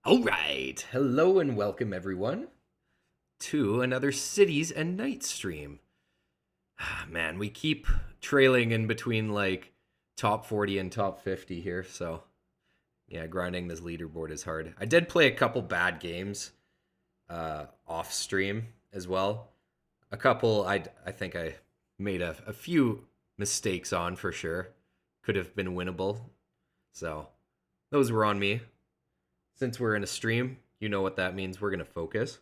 All right. Hello and welcome everyone to another Cities and Nights stream. Man, we keep trailing in between like top 40 and top 50 here, so yeah, grinding this leaderboard is hard. I did play a couple bad games off stream as well. A couple I think I made a few mistakes on for sure. Could have been winnable. So, those were on me. Since we're in a stream, you know what that means. We're going to focus.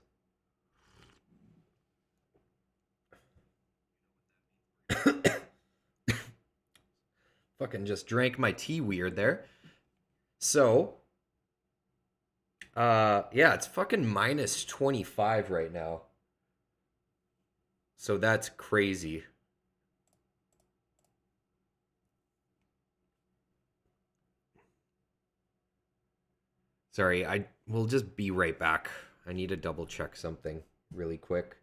Fucking just drank my tea weird there. So, yeah, it's fucking minus 25 right now. So that's crazy. Sorry, I will just be right back. I need to double check something really quick.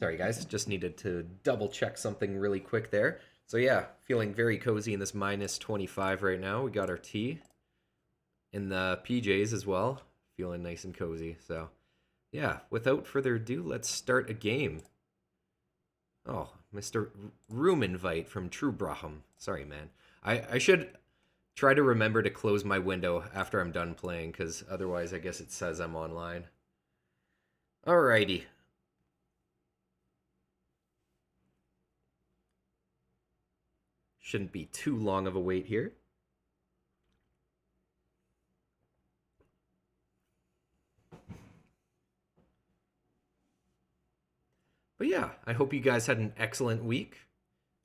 Sorry, guys, just needed to double check something really quick there. So, yeah, feeling very cozy in this minus 25 right now. We got our tea in the PJs as well. Feeling nice and cozy. So, yeah, without further ado, let's start a game. Oh, Mr. Room invite from True Braham. Sorry, man. I should try to remember to close my window after I'm done playing, because otherwise I guess it says I'm online. Alrighty. Shouldn't be too long of a wait here. But yeah, I hope you guys had an excellent week.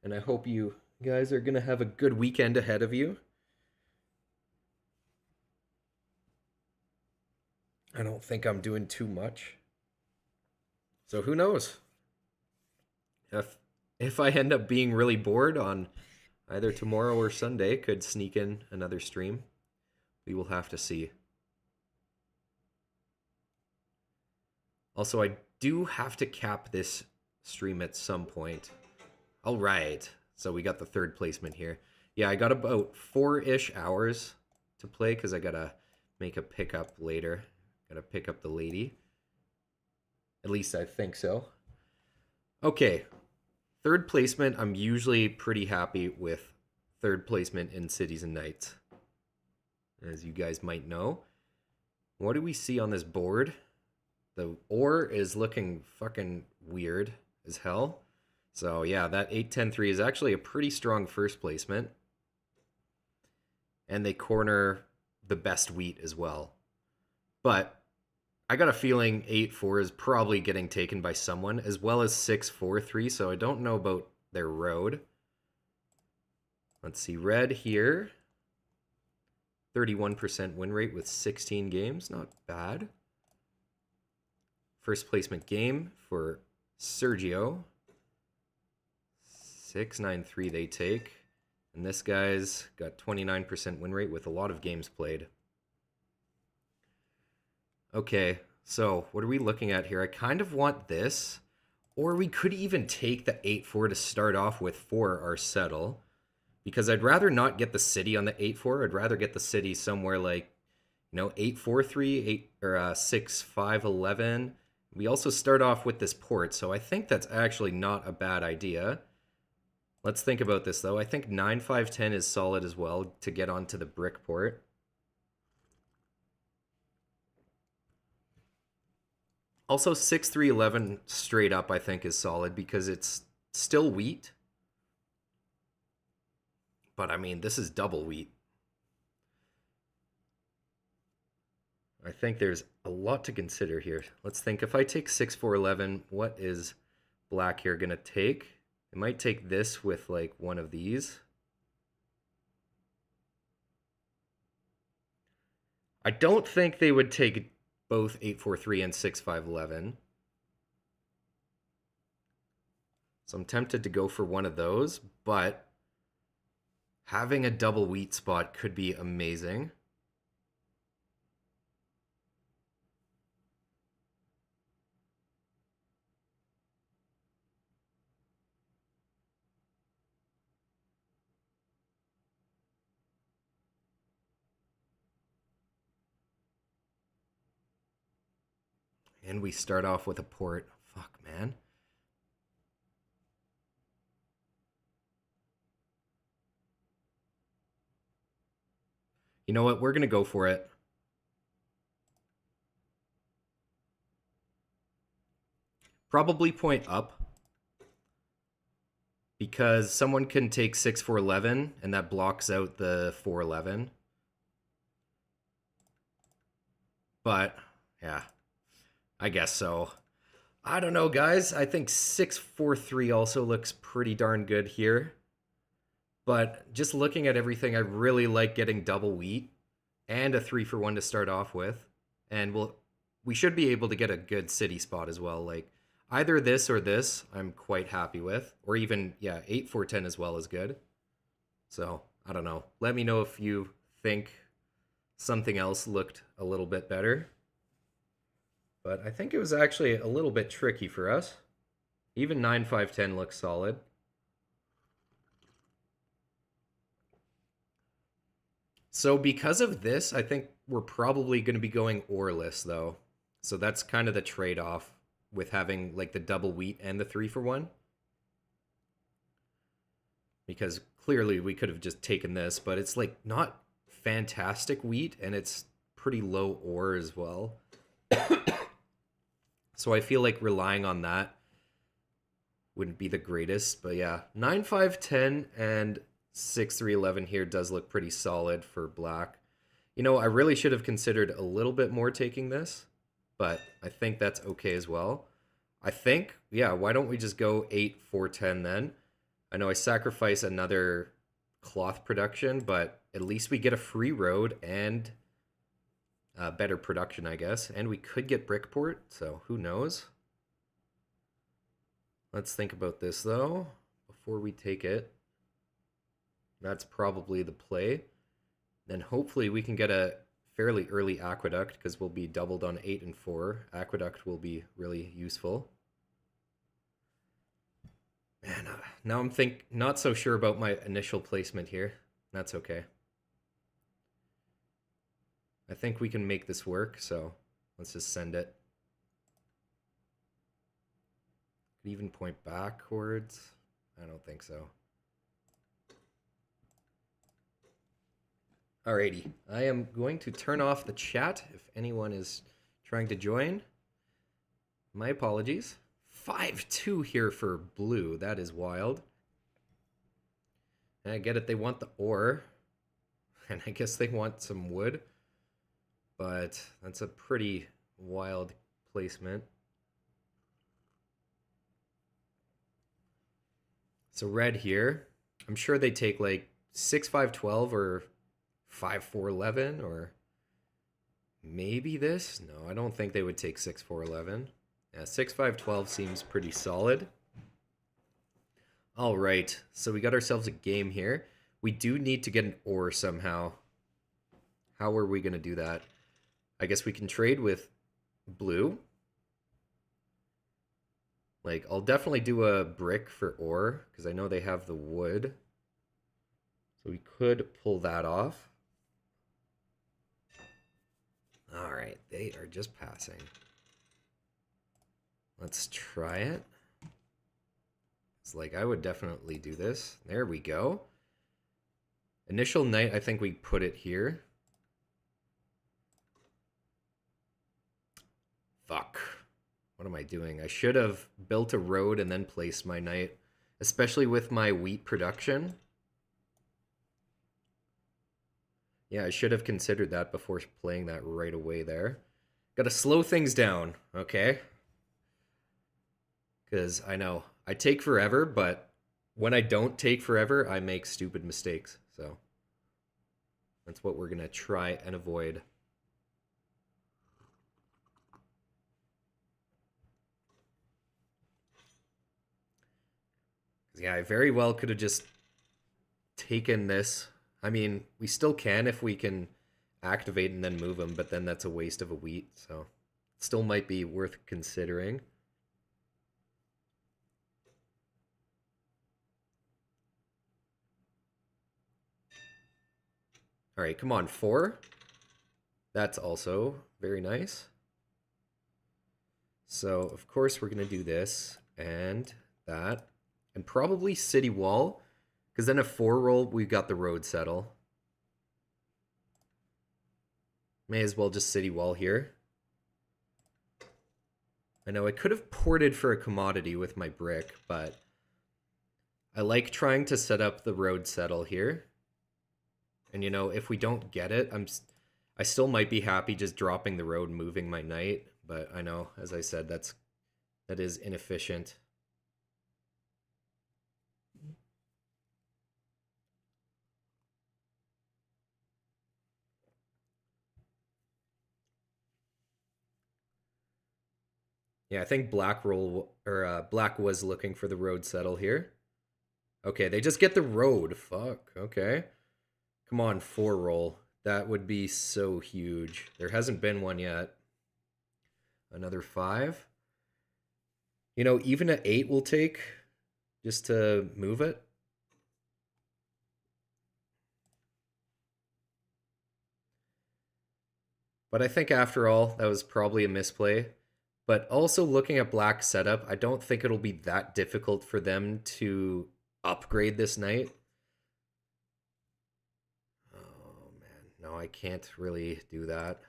And I hope you guys are going to have a good weekend ahead of you. I don't think I'm doing too much. So who knows? If if I end up being really bored on either tomorrow or Sunday, could sneak in another stream. We will have to see. Also, I do have to cap this stream at some point. All right. So we got the third placement here. Yeah, I got about 4-ish hours to play because I got to make a pickup later. Got to pick up the lady. At least I think so. Okay. Third placement, I'm usually pretty happy with third placement in Cities and Nights. As you guys might know. What do we see on this board? The ore is looking fucking weird as hell. So yeah, that 8-10-3 is actually a pretty strong first placement. And they corner the best wheat as well. But I got a feeling 8-4 is probably getting taken by someone, as well as 6-4-3, so I don't know about their road. Let's see, red here. 31% win rate with 16 games, not bad. First placement game for Sergio. 6-9-3 they take. And this guy's got 29% win rate with a lot of games played. Okay, so what are we looking at here? I kind of want this. Or we could even take the 8-4 to start off with for our settle. Because I'd rather not get the city on the 8-4. I'd rather get the city somewhere like, 8-4-3, 8 or 6-5-11. We also start off with this port, so I think that's actually not a bad idea. Let's think about this, though. I think 9-5-10 is solid as well to get onto the brick port. Also, 6-3-11 straight up, I think, is solid because it's still wheat. But, I mean, this is double wheat. I think there's a lot to consider here. Let's think. If I take 6-4-11, what is black here going to take? It might take this with, like, one of these. I don't think they would take both 843 and 6511. So I'm tempted to go for one of those, but having a double wheat spot could be amazing. And we start off with a port. Fuck, man. You know what? We're going to go for it. Probably point up. Because someone can take 6-4-11, and that blocks out the 4-11. But, yeah. I guess so. I don't know, guys. I think 6-4-3 also looks pretty darn good here. But just looking at everything, I really like getting double wheat and a 3-for-1 to start off with. And we should be able to get a good city spot as well. Like either this or this, I'm quite happy with. Or even, yeah, 8-4-10 as well is good. So, I don't know. Let me know if you think something else looked a little bit better. But I think it was actually a little bit tricky for us. Even 9-5-10 looks solid. So because of this, I think we're probably going to be going orless, though. So that's kind of the trade-off with having like the double wheat and the 3-for-1. Because clearly we could have just taken this, but it's like not fantastic wheat, and it's pretty low ore as well. So I feel like relying on that wouldn't be the greatest. But yeah, 9-5-10 and 6-3-11 here does look pretty solid for black. You know, I really should have considered a little bit more taking this, but I think that's okay as well. I think, yeah, why don't we just go 8-4-10 then? I know I sacrifice another cloth production, but at least we get a free road and better production, I guess. And we could get Brickport, so who knows? Let's think about this, though, before we take it. That's probably the play. Then hopefully we can get a fairly early Aqueduct, because we'll be doubled on 8 and 4. Aqueduct will be really useful. Man, now I'm not so sure about my initial placement here. That's okay. I think we can make this work, so let's just send it. Could even point backwards. I don't think so. Alrighty, I am going to turn off the chat if anyone is trying to join. My apologies. 5-2 here for blue. That is wild. And I get it, they want the ore. And I guess they want some wood. But that's a pretty wild placement. So red here. I'm sure they take like 6-5-12 or 5-4-11 or maybe this. No, I don't think they would take 6-4-11. Yeah, 6-5-12 seems pretty solid. All right, so we got ourselves a game here. We do need to get an ore somehow. How are we going to do that? I guess we can trade with blue. Like, I'll definitely do a brick for ore, because I know they have the wood. So we could pull that off. All right, they are just passing. Let's try it. It's like, I would definitely do this. There we go. Initial night, I think we put it here. Fuck. What am I doing? I should have built a road and then placed my knight, especially with my wheat production. Yeah, I should have considered that before playing that right away there. Gotta slow things down, okay? Because I know, I take forever, but when I don't take forever, I make stupid mistakes. So that's what we're gonna try and avoid. Yeah, I very well could have just taken this. I mean, we still can if we can activate and then move them, but then that's a waste of a wheat, so still might be worth considering. All right, come on, 4. That's also very nice. So, of course, we're going to do this and that. And probably city wall, because then a 4 roll, we've got the road settle. May as well just city wall here. I know I could have ported for a commodity with my brick, but I like trying to set up the road settle here. And you know, if we don't get it, I still might be happy just dropping the road and moving my knight, but I know, as I said, that is inefficient. Yeah, I think Black was looking for the road settle here. Okay, they just get the road. Fuck. Okay. Come on, 4 roll. That would be so huge. There hasn't been one yet. Another 5. You know, even at 8 will take just to move it. But I think after all, that was probably a misplay. But also looking at Black's setup, I don't think it'll be that difficult for them to upgrade this knight. Oh man, no, I can't really do that.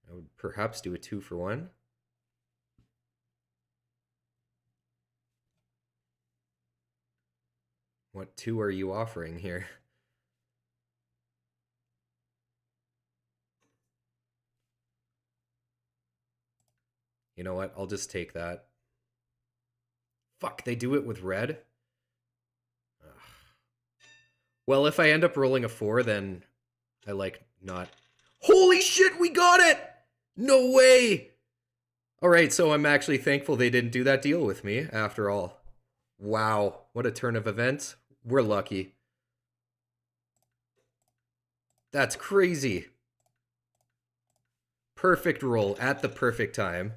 I would perhaps do a 2 for 1. What 2 are you offering here? You know what? I'll just take that. Fuck, they do it with red? Ugh. Well, if I end up rolling a 4, then I like not. Holy shit, we got it! No way! Alright, so I'm actually thankful they didn't do that deal with me, after all. Wow, what a turn of events. We're lucky. That's crazy. Perfect roll at the perfect time.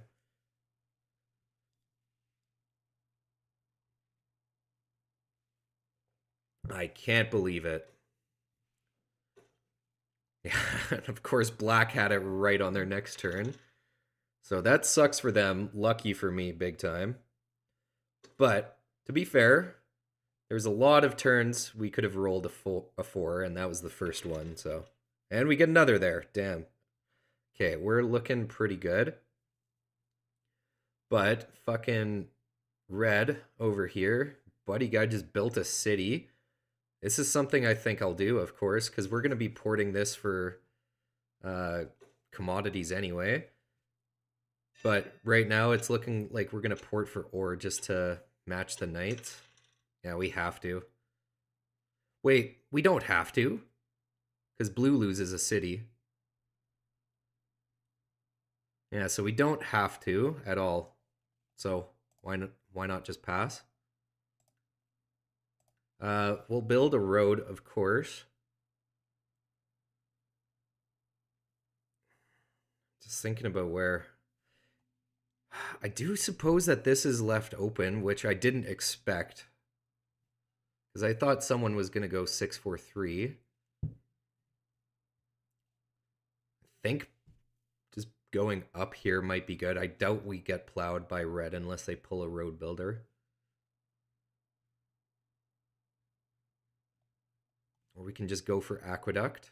I can't believe it. Yeah, and of course Black had it right on their next turn. So that sucks for them. Lucky for me, big time. But to be fair, there's a lot of turns we could have rolled a 4, and that was the first one. So, and we get another there. Damn. Okay, we're looking pretty good. But fucking red over here, buddy guy just built a city. This is something I think I'll do, of course, because we're going to be porting this for commodities anyway. But right now it's looking like we're going to port for ore just to match the knights. Yeah, we have to. Wait, we don't have to. Because blue loses a city. Yeah, so we don't have to at all. So why not just pass? We'll build a road, of course. Just thinking about where. I do suppose that this is left open, which I didn't expect. Because I thought someone was going to go 6-4-3. I think just going up here might be good. I doubt we get plowed by red unless they pull a road builder. Or we can just go for aqueduct.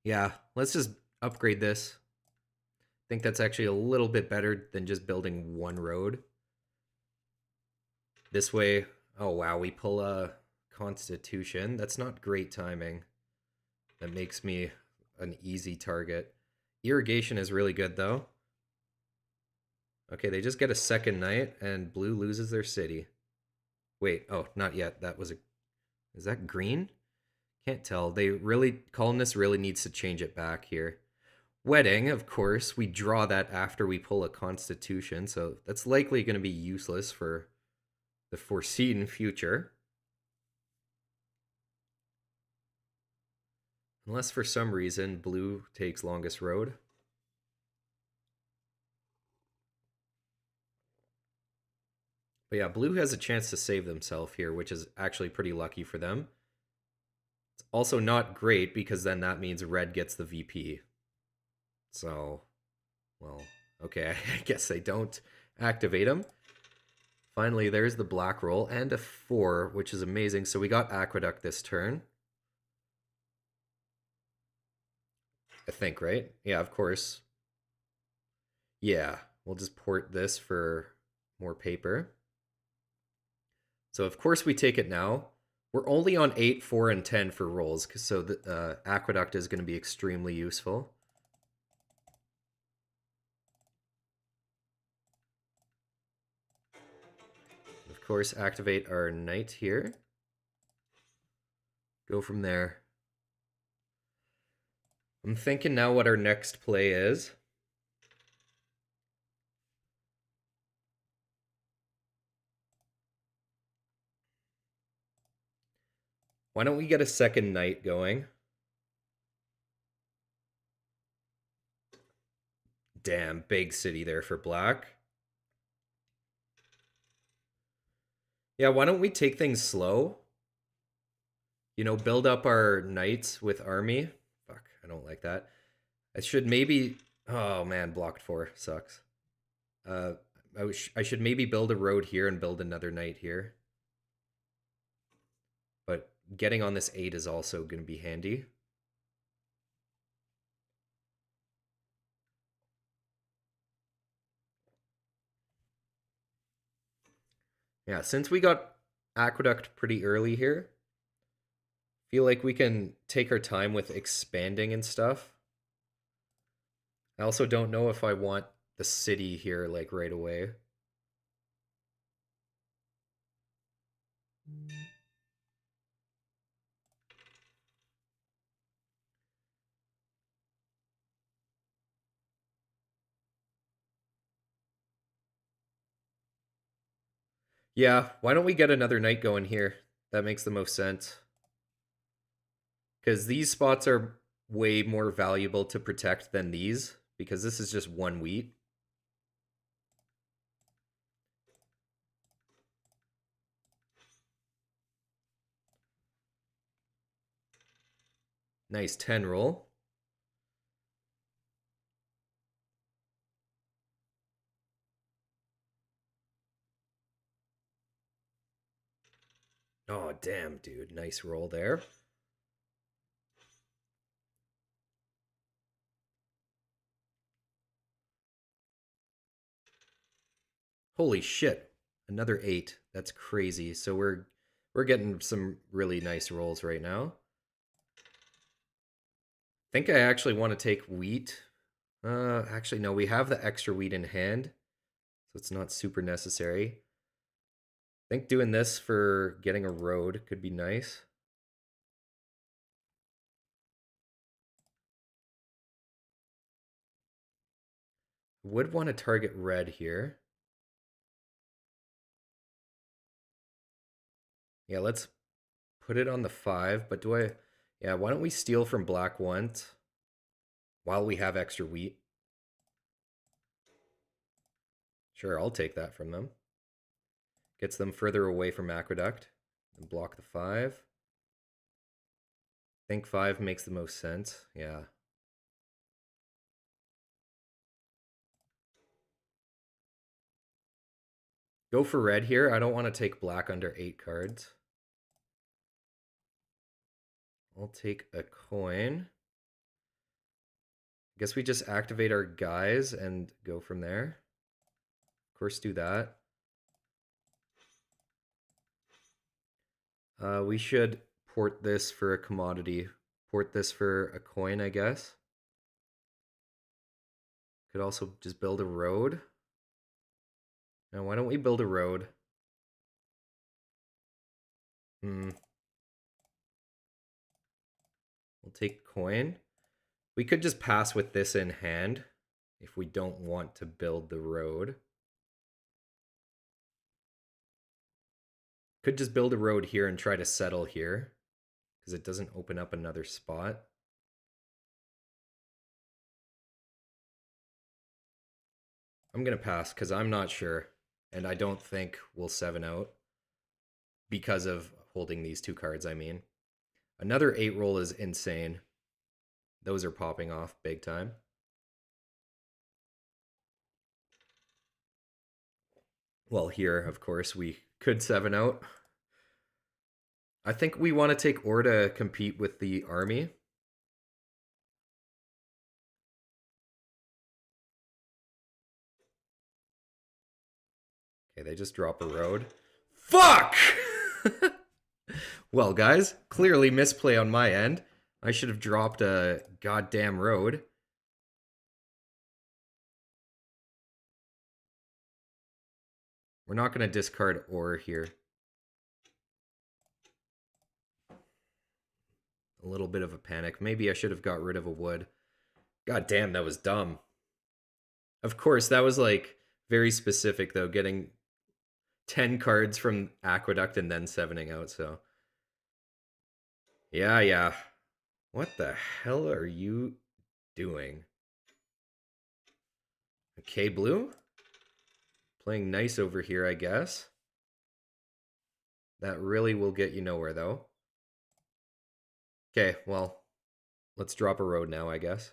Yeah, let's just upgrade this. I think that's actually a little bit better than just building one road. This way, oh wow, we pull a Constitution. That's not great timing. That makes me an easy target. Irrigation is really good though. Okay, they just get a second knight and blue loses their city. Wait, oh, not yet. That was a. Is that green? Can't tell. They really. Columnist really needs to change it back here. Wedding, of course. We draw that after we pull a constitution, so that's likely going to be useless for the foreseen future. Unless for some reason blue takes longest road. But yeah, blue has a chance to save themselves here, which is actually pretty lucky for them. It's also not great because then that means red gets the VP. So, well, okay, I guess they don't activate him. Finally, there's the black roll and a 4, which is amazing. So we got Aqueduct this turn. I think, right? Yeah, of course. Yeah, we'll just port this for more paper. So of course we take it now. We're only on 8, 4, and 10 for rolls, so the Aqueduct is going to be extremely useful. Of course, activate our knight here. Go from there. I'm thinking now what our next play is. Why don't we get a second knight going? Damn, big city there for black. Yeah, why don't we take things slow? You know, build up our knights with army. Fuck, I don't like that. I should maybe... Oh man, blocked 4. Sucks. Uh, I should maybe build a road here and build another knight here. But getting on this 8 is also going to be handy. Yeah, since we got Aqueduct pretty early here, feel like we can take our time with expanding and stuff. I also don't know if I want the city here like right away. Yeah, why don't we get another knight going here? That makes the most sense. Because these spots are way more valuable to protect than these, because this is just 1 wheat. Nice 10 roll. Oh, damn, dude. Nice roll there. Holy shit. Another 8. That's crazy. So we're getting some really nice rolls right now. I think I actually want to take wheat. Actually, no, we have the extra wheat in hand, so it's not super necessary. I think doing this for getting a road could be nice. Would want to target red here. Yeah, let's put it on the 5, but do I... Yeah, why don't we steal from black once while we have extra wheat? Sure, I'll take that from them. Gets them further away from Aqueduct. And block the 5. I think 5 makes the most sense. Yeah. Go for red here. I don't want to take black under 8 cards. I'll take a coin. Guess we just activate our guys and go from there. Of course, do that. We should port this for a commodity. Port this for a coin, I guess. Could also just build a road. Now, why don't we build a road? Hmm. We'll take coin. We could just pass with this in hand if we don't want to build the road. Could just build a road here and try to settle here because it doesn't open up another spot. I'm going to pass because I'm not sure. And I don't think we'll 7 out because of holding these two cards, I mean. Another 8 roll is insane. Those are popping off big time. Well, here, of course, we could 7 out. I think we want to take Ore to compete with the army. Okay, they just drop a road. Fuck! Well, guys, clearly misplay on my end. I should have dropped a goddamn road. We're not going to discard Ore here. A little bit of a panic. Maybe I should have got rid of a wood. God damn, that was dumb. Of course, that was like very specific though, getting 10 cards from Aqueduct and then 7ing out, so. Yeah. What the hell are you doing? Okay, blue. Playing nice over here, I guess. That really will get you nowhere, though. Okay, well, let's drop a road now, I guess.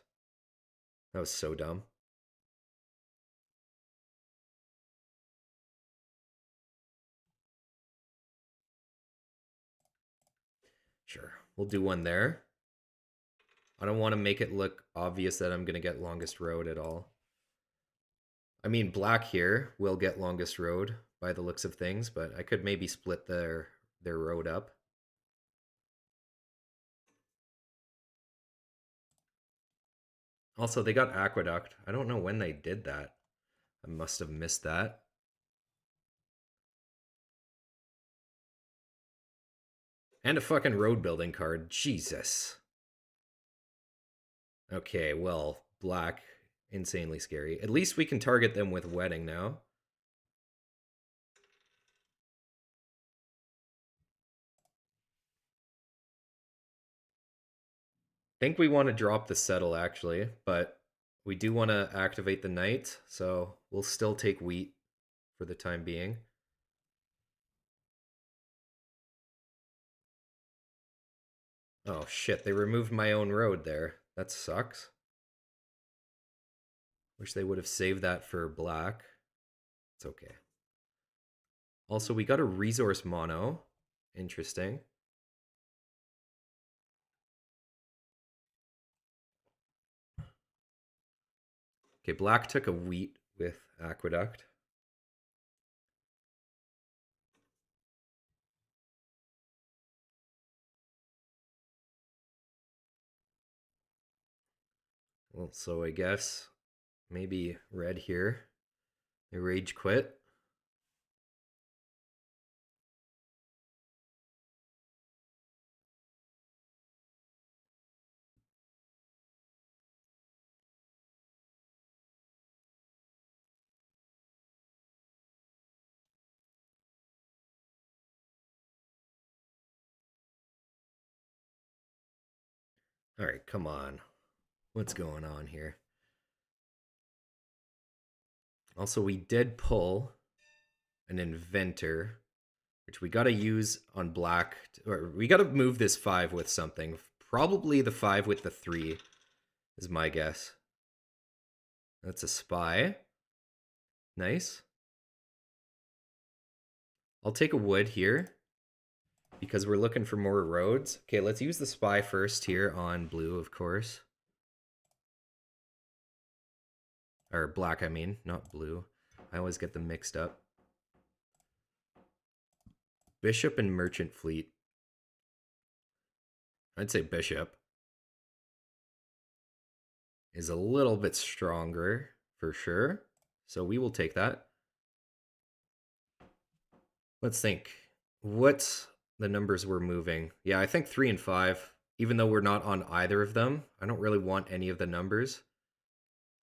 That was so dumb. Sure, we'll do one there. I don't want to make it look obvious that I'm going to get longest road at all. I mean, black here will get longest road by the looks of things, but I could maybe split their road up. Also, they got Aqueduct. I don't know when they did that. I must have missed that. And a fucking road building card. Jesus. Okay, well, black, insanely scary. At least we can target them with wedding now. I think we want to drop the settle, actually, but we do want to activate the knight, so we'll still take wheat for the time being. Oh shit, they removed my own road there. That sucks. Wish they would have saved that for black. It's okay. Also, we got a resource mono. Interesting. Okay, black took a wheat with Aqueduct. Well, so I guess maybe red here. They rage quit. All right, come on. What's going on here? Also, we did pull an inventor, which we got to use on black. Or we got to move this 5 with something. Probably the 5 with the 3 is my guess. That's a spy. Nice. I'll take a wood here because we're looking for more roads. Okay, let's use the spy first here on blue, of course. Or black, I mean, not blue. I always get them mixed up. Bishop and merchant fleet. I'd say bishop is a little bit stronger for sure. So we will take that. Let's think. What the numbers were moving. Yeah, I think 3 and 5, even though we're not on either of them, I don't really want any of the numbers.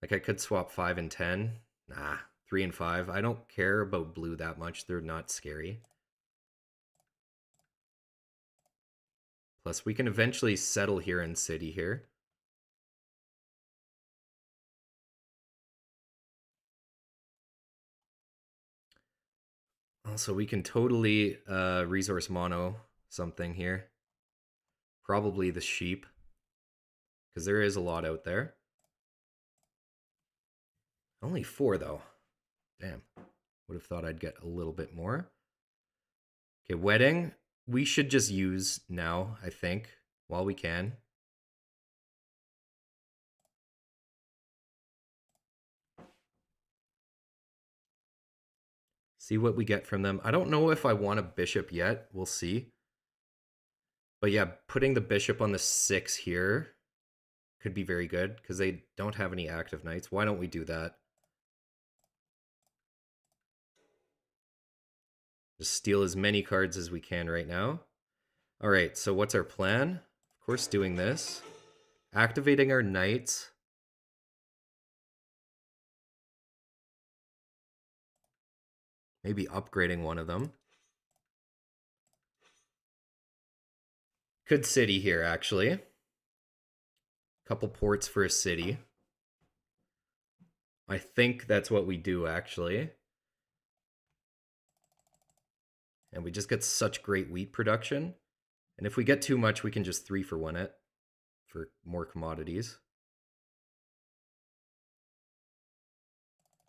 Like I could swap 5 and 10. Nah, 3 and 5. I don't care about blue that much. They're not scary. Plus, we can eventually settle here in city here. Also, we can totally resource mono something here. Probably the sheep, because there is a lot out there. Only 4, though. Damn. Would have thought I'd get a little bit more. Okay, wedding. We should just use now, I think, while we can. See what we get from them. I don't know if I want a bishop yet. We'll see. But yeah, putting the bishop on the 6 here could be very good because they don't have any active knights. Why don't we do that? Just steal as many cards as we can right now. All right, so what's our plan? Of course, doing this. Activating our knights. Maybe upgrading one of them. Could city here, actually. Couple ports for a city. I think that's what we do, actually. And we just get such great wheat production. And if we get too much, we can just 3-for-1 it for more commodities.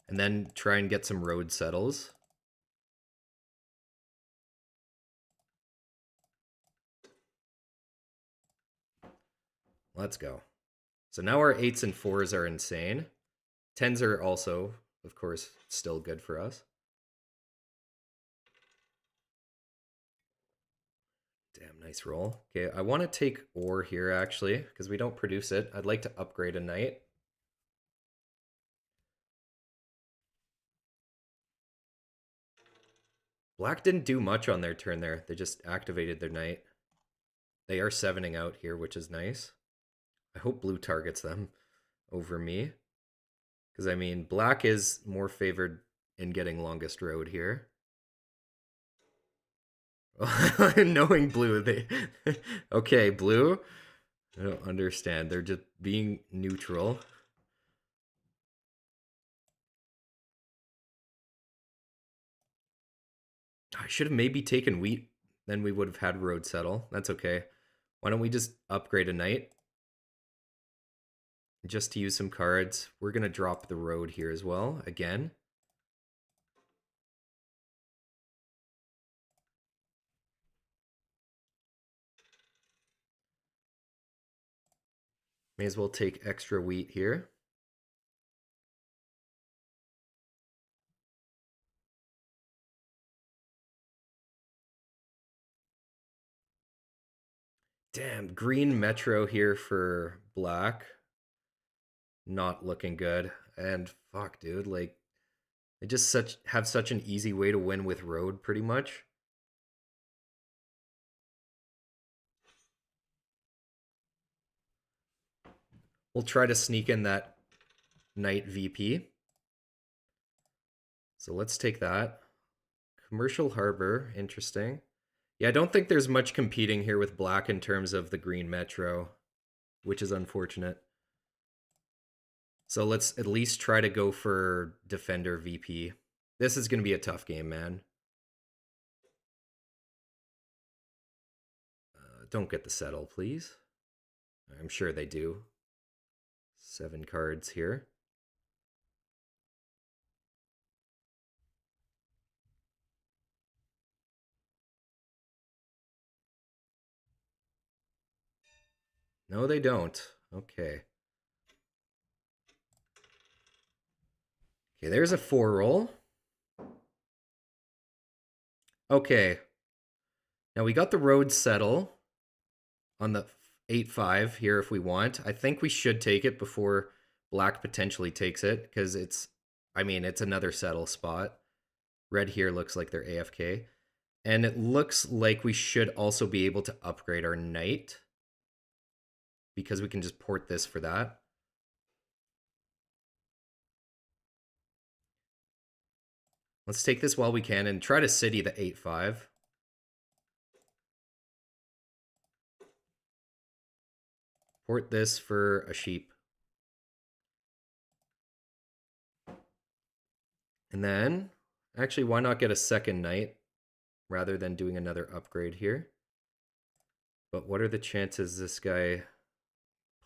And then try and get some road settles. Let's go. So now our 8s and 4s are insane. 10s are also, of course, still good for us. Damn, nice roll. Okay, I want to take ore here, actually, because we don't produce it. I'd like to upgrade a knight. Black didn't do much on their turn there. They just activated their knight. They are 7ing out here, which is nice. I hope blue targets them over me. Because, I mean, black is more favored in getting longest road here. Knowing blue, they... Okay, blue. I don't understand. They're just being neutral. I should have maybe taken wheat. Then we would have had road settle. That's okay. Why don't we just upgrade a knight? Just to use some cards. We're going to drop the road here as well, again. May as well take extra wheat here. Damn, green metro here for black. Not looking good. And fuck, dude, like they just have such an easy way to win with road, pretty much. We'll try to sneak in that knight VP. So let's take that. Commercial harbor, interesting. Yeah, I don't think there's much competing here with black in terms of the green metro, which is unfortunate. So let's at least try to go for defender VP. This is going to be a tough game, man. Don't get the settle, please. I'm sure they do. 7 cards here. No, they don't. Okay. Okay, there's a 4 roll. Okay. Now we got the road settle on the 8-5 here if we want. I think we should take it before black potentially takes it because it's, I mean, it's another settle spot. Red here looks like they're AFK. And it looks like we should also be able to upgrade our knight because we can just port this for that. Let's take this while we can and try to city the 8-5. Port this for a sheep. And then, actually, why not get a second knight rather than doing another upgrade here? But what are the chances this guy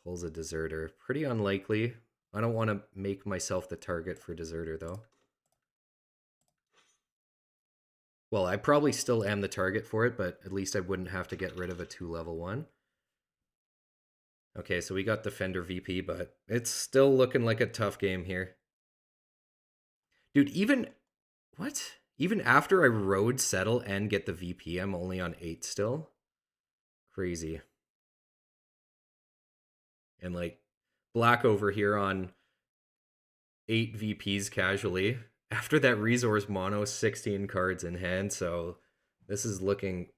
pulls a deserter? Pretty unlikely. I don't want to make myself the target for deserter, though. Well, I probably still am the target for it, but at least I wouldn't have to get rid of a 2-level one. Okay, so we got Defender VP, but it's still looking like a tough game here. Dude, even... What? Even after I road settle and get the VP, I'm only on 8 still? Crazy. And, like, Black over here on 8 VPs casually. After that resource mono, 16 cards in hand, so this is looking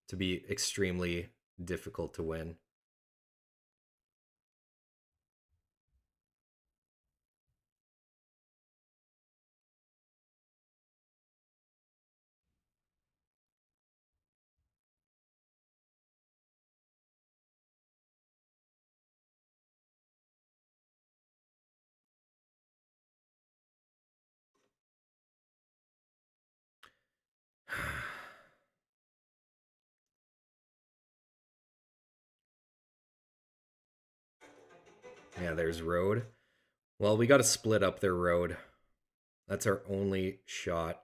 to be extremely difficult to win. Yeah, there's road. Well, we got to split up their road. That's our only shot.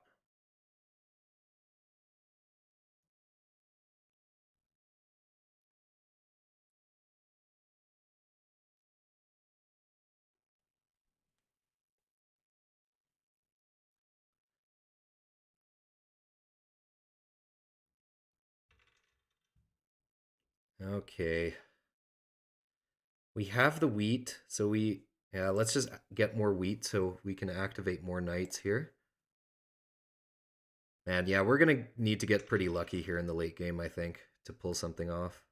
Okay. We have the wheat, so yeah, let's just get more wheat so we can activate more knights here. And yeah, we're going to need to get pretty lucky here in the late game, I think, to pull something off.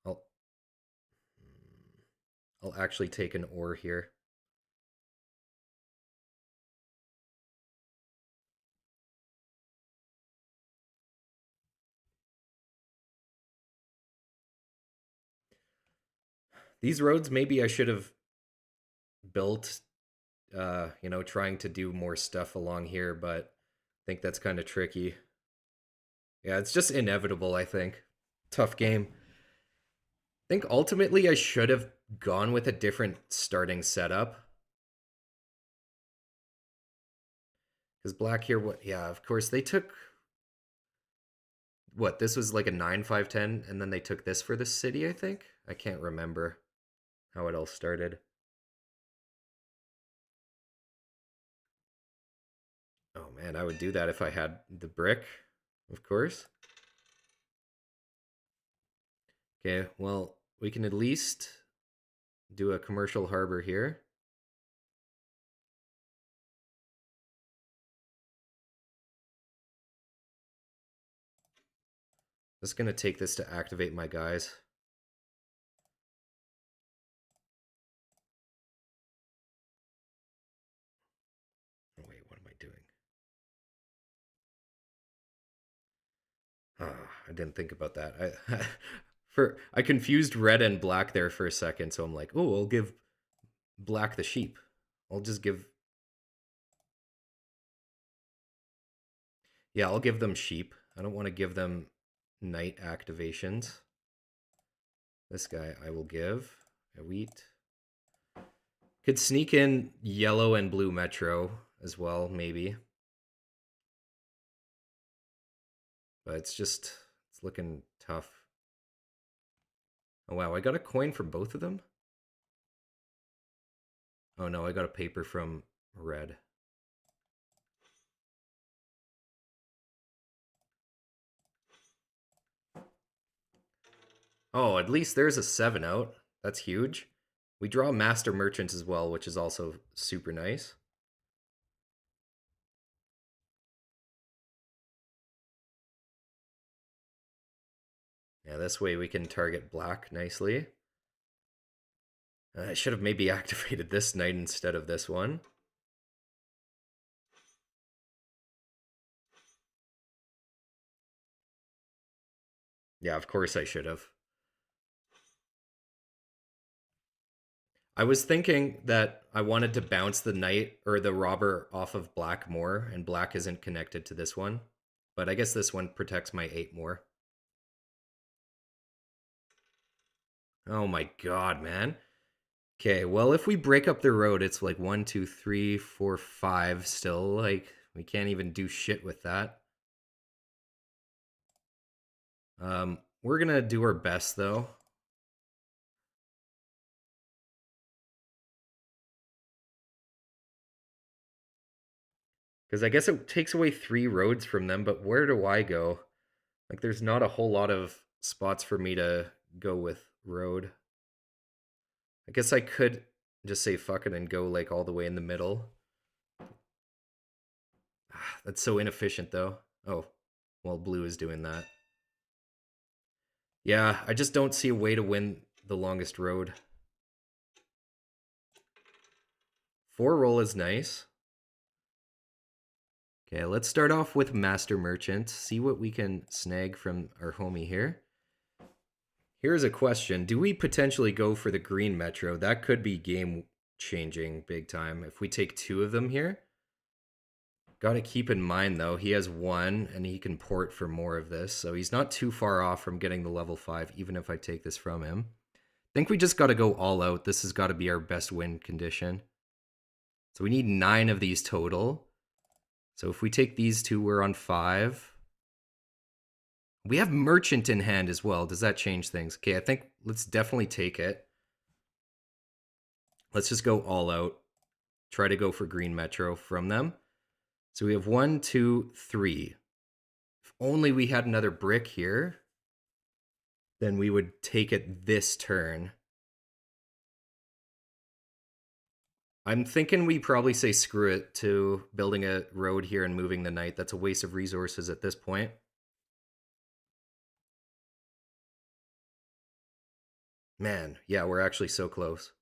I'll, I'll actually take an ore here. These roads, maybe I should have built, trying to do more stuff along here, but I think that's kind of tricky. Yeah, it's just inevitable, I think. Tough game. I think ultimately I should have gone with a different starting setup. Because Black here, yeah, of course, they took... What, this was like a 9-5-10, and then they took this for the city, I think? I can't remember how it all started. Oh man, I would do that if I had the brick, of course. Okay, well, we can at least do a commercial harbor here. Just gonna take this to activate my guys. Oh, wait, what am I doing? I didn't think about that. I confused red and black there for a second, so I'm like, oh, I'll give black the sheep. I'll just give... Yeah, I'll give them sheep. I don't want to give them knight activations. This guy I will give a wheat. Could sneak in yellow and blue metro as well, maybe. But it's looking tough. Oh wow, I got a coin for both of them? Oh no, I got a paper from red. Oh, at least there's a 7 out. That's huge. We draw Master Merchants as well, which is also super nice. Yeah, this way we can target black nicely. I should have maybe activated this knight instead of this one. Yeah, of course I should have. I was thinking that I wanted to bounce the knight or the robber off of black more, and black isn't connected to this one. But I guess this one protects my 8 more. Oh my god, man. Okay, well, if we break up the road, it's like 1, 2, 3, 4, 5 still. Like, we can't even do shit with that. We're gonna do our best, though. Because I guess it takes away 3 roads from them, but where do I go? Like, there's not a whole lot of spots for me to go with road. I guess I could just say fuck it and go, like, all the way in the middle. That's so inefficient, though. Oh, well, blue is doing that. Yeah, I just don't see a way to win the longest road. 4 roll is nice. Okay, let's start off with Master Merchant. See what we can snag from our homie here. Here's a question. Do we potentially go for the green Metro? That could be game changing big time if we take 2 of them here. Got to keep in mind, though, he has 1 and he can port for more of this. So he's not too far off from getting the level 5, even if I take this from him. I think we just got to go all out. This has got to be our best win condition. So we need 9 of these total. So if we take these 2, we're on 5. We have Merchant in hand as well. Does that change things? Okay, I think let's definitely take it. Let's just go all out. Try to go for green Metro from them. So we have 1, 2, 3. If only we had another brick here, then we would take it this turn. I'm thinking we probably say screw it to building a road here and moving the knight. That's a waste of resources at this point. Man, yeah, we're actually so close.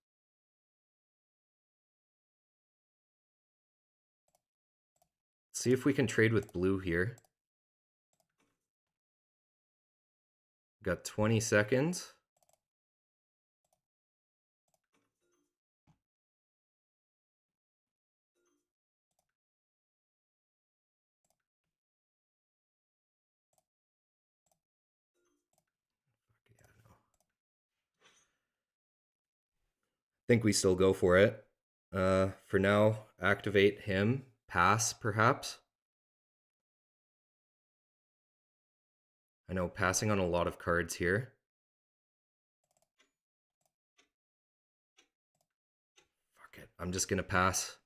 See if we can trade with blue here. Got 20 seconds. Think we still go for it. For now, activate him. Pass, perhaps. I know, passing on a lot of cards here. Fuck it. I'm just going to pass.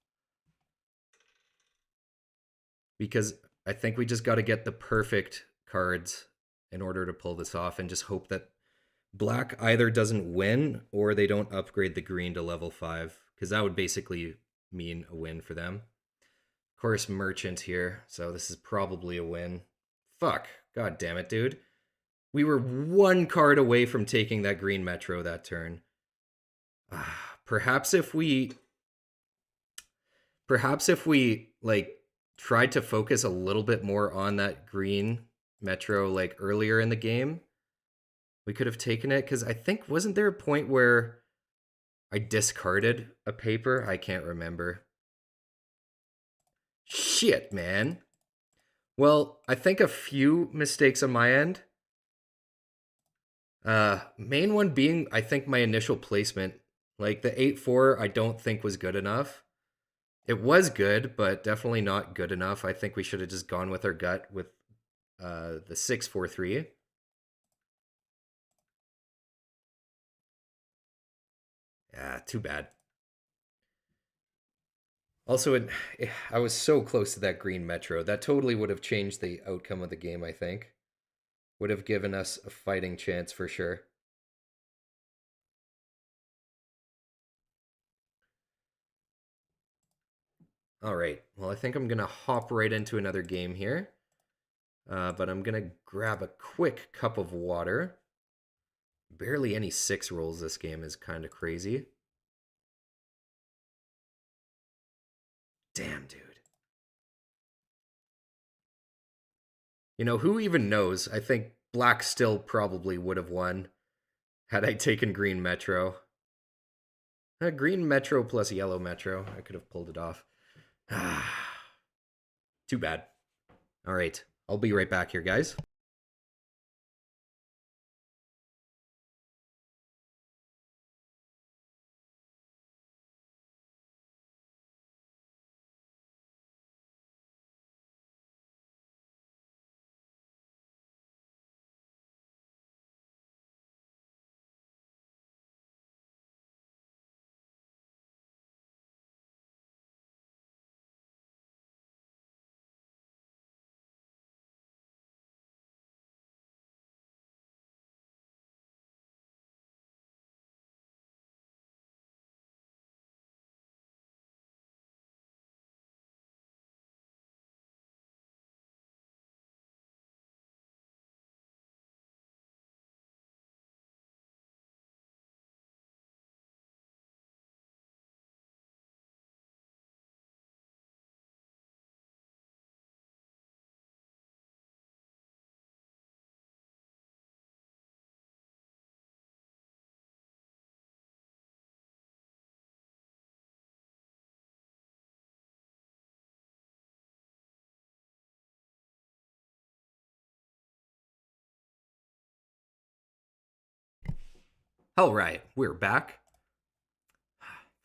Because I think we just got to get the perfect cards in order to pull this off and just hope that black either doesn't win or they don't upgrade the green to level 5. Because that would basically mean a win for them. Of course, Merchant here. So this is probably a win. Fuck. God damn it, dude. We were 1 card away from taking that green Metro that turn. Perhaps if we like tried to focus a little bit more on that green Metro like earlier in the game, we could have taken it. Because I think, wasn't there a point where I discarded a paper? I can't remember. Shit, man. Well, I think a few mistakes on my end. Main one being, I think, my initial placement. Like the 8-4, I don't think was good enough. It was good, but definitely not good enough. I think we should have just gone with our gut with the 6-4-3. Yeah, too bad. Also, I was so close to that green Metro. That totally would have changed the outcome of the game, I think. Would have given us a fighting chance for sure. All right. Well, I think I'm going to hop right into another game here. But I'm going to grab a quick cup of water. Barely any 6 rolls this game is kind of crazy. Damn, dude. You know, who even knows? I think black still probably would have won had I taken green Metro. Green Metro plus yellow Metro. I could have pulled it off. Too bad. All right. I'll be right back here, guys. All right. We're back.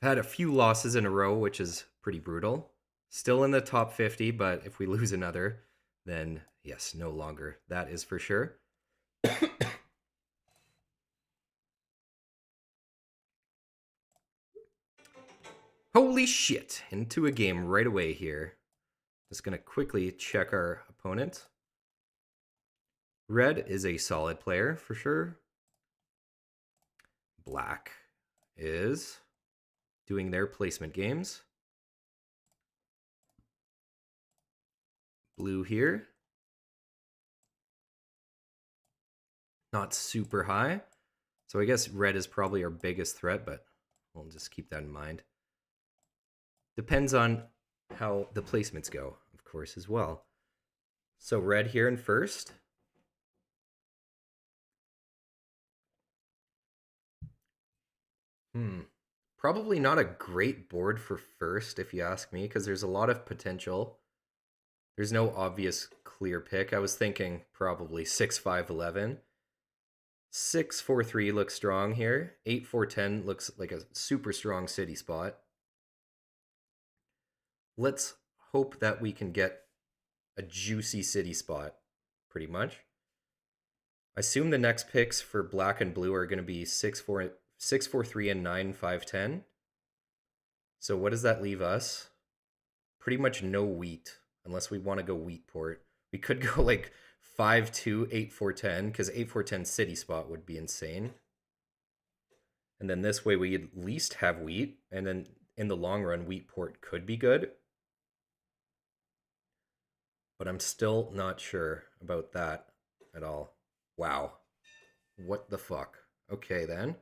Had a few losses in a row, which is pretty brutal. Still in the top 50, but if we lose another, then yes, no longer. That is for sure. Holy shit. Into a game right away here. Just going to quickly check our opponent. Red is a solid player for sure. Black is doing their placement games. Blue here. Not super high. So I guess red is probably our biggest threat, but we'll just keep that in mind. Depends on how the placements go, of course, as well. So red here in first. Probably not a great board for first, if you ask me, because there's a lot of potential. There's no obvious clear pick. I was thinking probably 6-5-11. 6-4-3 looks strong here. 8-4-10 looks like a super strong city spot. Let's hope that we can get a juicy city spot, pretty much. I assume the next picks for black and blue are going to be 6-4-3 and 9-5-10. So what does that leave us? Pretty much no wheat, unless we want to go wheat port. We could go like 5-2, 8-4-10, because 8-4-10 city spot would be insane. And then this way we at least have wheat, and then in the long run, wheat port could be good. But I'm still not sure about that at all. Wow. What the fuck? Okay, then.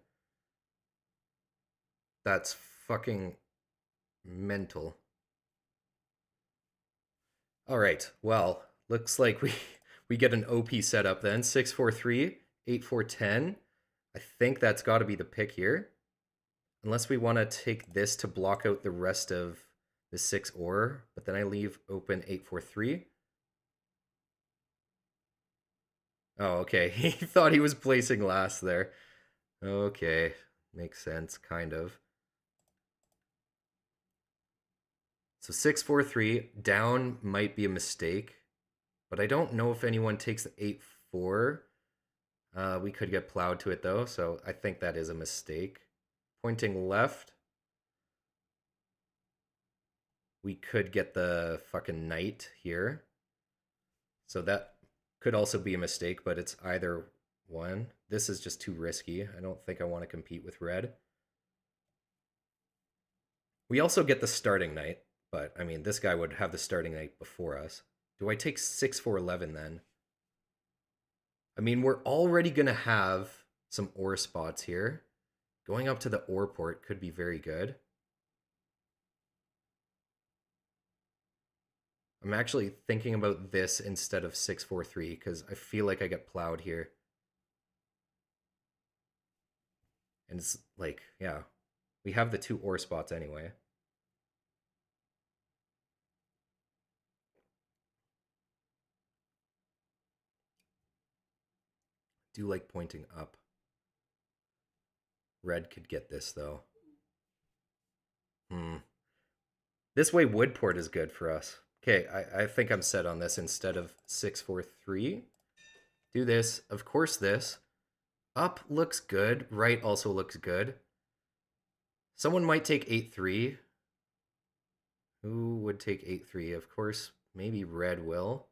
That's fucking mental. All right. Well, looks like we get an OP setup then. 6-4-3, 8-4-10. I think that's got to be the pick here. Unless we want to take this to block out the rest of the 6 ore, but then I leave open 8-4-3. Oh, okay. He thought he was placing last there. Okay. Makes sense, kind of. So 6-4-3. Down might be a mistake. But I don't know if anyone takes the 8-4. We could get plowed to it, though. So I think that is a mistake. Pointing left. We could get the fucking knight here. So that could also be a mistake, but it's either one. This is just too risky. I don't think I want to compete with red. We also get the starting knight, but I mean, this guy would have the starting knight before us. Do I take 6-4-11 then? I mean, we're already going to have some ore spots here. Going up to the ore port could be very good. I'm actually thinking about this instead of 643 because I feel like I get plowed here. And it's like, yeah, we have the 2 ore spots anyway. Do like pointing up. Red could get this though. This way Woodport is good for us. Okay, I think I'm set on this instead of 643. Do this. Of course this. Up looks good. Right also looks good. Someone might take 8-3. Who would take 8-3? Of course, maybe red will.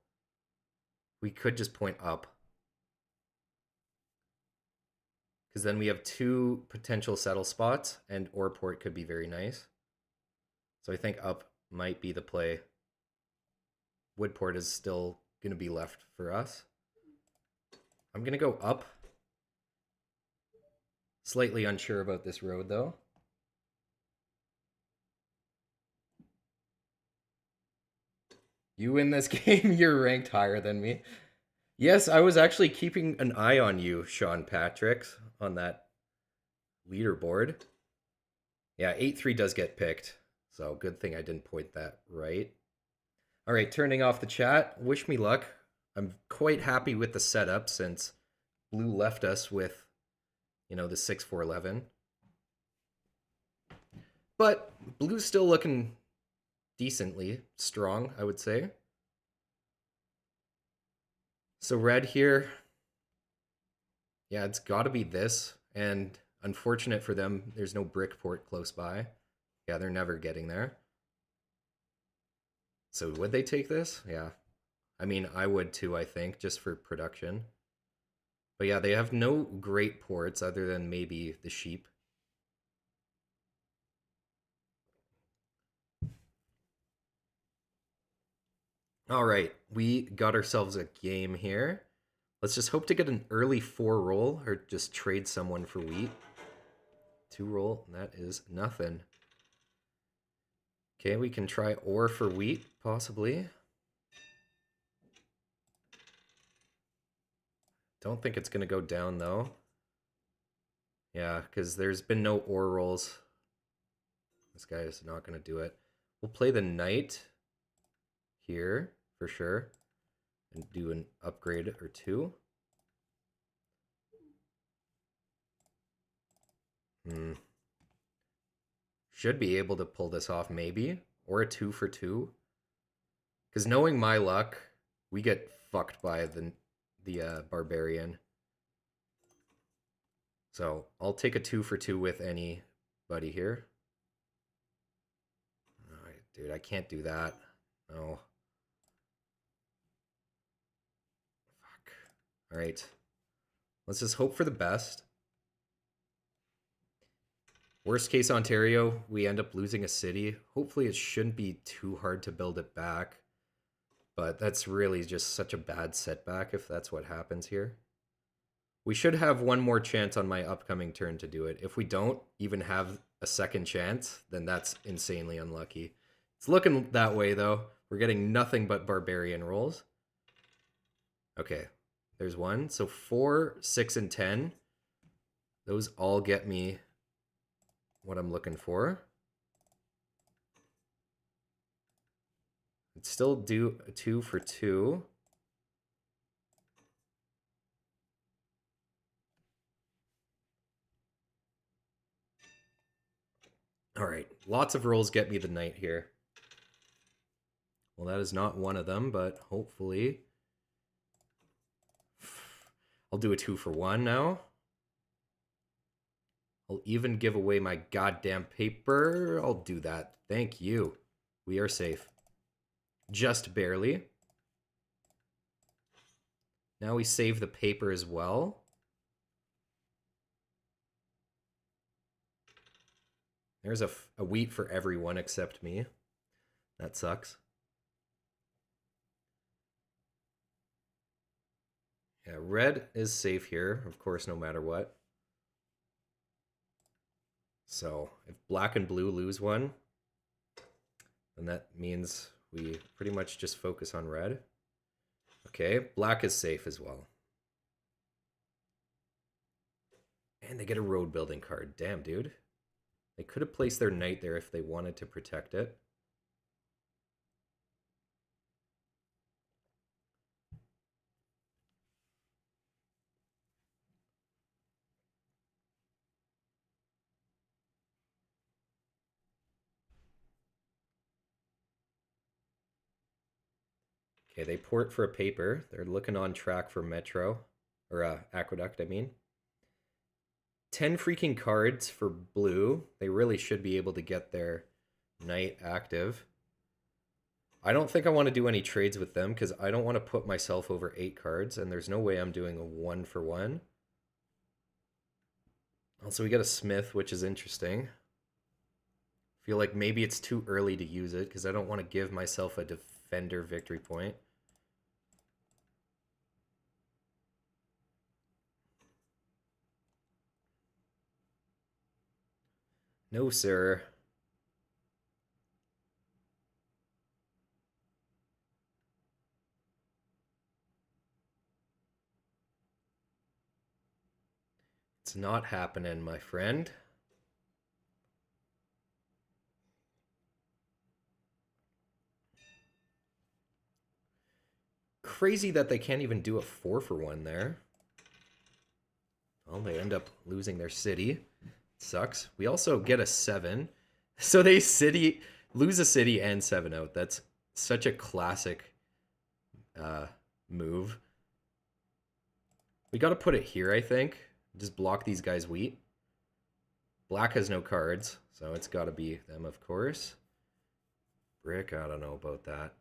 We could just point up. Because then we have 2 potential settle spots, and Oreport could be very nice. So I think up might be the play. Woodport is still going to be left for us. I'm going to go up. Slightly unsure about this road, though. You win this game, you're ranked higher than me. Yes, I was actually keeping an eye on you, Sean Patrick, on that leaderboard. Yeah, 8-3 does get picked, so good thing I didn't point that right. All right, turning off the chat. Wish me luck. I'm quite happy with the setup since blue left us with, the 6-4-11. But blue's still looking decently strong, I would say. So red here, yeah, it's got to be this. And unfortunate for them, there's no brick port close by. Yeah, they're never getting there. So would they take this? Yeah. I mean, I would too, I think, just for production. But yeah, they have no great ports other than maybe the sheep. All right, we got ourselves a game here. Let's just hope to get an early 4 roll or just trade someone for wheat. 2 roll, that is nothing. Okay, we can try ore for wheat, possibly. Don't think it's going to go down, though. Yeah, because there's been no ore rolls. This guy is not going to do it. We'll play the knight here, for sure. And do an upgrade or 2. Should be able to pull this off, maybe. Or a 2 for 2. Because knowing my luck, we get fucked by the barbarian. So I'll take a 2 for 2 with anybody here. All right, dude, I can't do that. No. Fuck. All right. Let's just hope for the best. Worst case Ontario, we end up losing a city. Hopefully it shouldn't be too hard to build it back. But that's really just such a bad setback if that's what happens here. We should have one more chance on my upcoming turn to do it. If we don't even have a second chance, then that's insanely unlucky. It's looking that way, though. We're getting nothing but barbarian rolls. Okay, there's one. So 4, 6, and 10. Those all get me what I'm looking for. I'd still do a 2 for 2. All right, lots of rolls get me the knight here. Well, that is not one of them, but hopefully. I'll do a 2 for 1 now. I'll even give away my goddamn paper. I'll do that. Thank you. We are safe. Just barely. Now we save the paper as well. There's a wheat for everyone except me. That sucks. Yeah, red is safe here, of course, no matter what. So if black and blue lose one, then that means we pretty much just focus on red. Okay, black is safe as well. And they get a road building card. Damn, dude. They could have placed their knight there if they wanted to protect it. Okay, they port for a paper. They're looking on track for Metro. Or Aqueduct, I mean. 10 freaking cards for blue. They really should be able to get their knight active. I don't think I want to do any trades with them because I don't want to put myself over 8 cards, and there's no way I'm doing a 1-for-1. Also, we got a Smith, which is interesting. Feel like maybe it's too early to use it because I don't want to give myself a defender victory point. No, sir. It's not happening, my friend. Crazy that they can't even do a 4-for-1 there. Well, they end up losing their city. Sucks. We also get a 7. So they lose a city and 7 out. That's such a classic move. We got to put it here, I think. Just block these guys' wheat. Black has no cards, so it's got to be them, of course. Brick, I don't know about that.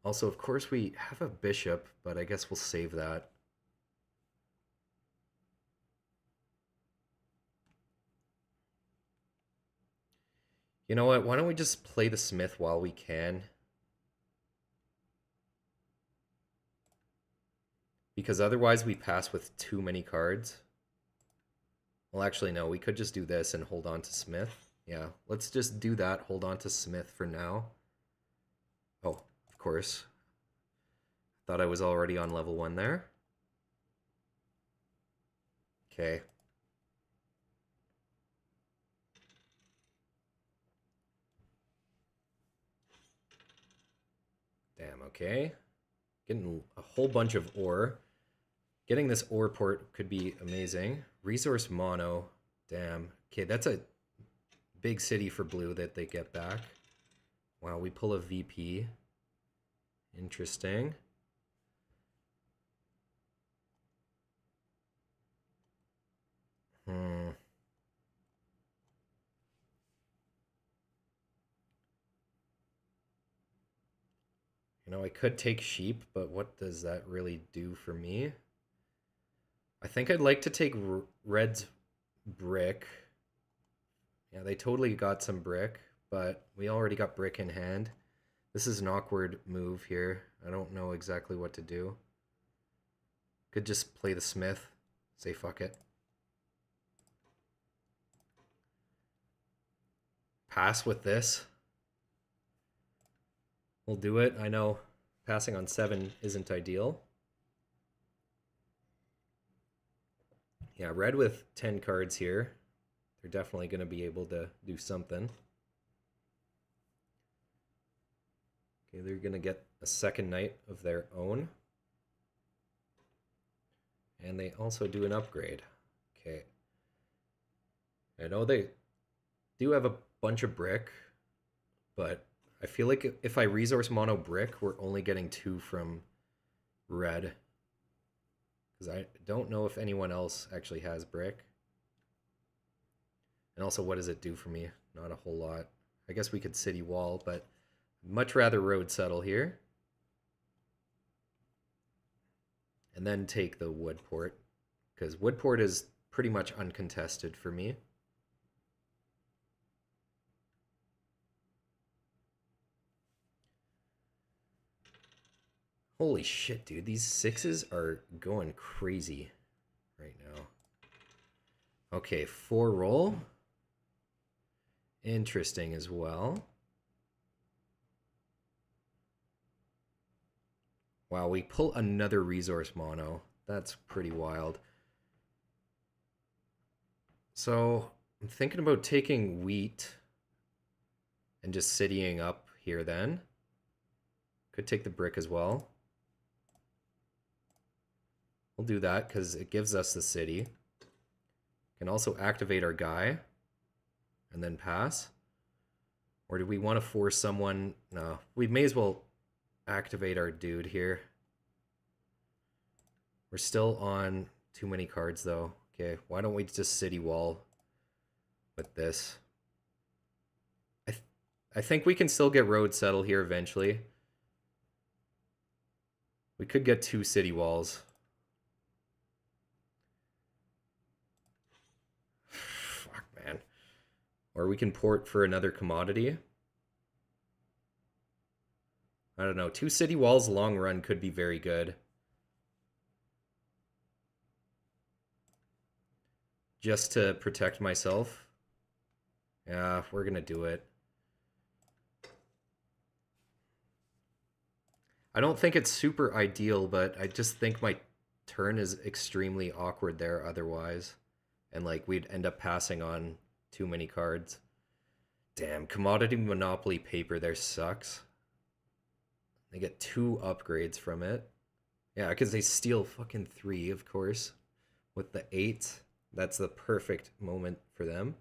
Also, of course, we have a bishop, but I guess we'll save that. You know what? Why don't we just play the Smith while we can? Because otherwise we pass with too many cards. Well, actually, no. We could just do this and hold on to Smith. Yeah, let's just do that. Hold on to Smith for now. Oh, of course. Thought I was already on level 1 there. Okay. Damn, okay. Getting a whole bunch of ore. Getting this ore port could be amazing. Resource mono. Damn. Okay, that's a big city for blue that they get back. Wow, we pull a VP. Interesting. You know, I could take sheep, but what does that really do for me? I think I'd like to take red's brick. Yeah, they totally got some brick, but we already got brick in hand. This is an awkward move here. I don't know exactly what to do. Could just play the Smith. Say fuck it. Pass with this. We'll do it. I know passing on 7 isn't ideal. Yeah, red with 10 cards here. They're definitely going to be able to do something. Okay, they're going to get a second knight of their own. And they also do an upgrade. Okay. I know they do have a bunch of brick, but I feel like if I resource mono brick, we're only getting 2 from red. Because I don't know if anyone else actually has brick. And also, what does it do for me? Not a whole lot. I guess we could city wall, but much rather road settle here. And then take the wood port. Because wood port is pretty much uncontested for me. Holy shit, dude. These 6s are going crazy right now. Okay, 4 roll. Interesting as well. Wow, we pull another resource mono. That's pretty wild. So I'm thinking about taking wheat and just citying up here then. Could take the brick as well. We'll do that because it gives us the city. Can also activate our guy and then pass. Or do we want to force someone? No, we may as well activate our dude here. We're still on too many cards though. Okay, why don't we just city wall with this? I think we can still get road settle here eventually. We could get 2 city walls. Fuck, man. Or we can port for another commodity. I don't know. 2 city walls long run could be very good. Just to protect myself. Yeah, we're gonna do it. I don't think it's super ideal, but I just think my turn is extremely awkward there otherwise. And like we'd end up passing on too many cards. Damn, commodity monopoly paper there sucks. They get 2 upgrades from it. Yeah, because they steal fucking 3, of course. With the 8, that's the perfect moment for them.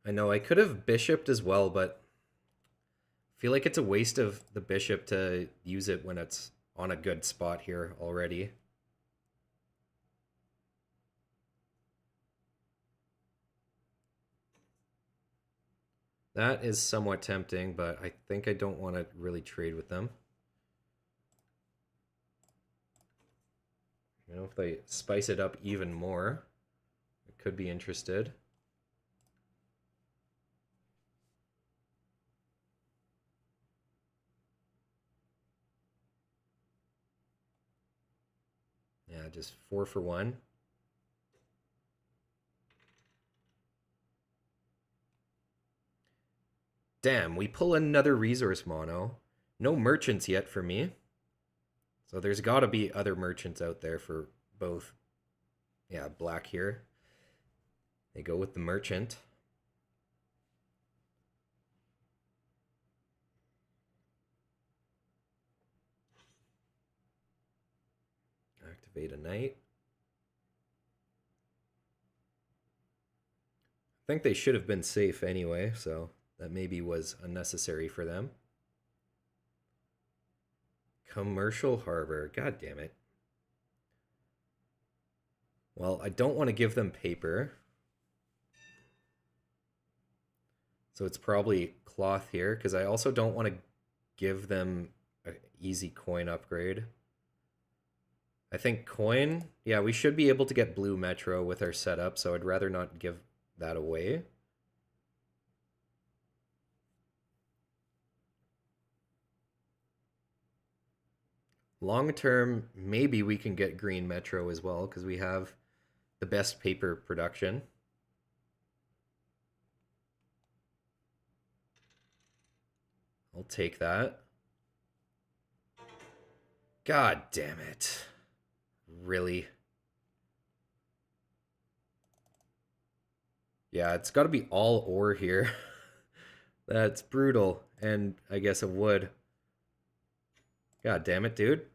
I know I could have bishoped as well, but I feel like it's a waste of the bishop to use it when it's on a good spot here already. That is somewhat tempting, but I think I don't want to really trade with them. You know, if they spice it up even more, I could be interested. Yeah, just 4 for 1. Damn, we pull another resource mono. No merchants yet for me. So there's got to be other merchants out there for both. Yeah, black here. They go with the merchant. Activate a knight. I think they should have been safe anyway, so that maybe was unnecessary for them. Commercial harbor. God damn it. Well, I don't want to give them paper. So it's probably cloth here, because I also don't want to give them an easy coin upgrade. I think coin, yeah, we should be able to get blue metro with our setup, so I'd rather not give that away. Long term, maybe we can get green metro as well, because we have the best paper production. I'll take that. God damn it. Really? Yeah, it's got to be all ore here. That's brutal. And I guess it would. God damn it, dude.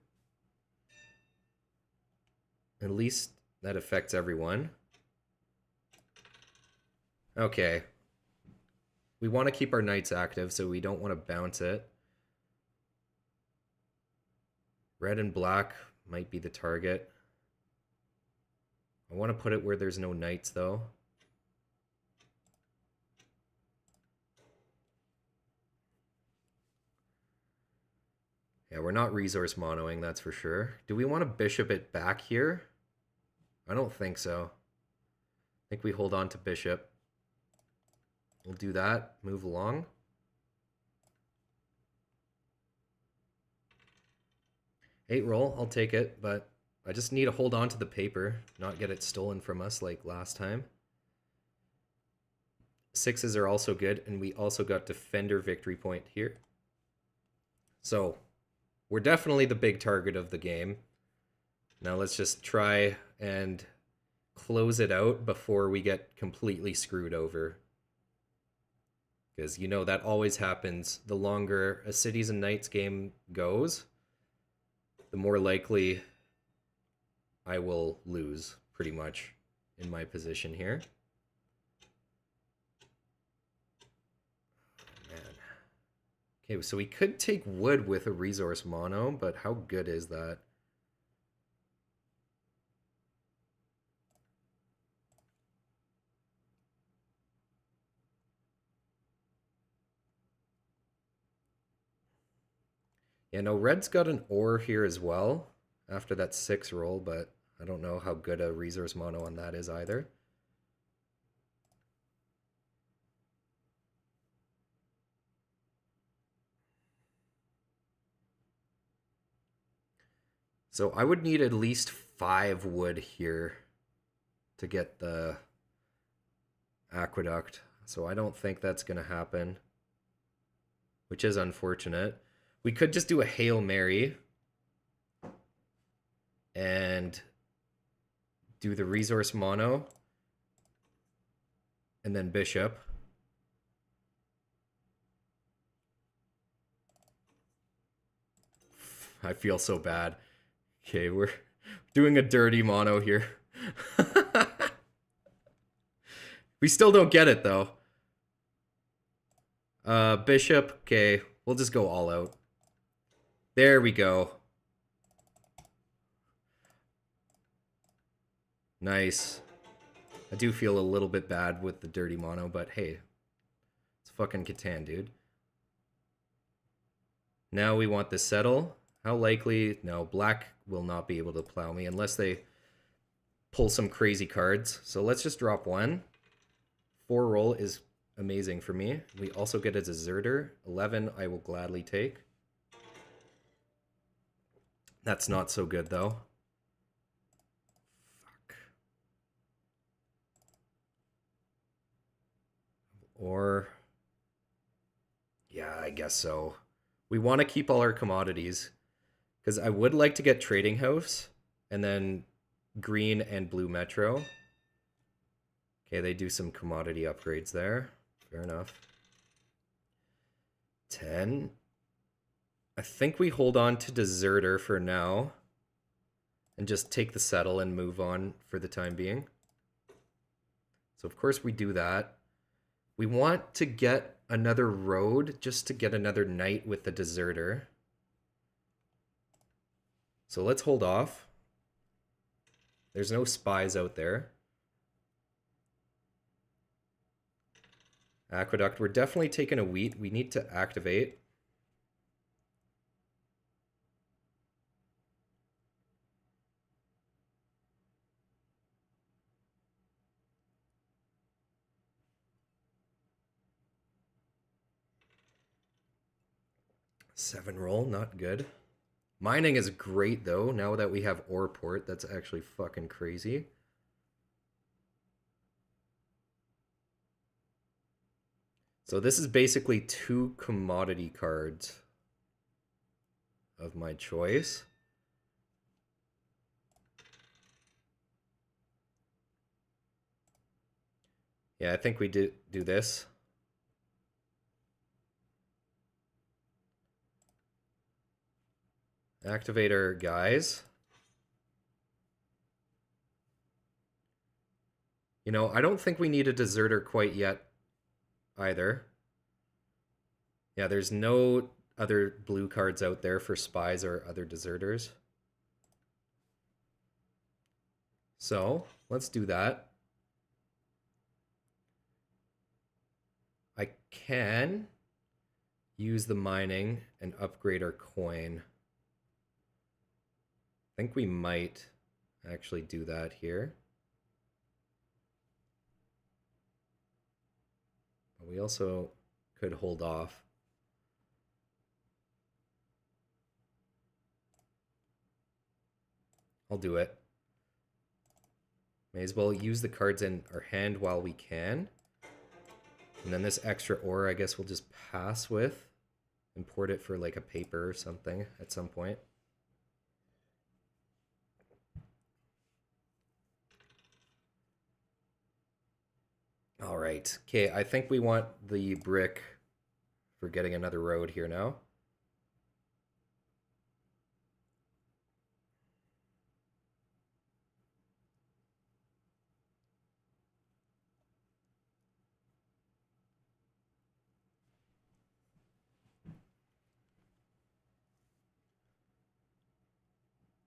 At least that affects everyone. Okay. We want to keep our knights active, so we don't want to bounce it. Red and black might be the target. I want to put it where there's no knights, though. Yeah, we're not resource monoing, that's for sure. Do we want to bishop it back here? I don't think so. I think we hold on to bishop. We'll do that. Move along. 8 roll, I'll take it, but I just need to hold on to the paper, not get it stolen from us like last time. 6s are also good, and we also got defender victory point here. So we're definitely the big target of the game. Now let's just try and close it out before we get completely screwed over. Because you know that always happens. The longer a Cities and Knights game goes, the more likely I will lose, pretty much, in my position here. Oh, man. Okay, so we could take wood with a resource mono, but how good is that? Yeah, no, red's got an ore here as well after that 6 roll, but I don't know how good a resource mono on that is either. So I would need at least 5 wood here to get the aqueduct. So I don't think that's going to happen, which is unfortunate. We could just do a Hail Mary and do the resource mono and then bishop. I feel so bad. Okay, we're doing a dirty mono here. We still don't get it though. Bishop, okay, we'll just go all out. There we go. Nice. I do feel a little bit bad with the dirty mono, but hey, it's fucking Catan, dude. Now we want the settle. How likely? No, black will not be able to plow me unless they pull some crazy cards. So let's just drop 1. 4 roll is amazing for me. We also get a deserter. 11 I will gladly take. That's not so good though. Fuck. Or yeah, I guess so. We want to keep all our commodities because I would like to get trading house and then green and blue metro. Okay, they do some commodity upgrades there. Fair enough. 10. I think we hold on to deserter for now and just take the settle and move on for the time being. So of course we do that. We want to get another road just to get another knight with the deserter. So let's hold off. There's no spies out there. Aqueduct, we're definitely taking a wheat. We need to activate. Seven roll, not good. Mining is great though, now that we have ore port. That's actually fucking crazy. So this is basically 2 commodity cards of my choice. Yeah, I think we do this. Activate our guys. You know, I don't think we need a deserter quite yet either. Yeah, there's no other blue cards out there for spies or other deserters. So, let's do that. I can use the mining and upgrade our coin. I think we might actually do that here. But we also could hold off. I'll do it. May as well use the cards in our hand while we can. And then this extra ore, I guess we'll just pass with. Import it for like a paper or something at some point. All right. Okay, I think we want the brick for getting another road here now.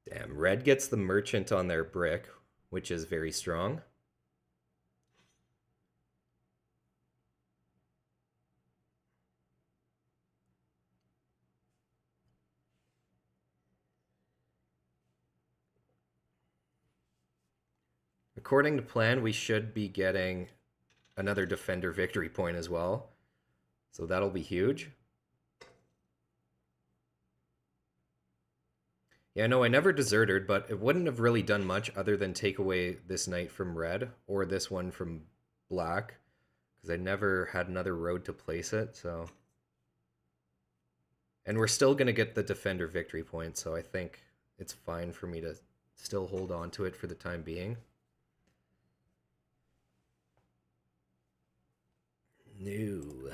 Damn, red gets the merchant on their brick, which is very strong. According to plan, we should be getting another defender victory point as well. So that'll be huge. Yeah, no, I never deserted, but it wouldn't have really done much other than take away this knight from red or this one from black, because I never had another road to place it, so... And we're still going to get the defender victory point, so I think it's fine for me to still hold on to it for the time being. No.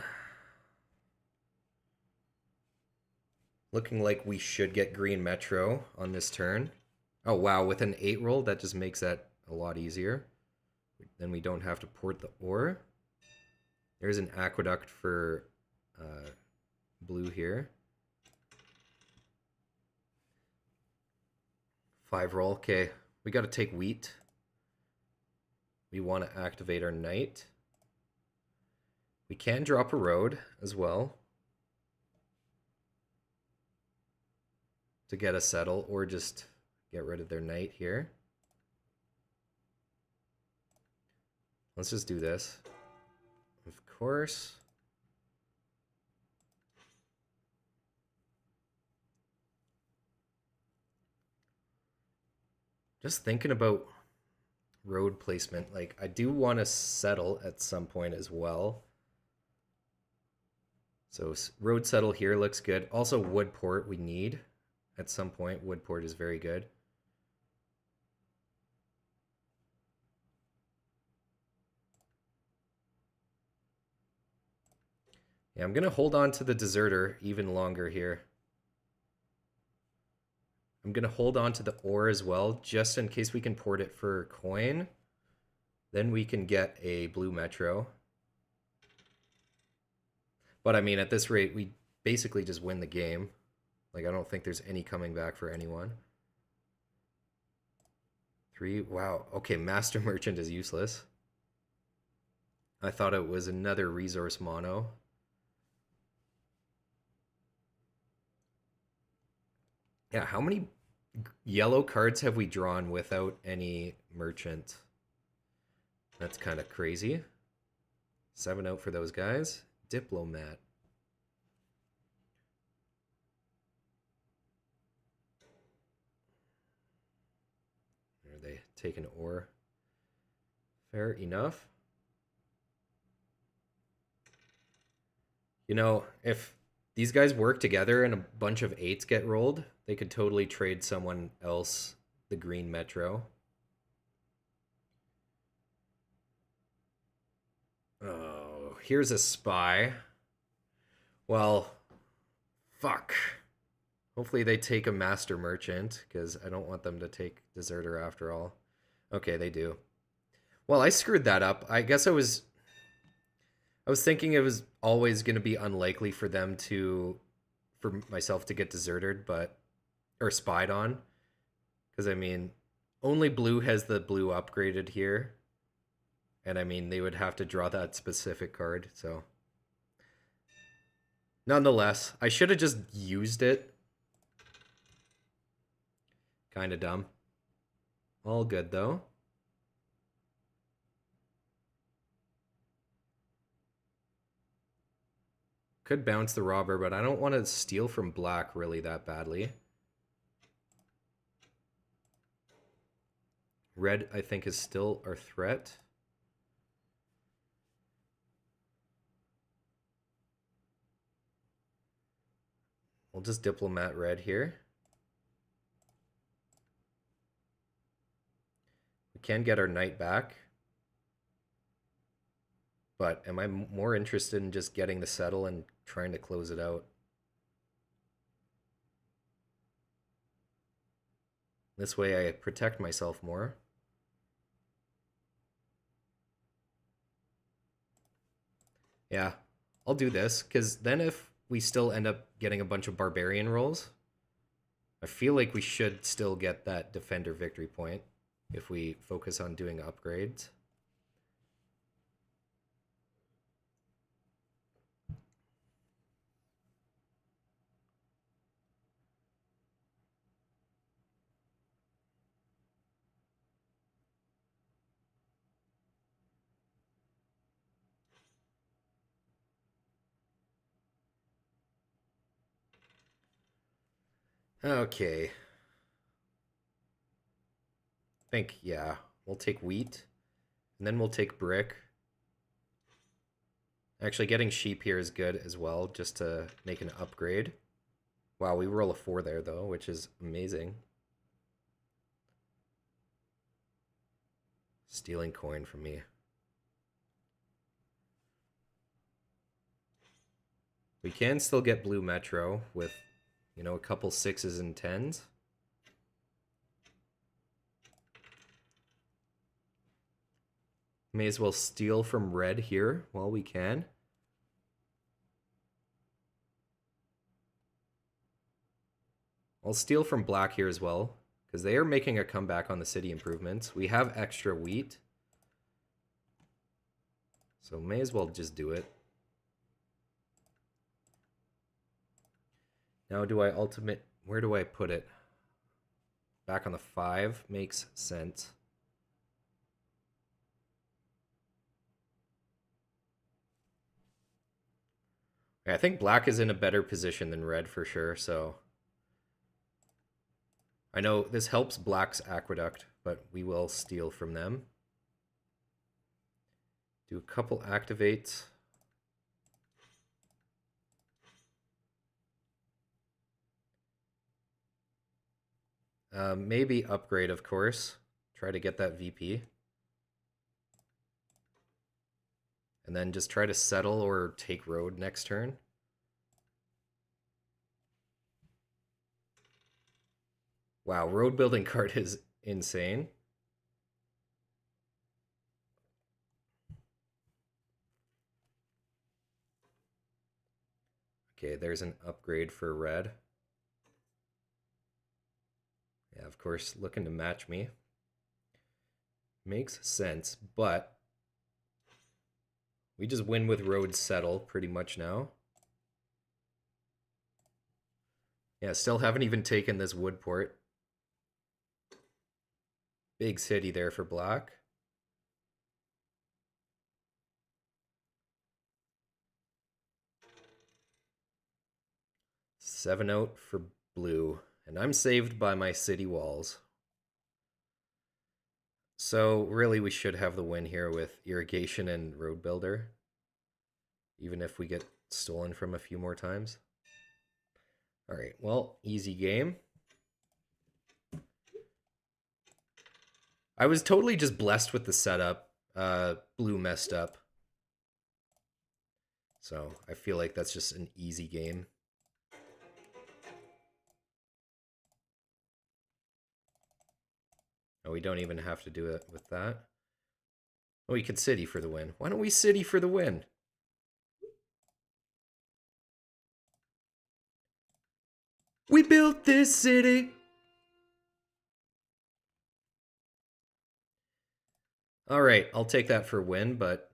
Looking like we should get green metro on this turn. Oh wow, with an 8 roll, that just makes that a lot easier. Then we don't have to port the ore. There's an aqueduct for blue here. 5 roll, okay. We gotta take wheat. We want to activate our knight. We can drop a road as well to get a settle, or just get rid of their knight here. Let's just do this. Of course. Just thinking about road placement. Like, I do want to settle at some point as well. So road settle here looks good. Also wood port we need at some point. Wood port is very good. Yeah, I'm going to hold on to the deserter even longer here. I'm going to hold on to the ore as well, just in case we can port it for coin. Then we can get a blue metro. But I mean, at this rate, we basically just win the game. Like, I don't think there's any coming back for anyone. 3, wow. Okay, Master Merchant is useless. I thought it was another resource mono. Yeah, how many yellow cards have we drawn without any merchant? That's kind of crazy. 7 out for those guys. Diplomat. Are they taking ore? Fair enough. You know, if these guys work together and a bunch of 8s get rolled, they could totally trade someone else the green metro. Oh, here's a spy. Well, fuck. Hopefully they take a master merchant, because I don't want them to take deserter after all. Okay, they do. Well, I screwed that up. I guess I was thinking it was always going to be unlikely for them for myself to get deserted, or spied on. Because, I mean, only blue has the blue upgraded here. And, I mean, they would have to draw that specific card, so. Nonetheless, I should have just used it. Kind of dumb. All good, though. Could bounce the robber, but I don't want to steal from black really that badly. Red, I think, is still our threat. We'll just diplomat red here. We can get our knight back. But am I more interested in just getting the settle and trying to close it out? This way I protect myself more. Yeah, I'll do this, because then if we still end up getting a bunch of barbarian rolls, I feel like we should still get that defender victory point if we focus on doing upgrades. Okay. I think, yeah, we'll take wheat, and then we'll take brick. Actually, getting sheep here is good as well, just to make an upgrade. Wow, we roll a 4 there, though, which is amazing. Stealing coin from me. We can still get blue metro with, you know, a couple 6s and 10s. May as well steal from red here while we can. I'll steal from black here as well, because they are making a comeback on the city improvements. We have extra wheat, so may as well just do it. Now do I ultimate... Where do I put it? Back on the 5 makes sense. I think black is in a better position than red for sure, so... I know this helps black's aqueduct, but we will steal from them. Do a couple activates. Maybe upgrade, of course. Try to get that VP. And then just try to settle or take road next turn. Wow, road building card is insane. Okay, there's an upgrade for red. Yeah, of course, looking to match me. Makes sense, but we just win with roads settle pretty much now. Yeah, still haven't even taken this wood port. Big city there for black. Seven out for blue. And I'm saved by my city walls. So really we should have the win here with irrigation and road builder. Even if we get stolen from a few more times. Alright, well, easy game. I was totally just blessed with the setup. Blue messed up. So I feel like that's just an easy game. Oh, we don't even have to do it with that. Oh, we could city for the win. Why don't we city for the win? We built this city. All right, I'll take that for a win, but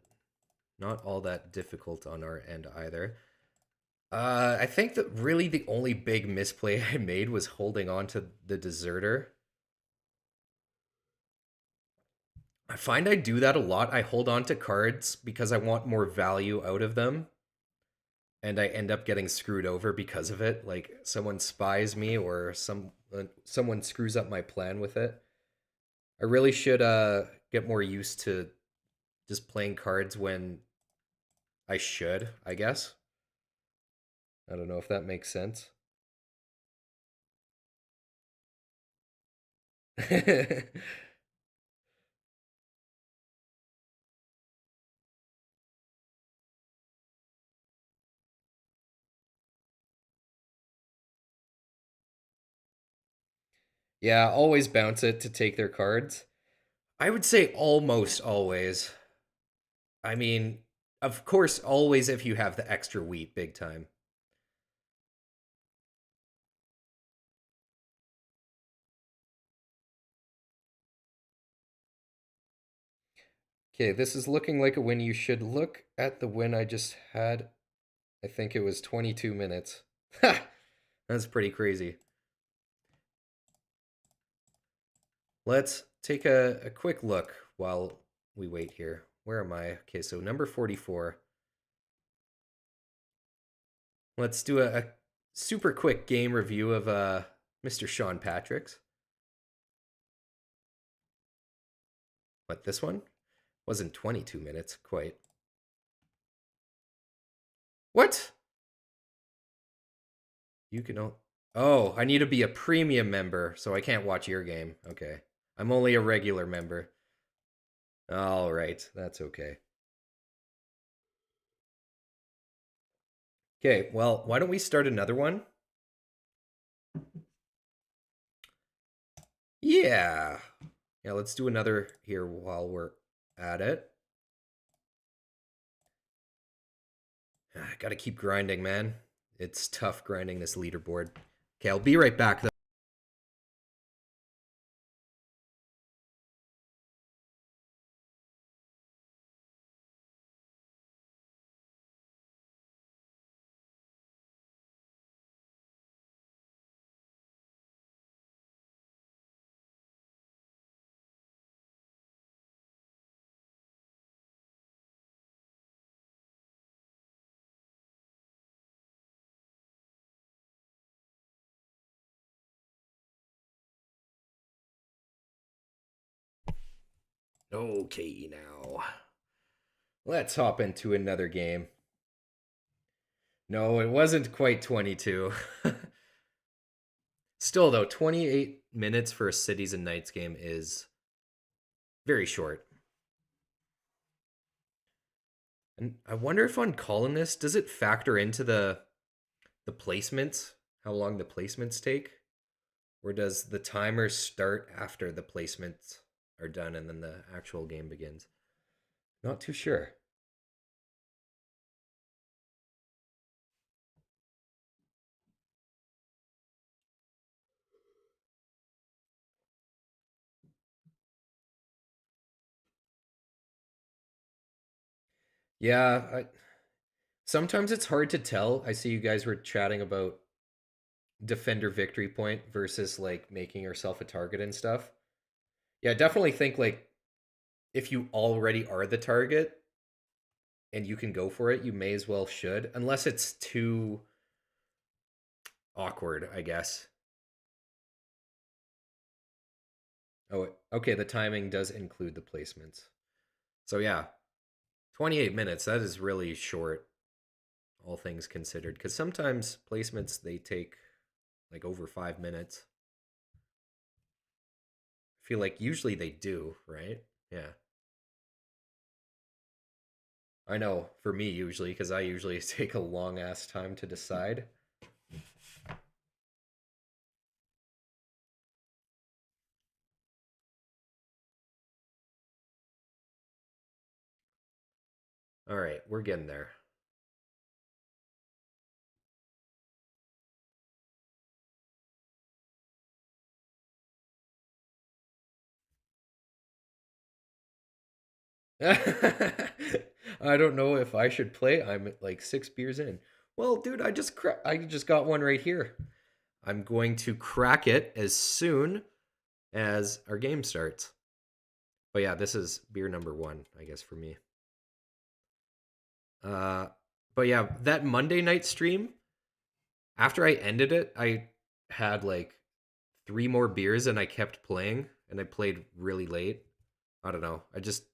not all that difficult on our end either. I think that really the only big misplay I made was holding on to the deserter. I find I do that a lot. I hold on to cards because I want more value out of them. And I end up getting screwed over because of it. Like someone spies me or someone screws up my plan with it. I really should get more used to just playing cards when I should, I guess. I don't know if that makes sense. Yeah, always bounce it to take their cards. I would say almost always. I mean, of course, always if you have the extra wheat, big time. Okay, this is looking like a win. You should look at the win I just had. I think it was 22 minutes. Ha! That's pretty crazy. Let's take a quick look while we wait here. Where am I? Okay, so number 44. Let's do a super quick game review of Mr. Sean Patrick's. What, this one? Wasn't 22 minutes, quite. What? You can... Oh, I need to be a premium member, so I can't watch your game. Okay. I'm only a regular member. All right, that's okay. Okay, well, why don't we start another one? Yeah. Yeah, let's do another here while we're at it. I gotta keep grinding, man. It's tough grinding this leaderboard. Okay, I'll be right back, though. Okay, now. Let's hop into another game. No, it wasn't quite 22. Still, though, 28 minutes for a Cities and Knights game is very short. And I wonder if on Colonist, does it factor into the placements? How long the placements take? Or does the timer start after the placements are done and then the actual game begins? Not too sure. Yeah, sometimes it's hard to tell. I see you guys were chatting about defender victory point versus like making yourself a target and stuff. Yeah, I definitely think like if you already are the target and you can go for it, you may as well should, unless it's too awkward, I guess. Oh, okay, the timing does include the placements. So yeah, 28 minutes, that is really short, all things considered. Because sometimes placements, they take like over 5 minutes. I feel like usually they do, right? Yeah. I know, for me, usually, because I usually take a long ass time to decide. All right, we're getting there. I don't know if I should play. I'm like 6 beers in. Well, dude, I just got one right here. I'm going to crack it as soon as our game starts. But yeah, this is beer number one, I guess, for me. Uh, but yeah, that Monday night stream, after I ended it, I had like three more beers and I kept playing. and I played really late. I don't know. I just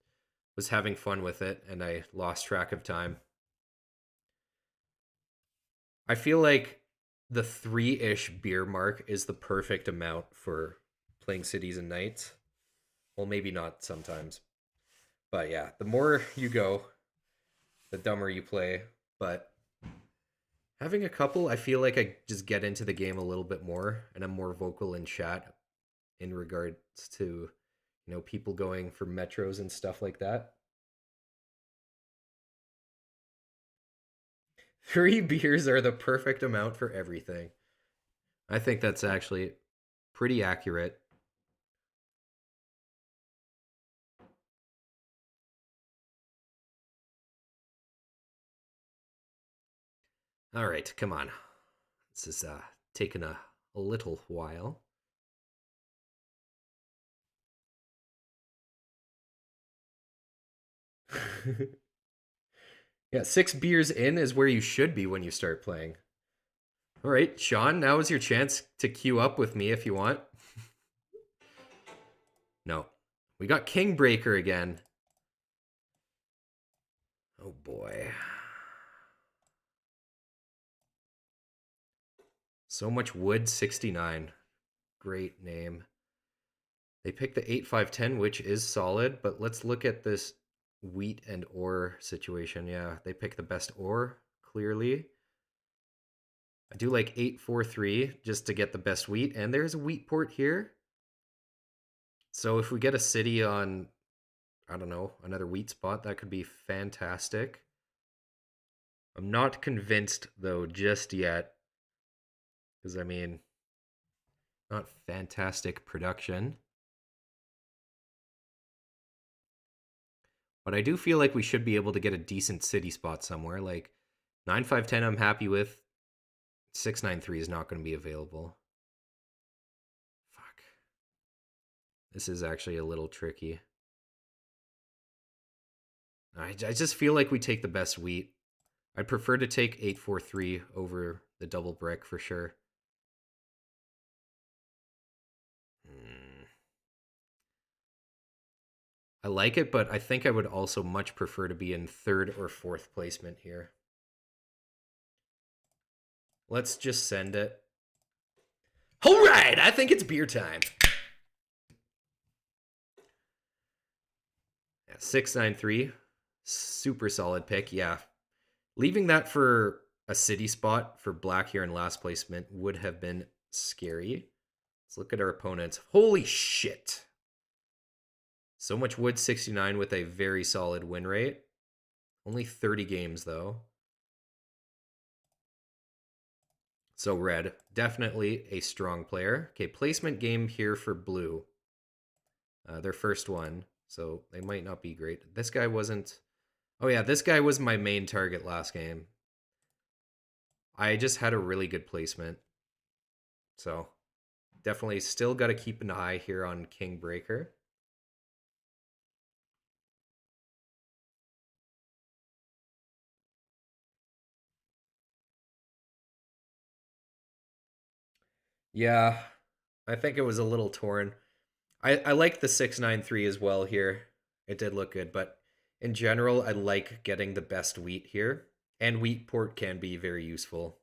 was having fun with it and I lost track of time. I feel like the 3-ish beer mark is the perfect amount for playing Cities and Knights. Well, maybe not sometimes. But yeah, the more you go, the dumber you play. But having a couple, I feel like I just get into the game a little bit more and I'm more vocal in chat in regards to, people going for metros and stuff like that. 3 beers are the perfect amount for everything. I think that's actually pretty accurate. All right, come on. This is taking a little while. Yeah, 6 beers in is where you should be when you start playing. All right, Sean, now is your chance to queue up with me if you want. No. We got King Breaker again. Oh boy. So much wood 69. Great name. They picked the 8-5-10, which is solid, but let's look at this wheat and ore situation. Yeah, they picked the best ore, clearly. I do like 8-4-3 just to get the best wheat, and there's a wheat port here. So if we get a city on, I don't know, another wheat spot, that could be fantastic. I'm not convinced, though, just yet. Because, I mean, not fantastic production. But I do feel like we should be able to get a decent city spot somewhere. Like 9-5-10 I'm happy with. 6-9-3 is not going to be available. Fuck. This is actually a little tricky. I just feel like we take the best wheat. I'd prefer to take 8-4-3 over the double brick for sure. Hmm. I like it, but I think I would also much prefer to be in third or fourth placement here. Let's just send it. All right, I think it's beer time. Yeah, 6-9-3, super solid pick. Yeah, leaving that for a city spot for black here in last placement would have been scary. Let's look at our opponents. Holy shit. So much wood 69 with a very solid win rate. Only 30 games though. So red, definitely a strong player. Okay, placement game here for blue. Their first one, so they might not be great. This guy wasn't... Oh yeah, this guy was my main target last game. I just had a really good placement. So definitely still got to keep an eye here on King Breaker. Yeah, I think it was a little torn. I like the 6-9-3 as well here. It did look good, but in general, I like getting the best wheat here. And wheat port can be very useful.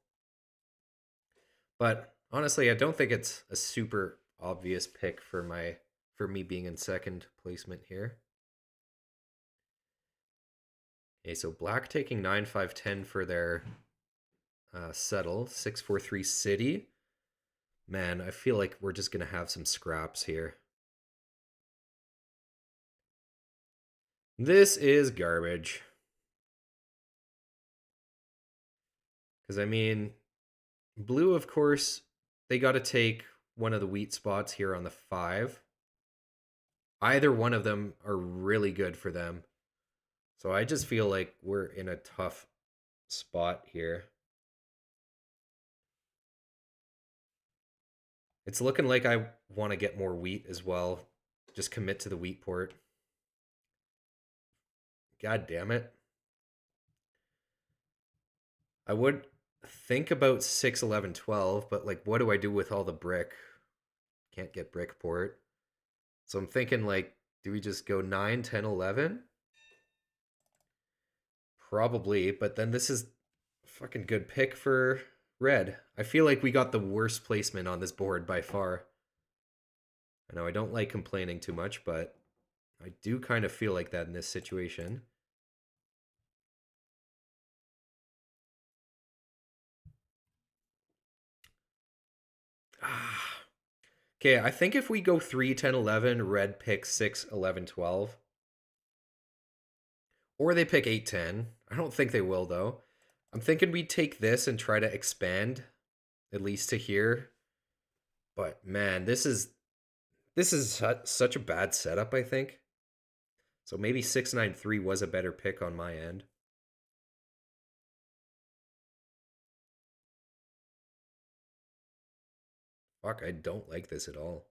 But honestly, I don't think it's a super obvious pick for me being in second placement here. Okay, so black taking 9-5-10 for their settle. 6-4-3 city. Man, I feel like we're just going to have some scraps here. This is garbage. Because, I mean, blue, of course, they got to take one of the wheat spots here on the 5. Either one of them are really good for them. So I just feel like we're in a tough spot here. It's looking like I want to get more wheat as well. Just commit to the wheat port. God damn it. I would think about 6-11-12, but like what do I do with all the brick? Can't get brick port. So I'm thinking, like, do we just go 9, 10, 11? Probably, but then this is a fucking good pick for red. I feel like we got the worst placement on this board by far. I know I don't like complaining too much, but I do kind of feel like that in this situation. Ah. Okay, I think if we go 3, 10, 11, red picks 6, 11, 12. Or they pick 8, 10. I don't think they will, though. I'm thinking we take this and try to expand, at least to here. But man, this is such a bad setup, I think. So maybe 693 was a better pick on my end. Fuck, I don't like this at all.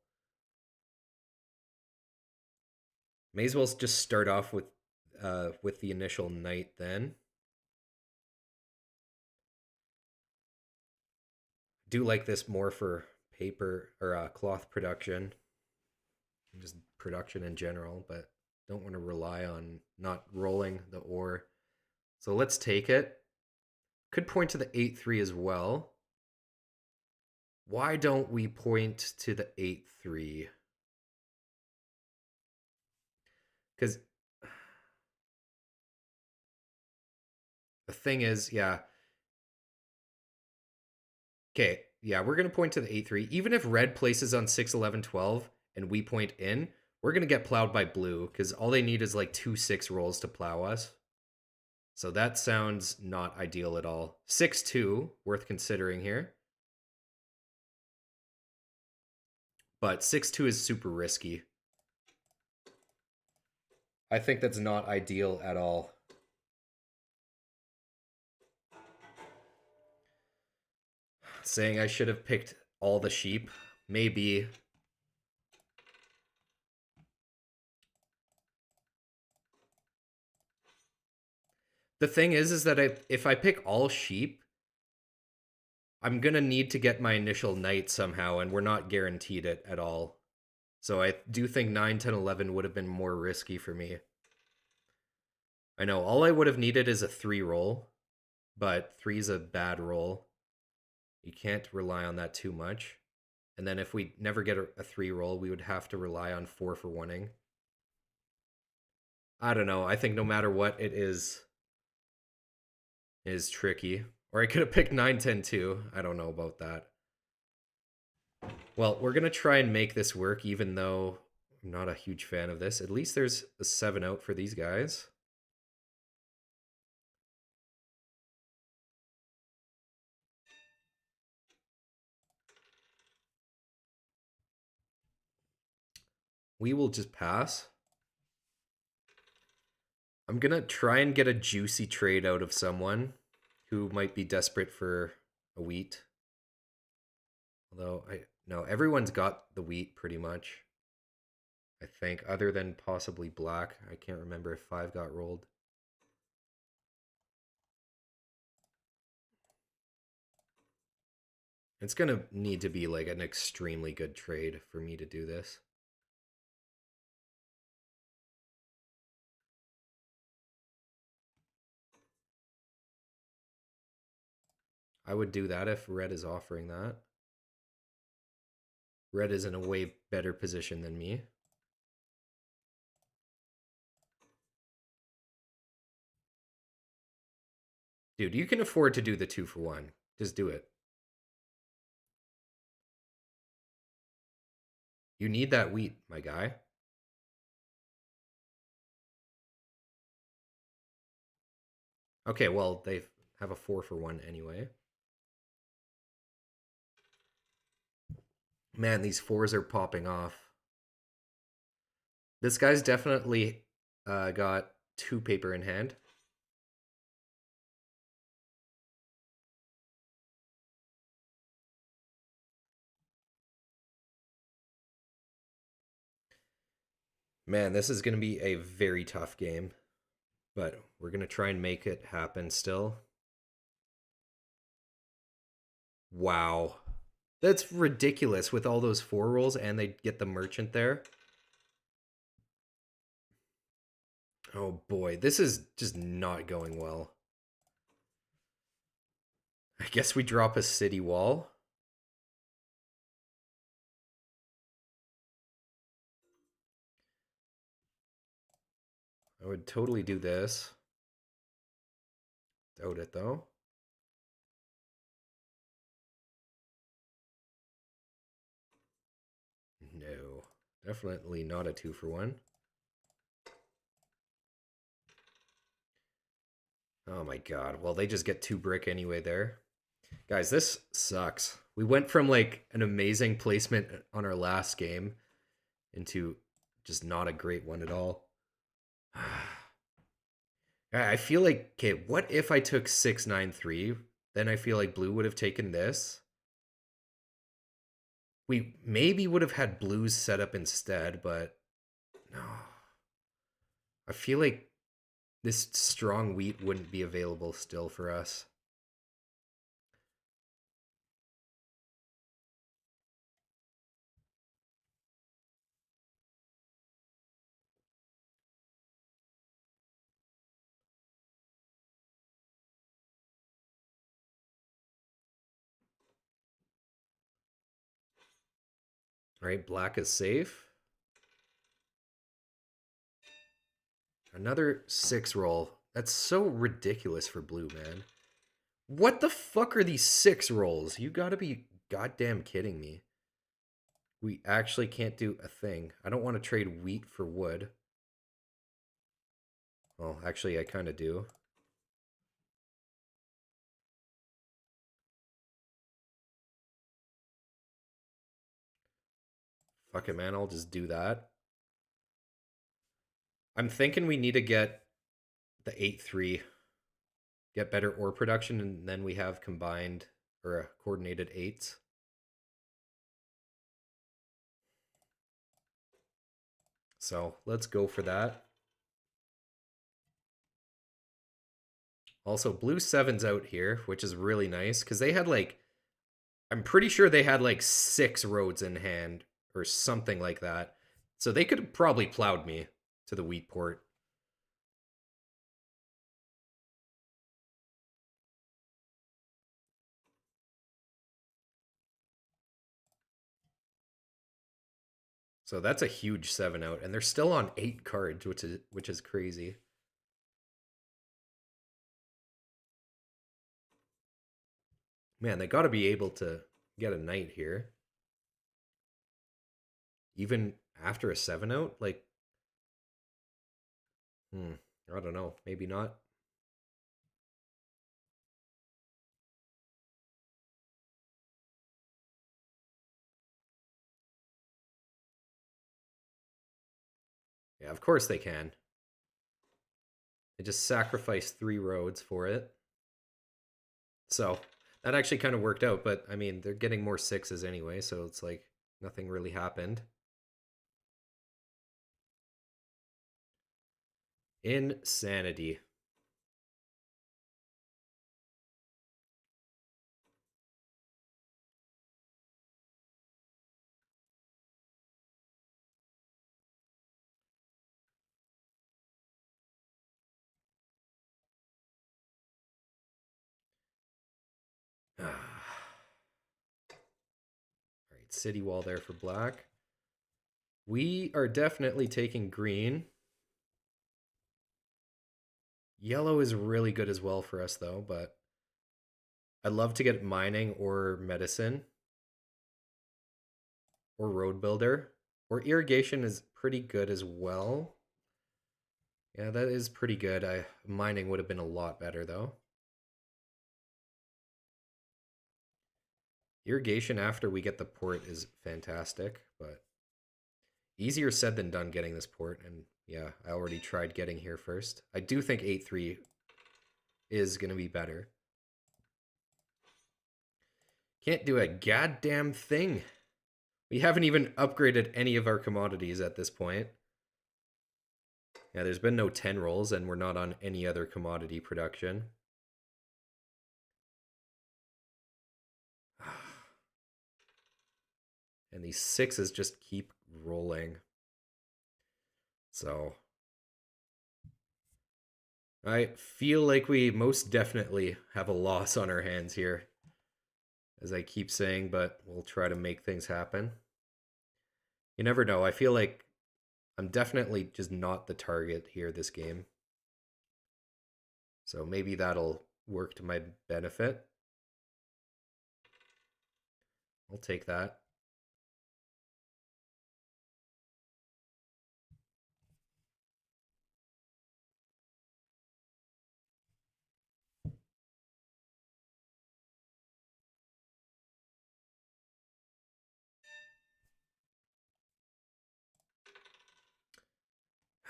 May as well just start off with the initial knight then. Do like this more for paper or cloth production, just production in general, but don't want to rely on not rolling the ore. So let's take it. Could point to the 8-3 as well. Why don't we point to the 8-3? Because the thing is, yeah. Okay, yeah, we're going to point to the 8-3. Even if red places on 6, 11, 12, and we point in, we're going to get plowed by blue because all they need is like 2 6 rolls to plow us. So that sounds not ideal at all. 6-2, worth considering here. But 6-2 is super risky. I think that's not ideal at all. Saying I should have picked all the sheep. Maybe. The thing is that if I pick all sheep, I'm going to need to get my initial knight somehow, and we're not guaranteed it at all. So I do think 9, 10, 11 would have been more risky for me. I know, all I would have needed is a 3 roll, but 3 is a bad roll. You can't rely on that too much. And then if we never get a 3 roll, we would have to rely on 4 for winning. I don't know. I think no matter what, it is tricky. Or I could have picked 9, 10 too. I don't know about that. Well, we're going to try and make this work, even though I'm not a huge fan of this. At least there's a 7 out for these guys. We will just pass. I'm going to try and get a juicy trade out of someone who might be desperate for a wheat. Although, no, everyone's got the wheat pretty much. I think, other than possibly black. I can't remember if 5 got rolled. It's going to need to be like an extremely good trade for me to do this. I would do that if red is offering that. Red is in a way better position than me. Dude, you can afford to do the 2 for 1. Just do it. You need that wheat, my guy. Okay, well, they have a 4 for 1 anyway. Man, these 4s are popping off. This guy's definitely got 2 paper in hand. Man, this is going to be a very tough game. But we're going to try and make it happen still. Wow. That's ridiculous with all those 4 rolls and they get the merchant there. Oh boy, this is just not going well. I guess we drop a city wall. I would totally do this. Doubt it though. No, definitely not a 2-for-1. Oh my god. Well, they just get 2 brick anyway there. Guys, this sucks. We went from like an amazing placement on our last game into just not a great one at all. I feel like, okay, what if I took 6-9-3? Then I feel like blue would have taken this. We maybe would have had blues set up instead, but no. I feel like this strong wheat wouldn't be available still for us. All right, black is safe. Another 6 roll. That's so ridiculous for blue, man. What the fuck are these 6 rolls? You gotta be goddamn kidding me. We actually can't do a thing. I don't want to trade wheat for wood. Well, actually, I kind of do. Fuck it, man. I'll just do that. I'm thinking we need to get the 8-3. Get better ore production, and then we have combined or a coordinated 8s. So let's go for that. Also, blue 7's out here, which is really nice because they had like, I'm pretty sure they had like 6 roads in hand or something like that. So they could have probably plowed me to the wheat port. So that's a huge 7 out, and they're still on 8 cards, which is crazy. Man, they got to be able to get a knight here, even after a 7 out. Like, I don't know, maybe not. Yeah, of course they can. They just sacrificed 3 roads for it. So that actually kind of worked out, but I mean, they're getting more 6s anyway, so it's like nothing really happened. Insanity. All right, city wall there for black. We are definitely taking green. Yellow is really good as well for us, though, but I'd love to get mining or medicine or road builder or irrigation is pretty good as well. Yeah, that is pretty good. Mining would have been a lot better, though. Irrigation after we get the port is fantastic, but easier said than done getting this port. And yeah, I already tried getting here first. I do think 8-3 is going to be better. Can't do a goddamn thing. We haven't even upgraded any of our commodities at this point. Yeah, there's been no 10 rolls, and we're not on any other commodity production. And these 6s just keep rolling. So I feel like we most definitely have a loss on our hands here, as I keep saying, but we'll try to make things happen. You never know. I feel like I'm definitely just not the target here this game. So maybe that'll work to my benefit. I'll take that.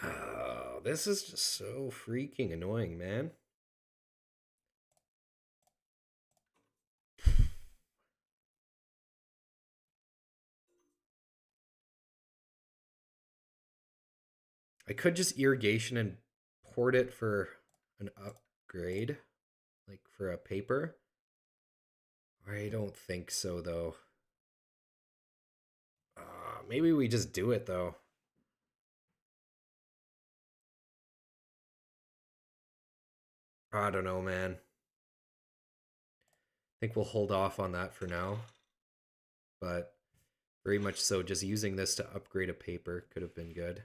Oh, this is just so freaking annoying, man. I could just irrigation and port it for an upgrade, like for a paper. I don't think so, though. Maybe we just do it, though. I don't know, man. I think we'll hold off on that for now. But very much so, just using this to upgrade a paper could have been good.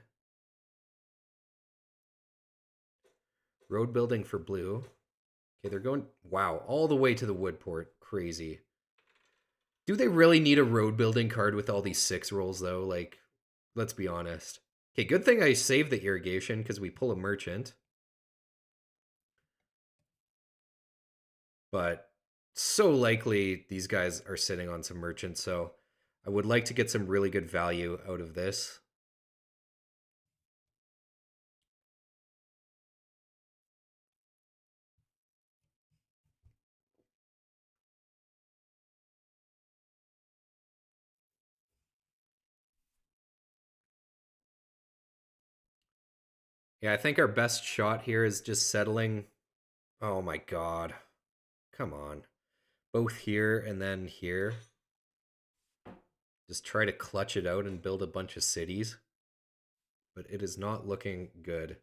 Road building for blue. Okay, they're going, wow, all the way to the wood port. Crazy. Do they really need a road building card with all these 6 rolls, though? Like, let's be honest. Okay, good thing I saved the irrigation because we pull a merchant. But so likely these guys are sitting on some merchants, so I would like to get some really good value out of this. Yeah, I think our best shot here is just settling. Oh my god. Come on. Both here and then here. Just try to clutch it out and build a bunch of cities. But it is not looking good.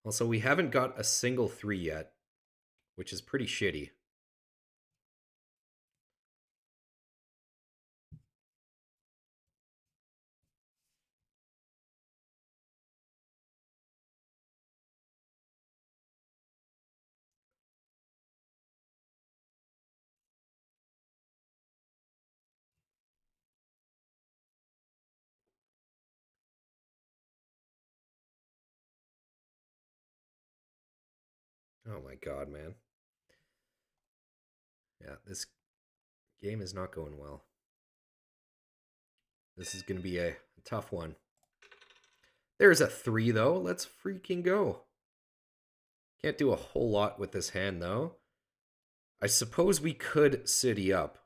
Also, we haven't got a single 3 yet, which is pretty shitty. Oh my god, man. Yeah, this game is not going well. This is going to be a tough one. There's a 3, though. Let's freaking go. Can't do a whole lot with this hand, though. I suppose we could city up.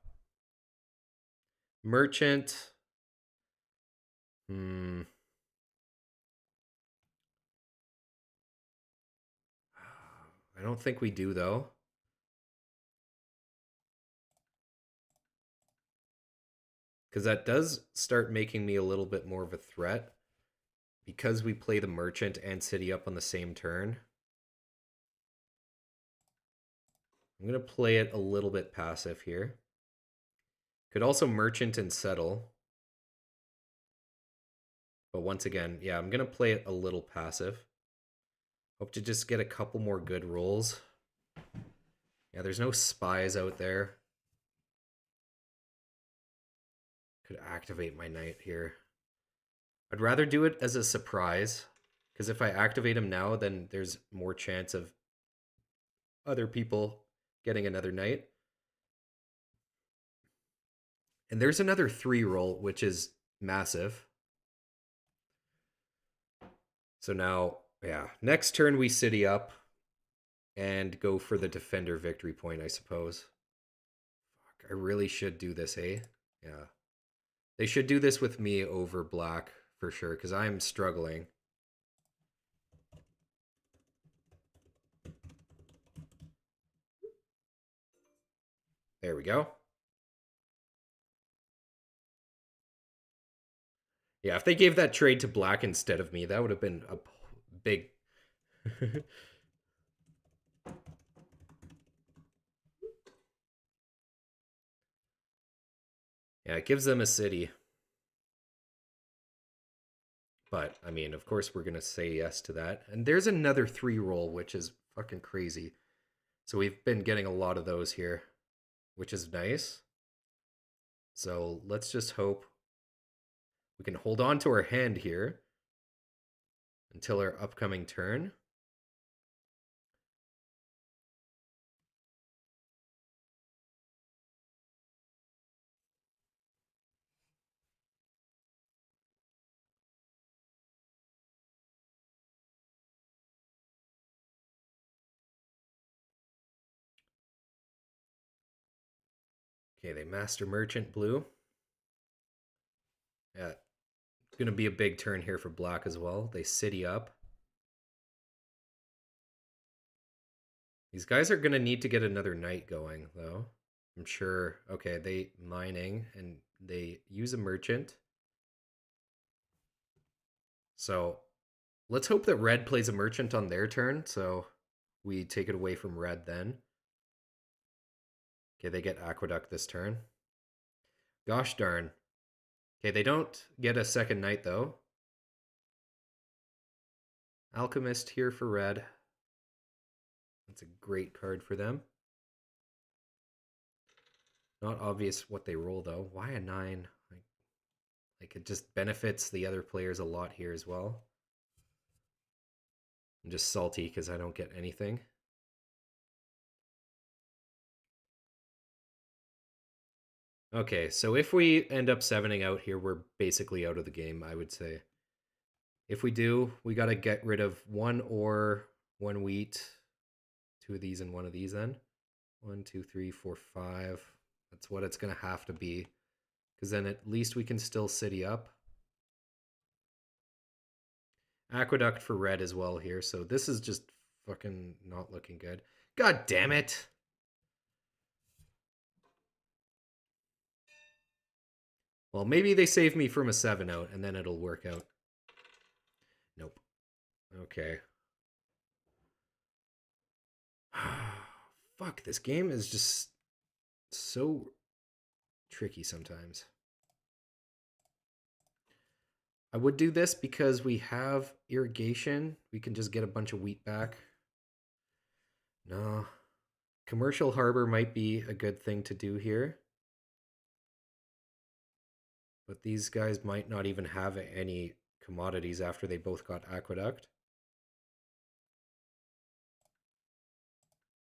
Merchant. Hmm. I don't think we do, though. Because that does start making me a little bit more of a threat. Because we play the merchant and city up on the same turn. I'm going to play it a little bit passive here. Could also merchant and settle. But once again, yeah, I'm going to play it a little passive. Hope to just get a couple more good rolls. Yeah, there's no spies out there. Could activate my knight here. I'd rather do it as a surprise. Because if I activate him now, then there's more chance of other people getting another knight. And there's another 3 roll, which is massive. So now, yeah, next turn we city up and go for the defender victory point, I suppose. Fuck, I really should do this, eh? Yeah. They should do this with me over black for sure, because I'm struggling. There we go. Yeah, if they gave that trade to black instead of me, that would have been a big. Yeah, it gives them a city. But, I mean, of course, we're going to say yes to that. And there's another 3 roll, which is fucking crazy. So we've been getting a lot of those here, which is nice. So let's just hope we can hold on to our hand here until our upcoming turn. Okay, they master merchant blue. Yeah, it's going to be a big turn here for black as well. They city up. These guys are going to need to get another knight going, though. I'm sure. Okay, they mining and they use a merchant. So let's hope that red plays a merchant on their turn. So we take it away from red then. Okay, they get aqueduct this turn. Gosh darn. Okay, they don't get a second knight though. Alchemist here for red. That's a great card for them. Not obvious what they roll though. Why a 9? Like it just benefits the other players a lot here as well. I'm just salty because I don't get anything. Okay, so if we end up 7ing out here, we're basically out of the game, I would say. If we do, we got to get rid of 1 ore, 1 wheat, 2 of these and 1 of these then. 1, 2, 3, 4, 5. That's what it's going to have to be. Because then at least we can still city up. Aqueduct for red as well here. So this is just fucking not looking good. God damn it. Well, maybe they save me from a 7 out and then it'll work out. Nope. Okay. Fuck, this game is just so tricky sometimes. I would do this because we have irrigation. We can just get a bunch of wheat back. No. Commercial harbor might be a good thing to do here. But these guys might not even have any commodities after they both got aqueduct.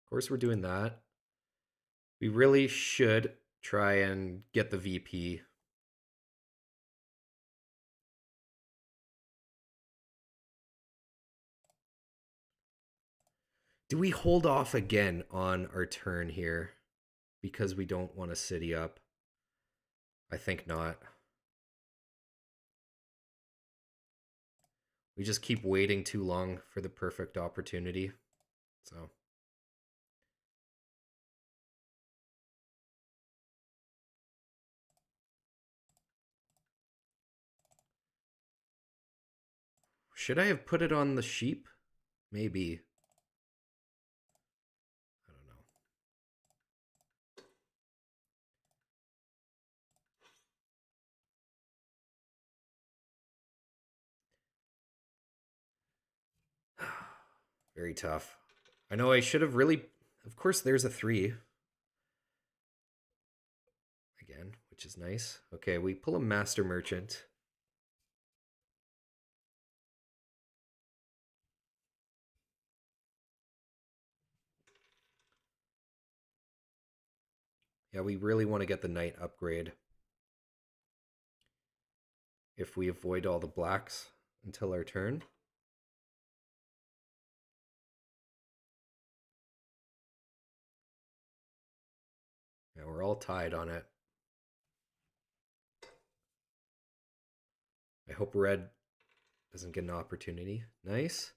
Of course, we're doing that. We really should try and get the VP. Do we hold off again on our turn here because we don't want to city up? I think not. We just keep waiting too long for the perfect opportunity. So should I have put it on the sheep? Maybe. I don't know. Very tough. I know I should have really... Of course, there's a 3. Again, which is nice. Okay, we pull a Master Merchant. Yeah, we really want to get the Knight upgrade. If we avoid all the blacks until our turn. Yeah, we're all tied on it. I hope red doesn't get an opportunity. Nice.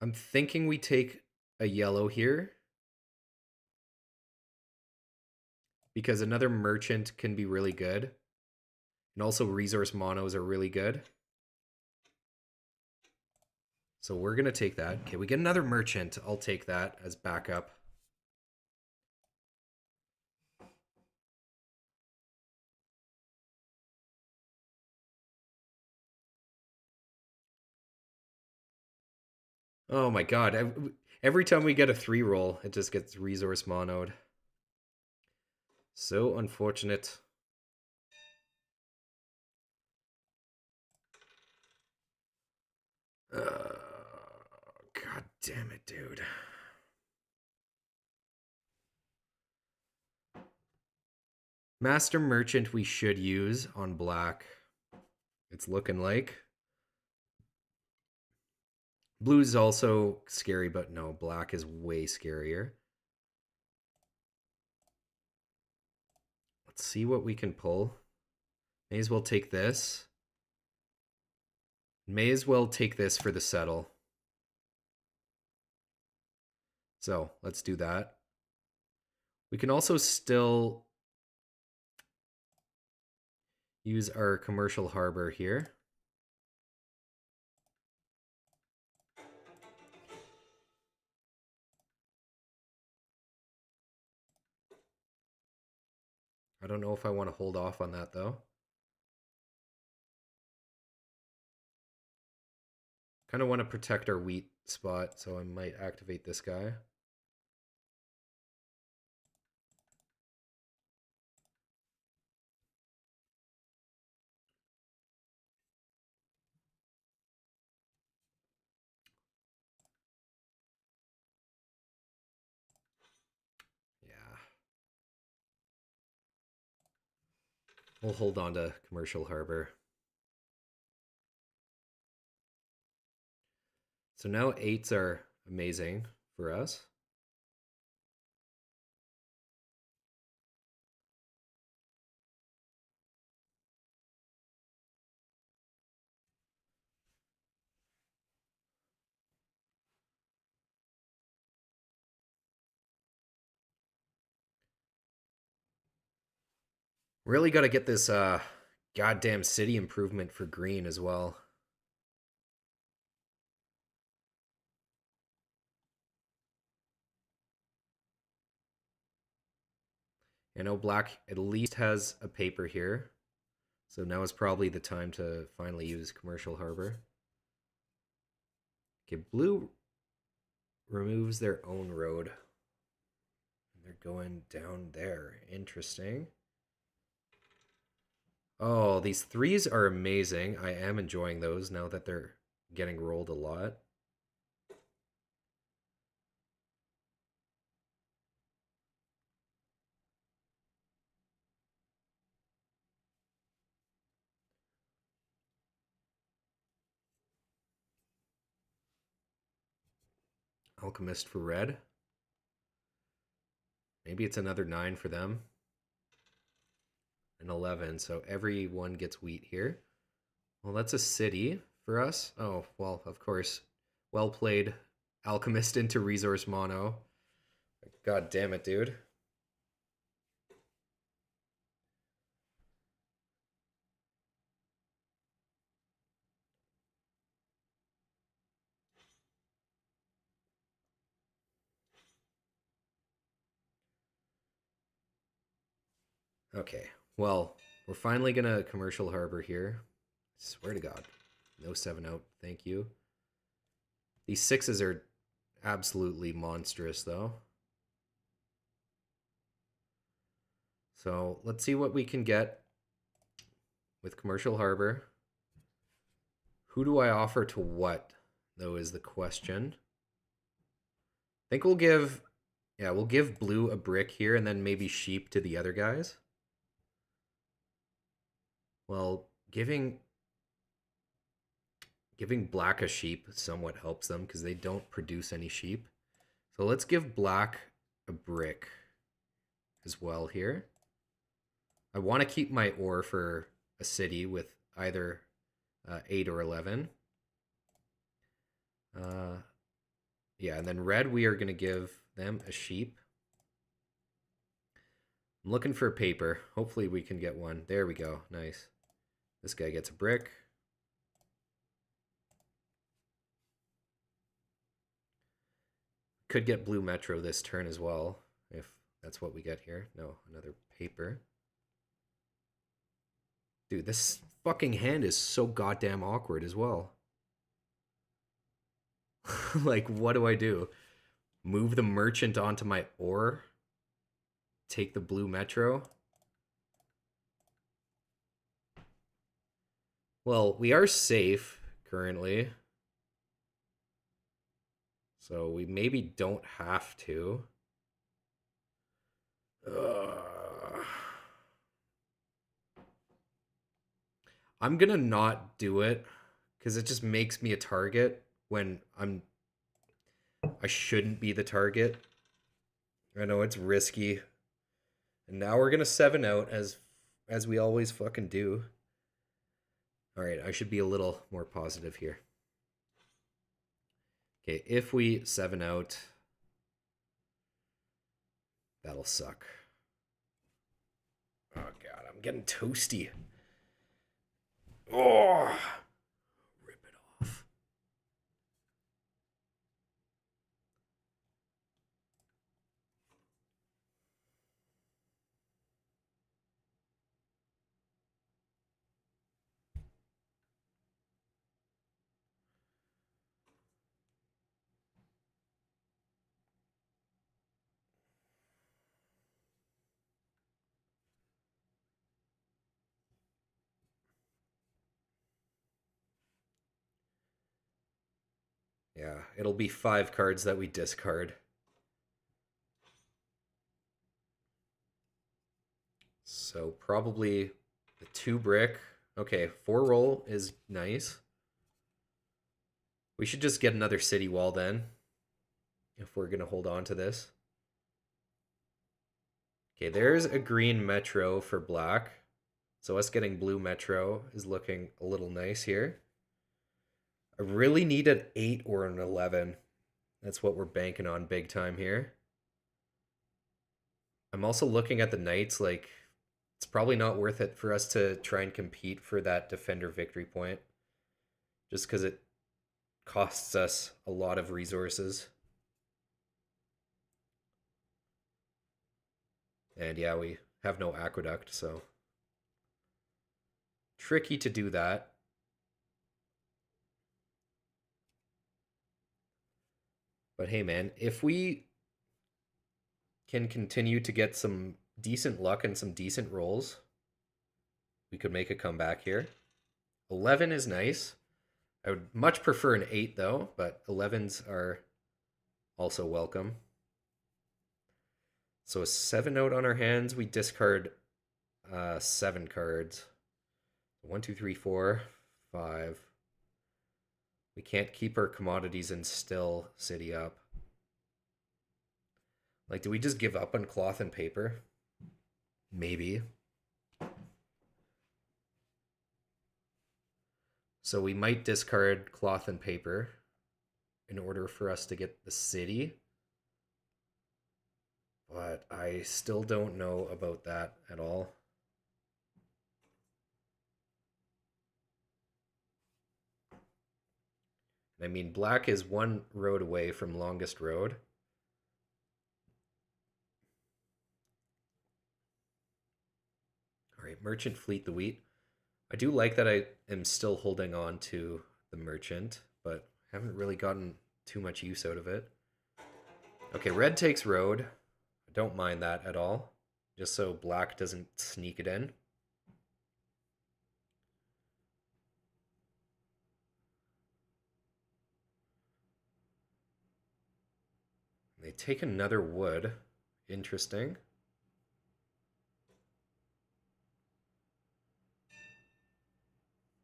I'm thinking we take a yellow here. because another merchant can be really good. And also resource monos are really good. So we're going to take that. Okay, we get another merchant. I'll take that as backup. Oh my god. Every time we get a 3 roll, it just gets resource monoed. So unfortunate. God damn it, dude. Master Merchant we should use on black. It's looking like. Blue's also scary, but no, black is way scarier. Let's see what we can pull. May as well take this. May as well take this for the settle. So let's do that. We can also still use our commercial harbor here. I don't know if I want to hold off on that though. Kind of want to protect our wheat spot, so I might activate this guy. Yeah. We'll hold on to commercial harbor. So now 8s are amazing for us. Really got to get this goddamn city improvement for green as well. I know black at least has a paper here. So now is probably the time to finally use commercial harbor. Okay, blue removes their own road. They're going down there. Interesting. Oh, these 3s are amazing. I am enjoying those now that they're getting rolled a lot. Alchemist for red. Maybe it's another 9 for them. An 11, so everyone gets wheat here. Well, that's a city for us. Oh, well, of course. Well played, Alchemist into resource mono. God damn it, dude. Okay, well, we're finally gonna commercial harbor here. Swear to God. No 7 out, thank you. These 6s are absolutely monstrous, though. So let's see what we can get with commercial harbor. Who do I offer to what, though, is the question. I think we'll give, yeah, we'll give blue a brick here and then maybe sheep to the other guys. Well, giving black a sheep somewhat helps them because they don't produce any sheep. So let's give black a brick as well here. I want to keep my ore for a city with either 8 or 11. Yeah, and then red, we are going to give them a sheep. I'm looking for a paper. Hopefully we can get one. There we go. Nice. This guy gets a brick. Could get blue metro this turn as well, if that's what we get here. No, another paper. Dude, this fucking hand is so goddamn awkward as well. Like, what do I do? Move the merchant onto my ore? Take the blue metro? Well, we are safe currently. So we maybe don't have to. I'm gonna not do it because it just makes me a target when I shouldn't be the target. I know it's risky. And now we're gonna 7 out as we always fucking do. Alright, I should be a little more positive here. Okay, if we 7 out, that'll suck. Oh god, I'm getting toasty. Oh, rip it off. Yeah, it'll be 5 cards that we discard. So probably the 2 brick. Okay, 4 roll is nice. We should just get another city wall then, if we're going to hold on to this. Okay, there's a green metro for black. So us getting blue metro is looking a little nice here. I really need an 8 or an 11. That's what we're banking on big time here. I'm also looking at the Knights, like, it's probably not worth it for us to try and compete for that defender victory point. Just because it costs us a lot of resources. And yeah, we have no aqueduct, so tricky to do that. But hey, man, if we can continue to get some decent luck and some decent rolls, we could make a comeback here. 11 is nice. I would much prefer an 8, though, but 11s are also welcome. So a 7 out on our hands, we discard 7 cards. 1, 2, 3, 4, 5. We can't keep our commodities and still city up. Like, do we just give up on cloth and paper? Maybe. So we might discard cloth and paper in order for us to get the city. But I still don't know about that at all. I mean, black is 1 road away from longest road. All right, merchant fleet the wheat. I do like that I am still holding on to the merchant, but haven't really gotten too much use out of it. Okay, red takes road. I don't mind that at all, just so black doesn't sneak it in. They take another wood. Interesting.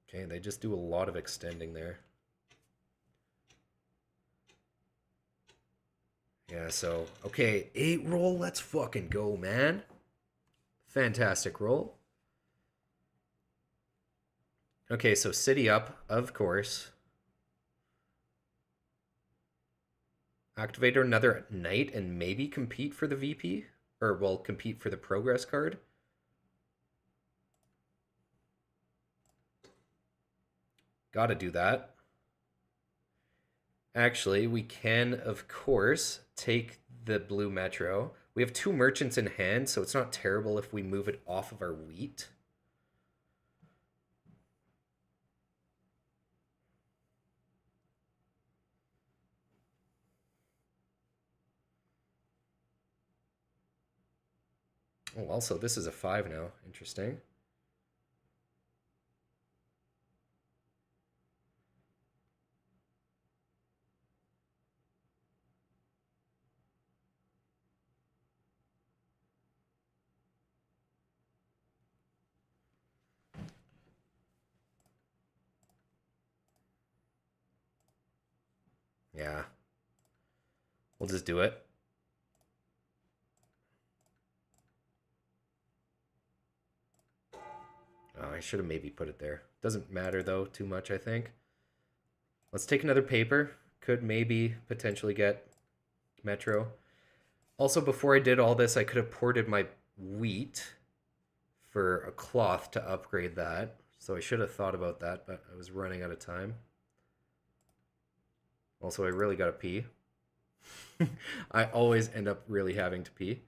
Okay, they just do a lot of extending there. Yeah, so, okay, 8 roll. Let's fucking go, man. Fantastic roll. Okay, so city up, of course. Activate another knight and maybe compete for the VP? or will compete for the progress card. Gotta do that. Actually, we can, of course, take the blue metro. We have 2 merchants in hand, so it's not terrible if we move it off of our wheat. Oh, also, this is a 5 now. Interesting. Yeah. We'll just do it. Oh, I should have maybe put it there. Doesn't matter, though, too much, I think. Let's take another paper. Could maybe potentially get metro. Also, before I did all this, I could have ported my wheat for a cloth to upgrade that. So I should have thought about that, but I was running out of time. Also, I really got to pee. I always end up really having to pee.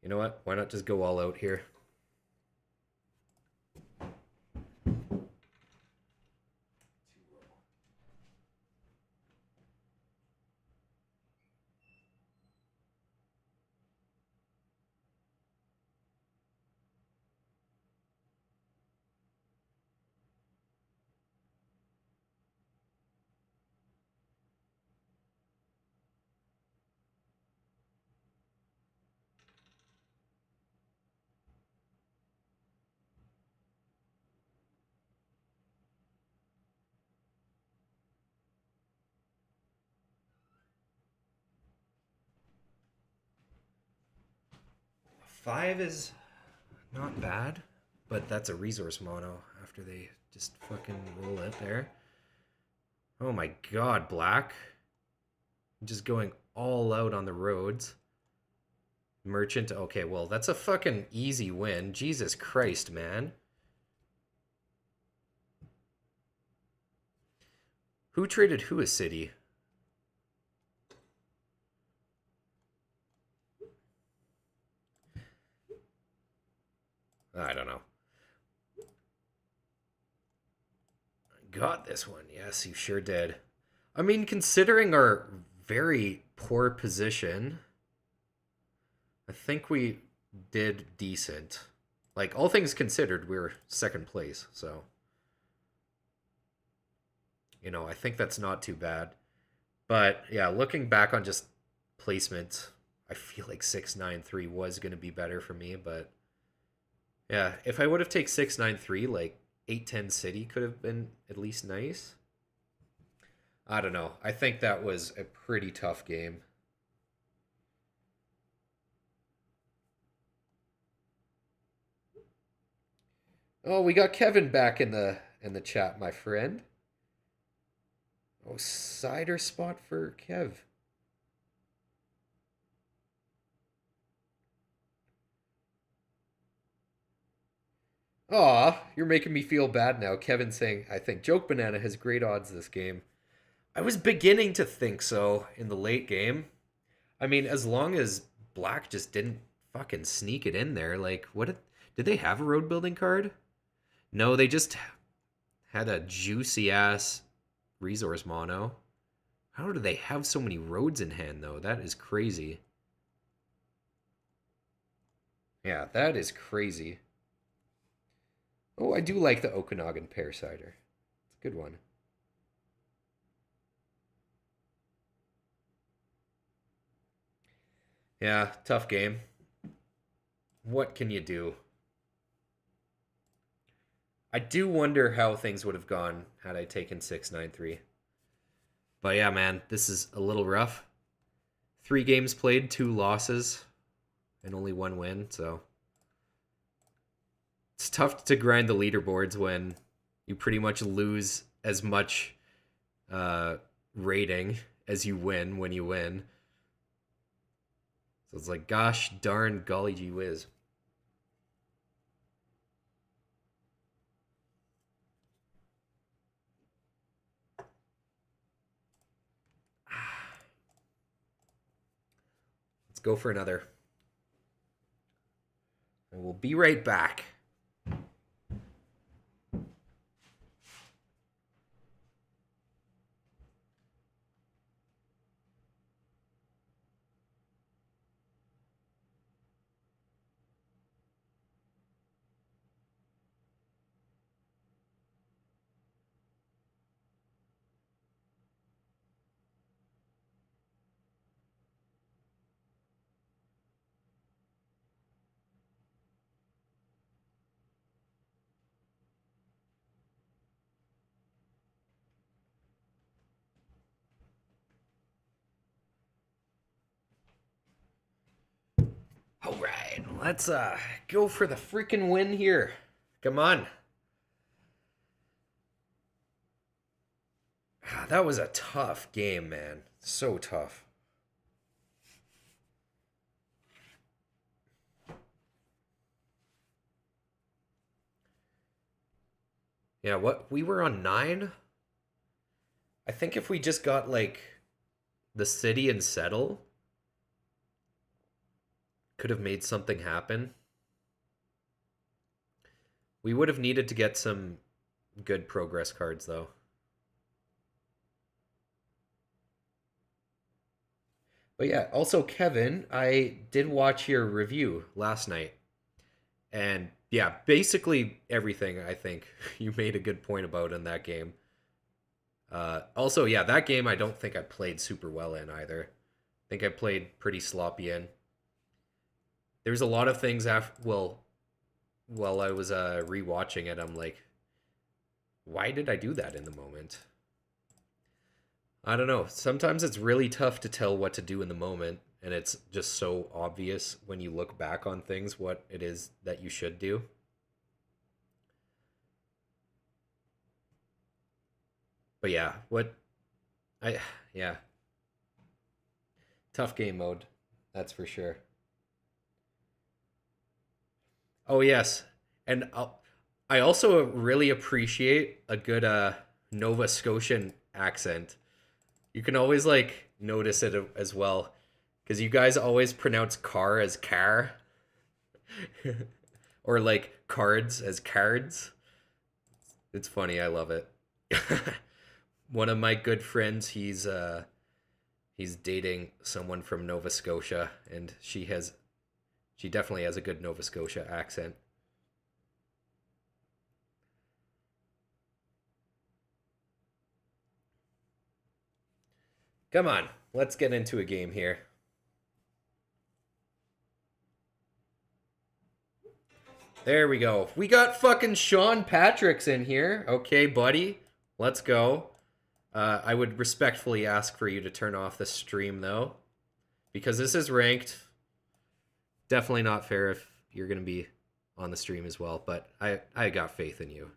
You know what? Why not just go all out here? Five is not bad, but that's a resource mono after they just fucking roll it there. Oh my god, Black. Just going all out on the roads. Merchant, okay, well, that's a fucking easy win. Jesus Christ, man. Who traded who a city? I don't know. Got this one. Yes, you sure did. I mean, considering our very poor position, I think we did decent. Like, all things considered, we were second place, so. You know, I think that's not too bad. But, yeah, looking back on just placement, I feel like 693 was going to be better for me, but. Yeah, if I would have taken 693, like, 810 City could have been at least nice. I don't know. I think that was a pretty tough game. Oh, we got Kevin back in the chat, my friend. Oh, cider spot for Kev. Aw, you're making me feel bad now. Kevin saying, I think Joke Banana has great odds this game. I was beginning to think so in the late game. I mean, as long as Black just didn't fucking sneak it in there, like, did they have a road building card? No, they just had a juicy ass resource mono. How do they have so many roads in hand, though? That is crazy. Yeah, that is crazy. Oh, I do like the Okanagan pear cider. It's a good one. Yeah, tough game. What can you do? I do wonder how things would have gone had I taken 693. But yeah, man, this is a little rough. 3 games played, 2 losses, and only 1 win. So it's tough to grind the leaderboards when you pretty much lose as much uh, rating as you win when you win. So it's like, gosh darn golly gee whiz. Let's go for another. And we'll be right back. All right, let's go for the freaking win here. Come on. That was a tough game, man. So tough. Yeah, what? We were on 9? I think if we just got, like, the city and settle, could have made something happen. We would have needed to get some good progress cards, though. But yeah, also, Kevin, I did watch your review last night. And yeah, basically everything I think you made a good point about in that game. Also, yeah, that game I don't think I played super well in either. I think I played pretty sloppy in. There's a lot of things after, well, while I was rewatching it, I'm like, why did I do that in the moment? I don't know. Sometimes it's really tough to tell what to do in the moment, and it's just so obvious when you look back on things what it is that you should do. But yeah, what I yeah, tough game mode. That's for sure. Oh yes. And I also really appreciate a good Nova Scotian accent. You can always like notice it as well because you guys always pronounce car as car or like cards as cards. It's funny. I love it. One of my good friends, he's dating someone from Nova Scotia, and she definitely has a good Nova Scotia accent. Come on, let's get into a game here. There we go. We got fucking Sean Patrick's in here. Okay, buddy. Let's go. I would respectfully ask for you to turn off the stream, though. Because this is ranked. Definitely not fair if you're going to be on the stream as well. But I got faith in you.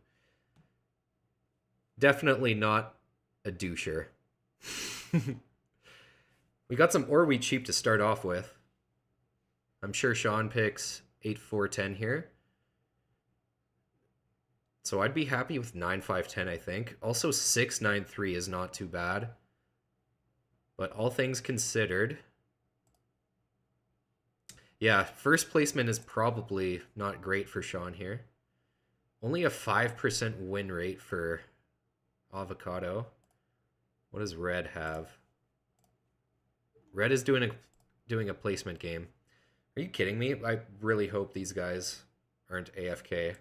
Definitely not a doucher. We got some ore wheat cheap to start off with. I'm sure Sean picks 8-4-10 here. So I'd be happy with 9-5-10, I think. Also 6-9-3 is not too bad. But all things considered, yeah, first placement is probably not great for Sean here. Only a 5% win rate for Avocado. What does Red have? Red is doing a placement game. Are you kidding me? I really hope these guys aren't AFK.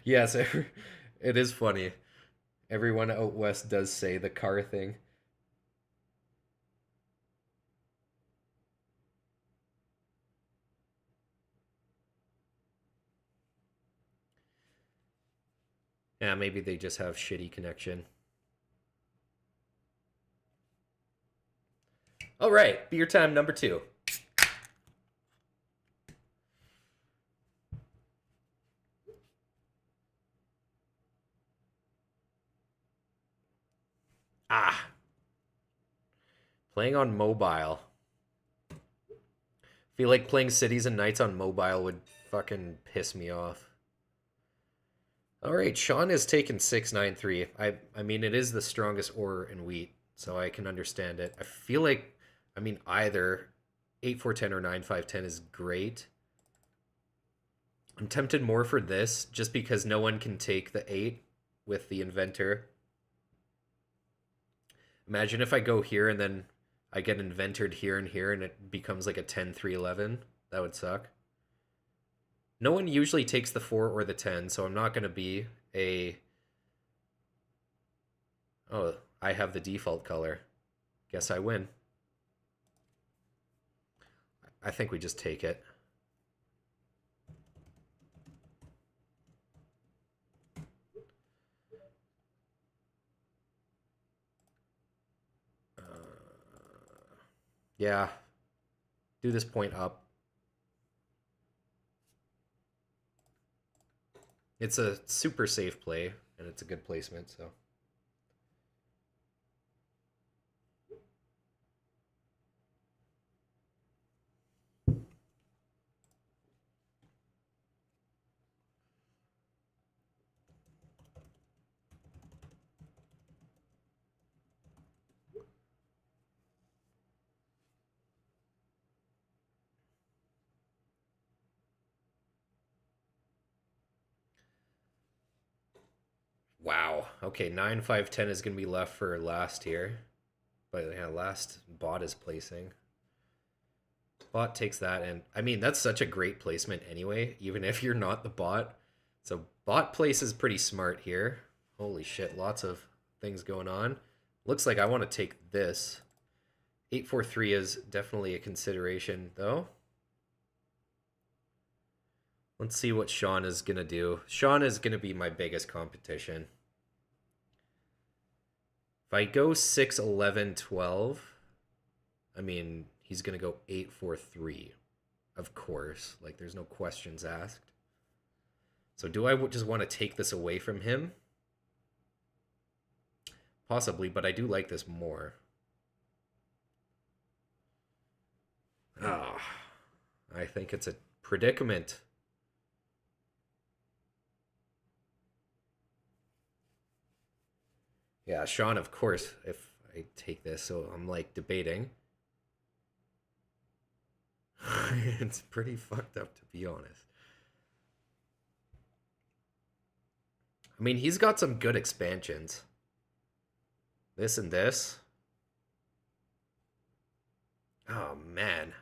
Yes, it is funny. Everyone out west does say the car thing. Yeah, maybe they just have shitty connection. All right, beer time number 2. Ah, playing on mobile. Feel like playing Cities and Knights on mobile would fucking piss me off. All right, Sean has taken 693. I mean, it is the strongest ore in wheat, so I can understand it. I feel like, I mean, either 8410 or 9510 is great. I'm tempted more for this just because no one can take the 8 with the inventor. Imagine if I go here and then I get inventored here and here and it becomes like a 10-3-11. That would suck. No one usually takes the 4 or the 10, so I'm not going to be a... Oh, I have the default color. Guess I win. I think we just take it. Yeah. Do this point up. It's a super safe play, and it's a good placement, so... Wow. Okay, 9, 5, 10 is going to be left for last here. But yeah, last bot is placing. Bot takes that, and I mean, that's such a great placement anyway, even if you're not the bot. So bot place is pretty smart here. Holy shit, lots of things going on. Looks like I want to take this. 843 is definitely a consideration, though. Let's see what Sean is going to do. Sean is going to be my biggest competition. If I go 6, 11, 12, I mean, he's going to go 8, 4, 3. Of course. Like, there's no questions asked. So do I just want to take this away from him? Possibly, but I do like this more. Ah, I think it's a predicament. Yeah, Sean, of course, if I take this, so I'm like debating. It's pretty fucked up, to be honest. I mean, he's got some good expansions. This and this. Oh, man.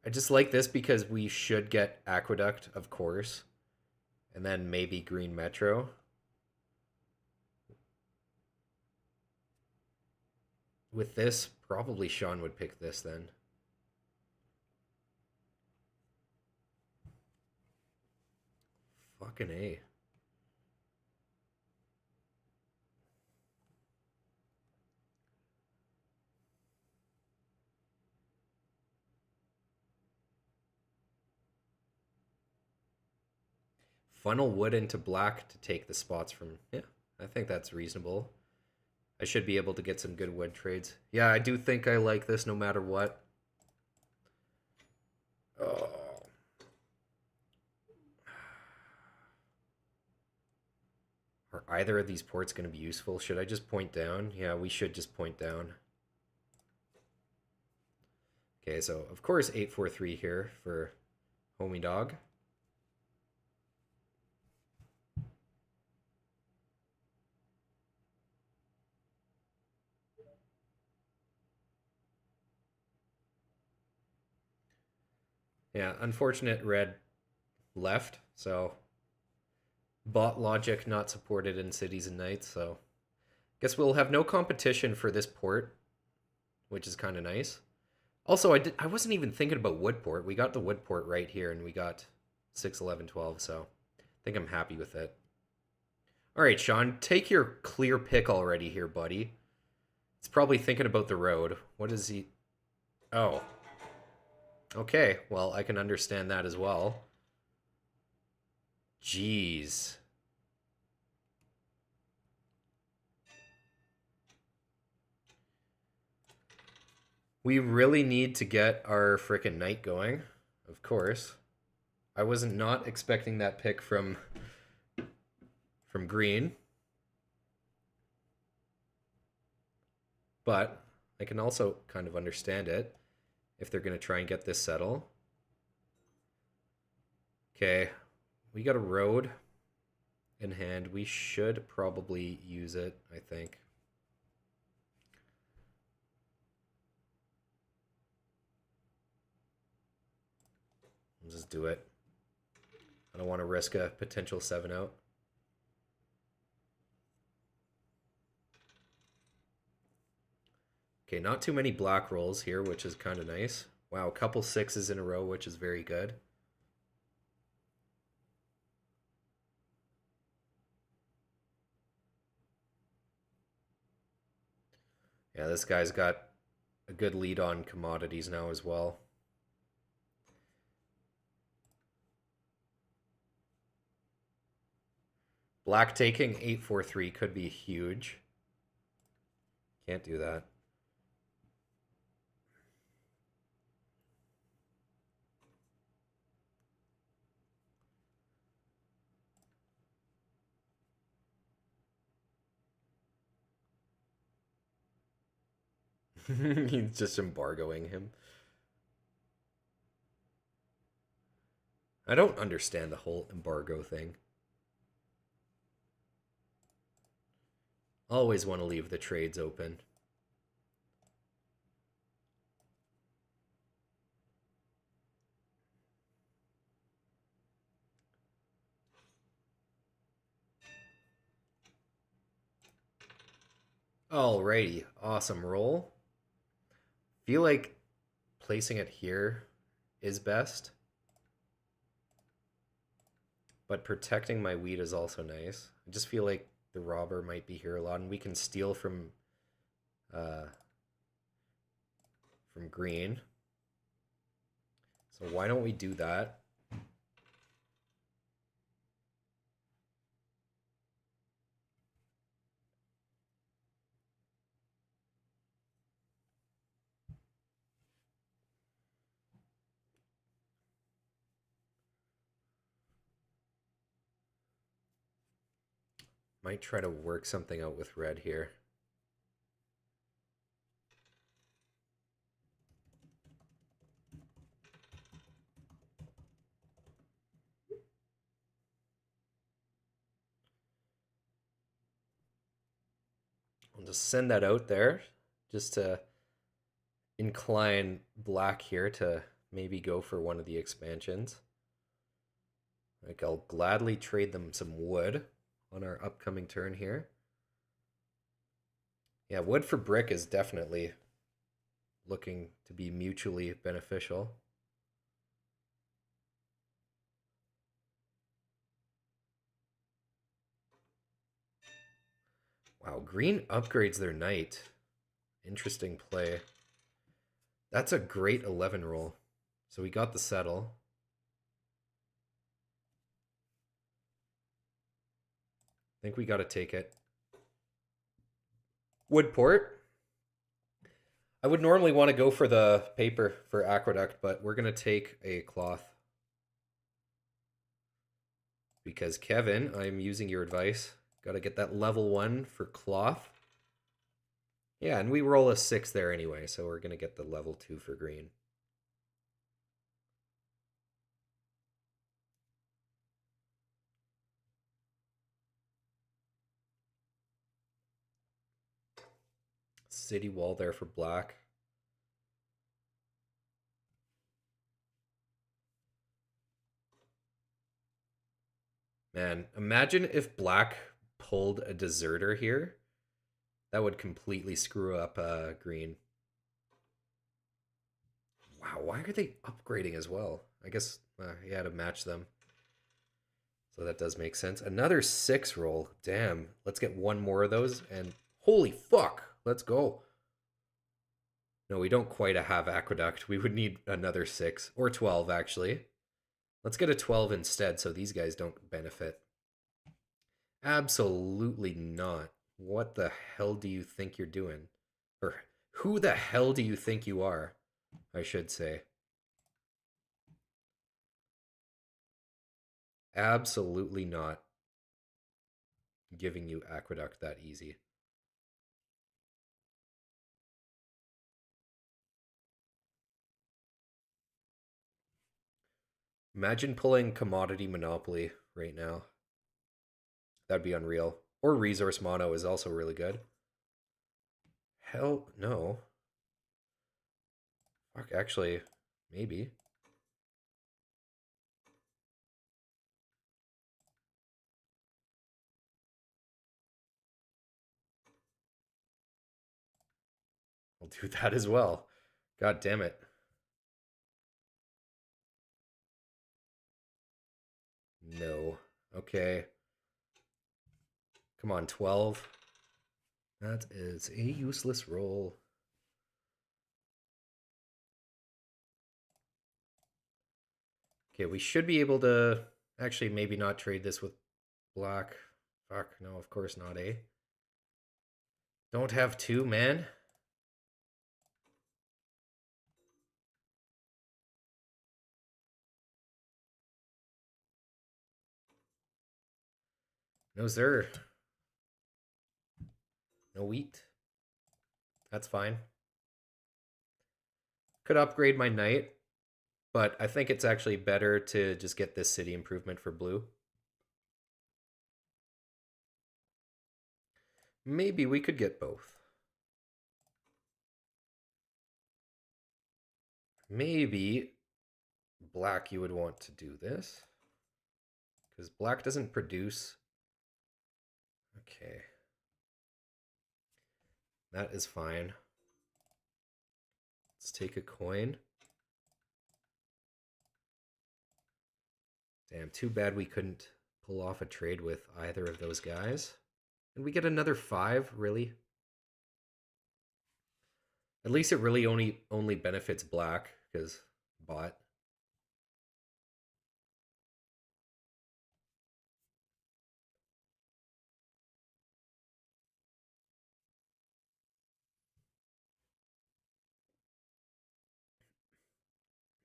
I just like this because we should get Aqueduct, of course. And then maybe Green Metro. With this, probably Sean would pick this then. Fucking A. Funnel wood into black to take the spots from... Yeah, I think that's reasonable. I should be able to get some good wood trades. Yeah, I do think I like this no matter what. Oh. Are either of these ports going to be useful? Should I just point down? Yeah, we should just point down. Okay, so of course 843 here for Homie Dog. Yeah, unfortunate red left, so bot logic not supported in Cities and Knights, so guess we'll have no competition for this port, which is kind of nice. Also, I wasn't even thinking about wood port. We got the wood port right here, and we got 6, 11, 12, so I think I'm happy with it. All right, Sean, take your clear pick already here, buddy. It's probably thinking about the road. What is he? Oh, okay. Well, I can understand that as well. Jeez. We really need to get our frickin' knight going, of course. I wasn't not expecting that pick from green, but I can also kind of understand it if they're going to try and get this settle. Okay, we got a road in hand. We should probably use it, I think. Let's just do it. I don't want to risk a potential 7 out. Okay, not too many black rolls here, which is kind of nice. Wow, a couple 6s in a row, which is very good. Yeah, this guy's got a good lead on commodities now as well. Black taking 8-4-3 could be huge. Can't do that. He's just embargoing him. I don't understand the whole embargo thing. Always want to leave the trades open. Alrighty, awesome roll. Feel like placing it here is best. But protecting my wheat is also nice. I just feel like the robber might be here a lot, and we can steal from green. So why don't we do that? Might try to work something out with red here. I'll just send that out there just to incline black here to maybe go for one of the expansions. Like, I'll gladly trade them some wood on our upcoming turn here. Yeah, wood for brick is definitely looking to be mutually beneficial. Wow, green upgrades their knight. Interesting play. That's a great 11 roll. So we got the settle. I think we got to take it. Woodport. I would normally want to go for the paper for aqueduct, but we're going to take a cloth. Because Kevin, I'm using your advice. Got to get that level 1 for cloth. Yeah, and we roll a 6 there anyway, so we're going to get the level 2 for green. City wall there for black. Man, imagine if black pulled a deserter here. That would completely screw up green. Wow, why are they upgrading as well? I guess you had to match them. So that does make sense. Another 6 roll. Damn. Let's get one more of those. And holy fuck. Let's go. No, we don't quite have aqueduct. We would need another 6 or 12 actually. Let's get a 12 instead so these guys don't benefit. Absolutely not. What the hell do you think you're doing? Or who the hell do you think you are? I should say. Absolutely not giving you aqueduct that easy. Imagine pulling commodity monopoly right now. That'd be unreal. Or resource mono is also really good. Hell no. Fuck, actually, maybe. I'll do that as well. God damn it. No. Okay. Come on, 12. That is a useless roll. Okay, we should be able to actually maybe not trade this with black. Fuck, no, of course not, eh? Don't have two, man. No, sir. No wheat. That's fine. Could upgrade my knight, but I think it's actually better to just get this city improvement for blue. Maybe we could get both. Maybe black you would want to do this. Because black doesn't produce. Okay. That is fine. Let's take a coin. Damn, too bad we couldn't pull off a trade with either of those guys. And we get another 5, really? At least it really only benefits black, because bot.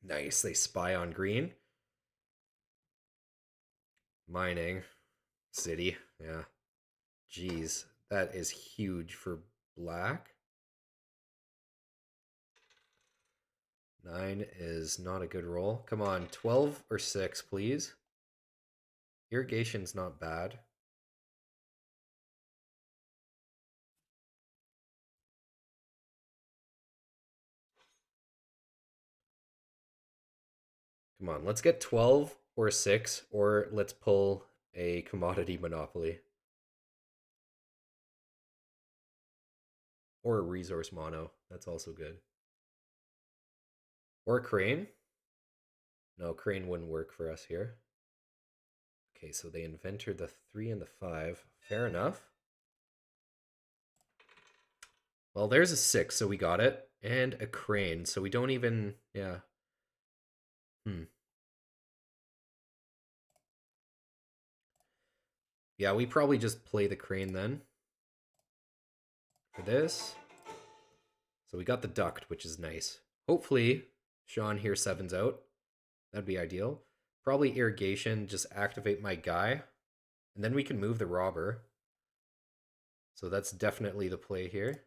Nice, they spy on green. Mining. City, yeah. Jeez, that is huge for black. 9 is not a good roll. Come on, 12 or 6, please. Irrigation's not bad. Come on, let's get 12 or 6, or let's pull a commodity monopoly. Or a resource mono. That's also good. Or crane. No, crane wouldn't work for us here. Okay, so they invented the 3 and the 5. Fair enough. Well, there's a 6, so we got it. And a crane, so we don't even... Yeah. Yeah, we probably just play the crane then. For this. So we got the duct, which is nice. Hopefully, Sean here 7's out. That'd be ideal. Probably irrigation, just activate my guy. And then we can move the robber. So that's definitely the play here.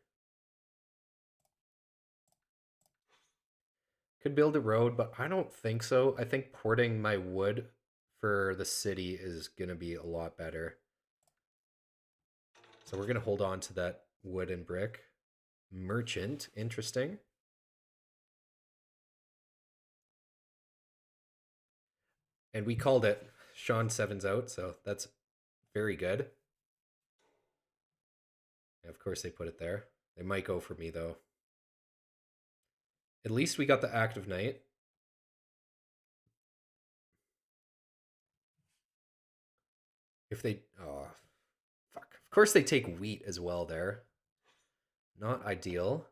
Could build a road, but I don't think so. I think porting my wood for the city is going to be a lot better. So we're going to hold on to that wood and brick. Merchant, interesting. And we called it. Sean 7's out, so that's very good. Of course they put it there. They might go for me though. At least we got the active knight. If they... Oh, fuck. Of course they take wheat as well there. Not ideal.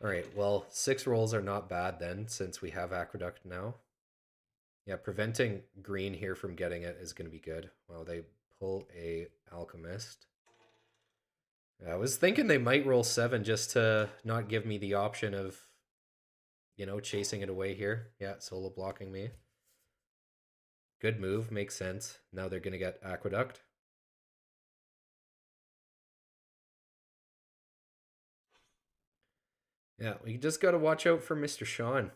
All right, well, 6 rolls are not bad then, since we have Aqueduct now. Yeah, preventing green here from getting it is going to be good. Well, they pull a Alchemist. I was thinking they might roll 7 just to not give me the option of, chasing it away here. Yeah, solo blocking me. Good move, makes sense. Now they're going to get Aqueduct. Yeah, we just got to watch out for Mr. Sean.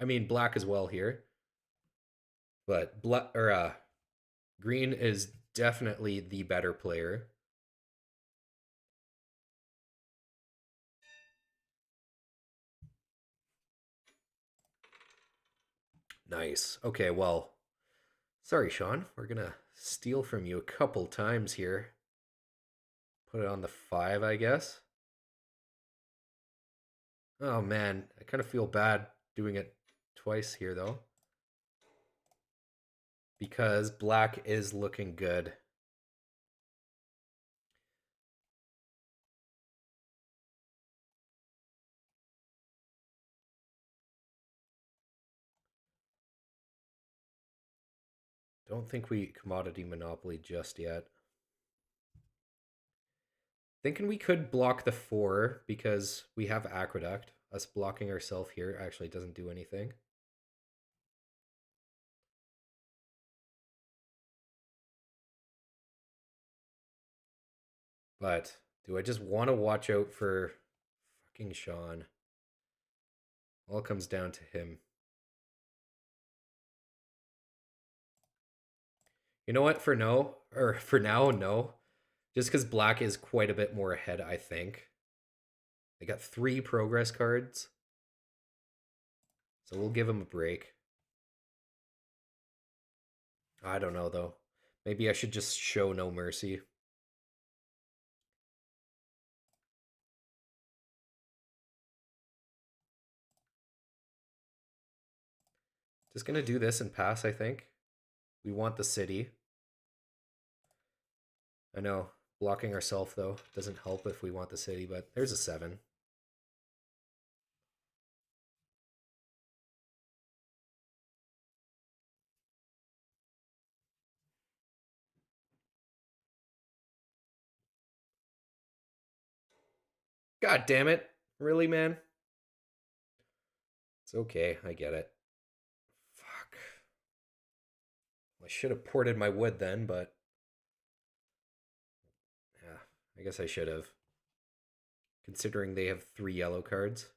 I mean, black as well here. But green is definitely the better player. Nice. Okay, well, sorry, Sean. We're going to steal from you a couple times here. Put it on the 5, I guess. Oh, man. I kind of feel bad doing it twice here, though. Because black is looking good. Don't think we commodity monopoly just yet. Thinking we could block the 4 because we have Aqueduct. Us blocking ourselves here actually doesn't do anything. But do I just want to watch out for fucking Sean? All comes down to him. You know what? For now, no. Just because black is quite a bit more ahead, I think. They got 3 progress cards. So we'll give him a break. I don't know, though. Maybe I should just show no mercy. Just going to do this and pass, I think. We want the city. I know, blocking ourselves, though, doesn't help if we want the city, but there's a 7. God damn it. Really, man? It's okay, I get it. Fuck. I should have ported my wood then, but yeah, I guess I should have. Considering they have 3 yellow cards.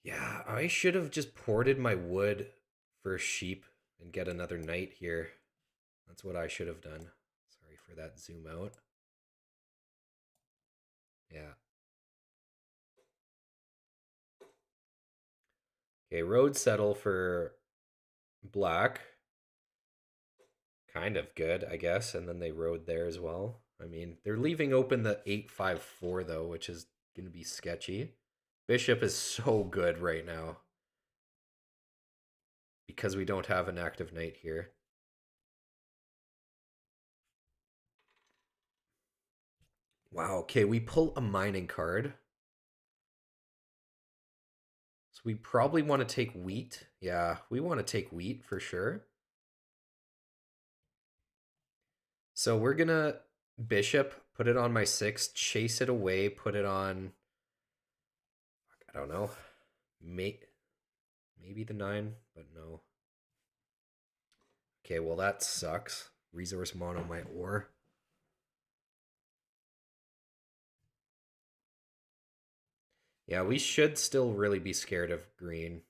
Yeah, I should have just ported my wood for a sheep and get another knight here. That's what I should have done. Sorry for that zoom out. Yeah. Okay, road settle for black. Kind of good, I guess. And then they rode there as well. I mean, they're leaving open the 8-5-4 though, which is going to be sketchy. Bishop is so good right now because we don't have an active knight here. Wow, okay, we pull a mining card. So we probably want to take wheat. Yeah, we want to take wheat for sure. So we're going to bishop, put it on my 6, chase it away, put it on, I don't know, maybe the 9, but no. Okay, well that sucks. Resource mono my ore. Yeah, we should still really be scared of green.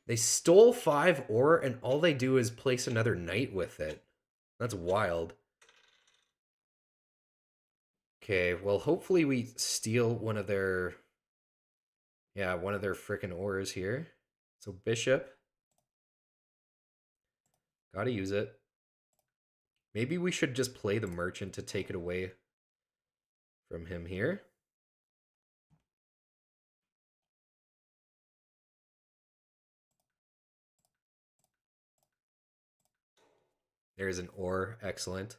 They stole 5 ore and all they do is place another knight with it. That's wild. Okay, well hopefully we steal one of their freaking ores here. So bishop. Gotta use it. Maybe we should just play the merchant to take it away. from him here. There's an ore. Excellent.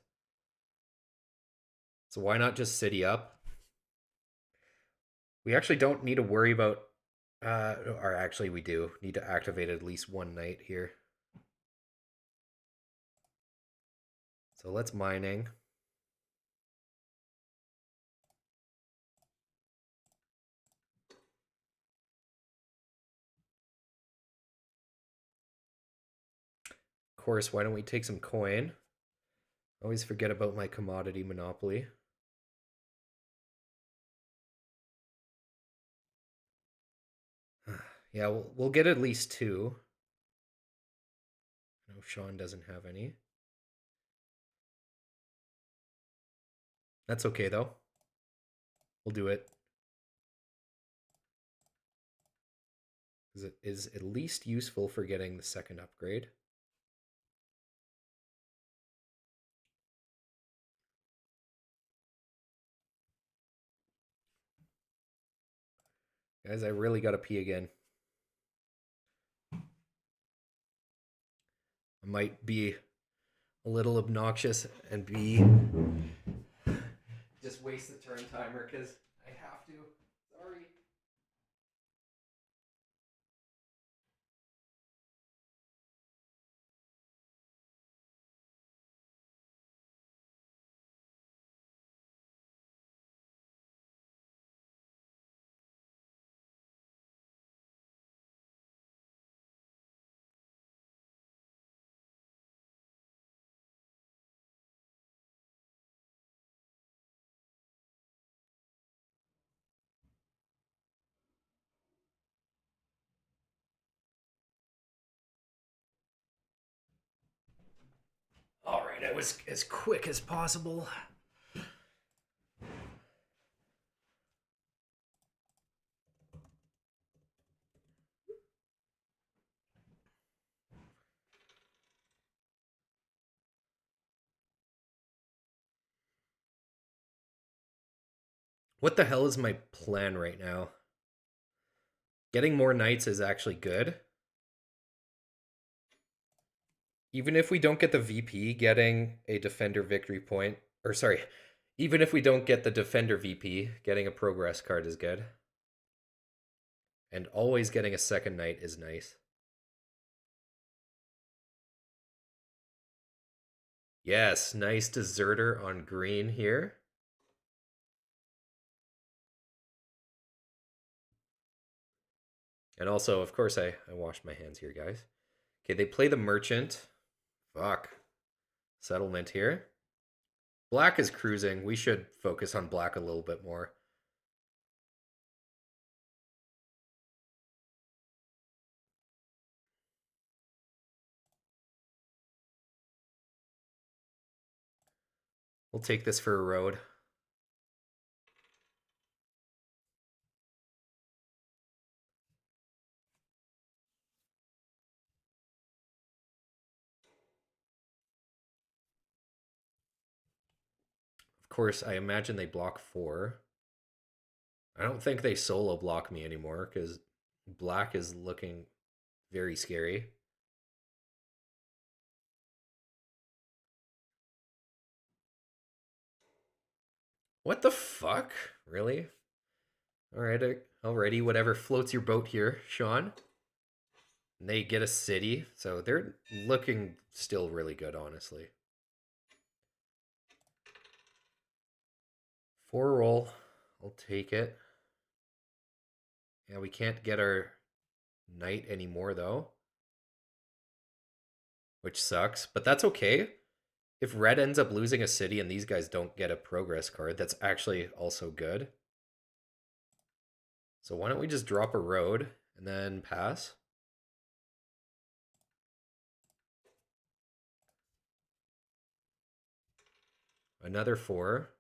So why not just city up? We actually don't need to worry about... or actually we do. Need to activate at least one knight here. So let's mining. Of course, why don't we take some coin? Always forget about my commodity monopoly. Yeah, we'll get at least two. No, Sean doesn't have any. That's okay, though. We'll do it. Because it is at least useful for getting the second upgrade. Guys, I really gotta pee again. I might be a little obnoxious and be... just waste the turn timer because I have to. Sorry. All right, I was as quick as possible. What the hell is my plan right now? Getting more knights is actually good. Even if we don't get the VP, getting a defender victory point, or sorry, even if we don't get the defender VP, getting a progress card is good. And always getting a second knight is nice. Yes, nice deserter on green here. And also, of course, I washed my hands here, guys. Okay, they play the merchant. Fuck. Settlement here. Black is cruising. We should focus on black a little bit more. We'll take this for a road. Of course, I imagine they block 4. I don't think they solo block me anymore because black is looking very scary. What the fuck? Really? Alright, already, whatever floats your boat here, Sean. And they get a city, so they're looking still really good, honestly. 4 roll. I'll take it. Yeah, we can't get our knight anymore, though. Which sucks, but that's okay. If red ends up losing a city and these guys don't get a progress card, that's actually also good. So why don't we just drop a road and then pass? Another 4.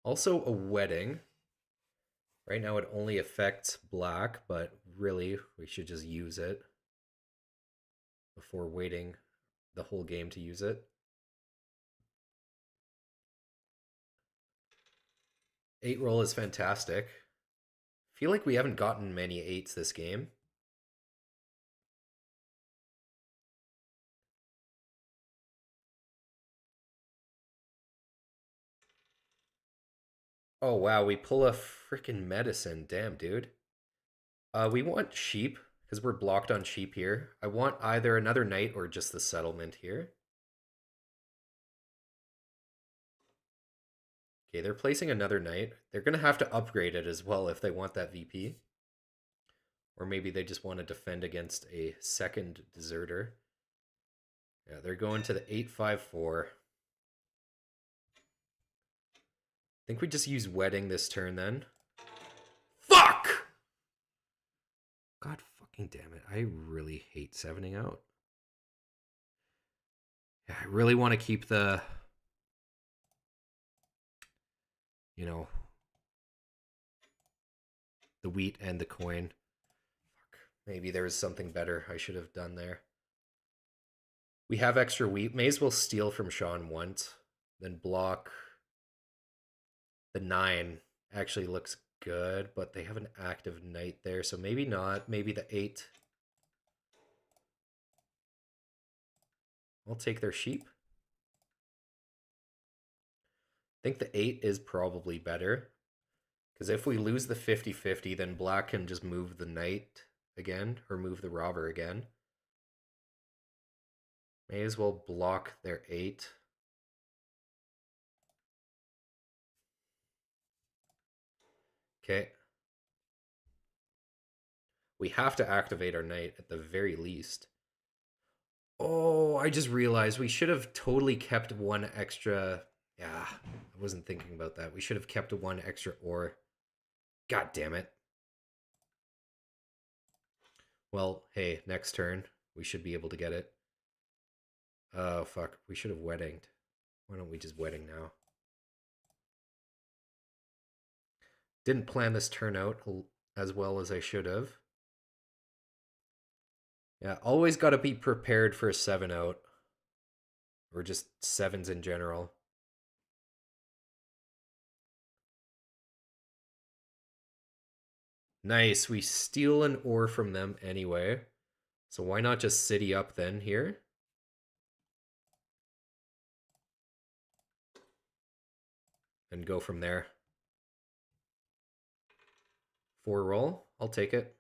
Also a wedding. Right now it only affects black, but really we should just use it before waiting the whole game to use it. 8 roll is fantastic. Feel like we haven't gotten many 8s this game. Oh wow, we pull a freaking medicine. Damn, dude. We want sheep because we're blocked on sheep here. I want either another knight or just the settlement here. Okay, they're placing another knight. They're gonna have to upgrade it as well if they want that VP. Or maybe they just want to defend against a second deserter. Yeah, they're going to the 854. I think we just use wedding this turn then. Fuck! God fucking damn it. I really hate 7ing out. Yeah, I really want to keep the, you know, the wheat and the coin. Fuck. Maybe there was something better I should have done there. We have extra wheat. May as well steal from Sean once. Then block. The 9 actually looks good, but they have an active knight there, so maybe not. Maybe the 8. I'll take their sheep. I think the 8 is probably better. Because if we lose the 50-50, then black can just move the knight again, or move the robber again. May as well block their 8. Okay. We have to activate our knight at the very least. Oh, I just realized we should have totally kept one extra. Yeah, I wasn't thinking about that. We should have kept one extra ore. God damn it. Well, hey, next turn, we should be able to get it. Oh, fuck. We should have weddinged. Why don't we just wedding now? Didn't plan this turn out as well as I should have. Yeah, always got to be prepared for a 7 out. Or just 7s in general. Nice. We steal an ore from them anyway. So why not just city up then here? And go from there. 4 roll. I'll take it.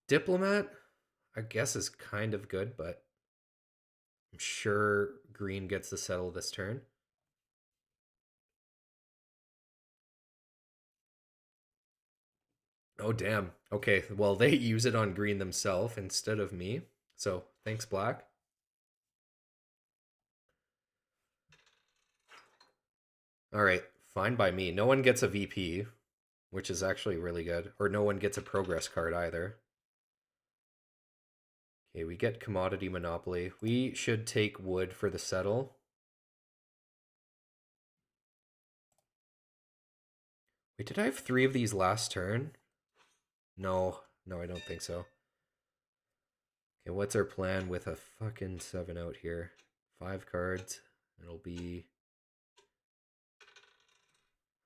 Diplomat, I guess, is kind of good, but I'm sure green gets to settle this turn. Oh, damn. Okay, well, they use it on green themselves instead of me. So, thanks, black. All right, fine by me. No one gets a VP, which is actually really good. Or no one gets a progress card either. Okay, we get commodity monopoly. We should take wood for the settle. Wait, did I have 3 of these last turn? No, I don't think so. Okay, what's our plan with a fucking 7 out here? 5 cards. It'll be...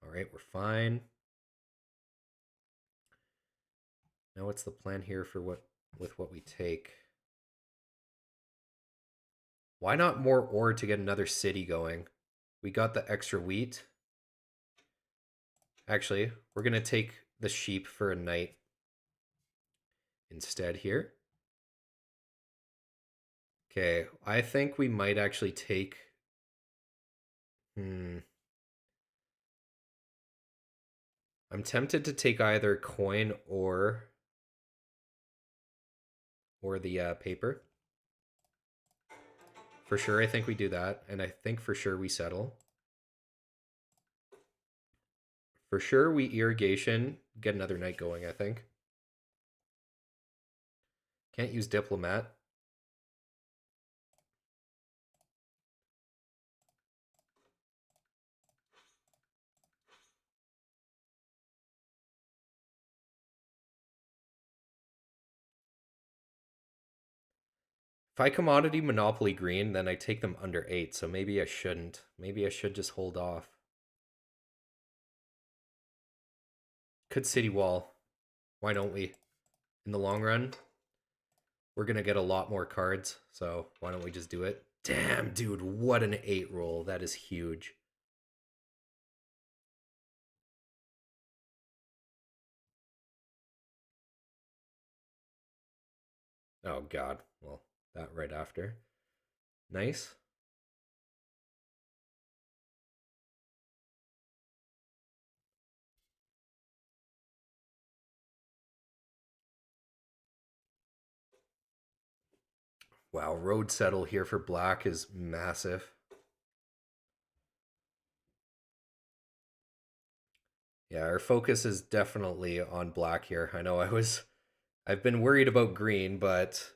Alright, we're fine. Now what's the plan here for what we take? Why not more ore to get another city going? We got the extra wheat. Actually, we're going to take the sheep for a knight instead here. Okay, I think we might actually take... I'm tempted to take either coin or the paper. For sure, I think we do that, and I think for sure we settle. For sure, we irrigation, get another knight going, I think. Can't use diplomat. If I commodity monopoly green, then I take them under 8, so maybe I shouldn't. Maybe I should just hold off. Could city wall. Why don't we? In the long run, we're going to get a lot more cards, so why don't we just do it? Damn, dude, what an 8 roll. That is huge. Oh, God. Well, that right after. Nice. Wow, road settle here for black is massive. Yeah, our focus is definitely on black here. I know I've been worried about green, but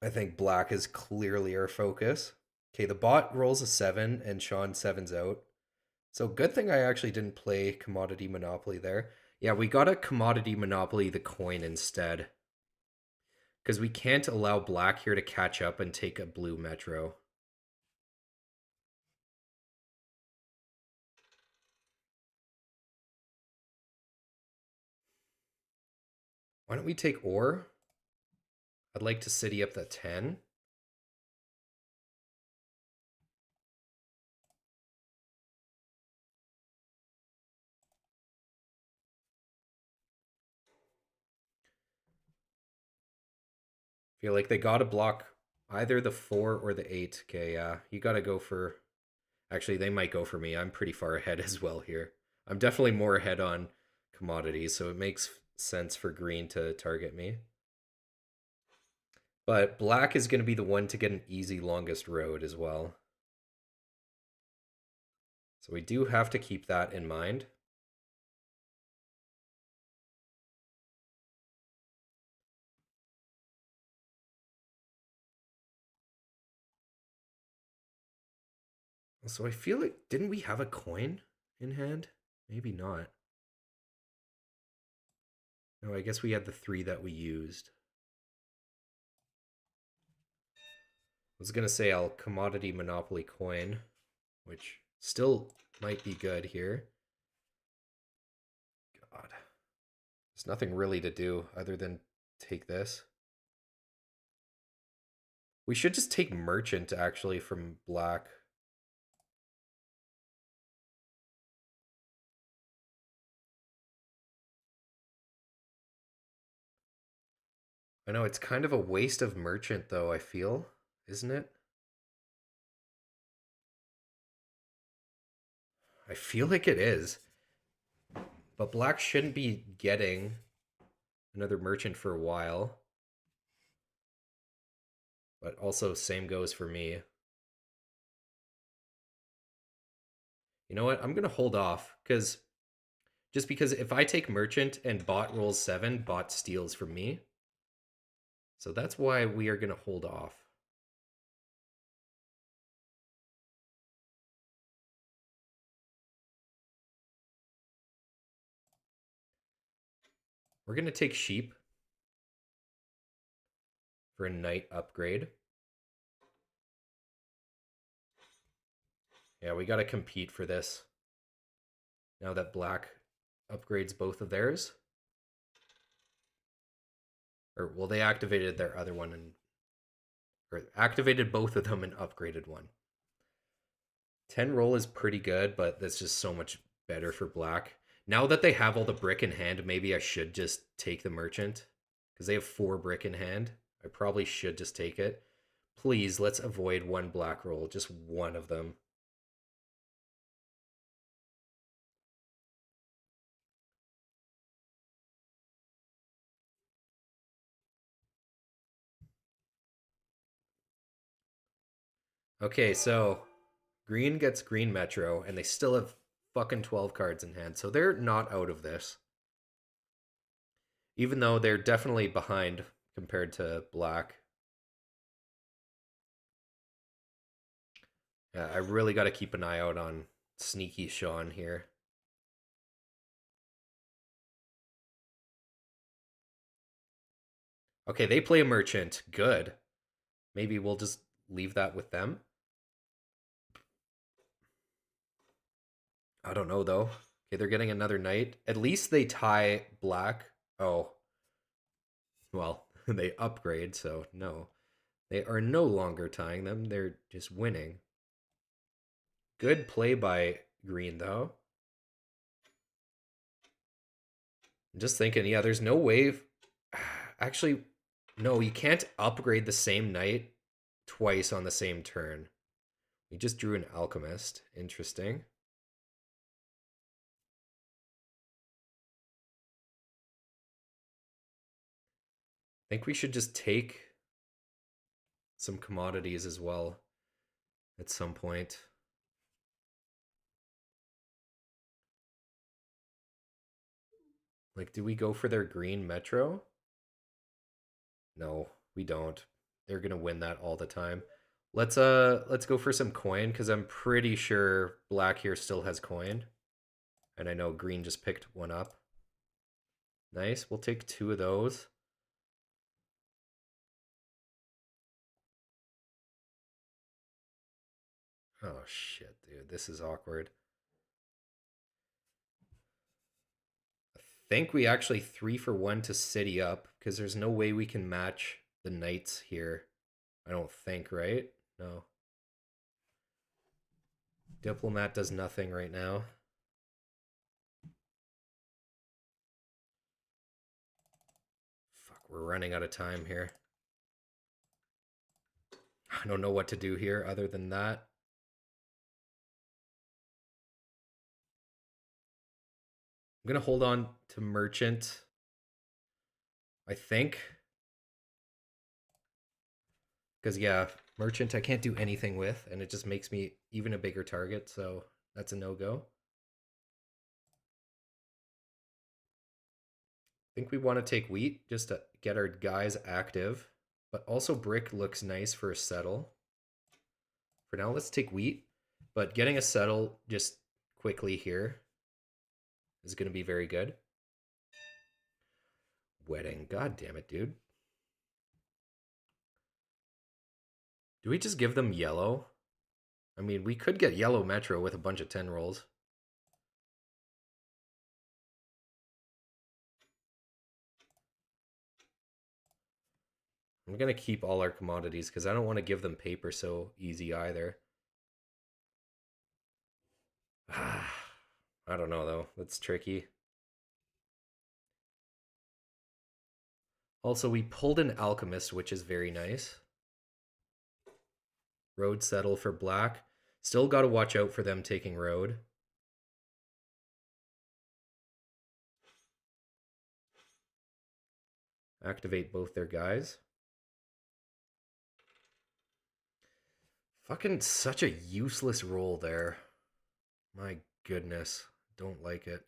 I think black is clearly our focus. Okay, the bot rolls a 7 and Sean 7's out. So good thing I actually didn't play Commodity Monopoly there. Yeah, we got a Commodity Monopoly the coin instead. Because we can't allow black here to catch up and take a blue Metro. Why don't we take ore? I'd like to city up the 10. Feel like they gotta block either the 4 or the 8. Okay, yeah. You gotta go for... Actually, they might go for me. I'm pretty far ahead as well here. I'm definitely more ahead on commodities, so it makes sense for green to target me. But black is going to be the one to get an easy longest road as well. So we do have to keep that in mind. So I feel like, didn't we have a coin in hand? Maybe not. No, I guess we had the 3 that we used. I was going to say I'll commodity monopoly coin, which still might be good here. God. There's nothing really to do other than take this. We should just take merchant actually from black. I know it's kind of a waste of merchant though, I feel, isn't it? I feel like it is. But black shouldn't be getting another merchant for a while. But also same goes for me. You know what? I'm going to hold off because just because if I take merchant and bot rolls 7, bot steals from me. So that's why we are going to hold off. We're going to take sheep for a knight upgrade. Yeah, we got to compete for this. Now that black upgrades both of theirs. Or, well, they activated their other one and... Or activated both of them and upgraded one. 10 roll is pretty good, but that's just so much better for black. Now that they have all the brick in hand, maybe I should just take the merchant. Because they have 4 brick in hand. I probably should just take it. Please, let's avoid one black roll. Just one of them. Okay, so green gets green Metro, and they still have fucking 12 cards in hand. So they're not out of this. Even though they're definitely behind compared to black. Yeah, I really got to keep an eye out on sneaky Sean here. Okay, they play a merchant. Good. Maybe we'll just leave that with them. I don't know, though. Okay, they're getting another knight. At least they tie black. Oh, well, they upgrade, so no. They are no longer tying them. They're just winning. Good play by green, though. I'm just thinking, yeah, there's no way. Actually, no, you can't upgrade the same knight twice on the same turn. We just drew an alchemist. Interesting. I think we should just take some commodities as well at some point. Like, do we go for their green metro? No, we don't. They're gonna win that all the time. Let's go for some coin because I'm pretty sure black here still has coin. And I know green just picked one up. Nice. We'll take two of those. Oh shit, dude. This is awkward. I think we actually 3 for 1 to city up because there's no way we can match the knights here. I don't think, right? No. Diplomat does nothing right now. Fuck, we're running out of time here. I don't know what to do here other than that. I'm going to hold on to merchant, I think. Because, yeah, merchant I can't do anything with, and it just makes me even a bigger target, so that's a no-go. I think we want to take wheat just to get our guys active, but also brick looks nice for a settle. For now, let's take wheat, but getting a settle just quickly here is going to be very good. Wedding, god damn it, dude. Do we just give them yellow? I mean, we could get yellow metro with a bunch of 10 rolls. I'm going to keep all our commodities because I don't want to give them paper so easy either. I don't know, though. That's tricky. Also, we pulled an alchemist, which is very nice. Road settle for black. Still got to watch out for them taking road. Activate both their guys. Fucking such a useless roll there. My goodness. Don't like it.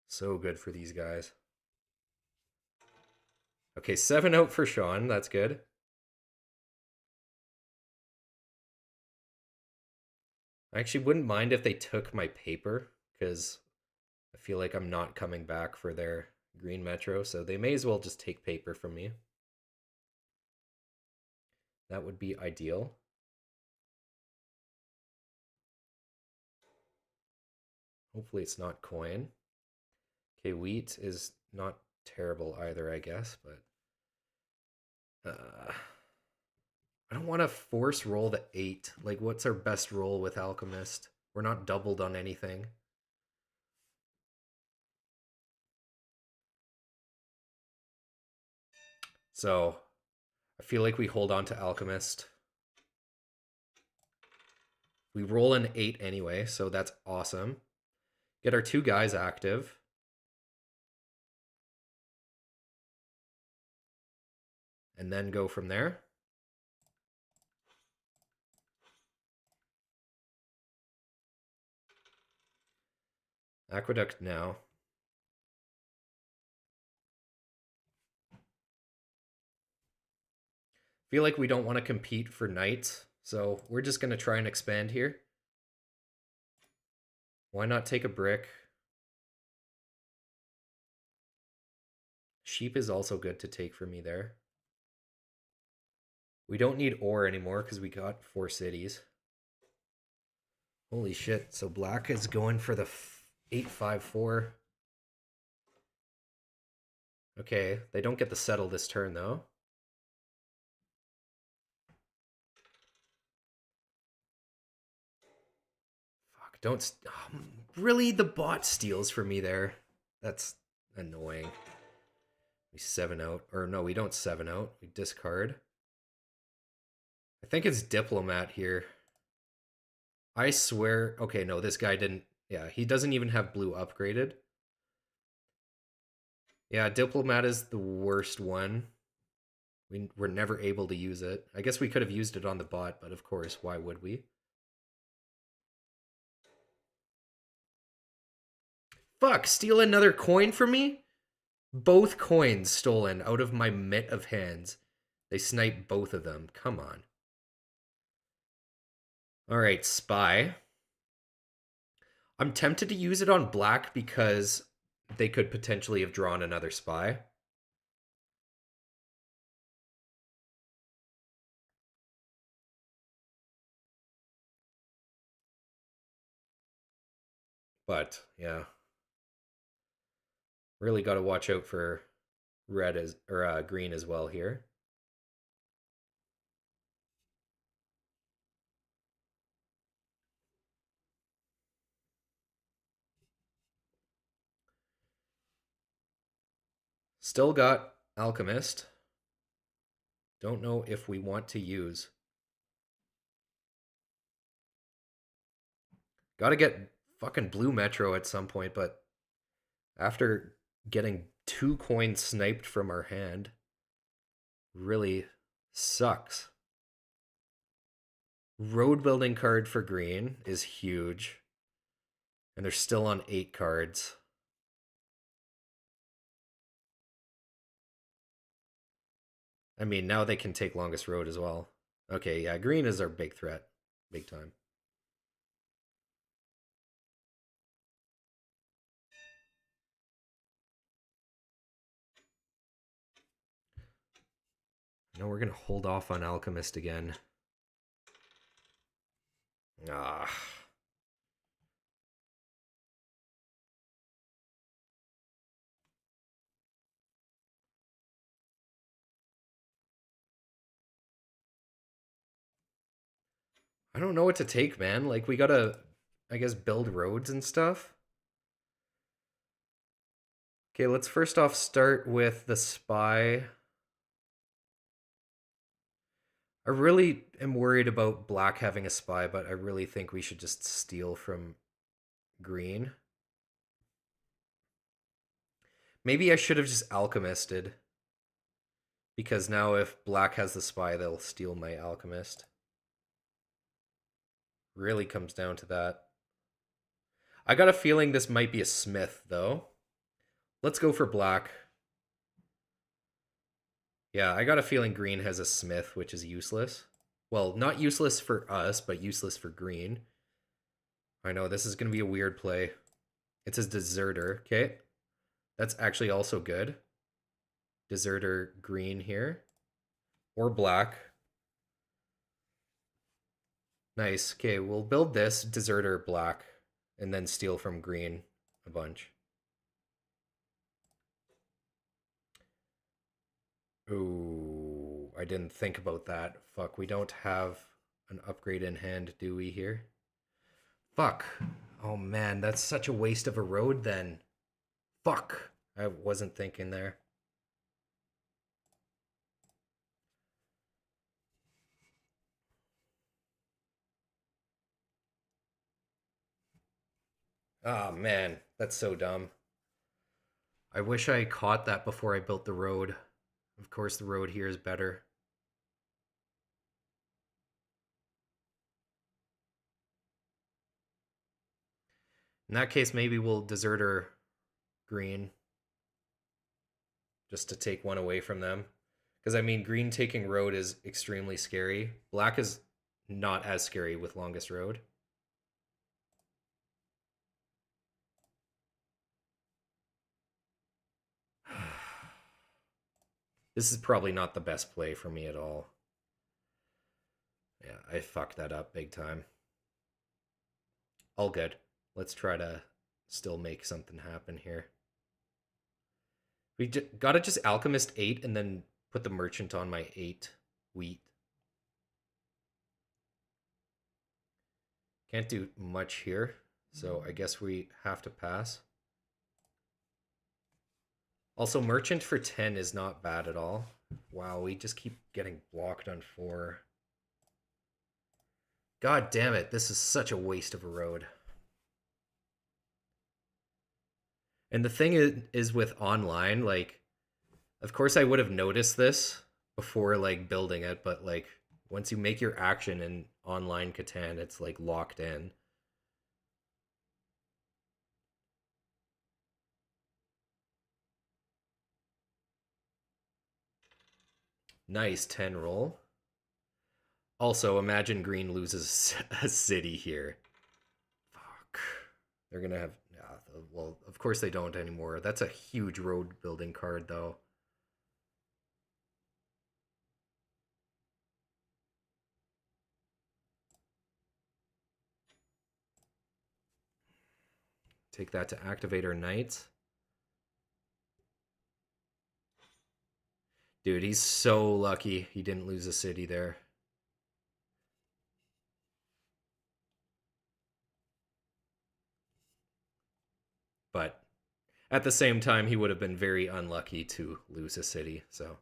So good for these guys. Okay, 7 out for Sean. That's good. I actually wouldn't mind if they took my paper, because I feel like I'm not coming back for their green metro, so they may as well just take paper from me. That would be ideal. Hopefully it's not coin. Okay, wheat is not terrible either, I guess, but I don't want to force roll the 8. Like, what's our best roll with Alchemist? We're not doubled on anything. So, I feel like we hold on to Alchemist. We roll an 8 anyway, so that's awesome. Get our 2 guys active. And then go from there. Aqueduct now. Feel like we don't want to compete for knights, so we're just going to try and expand here. Why not take a brick? Sheep is also good to take for me there. We don't need ore anymore because we got 4 cities. Holy shit. So black is going for the 8-5-4. Okay, they don't get the settle this turn though. Fuck, don't really the bot steals for me there. That's annoying. We 7 out, or no, we don't 7 out. We discard. I think it's diplomat here. I swear. Okay, no, this guy didn't. Yeah, he doesn't even have blue upgraded. Yeah, diplomat is the worst one. We were never able to use it. I guess we could have used it on the bot, but of course, why would we? Fuck, steal another coin from me? Both coins stolen out of my mitt of hands. They snipe both of them. Come on. All right, spy. I'm tempted to use it on black because they could potentially have drawn another spy. But yeah, really got to watch out for red as or green as well here. Still got alchemist. Don't know if we want to use. Got to get fucking blue metro at some point, but after getting 2 coins sniped from our hand, really sucks. Road building card for green is huge. And they're still on 8 cards. I mean, now they can take longest road as well. Okay, yeah, green is our big threat. Big time. No, we're going to hold off on alchemist again. Ah. I don't know what to take, man. Like, we gotta, I guess, build roads and stuff. Okay, let's first off start with the spy. I really am worried about black having a spy, but I really think we should just steal from green. Maybe I should have just alchemisted. Because now if black has the spy, they'll steal my alchemist. Really comes down to that. I got a feeling this might be a smith, though. Let's go for black. Yeah, I got a feeling green has a smith, which is useless. Well, not useless for us, but useless for green. I know, this is going to be a weird play. It says deserter. Okay. That's actually also good. Deserter green here. Or black. Nice. Okay, we'll build this deserter black and then steal from green a bunch. Ooh, I didn't think about that. Fuck, we don't have an upgrade in hand, do we here? Fuck. Oh man, that's such a waste of a road then. Fuck. I wasn't thinking there. Oh man, that's so dumb. I wish I caught that before I built the road. Of course, the road here is better. In that case, maybe we'll deserter green just to take one away from them. Because, I mean, green taking road is extremely scary. Black is not as scary with longest road. This is probably not the best play for me at all. Yeah, I fucked that up big time. All good. Let's try to still make something happen here. We gotta just alchemist 8 and then put the merchant on my 8 wheat. Can't do much here, so I guess we have to pass. Also, merchant for 10 is not bad at all. Wow, we just keep getting blocked on 4. God damn it, this is such a waste of a road. And the thing is with online, like, of course I would have noticed this before, like, building it, but, like, once you make your action in online Catan, it's, like, locked in. Nice 10 roll. Also, imagine green loses a city here. Fuck. They're gonna have... well, of course they don't anymore. That's a huge road building card, though. Take that to activate our knights. Dude, he's so lucky he didn't lose a city there. But at the same time, he would have been very unlucky to lose a city, so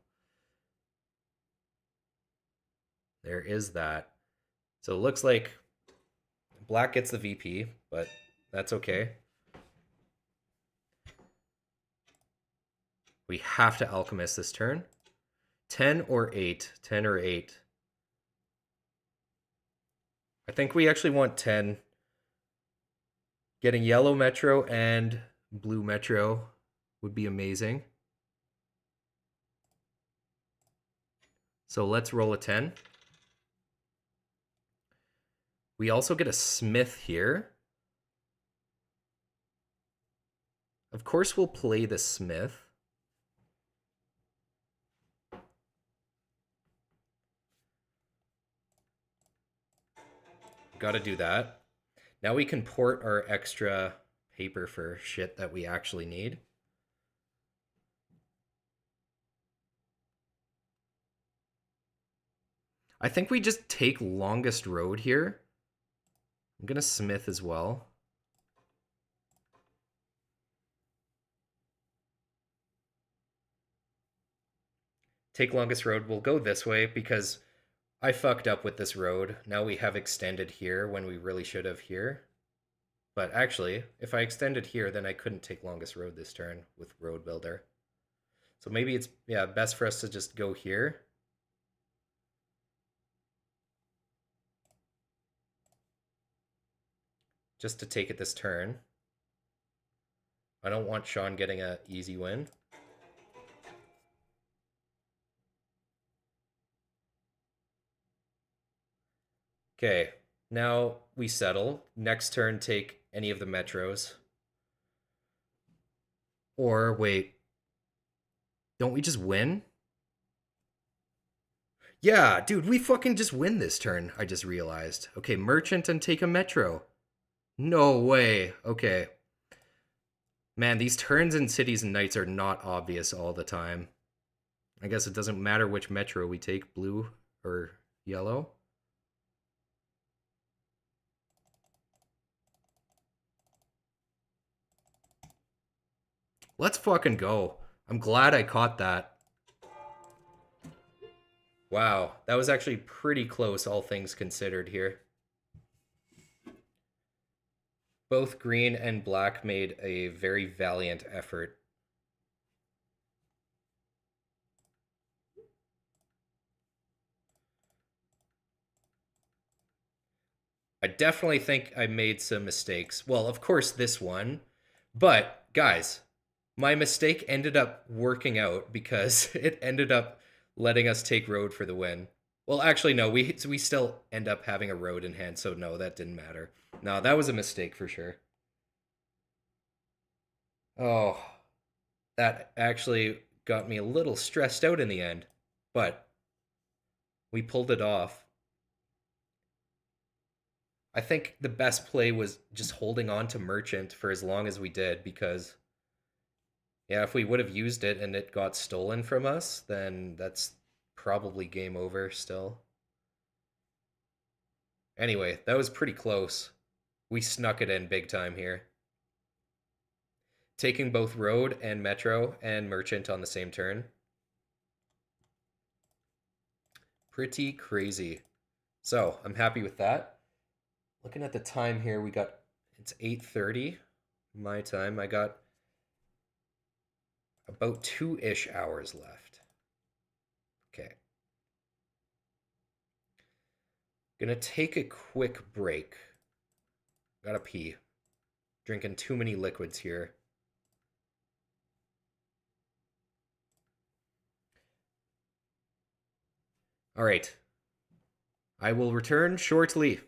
there is that. So it looks like black gets the VP, but that's okay. We have to alchemist this turn. 10 or 8. 10 or 8. I think we actually want 10. Getting yellow metro and blue metro would be amazing. So let's roll a 10. We also get a smith here. Of course we'll play the smith. Gotta do that. Now we can port our extra paper for shit that we actually need. I think we just take longest road here. I'm gonna smith as well. Take longest road. We'll go this way because I fucked up with this road. Now we have extended here when we really should have here. But actually, if I extended here, then I couldn't take longest road this turn with road builder. So maybe it's, yeah, best for us to just go here. Just to take it this turn. I don't want Sean getting an easy win. Okay, now we settle. Next turn, take any of the metros. Or, wait. Don't we just win? Yeah, dude, we fucking just win this turn, I just realized. Okay, merchant and take a metro. No way. Okay. Man, these turns in Cities and Knights are not obvious all the time. I guess it doesn't matter which metro we take, blue or yellow. Let's fucking go. I'm glad I caught that. Wow, that was actually pretty close, all things considered here. Both green and black made a very valiant effort. I definitely think I made some mistakes. Well, of course, this one. But, guys, my mistake ended up working out because it ended up letting us take road for the win. Well, actually, no, we still end up having a road in hand, so no, that didn't matter. No, that was a mistake for sure. Oh, that actually got me a little stressed out in the end, but we pulled it off. I think the best play was just holding on to Merchant for as long as we did because yeah, if we would have used it and it got stolen from us, then that's probably game over still. Anyway, that was pretty close. We snuck it in big time here. Taking both road and metro and merchant on the same turn. Pretty crazy. So I'm happy with that. Looking at the time here, we got it's 8:30 my time. I got about 2-ish hours left. Okay. Gonna take a quick break. Gotta pee. Drinking too many liquids here. All right. I will return shortly.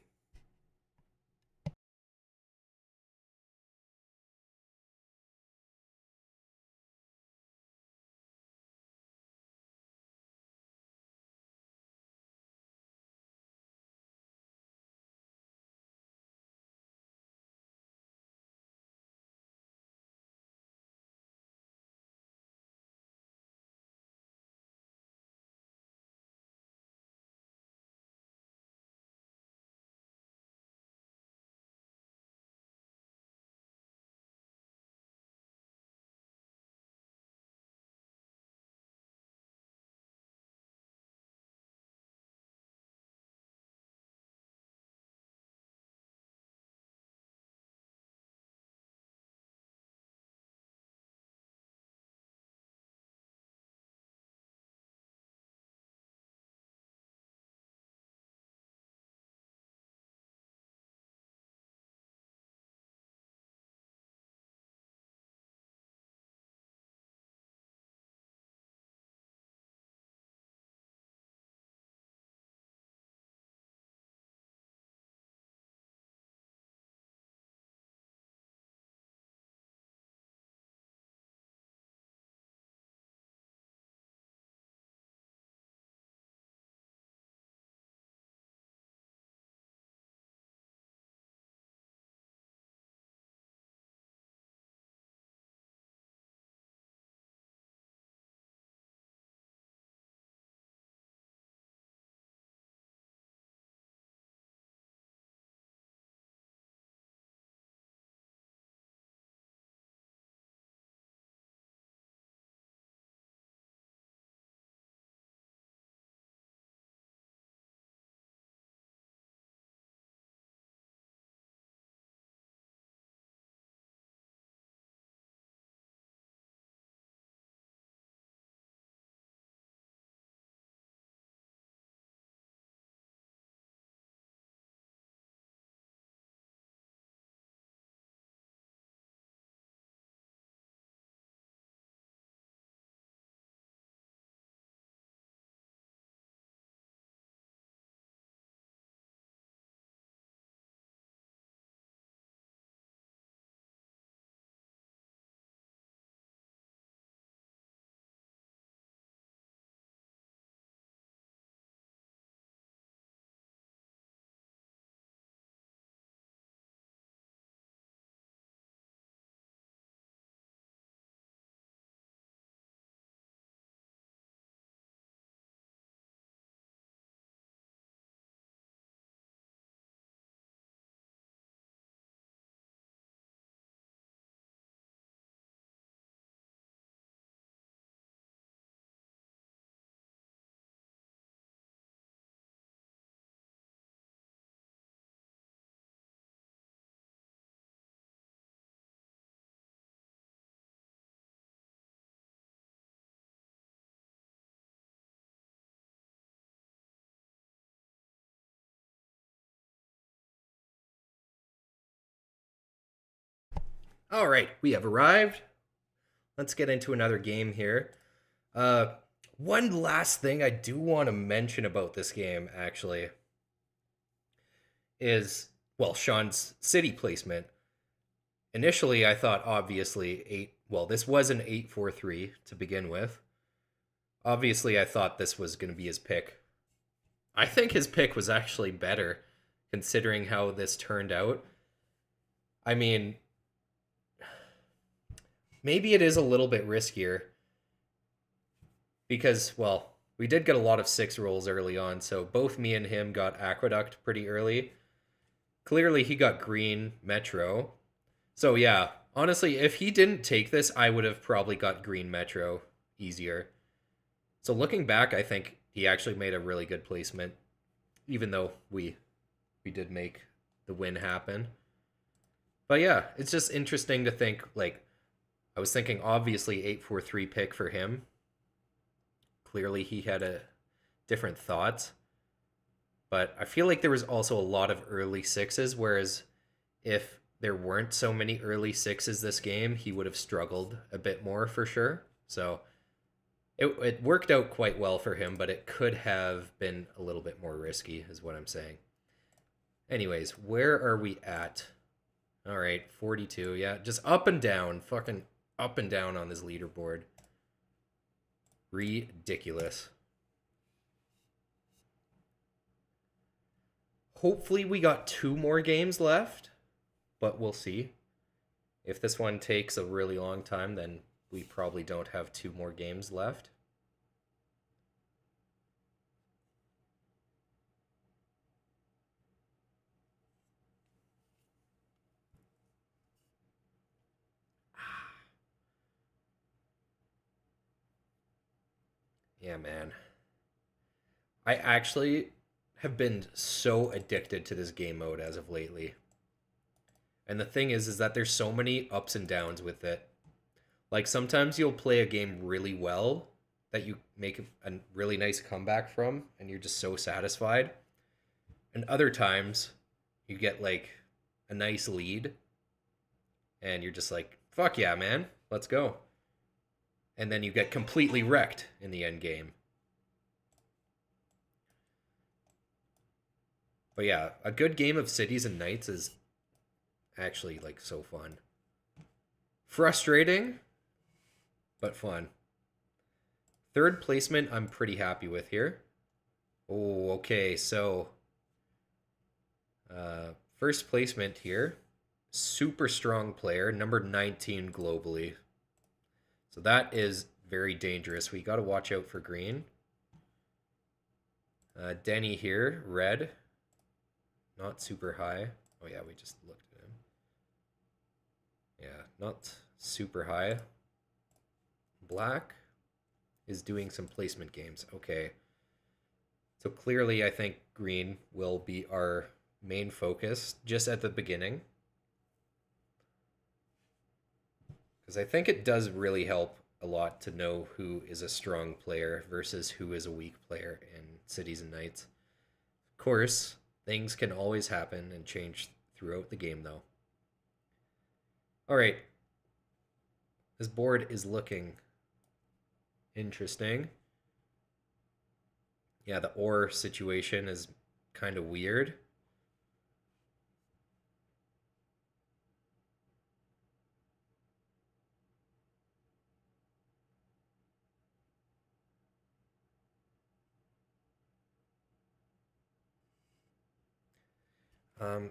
All right, we have arrived. Let's get into another game here. Uh, One last thing I do want to mention about this game, actually, is, well, Sean's city placement. Initially, I thought obviously this was an 8-4-3 to begin with. Obviously, I thought this was going to be his pick. I think his pick was actually better considering how this turned out. I mean, maybe it is a little bit riskier because, well, we did get a lot of 6 rolls early on, so both me and him got Aqueduct pretty early. Clearly, he got green Metro. So, yeah, honestly, if he didn't take this, I would have probably got green Metro easier. So, looking back, I think he actually made a really good placement, even though we did make the win happen. But yeah, it's just interesting to think, like, I was thinking obviously 8-4-3 pick for him. Clearly he had a different thoughts. But I feel like there was also a lot of early sixes, whereas if there weren't so many early sixes this game, he would have struggled a bit more for sure. So it worked out quite well for him, but it could have been a little bit more risky, is what I'm saying. Anyways, where are we at? All right, 42. Yeah, just up and down. Fucking up and down on this leaderboard. Ridiculous. Hopefully we got 2 more games left, but we'll see. If this one takes a really long time, then we probably don't have 2 more games left. Yeah, man. I actually have been so addicted to this game mode as of lately. And the thing is that there's so many ups and downs with it. Like sometimes you'll play a game really well that you make a really nice comeback from and you're just so satisfied. And other times you get like a nice lead and you're just like, fuck yeah, man, let's go. And then you get completely wrecked in the end game. But yeah, a good game of Cities and Knights is actually like so fun. Frustrating, but fun. Third placement I'm pretty happy with here. Oh, okay, so first placement here. Super strong player, number 19 globally. So that is very dangerous. We got to watch out for green. Denny here, red. Not super high. Oh yeah, we just looked at him. Yeah, not super high. Black is doing some placement games. Okay. So clearly I think green will be our main focus just at the beginning. Because I think it does really help a lot to know who is a strong player versus who is a weak player in Cities and Knights. Of course, things can always happen and change throughout the game, though. All right. This board is looking interesting. Yeah, the ore situation is kind of weird.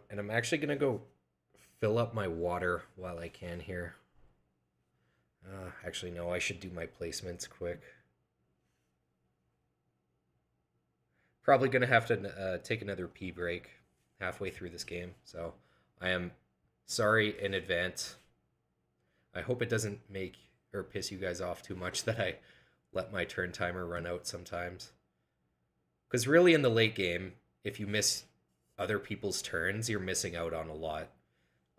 And I'm actually going to go fill up my water while I can here. Actually, no, I should do my placements quick. Probably going to have to take another pee break halfway through this game. So I am sorry in advance. I hope it doesn't make or piss you guys off too much that I let my turn timer run out sometimes. Because really in the late game, if you miss other people's turns, you're missing out on a lot.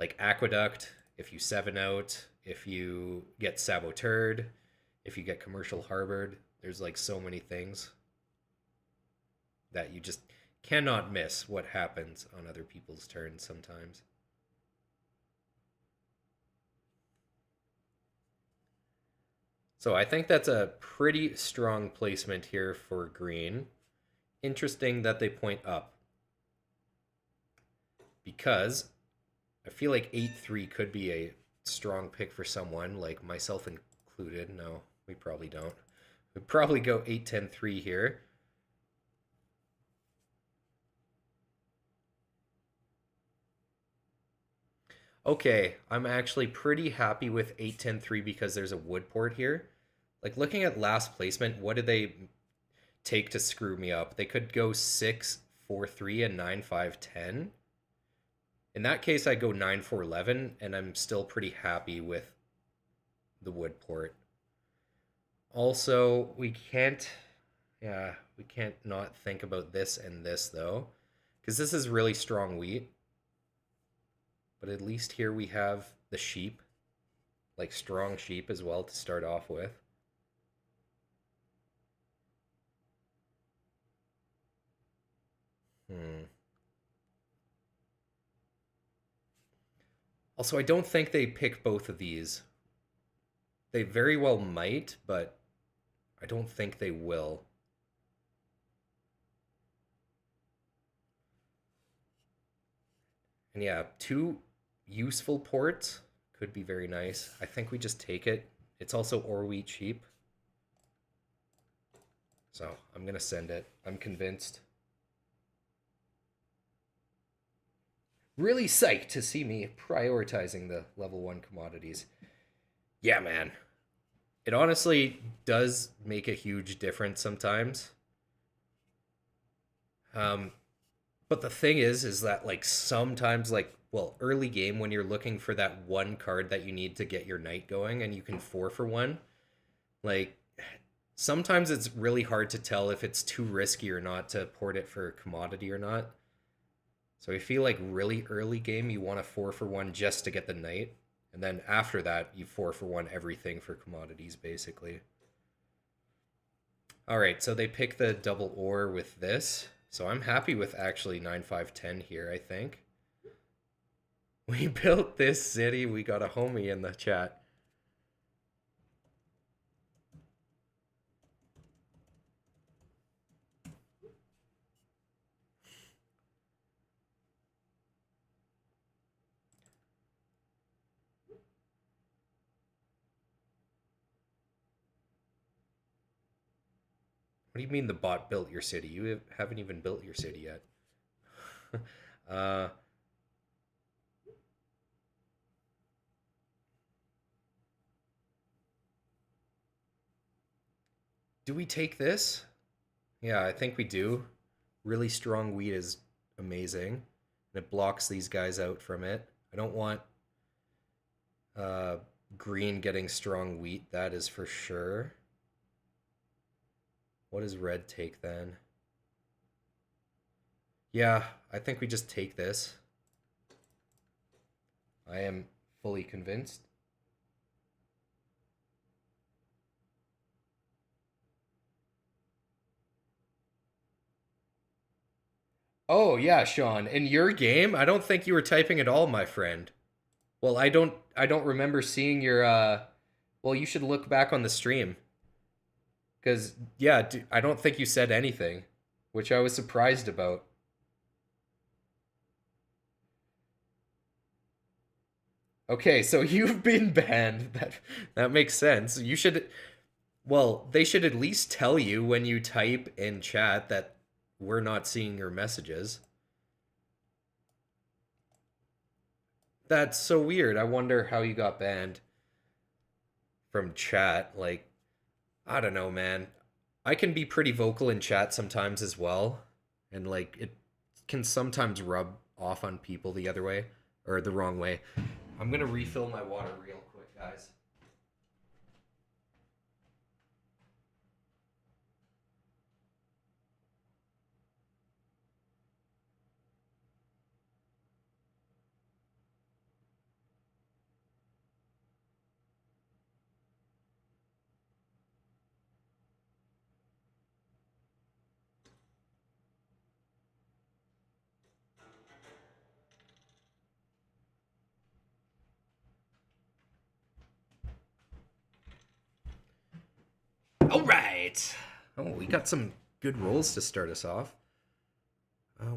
Like Aqueduct, if you 7 out, if you get Saboteur, if you get Commercial Harbored, there's like so many things that you just cannot miss what happens on other people's turns sometimes. So I think that's a pretty strong placement here for green. Interesting that they point up. Because I feel like 8-3 could be a strong pick for someone, like myself included. No, we probably don't. We'd probably go 8-10-3 here. Okay, I'm actually pretty happy with 8-10-3 because there's a wood port here. Like looking at last placement, what did they take to screw me up? They could go 6-4-3 and 9-5-10. In that case, I go 9-4-11, and I'm still pretty happy with the wood port. Also, we can't not think about this and this though, because this is really strong wheat. But at least here we have the sheep, like strong sheep as well to start off with. Hmm. Also, I don't think they pick both of these. They very well might, but I don't think they will. And yeah, two useful ports could be very nice. I think we just take it. It's also ore wheat sheep. So I'm going to send it. I'm convinced. Really psyched to see me prioritizing the level 1 commodities. Yeah, man. It honestly does make a huge difference sometimes. Um, but the thing is that like sometimes like well, early game when you're looking for that one card that you need to get your knight going and you can 4 for 1, like sometimes it's really hard to tell if it's too risky or not to port it for a commodity or not. So I feel like really early game you want to 4 for 1 just to get the knight, and then after that you 4 for 1 everything for commodities basically. All right, so they pick the double ore with this. So I'm happy with actually 9-5-10 here, I think. We built this city. We got a homie in the chat. What do you mean the bot built your city? You haven't even built your city yet. uh, do we take this? Yeah, I think we do. Really strong wheat is amazing. And it blocks these guys out from it. I don't want uh, green getting strong wheat, that is for sure. What does red take then? Yeah, I think we just take this. I am fully convinced. Oh, yeah, Sean. In your game, I don't think you were typing at all, my friend. Well, I don't remember seeing your well, you should look back on the stream cuz yeah, I don't think you said anything, which I was surprised about. Okay, so you've been banned. That makes sense. You should well, they should at least tell you when you type in chat that we're not seeing your messages. That's so weird. I wonder how you got banned from chat. Like, I don't know, man. I can be pretty vocal in chat sometimes as well. And, like, it can sometimes rub off on people the other way or the wrong way. I'm going to refill my water real quick, guys. All right. Oh, we got some good rolls to start us off.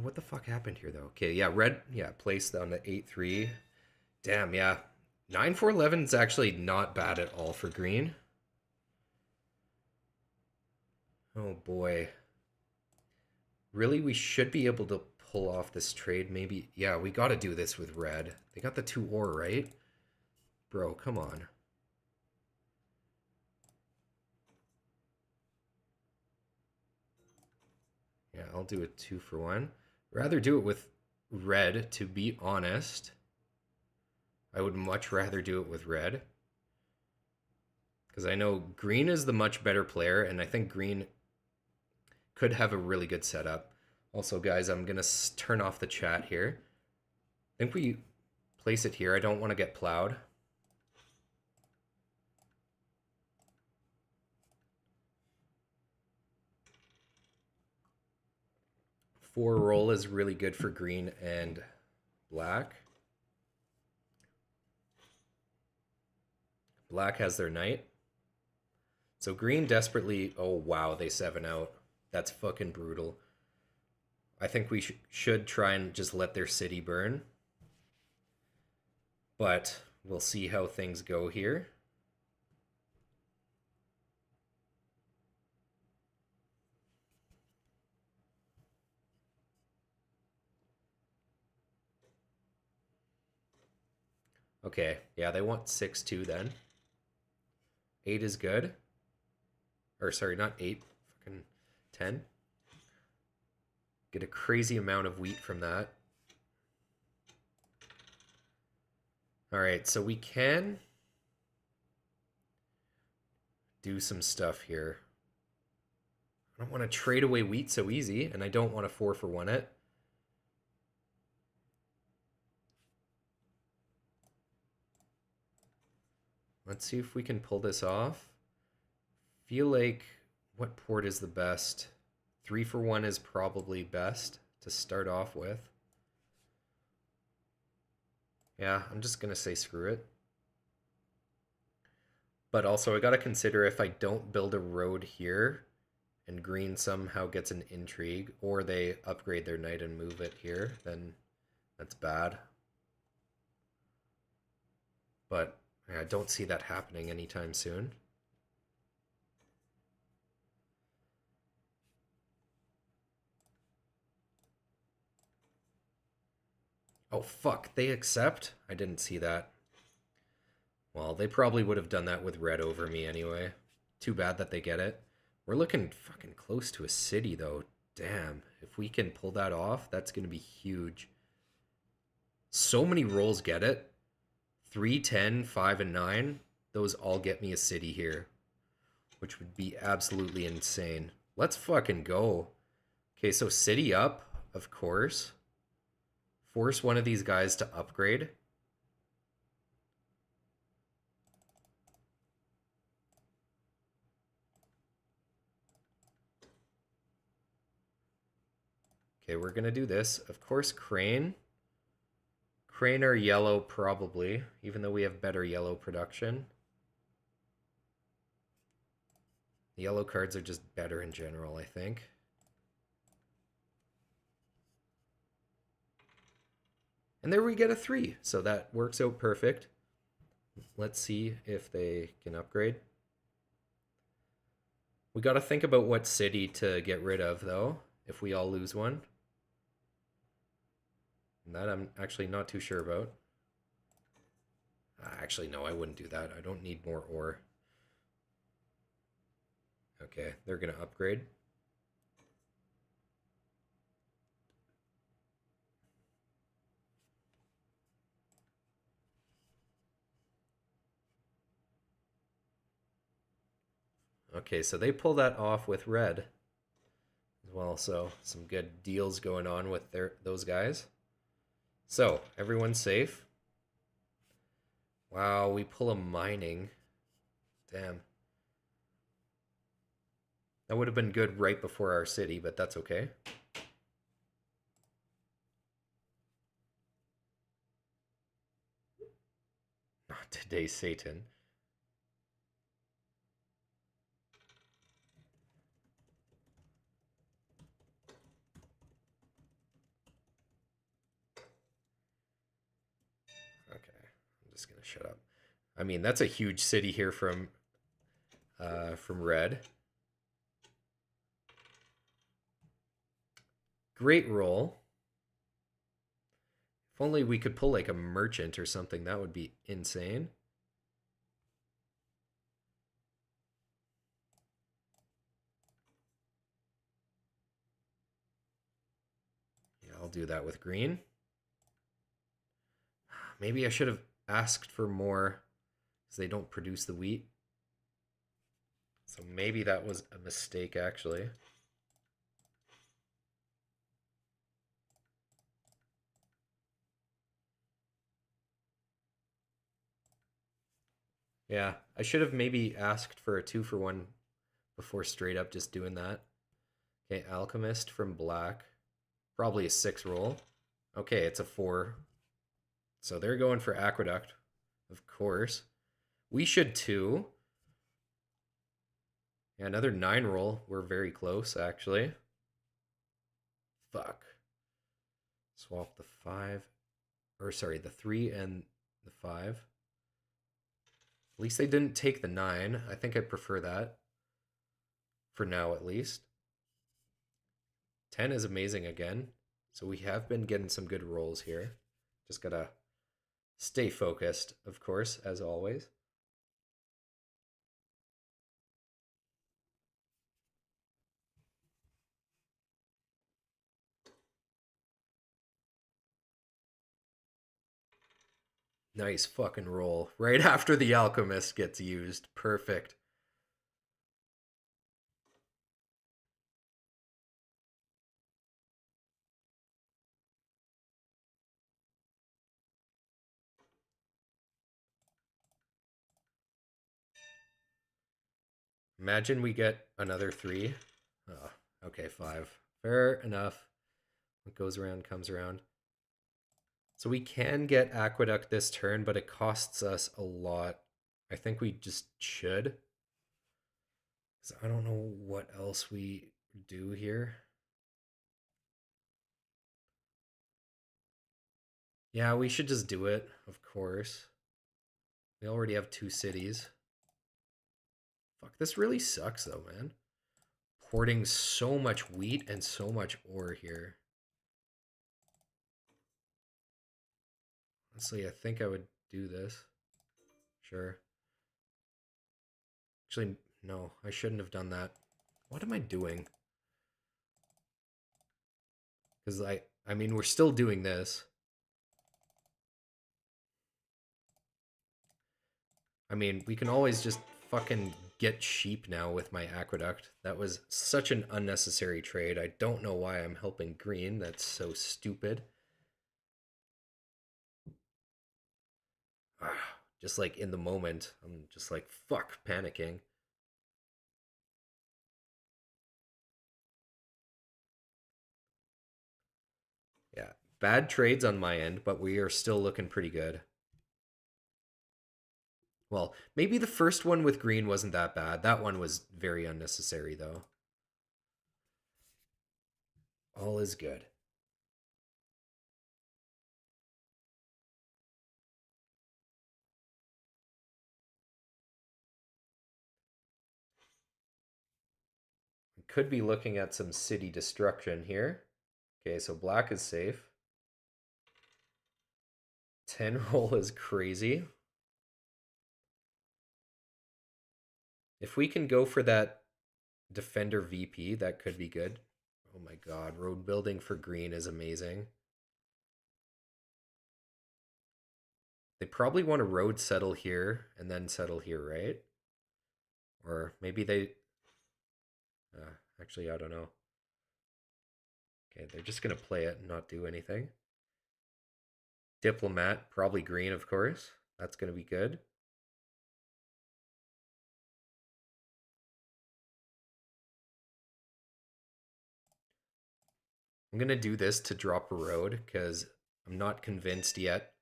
What the fuck happened here, though? Okay, yeah, red, yeah, placed on the 8-3. Damn, yeah. 9-4-11 is actually not bad at all for green. Oh, boy. Really, we should be able to pull off this trade. Maybe, yeah, we got to do this with red. They got the 2 ore, right? Bro, come on. Yeah, I'll do a 2 for 1. Rather do it with red, to be honest. I would much rather do it with red. Because I know green is the much better player, and I think green could have a really good setup. Also, guys, I'm going to turn off the chat here. I think we place it here. I don't want to get plowed. Four roll is really good for green and black. Black has their knight. So green desperately... Oh, wow, they 7 out. That's fucking brutal. I think we should try and just let their city burn. But we'll see how things go here. Okay, yeah, they want 6-2 then. 8 is good. Or sorry, not 8, fucking 10. Get a crazy amount of wheat from that. All right, so we can do some stuff here. I don't want to trade away wheat so easy, and I don't want to 4 for 1 it. Let's see if we can pull this off. Feel like what port is the best? 3 for 1 is probably best to start off with. Yeah, I'm just going to say screw it. But also I got to consider if I don't build a road here and green somehow gets an intrigue, or they upgrade their knight and move it here, then that's bad. But I don't see that happening anytime soon. Oh, fuck, they accept? I didn't see that. Well, they probably would have done that with red over me anyway. Too bad that they get it. We're looking fucking close to a city, though. Damn, if we can pull that off, that's going to be huge. So many rolls get it. 3, 10, 5, and 9. Those all get me a city here, which would be absolutely insane. Let's fucking go. Okay, so city up, of course. Force one of these guys to upgrade. Okay, we're going to do this. Of course, Crane. Crane are yellow, probably, even though we have better yellow production. The yellow cards are just better in general, I think. And there we get a 3, so that works out perfect. Let's see if they can upgrade. We got to think about what city to get rid of, though, if we all lose one. And that I'm actually not too sure about. Actually, no, I wouldn't do that. I don't need more ore. Okay, they're going to upgrade. Okay, so they pull that off with red as well, so some good deals going on with those guys. So, everyone's safe. Wow, we pull a mining. Damn. That would have been good right before our city, but that's okay. Not today, Satan. Just gonna shut up. I mean, that's a huge city here from red. Great roll. If only we could pull like a merchant or something, that would be insane. Yeah, I'll do that with green. Maybe I should have asked for more because they don't produce the wheat. So maybe that was a mistake, actually. Yeah, I should have maybe asked for a 2-for-1 before straight up just doing that. Okay, Alchemist from black. Probably a 6 roll. Okay, it's a 4. So they're going for Aqueduct, of course. We should too. Yeah, another 9 roll. We're very close, actually. Fuck. Swap the 5. Or sorry, the 3 and the 5. At least they didn't take the 9. I think I prefer that. For now, at least. 10 is amazing again. So we have been getting some good rolls here. Just gotta stay focused, of course, as always. Nice fucking roll. Right after the Alchemist gets used. Perfect. Imagine we get another 3. Oh, okay, 5. Fair enough. What goes around comes around. So we can get Aqueduct this turn, but it costs us a lot. I think we just should. So I don't know what else we do here. Yeah, we should just do it, of course. We already have 2 cities. Fuck, this really sucks though, man. Porting so much wheat and so much ore here. Honestly, I think I would do this. Sure. Actually, no, I shouldn't have done that. What am I doing? Because I mean, we're still doing this. I mean, we can always just fucking get sheep now with my aqueduct. That was such an unnecessary trade. I don't know why I'm helping green. That's so stupid. Just like in the moment, I'm just like, fuck, panicking. Yeah, bad trades on my end, but we are still looking pretty good. Well, maybe the first one with green wasn't that bad. That one was very unnecessary, though. All is good. We could be looking at some city destruction here. Okay, so black is safe. 10 roll is crazy. If we can go for that defender VP, that could be good. Oh my god, road building for green is amazing. They probably want to road settle here and then settle here, right? Or maybe they... actually, I don't know. Okay, they're just going to play it and not do anything. Diplomat, probably green, of course. That's going to be good. I'm going to do this to drop a road because I'm not convinced yet.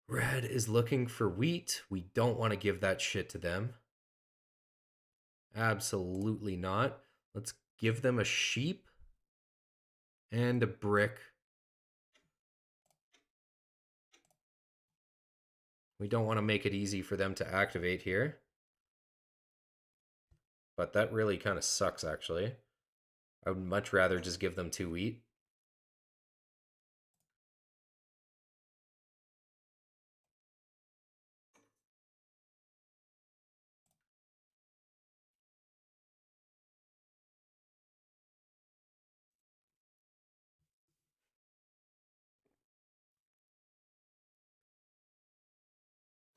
Red is looking for wheat. We don't want to give that shit to them. Absolutely not. Let's give them a sheep and a brick. We don't want to make it easy for them to activate here. But that really kind of sucks, actually. I would much rather just give them 2 wheat.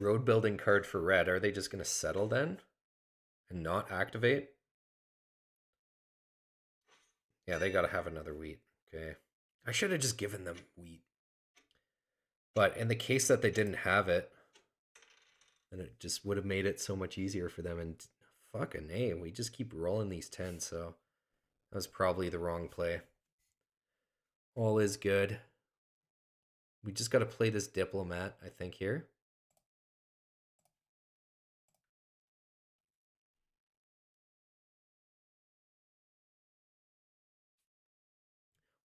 Road building card for red. Are they just going to settle then and not activate? Yeah, they got to have another wheat. Okay. I should have just given them wheat. But in the case that they didn't have it, then it just would have made it so much easier for them. And fucking A, we just keep rolling these 10s, so that was probably the wrong play. All is good. We just got to play this diplomat, I think, here.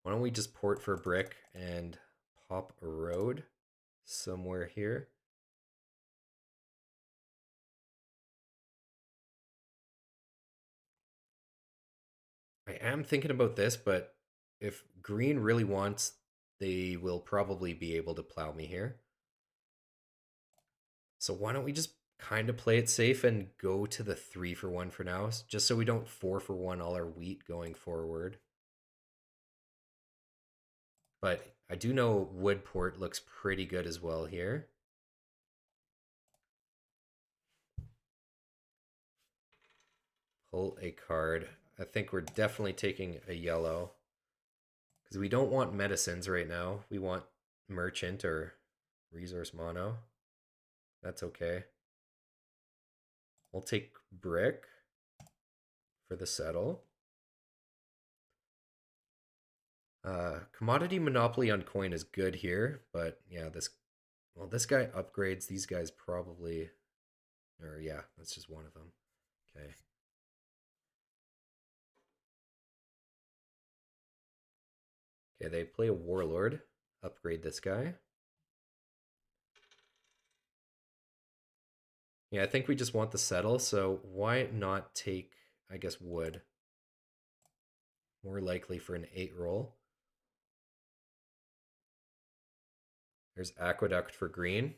Why don't we just port for brick and pop a road somewhere here? I am thinking about this, but if green really wants, they will probably be able to plow me here. So why don't we just kind of play it safe and go to the 3-for-1 for now, just so we don't 4-for-1 all our wheat going forward. But I do know Woodport looks pretty good as well here. Pull a card. I think we're definitely taking a yellow because we don't want medicines right now. We want merchant or resource mono. That's okay. We'll take brick for the settle. Commodity monopoly on coin is good here, but yeah, this guy upgrades. These guys probably, or yeah, that's just one of them. Okay. Okay, they play a warlord. Upgrade this guy. Yeah, I think we just want the settle, so why not take, I guess, wood? More likely for an 8 roll. There's aqueduct for green.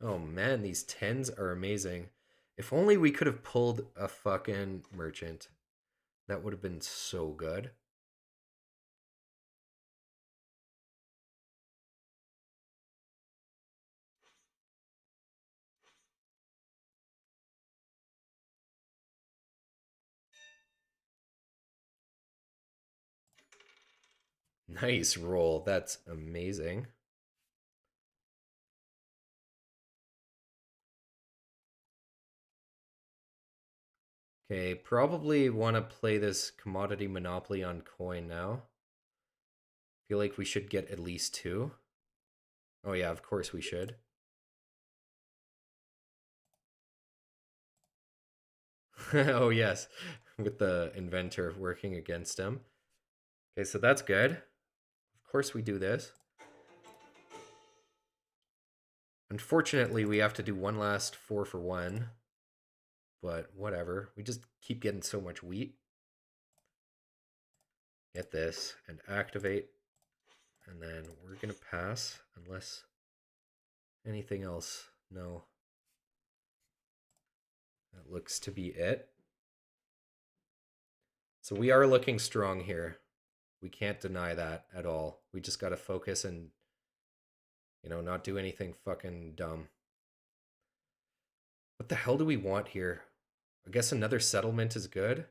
Oh man, these 10s are amazing. If only we could have pulled a fucking merchant. That would have been so good. Nice roll. That's amazing. Okay, probably want to play this commodity monopoly on coin now. Feel like we should get at least 2. Oh yeah, of course we should. Oh yes, with the inventor working against him. Okay, so that's good. Of course we do this. Unfortunately, we have to do one last 4-for-1. But whatever. We just keep getting so much wheat. Get this and activate. And then we're going to pass unless anything else. No. That looks to be it. So we are looking strong here. We can't deny that at all. We just got to focus and, not do anything fucking dumb. What the hell do we want here? I guess another settlement is good.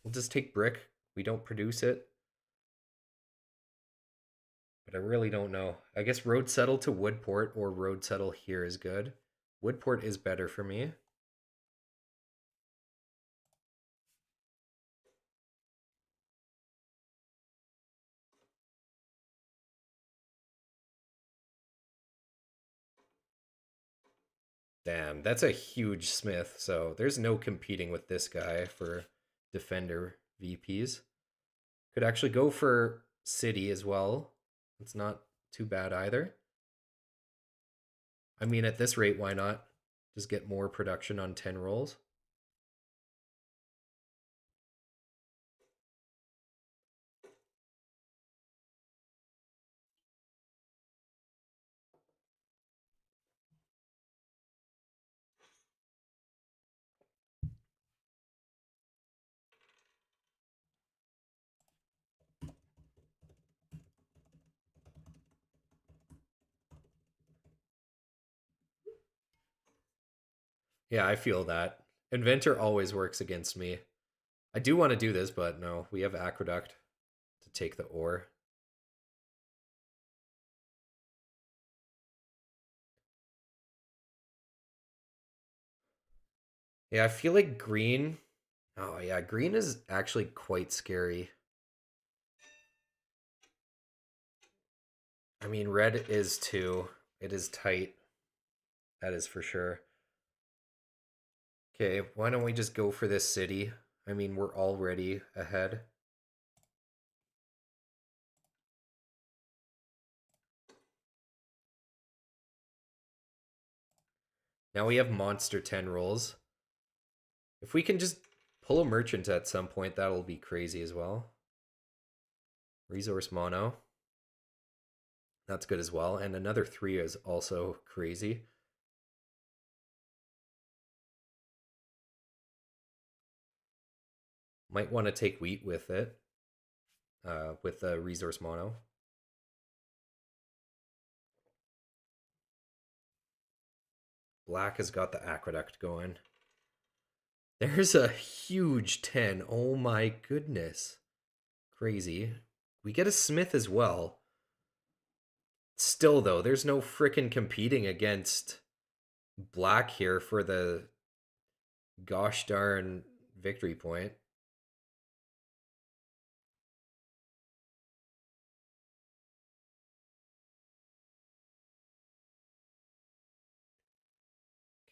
We'll just take brick. We don't produce it. But I really don't know. I guess road settle to Woodport or road settle here is good. Woodport is better for me. Damn, that's a huge smith. So there's no competing with this guy for defender VPs. Could actually go for city as well. It's not too bad either. I mean, at this rate, why not? Just get more production on 10 rolls. Yeah, I feel that. Inventor always works against me. I do want to do this, but no, we have Aqueduct to take the ore. Yeah, I feel like green. Oh, yeah, green is actually quite scary. I mean, red is too. It is tight. That is for sure. Okay, why don't we just go for this city? I mean, we're already ahead. Now we have monster 10 rolls. If we can just pull a merchant at some point, that'll be crazy as well. Resource mono. That's good as well. And another 3 is also crazy. Might want to take wheat with it, with the resource mono. Black has got the aqueduct going. There's a huge 10. Oh my goodness. Crazy. We get a smith as well. Still, though, there's no frickin' competing against black here for the gosh darn victory point.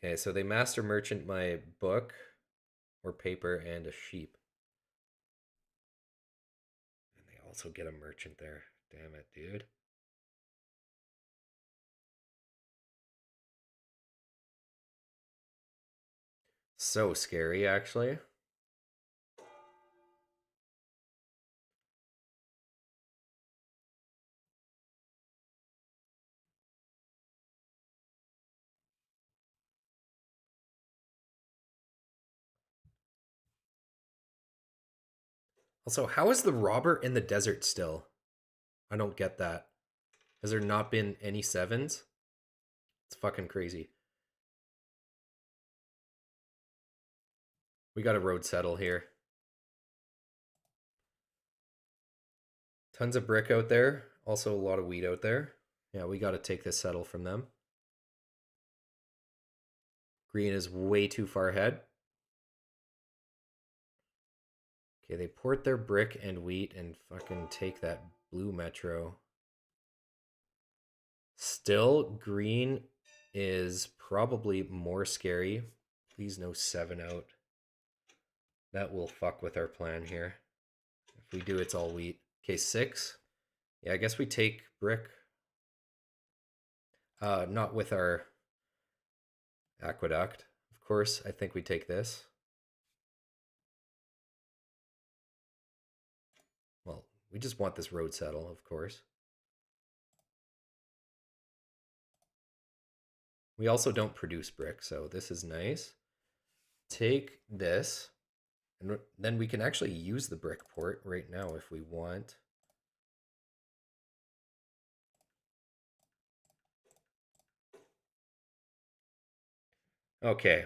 Okay, so they master merchant my book or paper and a sheep. And they also get a merchant there. Damn it, dude. So scary, actually. Also, how is the robber in the desert still? I don't get that. Has there not been any sevens? It's fucking crazy. We got a road settle here. Tons of brick out there. Also a lot of wheat out there. Yeah, we got to take this settle from them. Green is way too far ahead. Okay, they port their brick and wheat and fucking take that blue metro. Still, green is probably more scary. Please no 7 out. That will fuck with our plan here. If we do, it's all wheat. Okay, 6. Yeah, I guess we take brick. Not with our aqueduct. Of course, I think we take this. Well, we just want this road settle, of course. We also don't produce brick, so this is nice. Take this, and then we can actually use the brick port right now if we want. Okay,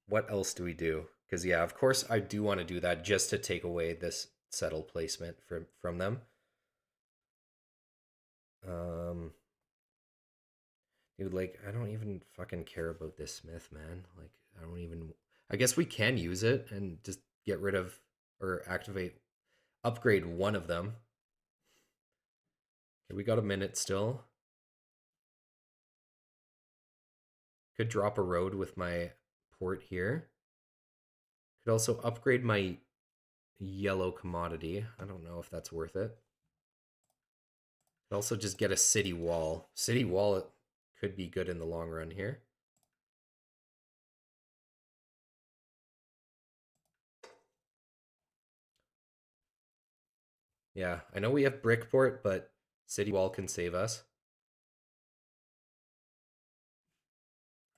what else do we do? Because yeah, of course I do want to do that just to take away this settle placement from them. Um, dude, like I don't even fucking care about this smith, man. Like I don't even. I guess we can use it and just get rid of or upgrade one of them. Okay, we got a minute still. Could drop a road with my port here. Could also upgrade my yellow commodity. I don't know if that's worth it. Could also just get a city wall. City wall could be good in the long run here. Yeah, I know we have Brickport, but City Wall can save us.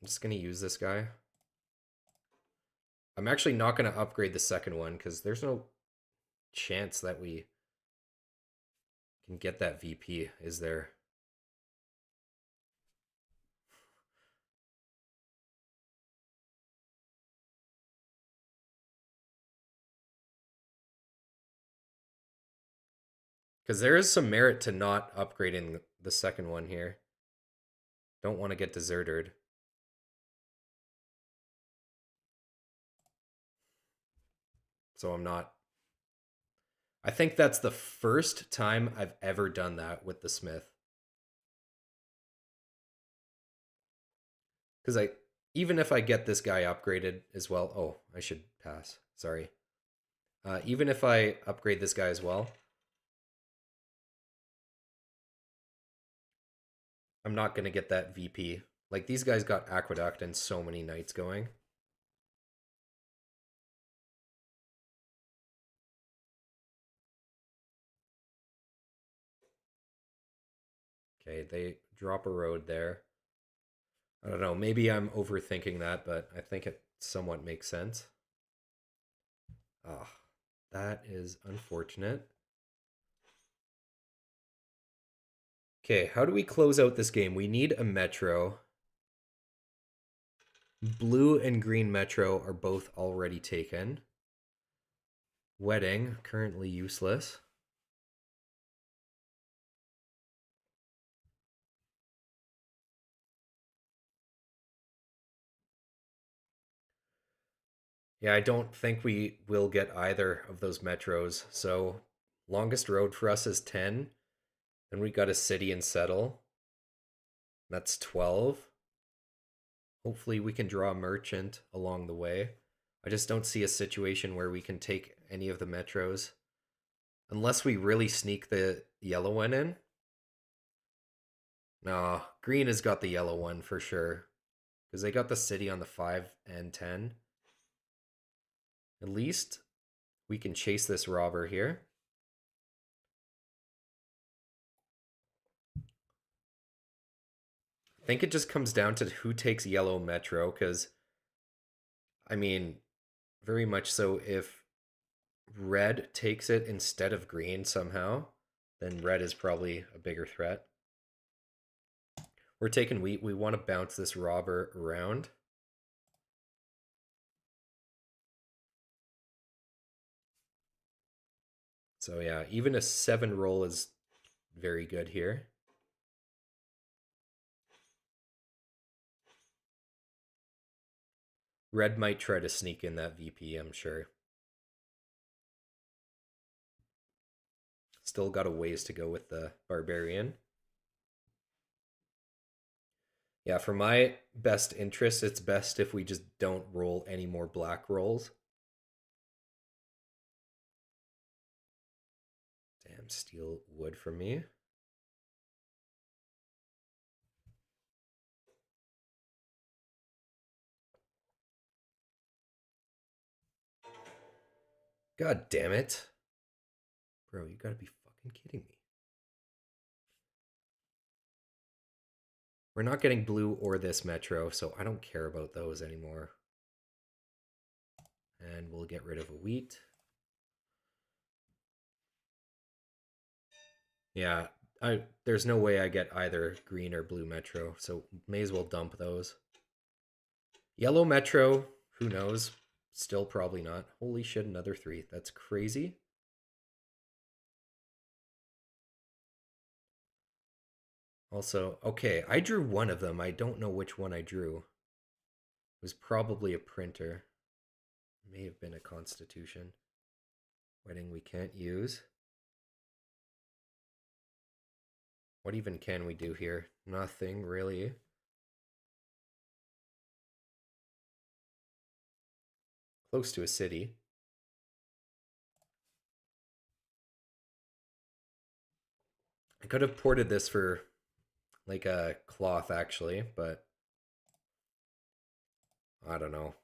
I'm just going to use this guy. I'm actually not going to upgrade the second one because there's no chance that we can get that VP, is there? Because there is some merit to not upgrading the second one here. Don't want to get deserted. So I'm not. I think that's the first time I've ever done that with the Smith. Because even if I get this guy upgraded as well. Oh, I should pass. Sorry. Even if I upgrade this guy as well, I'm not going to get that VP. Like, these guys got Aqueduct and so many knights going. Okay, they drop a road there. I don't know. Maybe I'm overthinking that, but I think it somewhat makes sense. Ah, that is unfortunate. Okay, how do we close out this game? We need a metro. Blue and green metro are both already taken. Wedding, currently useless. Yeah, I don't think we will get either of those metros. So, longest road for us is 10. Then we got a city and settle. That's 12. Hopefully, we can draw a merchant along the way. I just don't see a situation where we can take any of the metros. Unless we really sneak the yellow one in. No, green has got the yellow one for sure. Because they got the city on the 5 and 10. At least we can chase this robber here. I think it just comes down to who takes yellow metro. Because, I mean, very much so if red takes it instead of green somehow, then red is probably a bigger threat. We're taking wheat. We want to bounce this robber around. So yeah, even a 7 roll is very good here. Red might try to sneak in that VP, I'm sure. Still got a ways to go with the Barbarian. Yeah, for my best interest, it's best if we just don't roll any more black rolls. Damn, steal wood from me. God damn it. Bro, you gotta be fucking kidding me. We're not getting blue or this metro, so I don't care about those anymore. And we'll get rid of a wheat. Yeah, there's no way I get either green or blue metro, so may as well dump those. Yellow metro, who knows? Still probably not. Holy shit, another 3. That's crazy. Also, okay, I drew one of them. I don't know which one I drew. It was probably a printer. May have been a constitution. Wedding we can't use. What even can we do here? Nothing, really. Close to a city. I could have ported this for like a cloth, actually, but I don't know.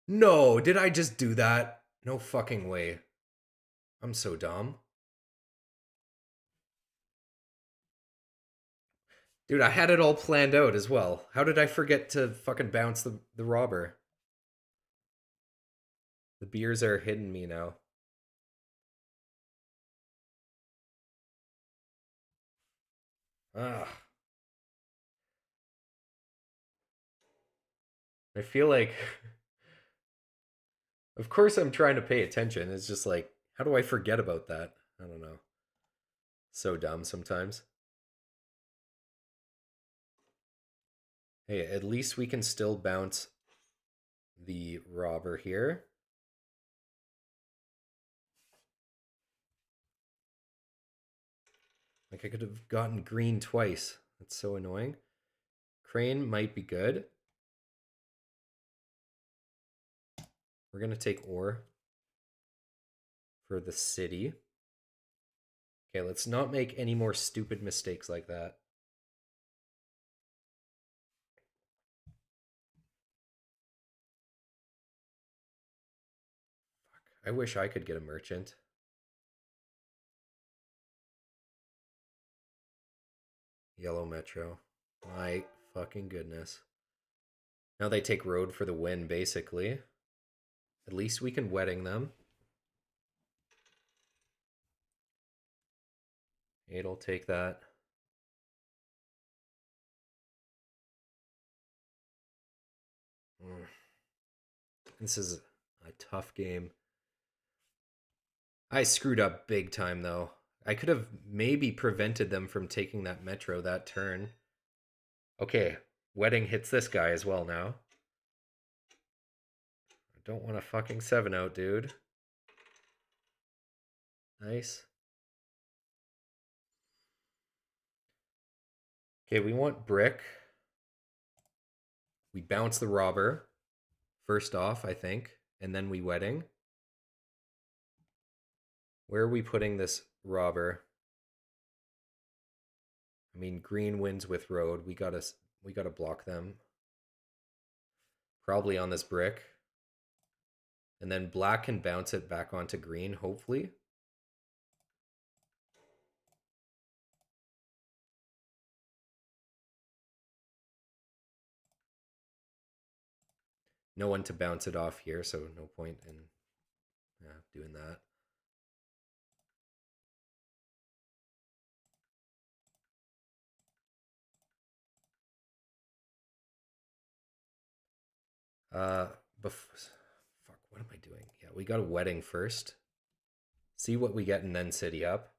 No, did I just do that? No fucking way. I'm so dumb. Dude, I had it all planned out as well. How did I forget to fucking bounce the robber? The beers are hitting me now. Ah, I feel like Of course I'm trying to pay attention. It's just like, how do I forget about that? I don't know. So dumb sometimes. Hey, at least we can still bounce the robber here. Like I could have gotten green twice. That's so annoying. Crane might be good. We're going to take ore for the city. Okay, let's not make any more stupid mistakes like that. Fuck, I wish I could get a merchant. Yellow Metro. My fucking goodness. Now they take road for the win, basically. At least we can wedding them. 8'll take that. This is a tough game. I screwed up big time, though. I could have maybe prevented them from taking that metro that turn. Okay, wedding hits this guy as well now. I don't want a fucking 7 out, dude. Nice. Okay, we want brick. We bounce the robber first off, I think, and then we wedding. Where are we putting this robber? I mean, green wins with road. We gotta block them. Probably on this brick. And then black can bounce it back onto green, hopefully. No one to bounce it off here, so no point in doing that. Fuck, what am I doing? Yeah, we got a wedding first. See what we get and then city up.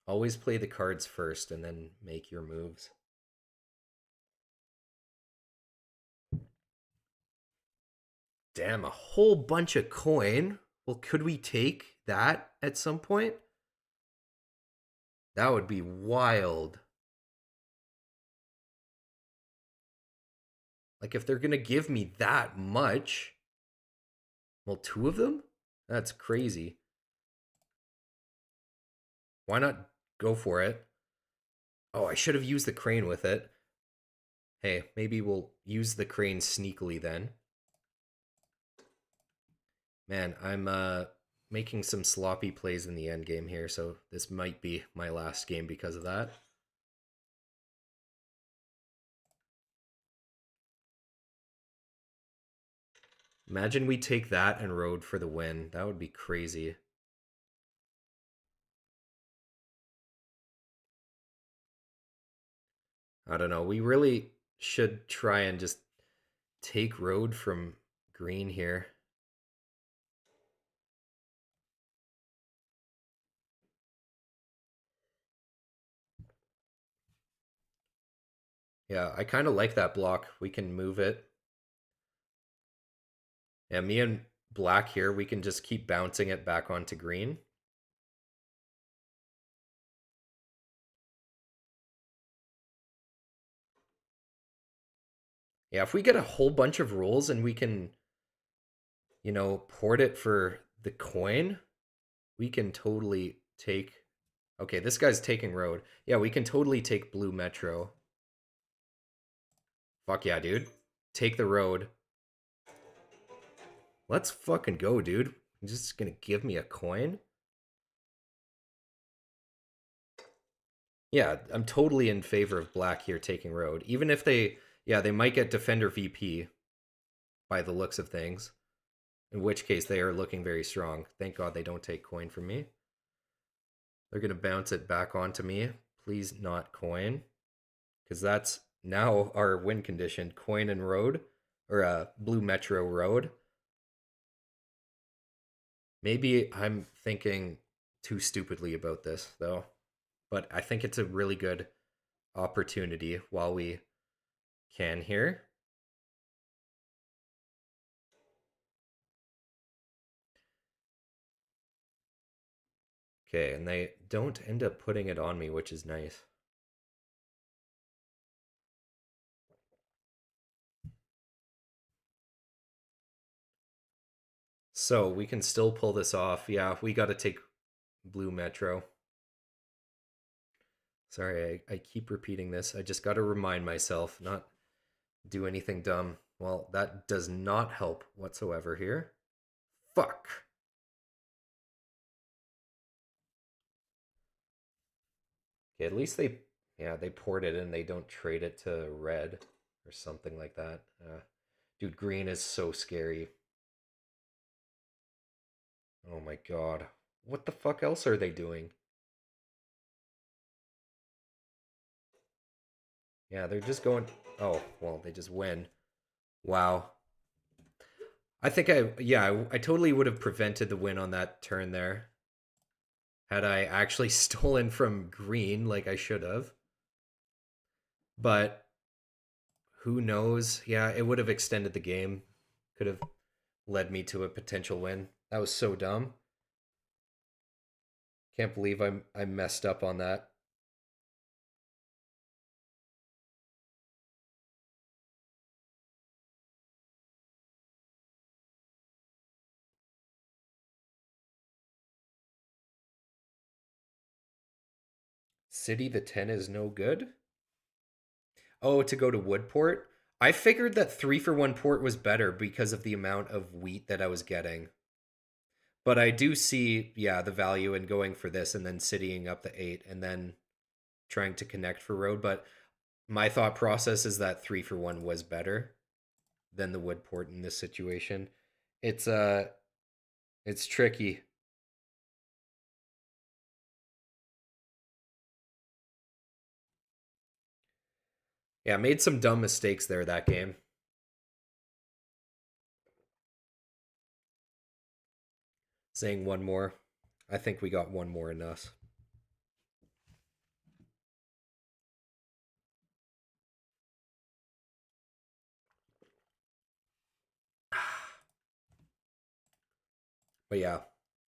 Always play the cards first and then make your moves. Damn, a whole bunch of coin. Well, could we take that at some point? That would be wild. Like, if they're going to give me that much. Well, 2 of them? That's crazy. Why not go for it? Oh, I should have used the crane with it. Hey, maybe we'll use the crane sneakily then. Man, I'm making some sloppy plays in the end game here, so this might be my last game because of that. Imagine we take that and road for the win. That would be crazy. I don't know. We really should try and just take road from green here. Yeah, I kind of like that block. We can move it. Yeah, me and black here, we can just keep bouncing it back onto green. Yeah, if we get a whole bunch of rolls and we can, port it for the coin, we can totally take... Okay, this guy's taking road. Yeah, we can totally take blue metro. Fuck yeah, dude. Take the road. Let's fucking go, dude. You're just gonna give me a coin? Yeah, I'm totally in favor of black here taking road. Even if they might get defender VP by the looks of things. In which case they are looking very strong. Thank God they don't take coin from me. They're gonna bounce it back onto me. Please not coin. Because that's now our win condition. Coin and road or Blue Metro Road. Maybe I'm thinking too stupidly about this though, but I think it's a really good opportunity while we can here. Okay, and they don't end up putting it on me, which is nice. So we can still pull this off. Yeah, we got to take Blue Metro. Sorry, I keep repeating this. I just got to remind myself, not do anything dumb. Well, that does not help whatsoever here. Fuck. Okay, at least yeah, they poured it in. They don't trade it to red or something like that. Dude, green is so scary. Oh my god. What the fuck else are they doing? Yeah, they're just going. Oh, well, they just win. Wow. Yeah, I totally would have prevented the win on that turn there had I actually stolen from green like I should have. But who knows? Yeah, it would have extended the game. Could have led me to a potential win. That was so dumb. Can't believe I messed up on that. City the 10 is no good. Oh, to go to Woodport? I figured that 3 for 1 port was better because of the amount of wheat that I was getting. But I do see, yeah, the value in going for this and then citying up the 8 and then trying to connect for road. But my thought process is that 3 for 1 was better than the Woodport in this situation. It's it's tricky. Yeah, made some dumb mistakes there that game. Saying one more. I think we got one more in us. But yeah,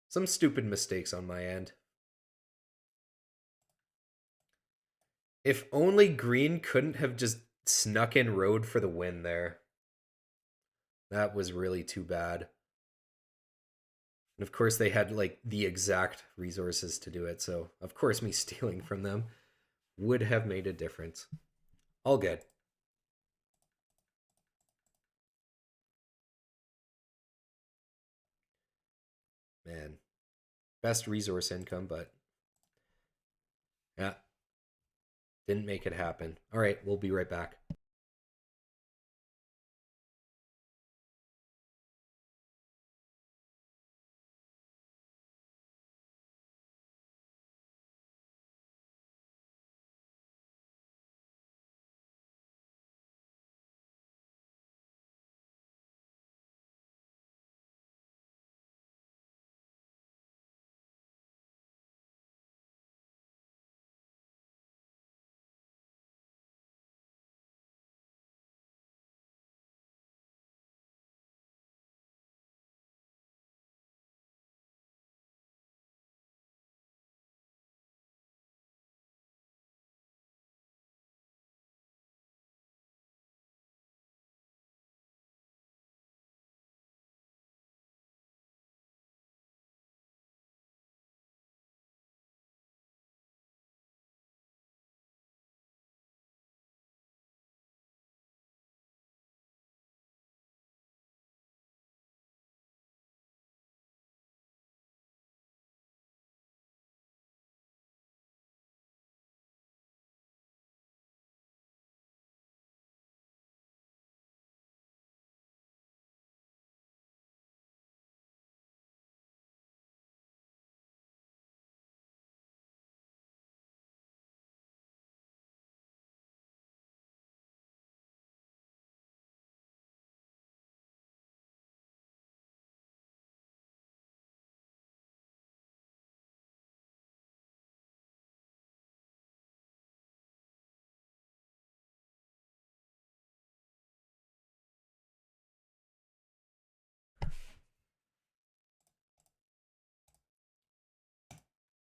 some stupid mistakes on my end. If only green couldn't have just snuck in road for the win there. That was really too bad. And of course, they had like the exact resources to do it. So, of course, me stealing from them would have made a difference. All good. Man, best resource income, but yeah, didn't make it happen. All right, we'll be right back.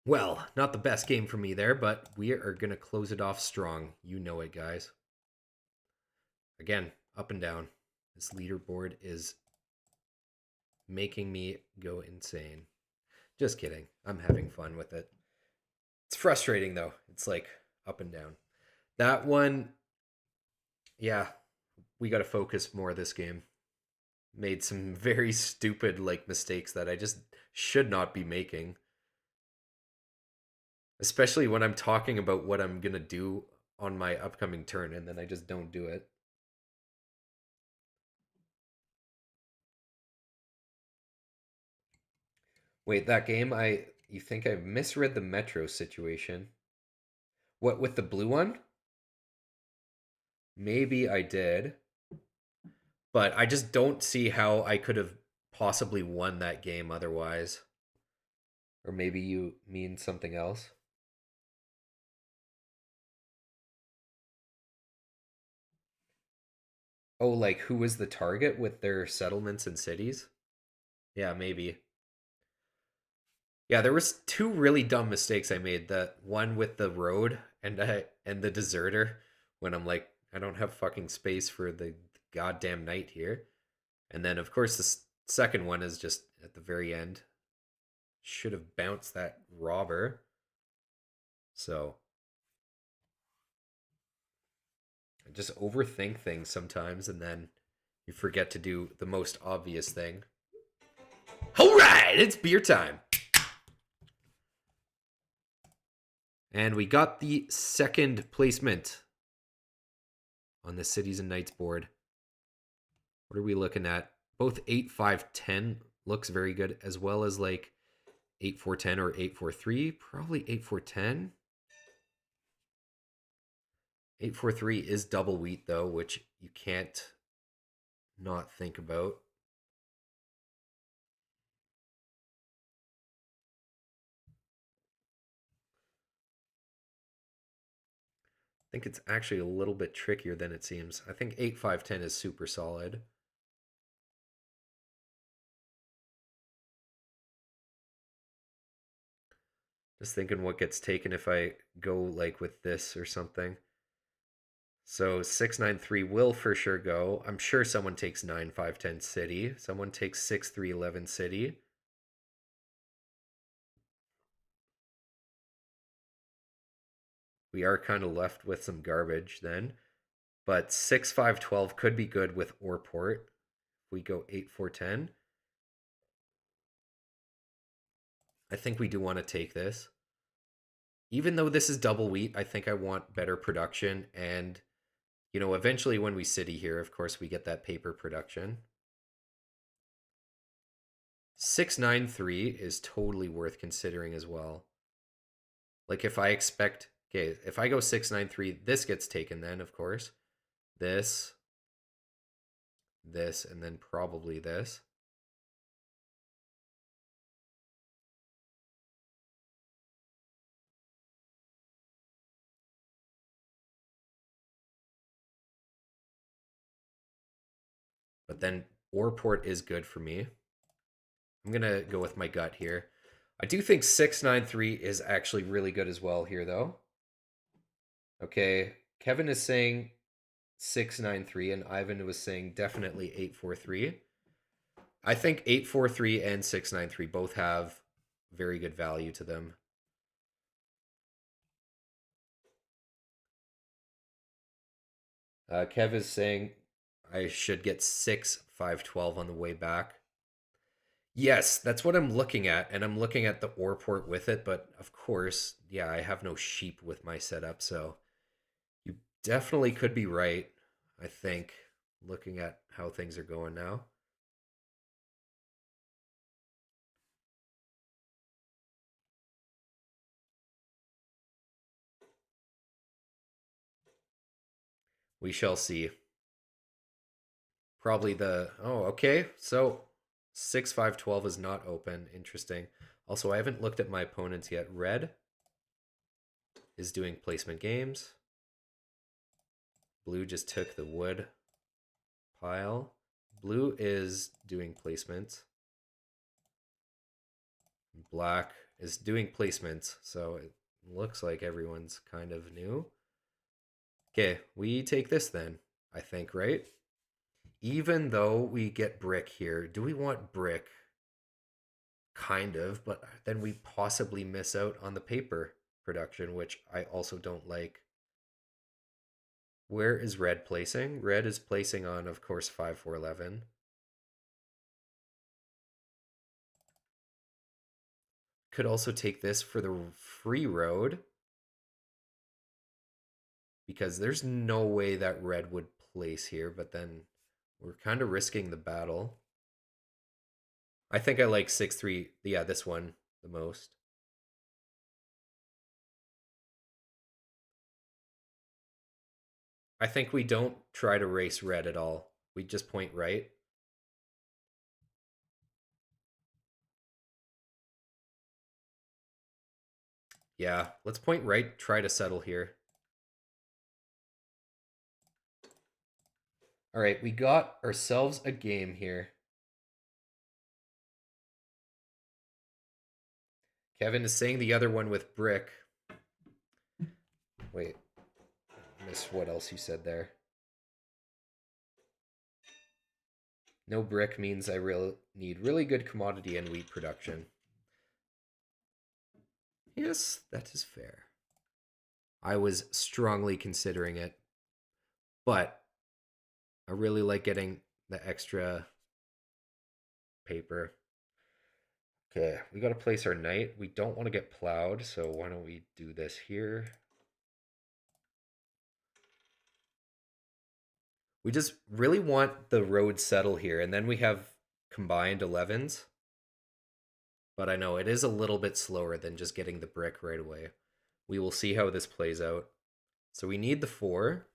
Well, not the best game for me there, but we are going to close it off strong. You know it, guys. Again, up and down. This leaderboard is making me go insane. Just kidding. I'm having fun with it. It's frustrating, though. It's like up and down. That one, yeah, we got to focus more this game. Made some very stupid like mistakes that I just should not be making. Especially when I'm talking about what I'm going to do on my upcoming turn and then I just don't do it. Wait, that game you think I misread the metro situation? What with the blue one? Maybe I did, but I just don't see how I could have possibly won that game otherwise. Or maybe you mean something else? Oh, like who was the target with their settlements and cities? Yeah, maybe. Yeah, there was two really dumb mistakes I made. The one with the road and the deserter when I'm like I don't have fucking space for the goddamn knight here. And then of course the second one is just at the very end. Should have bounced that robber. So, I just overthink things sometimes and then you forget to do the most obvious thing. All right, it's beer time. And we got the second placement on the Cities and Knights board. What are we looking at? Both 8, 5, 10 looks very good, as well as like 8, 4, 10 or 8, 4, 3. Probably 8, 4, 10. 8, 4, 3 is double wheat, though, which you can't not think about. I think it's actually a little bit trickier than it seems. I think 8, 5, 10 is super solid. Just thinking what gets taken if I go like with this or something. So 693 will for sure go. I'm sure someone takes 9, 5, 10 city. Someone takes 6, 3, 11 city. We are kind of left with some garbage then. But 6, 5, 12 could be good with or port. If we go 8, 4, 10. I think we do want to take this. Even though this is double wheat, I think I want better production. And, eventually when we city here, of course, we get that paper production. 6, 9, 3 is totally worth considering as well. Like if I expect, okay, if I go 6, 9, 3, this gets taken then, of course. This, and then probably this. But then or port is good for me. I'm going to go with my gut here. I do think 6, 9, 3 is actually really good as well here, though. Okay, Kevin is saying 6, 9, 3, and Ivan was saying definitely 8, 4, 3. I think 8, 4, 3 and 6, 9, 3 both have very good value to them. Kev is saying I should get 6, 5, 12 on the way back. Yes, that's what I'm looking at, and I'm looking at the ore port with it, but of course, yeah, I have no sheep with my setup, so you definitely could be right, I think, looking at how things are going now. We shall see. Probably okay, so 6, 5, 12 is not open. Interesting. Also, I haven't looked at my opponents yet. Red is doing placement games. Blue just took the wood pile. Blue is doing placements. Black is doing placements, so it looks like everyone's kind of new. Okay, we take this then, I think, right? Even though we get brick here, do we want brick? Kind of, but then we possibly miss out on the paper production, which I also don't like. Where is red placing? Red is placing on, of course, 5411. Could also take this for the free road because there's no way that red would place here, but then we're kind of risking the battle. I think I like 6-3. Yeah, this one the most. I think we don't try to race red at all. We just point right. Yeah, let's point right, try to settle here. All right, we got ourselves a game here. Kevin is saying the other one with brick. Wait, I missed what else you said there. No brick means I need really good commodity and wheat production. Yes, that is fair. I was strongly considering it, but I really like getting the extra paper. Okay, we got to place our knight. We don't want to get plowed, so why don't we do this here? We just really want the road settle here, and then we have combined 11s. But I know it is a little bit slower than just getting the brick right away. We will see how this plays out. So we need the 4.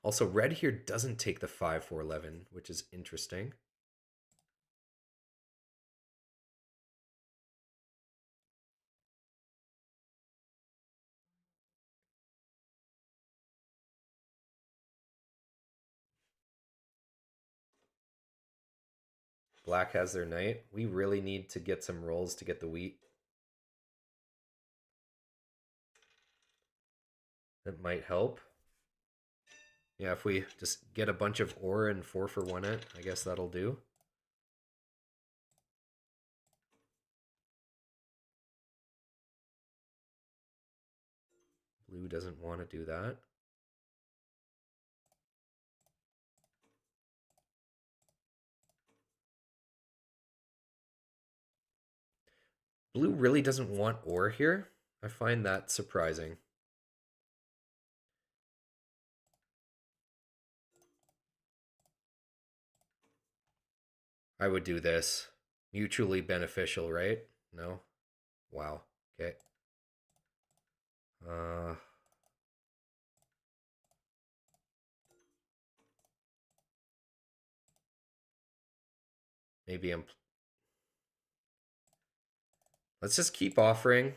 Also, red here doesn't take the 5-4-11, which is interesting. Black has their knight. We really need to get some rolls to get the wheat. That might help. Yeah, if we just get a bunch of ore and 4-for-1 it, I guess that'll do. Blue doesn't want to do that. Blue really doesn't want ore here. I find that surprising. I would do this. Mutually beneficial, right? No? Wow. Okay. Uh, maybe I'm... Let's just keep offering,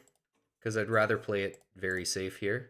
because I'd rather play it very safe here.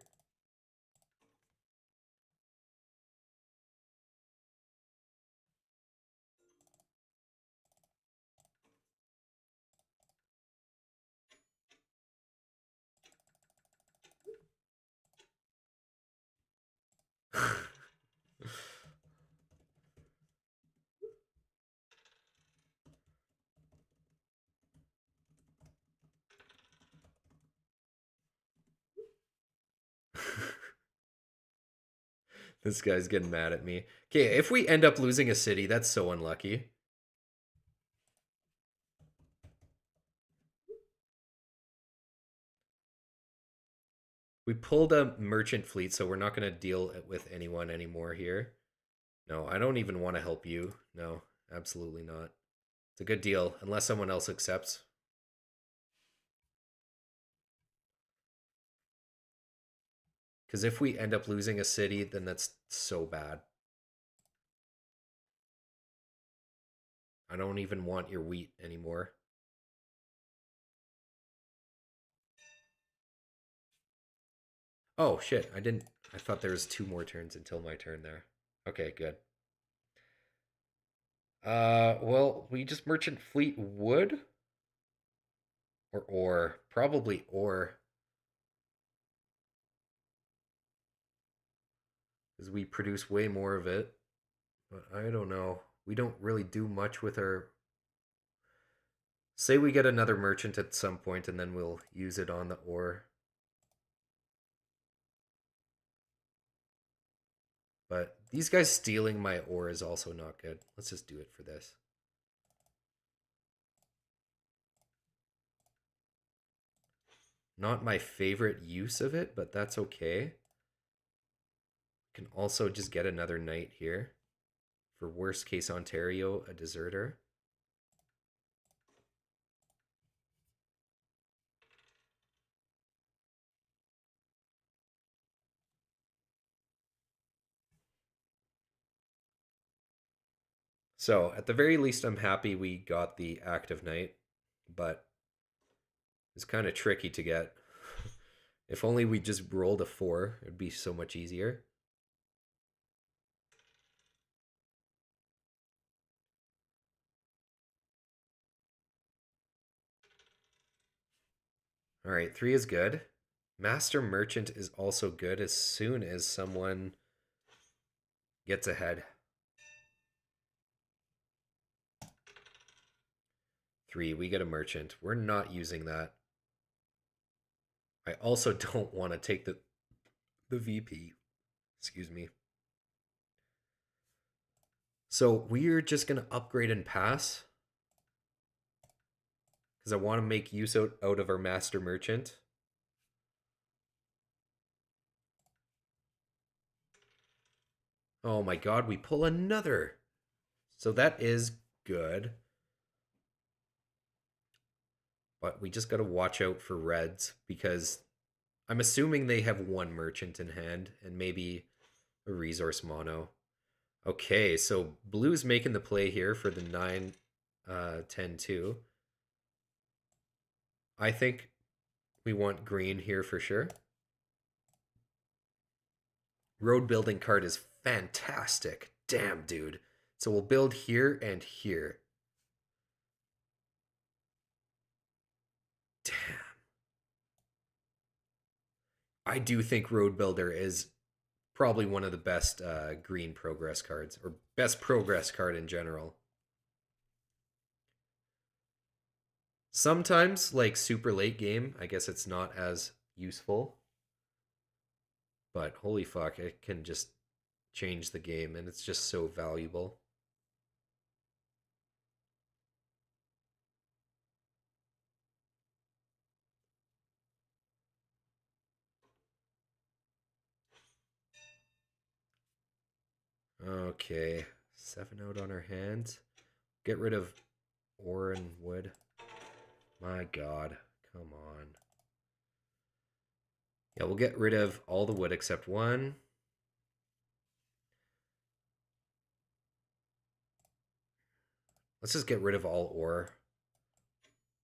This guy's getting mad at me. Okay, if we end up losing a city, that's so unlucky. We pulled a merchant fleet, so we're not going to deal with anyone anymore here. No, I don't even want to help you. No, absolutely not. It's a good deal, unless someone else accepts. Because if we end up losing a city, then that's so bad. I don't even want your wheat anymore. Oh, shit, I didn't... I thought there was 2 more turns until my turn there. Okay, good. Well, we just merchant fleet wood or ore. Probably ore. Because we produce way more of it. But I don't know. We don't really do much with our. Say we get another merchant at some point and then we'll use it on the ore. But these guys stealing my ore is also not good. Let's just do it for this. Not my favorite use of it, but that's okay. Can also just get another knight here. For worst case Ontario, a deserter. So at the very least, I'm happy we got the active knight, but it's kind of tricky to get. If only we just rolled a 4, it'd be so much easier. All right, 3 is good. Master Merchant is also good as soon as someone gets ahead. 3, we get a merchant. We're not using that. I also don't want to take the VP. Excuse me. So we're just going to upgrade and pass. Because I want to make use out of our Master Merchant. Oh my god, we pull another. So that is good. But we just got to watch out for reds because I'm assuming they have 1 merchant in hand and maybe a resource mono. Okay, so blue's making the play here for the 9 10 2. I think we want green here for sure. Road building card is fantastic. Damn, dude. So we'll build here and here. Damn. I do think Road Builder is probably one of the best green progress cards, or best progress card in general. Sometimes, like super late game, I guess it's not as useful. But holy fuck, it can just change the game, and it's just so valuable. Okay, 7 out on our hands. Get rid of ore and wood. My god, come on. Yeah, we'll get rid of all the wood except 1. Let's just get rid of all ore.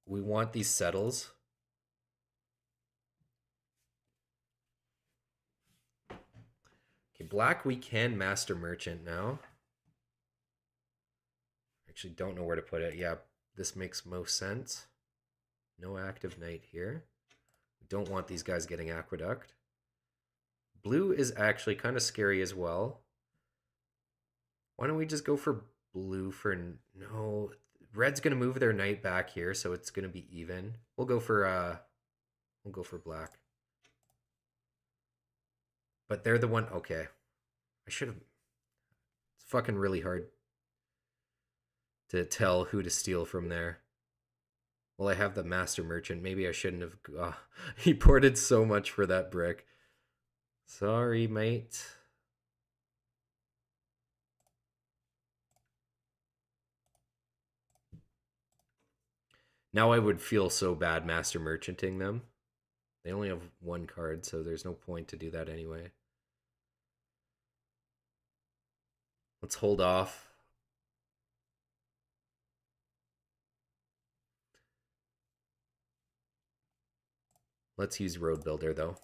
We want these settles. Okay, black, we can Master Merchant now. Actually, don't know where to put it. Yeah, this makes most sense. No active knight here. We don't want these guys getting aqueduct. Blue is actually kind of scary as well. Why don't we just go for blue for... No, red's going to move their knight back here, so it's going to be even. We'll go for black. But they're the one... Okay. I should have... It's fucking really hard to tell who to steal from there. Well, I have the Master Merchant. Maybe I shouldn't have... he ported so much for that brick. Sorry, mate. Now I would feel so bad Master Merchanting them. They only have 1 card, so there's no point to do that anyway. Let's hold off. Let's use Road Builder, though.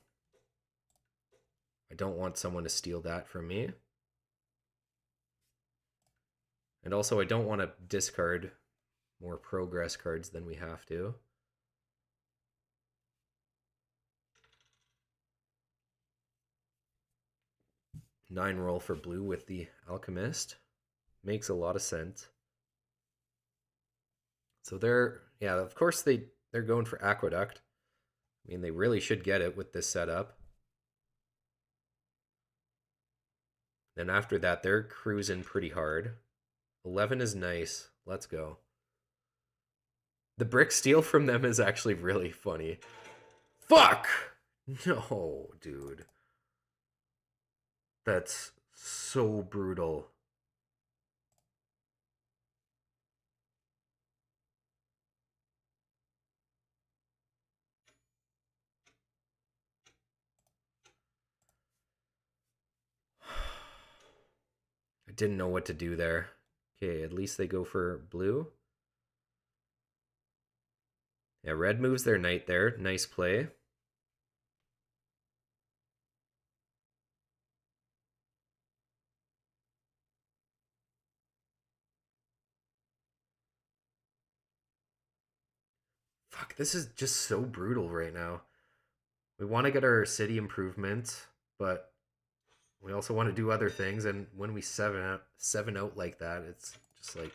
I don't want someone to steal that from me. And also, I don't want to discard more progress cards than we have to. Nine roll for blue with the Alchemist. Makes a lot of sense. So yeah, of course they're going for Aqueduct. I mean, they really should get it with this setup. Then after that, they're cruising pretty hard. 11 is nice. Let's go. The brick steal from them is actually really funny. Fuck! No, dude. That's so brutal. I didn't know what to do there. Okay, at least they go for blue. Yeah, red moves their knight there. Nice play. Fuck, this is just so brutal right now. We want to get our city improvements, but we also want to do other things. And when we seven out like that, it's just like,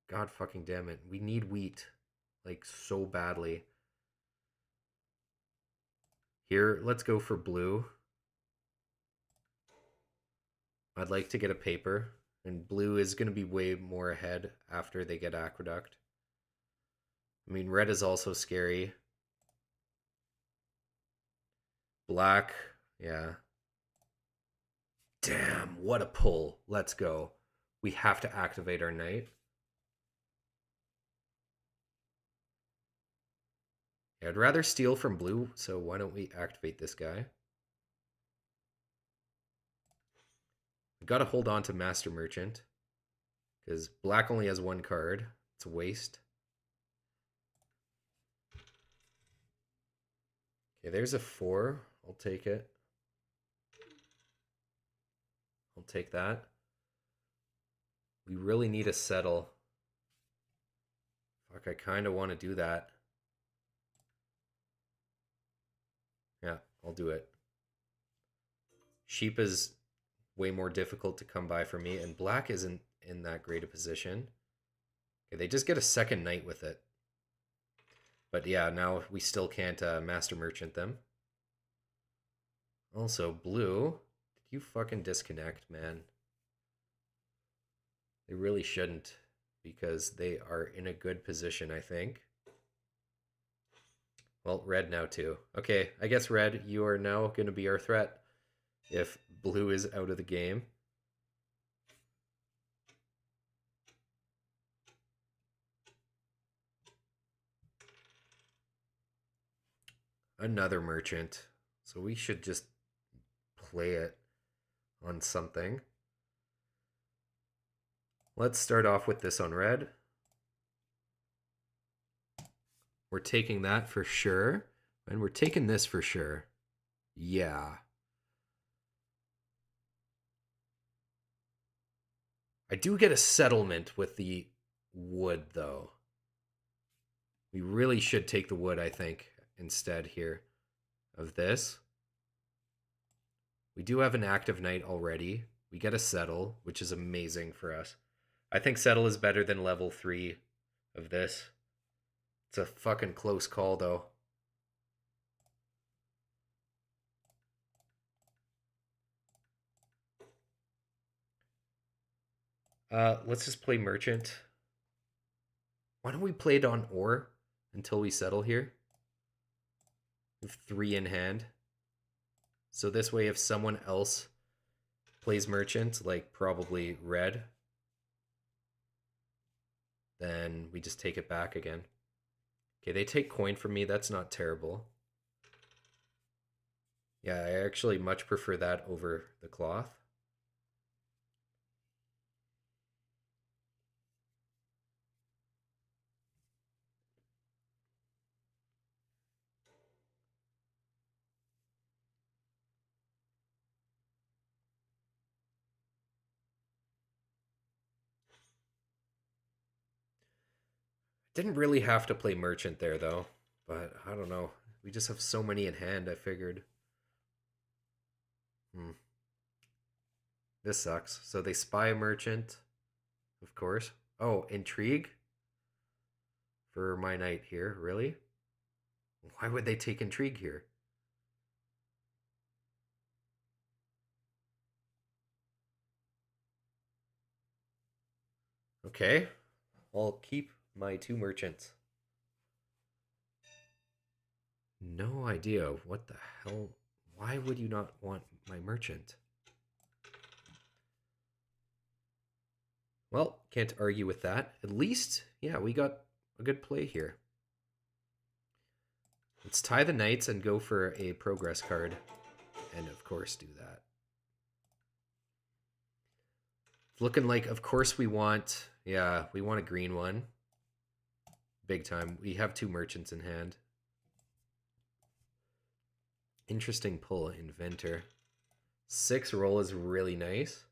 God fucking damn it. We need wheat, like, so badly. Here, let's go for blue. I'd like to get a paper, and blue is going to be way more ahead after they get Aqueduct. I mean, red is also scary. Black, yeah. Damn, what a pull. Let's go. We have to activate our knight. Yeah, I'd rather steal from blue, so why don't we activate this guy? We gotta hold on to Master Merchant, because black only has one card. It's a waste. Okay, there's a 4. I'll take it. I'll take that. We really need a settle. Fuck, I kind of want to do that. Yeah, I'll do it. Sheep is way more difficult to come by for me, and black isn't in that great a position. Okay, they just get a second knight with it. But yeah, now we still can't Master Merchant them. Also, blue, did you fucking disconnect, man? They really shouldn't, because they are in a good position, I think. Well, red now too. Okay, I guess red, you are now going to be our threat if blue is out of the game. Another merchant. So we should just play it on something. Let's start off with this on red. We're taking that for sure. And we're taking this for sure. Yeah. I do get a settlement with the wood, though. We really should take the wood, I think, instead here of this. We do have an active knight already. We get a settle, which is amazing for us. I think settle is better than level 3 of this. It's a fucking close call, though. Let's just play merchant. Why don't we play it on ore until we settle here? We have 3 in hand. So this way, if someone else plays merchant, like probably red, then we just take it back again. Okay, they take coin from me. That's not terrible. Yeah, I actually much prefer that over the cloth. Didn't really have to play merchant there though, but I don't know. We just have so many in hand, I figured. Hmm. This sucks. So they spy a merchant, of course. Oh, intrigue for my knight here, really? Why would they take intrigue here? Okay, I'll keep my two merchants. No idea. What the hell? Why would you not want my merchant? Well, can't argue with that. At least, yeah, we got a good play here. Let's tie the knights and go for a progress card. And of course, do that. It's looking like, of course, we want, yeah, we want a green one. Big time. We have two merchants in hand. Interesting pull, Inventor. 6 roll is really nice.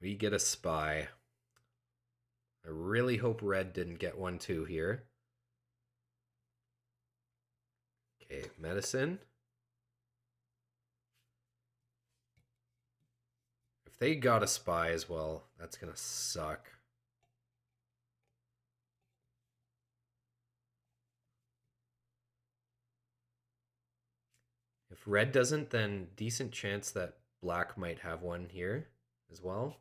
We get a spy. I really hope red didn't get one too here. Okay, medicine. If they got a spy as well, that's gonna suck. If red doesn't, then decent chance that black might have one here as well.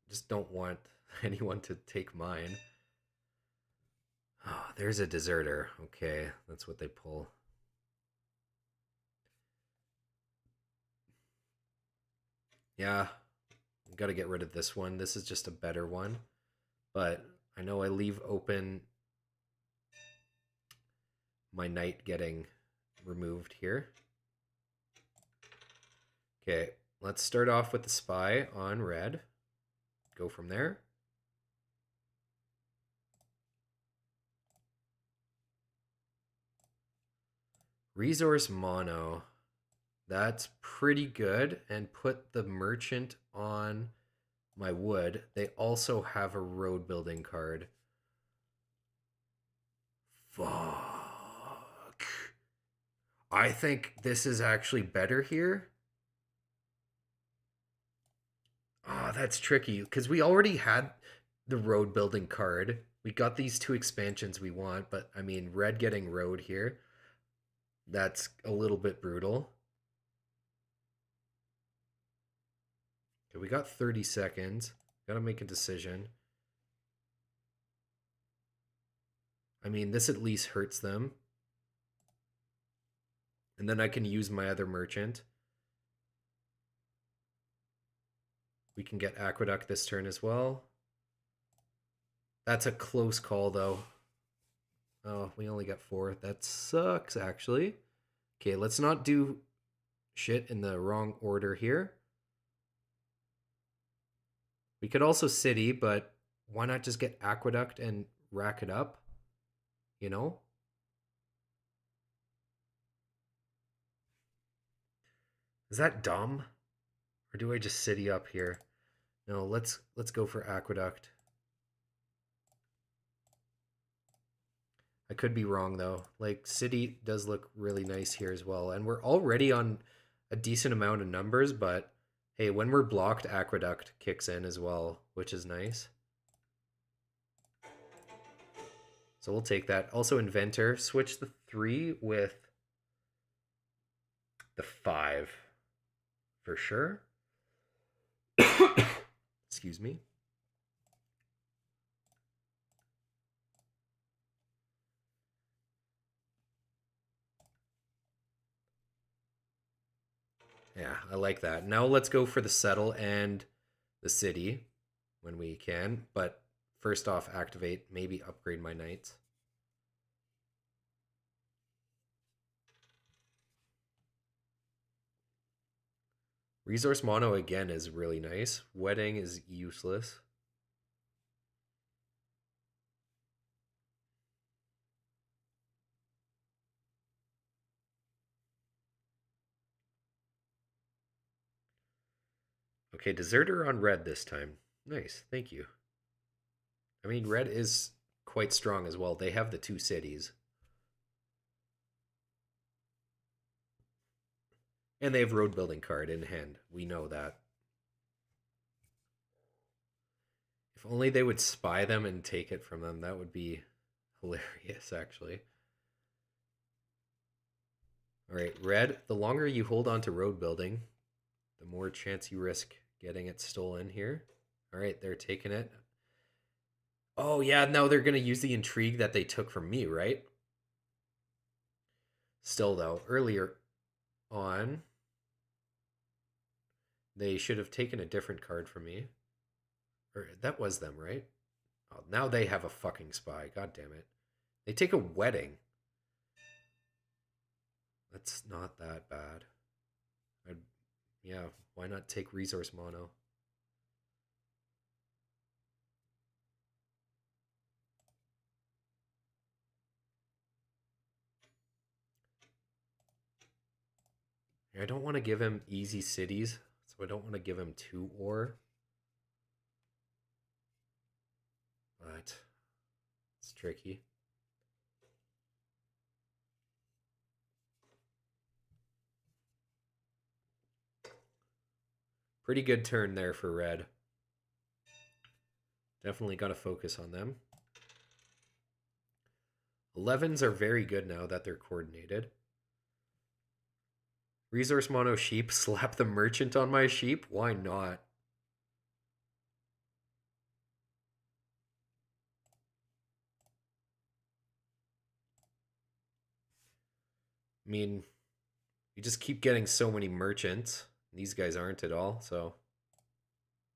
Just don't want anyone to take mine. Oh, there's a deserter. Okay, that's what they pull. Yeah, got to get rid of this one. This is just a better one. But I know I leave open my knight getting removed here. Okay, let's start off with the spy on red. Go from there. Resource mono. That's pretty good. And put the merchant on my wood. They also have a road building card. Fuck. I think this is actually better here. Ah, oh, that's tricky because we already had the road building card. We got these two expansions we want, but I mean, red getting road here, that's a little bit brutal. Okay, we got 30 seconds. Gotta make a decision. I mean, this at least hurts them. And then I can use my other merchant. We can get Aqueduct this turn as well. That's a close call, though. Oh, we only got 4. That sucks, actually. Okay, let's not do shit in the wrong order here. We could also City, but why not just get Aqueduct and rack it up? You know? Is that dumb? Or do I just City up here? No, let's go for Aqueduct. I could be wrong though. Like City does look really nice here as well. And we're already on a decent amount of numbers, but hey, when we're blocked, Aqueduct kicks in as well, which is nice. So we'll take that. Also Inventor, switch the 3 with the 5 for sure. Excuse me. Yeah, I like that. Now let's go for the settle and the city when we can. But first off, activate, maybe upgrade my knights. Resource mono again is really nice. Wedding is useless. Okay, deserter on red this time. Nice, thank you. I mean, red is quite strong as well. They have the two cities. And they have road building card in hand. We know that. If only they would spy them and take it from them, that would be hilarious, actually. All right, red, the longer you hold on to road building, the more chance you risk getting it stolen here. All right, they're taking it. Oh, yeah, no, they're going to use the intrigue that they took from me, right? Still, though, earlier on, they should have taken a different card from me. Or that was them, right? Oh, now they have a fucking spy. God damn it. They take a wedding. That's not that bad. I'd, yeah, why not take resource mono? I don't want to give him easy cities, so I don't want to give him 2 ore. But it's tricky. Pretty good turn there for red. Definitely got to focus on them. 11s are very good now that they're coordinated. Resource mono sheep, slap the merchant on my sheep? Why not? I mean, you just keep getting so many merchants. These guys aren't at all, so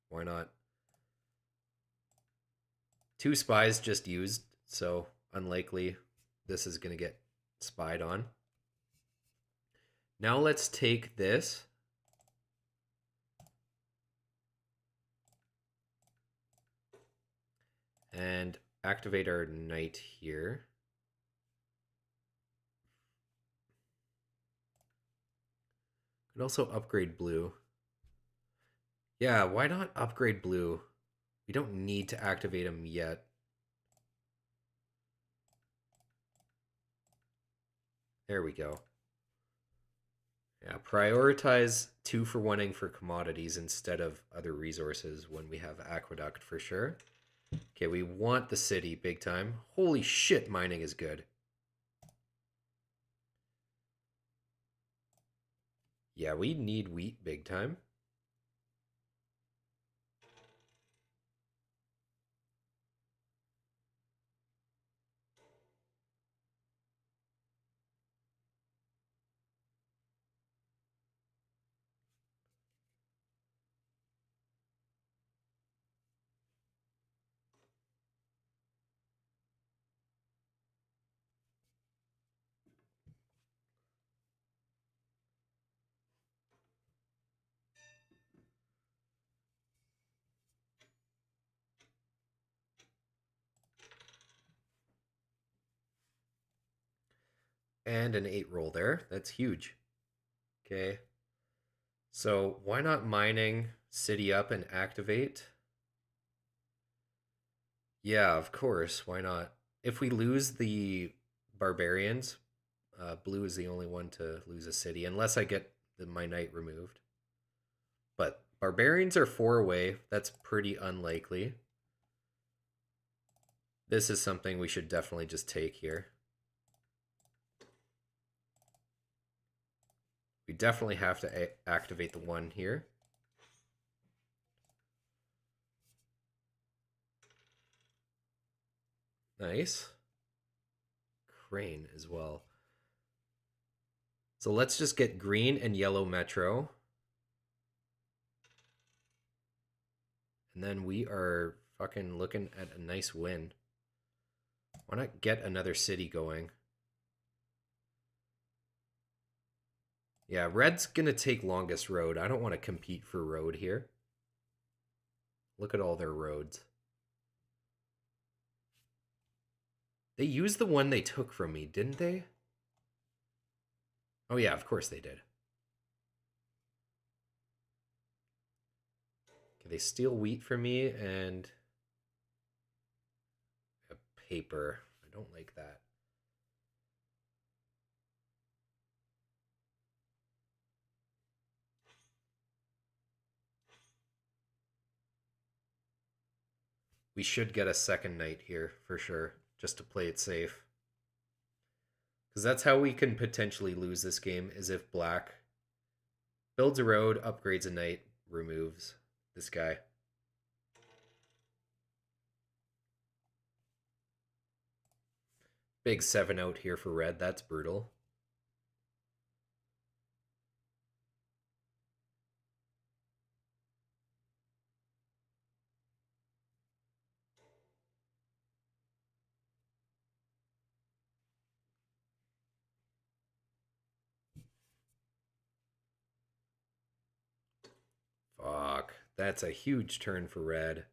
why not? 2 spies just used, so unlikely this is going to get spied on. Now let's take this. And activate our knight here. Could also upgrade blue. Yeah, why not upgrade blue? We don't need to activate him yet. There we go. Yeah, prioritize 2-for-1ing for commodities instead of other resources when we have aqueduct for sure. Okay, we want the city big time. Holy shit, mining is good. Yeah, we need wheat big time. And an 8 roll there. That's huge. Okay. So why not mining city up and activate? Yeah, of course. Why not? If we lose the barbarians, blue is the only one to lose a city, unless I get my knight removed. But barbarians are 4 away. That's pretty unlikely. This is something we should definitely just take here. We definitely have to activate the 1 here. Nice. Crane as well. So let's just get green and yellow metro. And then we are fucking looking at a nice win. Why not get another city going? Yeah, red's gonna take longest road. I don't want to compete for road here. Look at all their roads. They used the one they took from me, didn't they? Oh yeah, of course they did. Okay, they steal wheat from me and a paper. I don't like that. We should get a second knight here for sure, just to play it safe. Because that's how we can potentially lose this game, is if black builds a road, upgrades a knight, removes this guy. Big 7 out here for red. That's brutal. Fuck. That's a huge turn for red.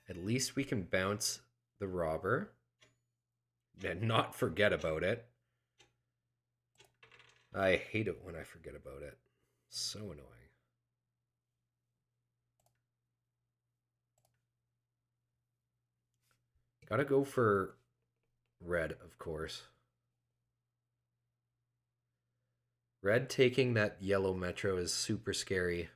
At least we can bounce the robber and not forget about it. I hate it when I forget about it. So annoying. Gotta go for red, of course. Red taking that yellow metro is super scary.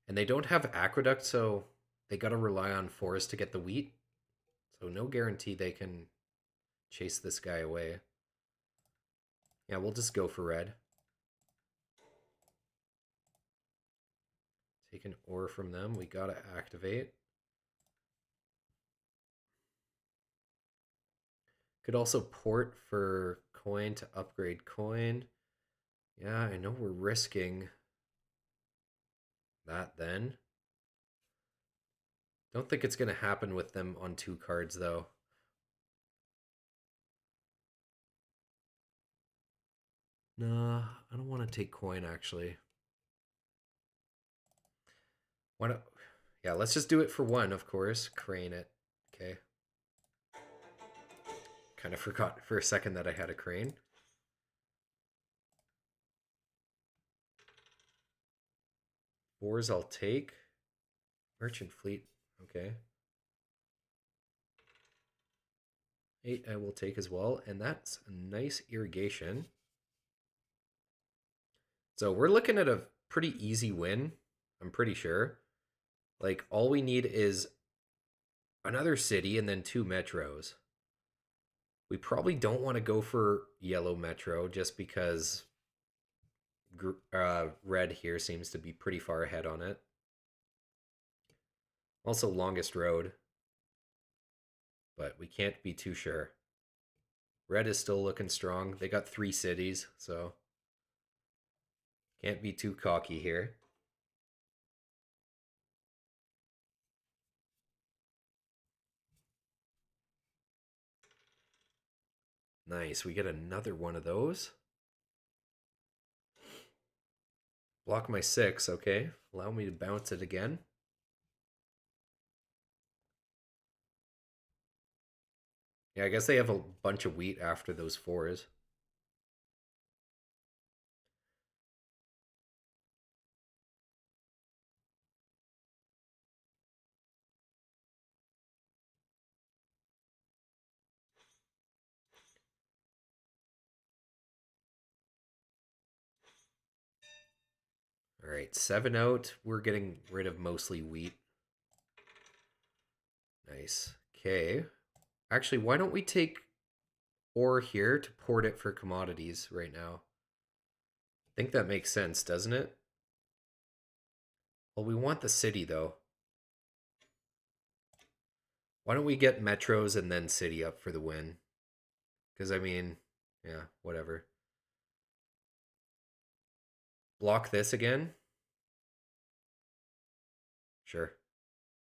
And they don't have aqueduct, so they gotta rely on forest to get the wheat. So no guarantee they can chase this guy away. Yeah, we'll just go for red. Take an ore from them. We gotta activate. Could also port for coin to upgrade coin. Yeah, I know we're risking that then. Don't think it's going to happen with them on 2 cards, though. Nah, I don't want to take coin, actually. Why not? Yeah, let's just do it for 1, of course. Crane it. Okay. Kind of forgot for a second that I had a crane. Fours I'll take. Merchant fleet. Okay. 8 I will take as well. And that's a nice irrigation. So we're looking at a pretty easy win. I'm pretty sure. Like, all we need is another city and then 2 metros. We probably don't want to go for yellow metro just because red here seems to be pretty far ahead on it. Also longest road, but we can't be too sure. Red is still looking strong. They got 3 cities, so can't be too cocky here. Nice, we get another one of those. Block my 6, okay. Allow me to bounce it again. Yeah, I guess they have a bunch of wheat after those 4s. All right, 7 out. We're getting rid of mostly wheat. Nice. Okay. Actually, why don't we take ore here to port it for commodities right now? I think that makes sense, doesn't it? Well, we want the city, though. Why don't we get metros and then city up for the win? Because, I mean, yeah, whatever. Block this again.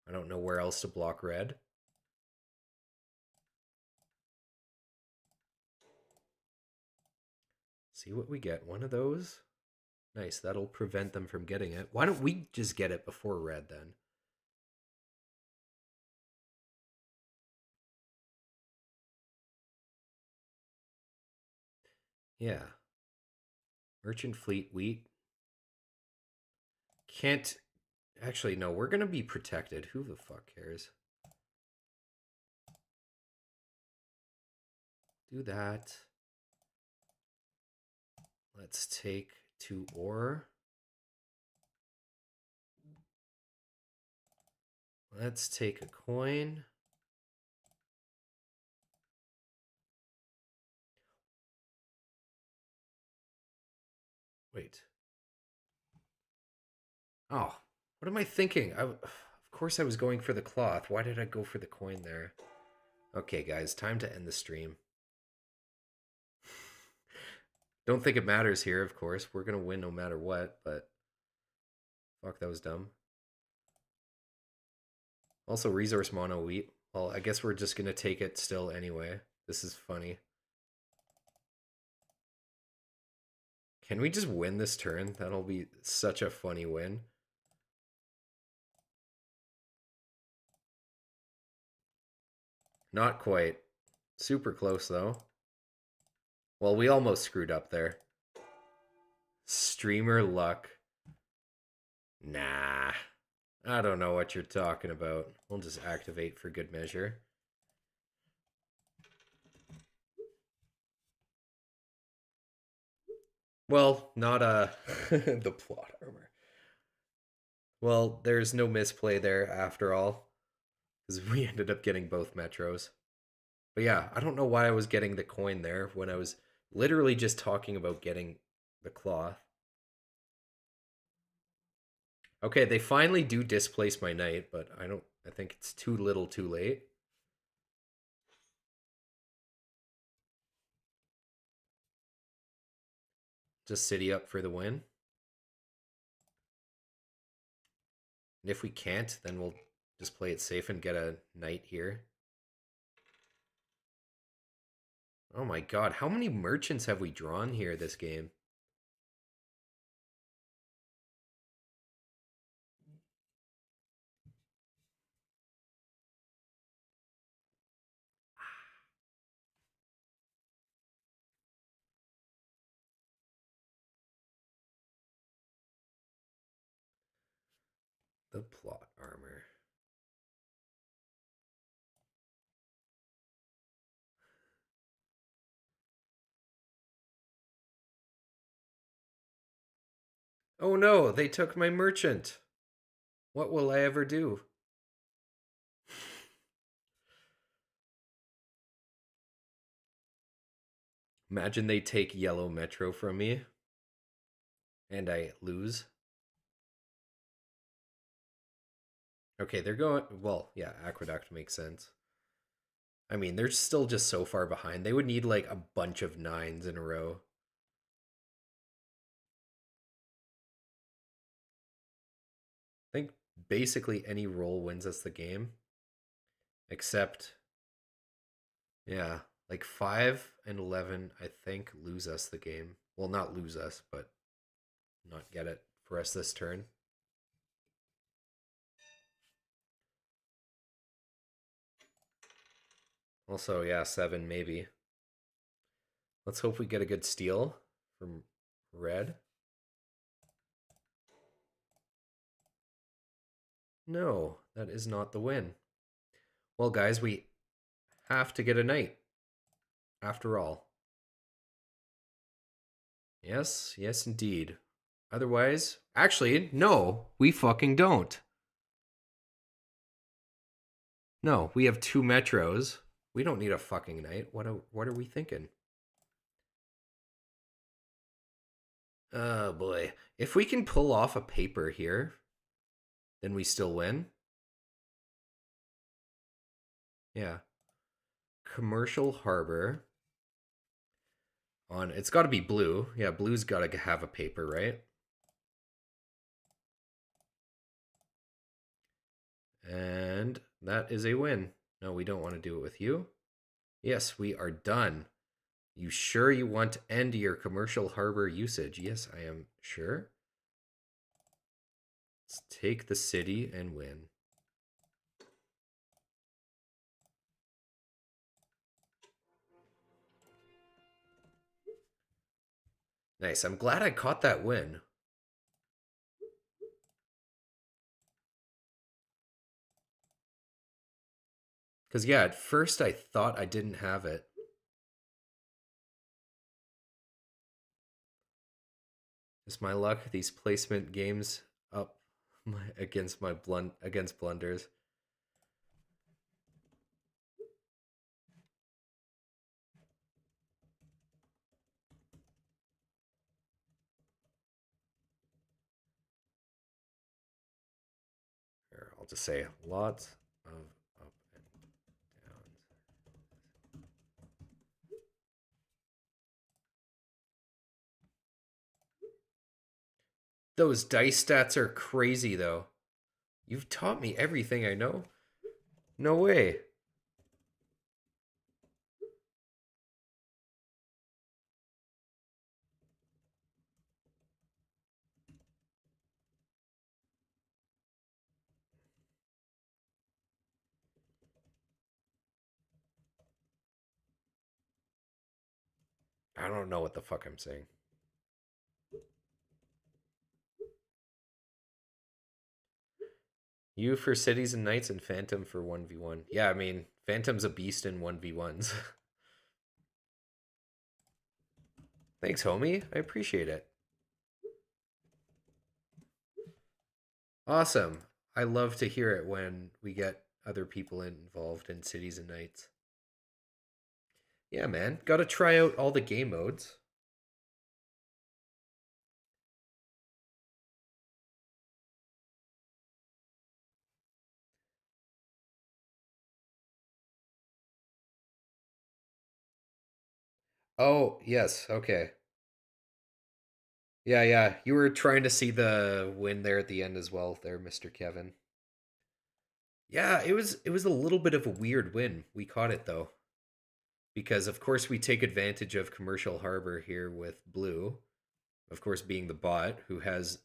I don't know where else to block red. See what we get. One of those. Nice. That'll prevent them from getting it. Why don't we just get it before red then? Yeah. Merchant fleet wheat. Can't. Actually, no. We're going to be protected. Who the fuck cares? Do that. Let's take 2 ore. Let's take a coin. Wait. Oh, what am I thinking? Of course I was going for the cloth. Why did I go for the coin there? Okay, guys, time to end the stream. Don't think it matters here, of course. We're going to win no matter what, but fuck, that was dumb. Also, resource mono wheat. Well, I guess we're just going to take it still anyway. This is funny. Can we just win this turn? That'll be such a funny win. Not quite. Super close, though. Well, we almost screwed up there. Streamer luck. Nah. I don't know what you're talking about. We'll just activate for good measure. Well, not the plot armor. Well, there's no misplay there after all, because we ended up getting both metros. But yeah, I don't know why I was getting the coin there when I was literally just talking about getting the cloth. Okay, they finally do displace my knight, but I think it's too little too late. Just city up for the win. And if we can't, then we'll just play it safe and get a knight here. Oh my god, how many merchants have we drawn here this game? The plot armor. Oh no, they took my merchant. What will I ever do? Imagine they take yellow metro from me and I lose. Okay, they're going. Well, yeah, aqueduct makes sense. I mean, they're still just so far behind. They would need like a bunch of 9s in a row. I think basically any roll wins us the game. Except, yeah, like 5 and 11, I think, lose us the game. Well, not lose us, but not get it for us this turn. Also, yeah, 7 maybe. Let's hope we get a good steal from red. No, that is not the win. Well, guys, we have to get a knight. After all. Yes, yes, indeed. Otherwise, actually, no, we fucking don't. No, we have 2 metros. We don't need a fucking knight. What are we thinking? Oh boy. If we can pull off a paper here, then we still win. Yeah. Commercial harbor. On it's got to be blue. Yeah, blue's got to have a paper, right? And that is a win. No, we don't want to do it with you. Yes, we are done. You sure you want to end your commercial harbor usage? Yes, I am sure. Let's take the city and win. Nice. I'm glad I caught that win. Because, yeah, at first I thought I didn't have it. Just my luck. These placement games up against my against blunders. Here, I'll just say lots of up and downs. Those dice stats are crazy, though. You've taught me everything I know. No way. I don't know what the fuck I'm saying. You for Cities and Knights and Phantom for 1v1. Yeah, I mean, Phantom's a beast in 1v1s. Thanks, homie. I appreciate it. Awesome. I love to hear it when we get other people involved in Cities and Knights. Yeah, man. Got to try out all the game modes. Oh, yes. Okay. Yeah, yeah. You were trying to see the win there at the end as well there, Mr. Kevin. Yeah, it was a little bit of a weird win. We caught it though. Because of course we take advantage of Commercial Harbor here with Blue, of course being the bot who has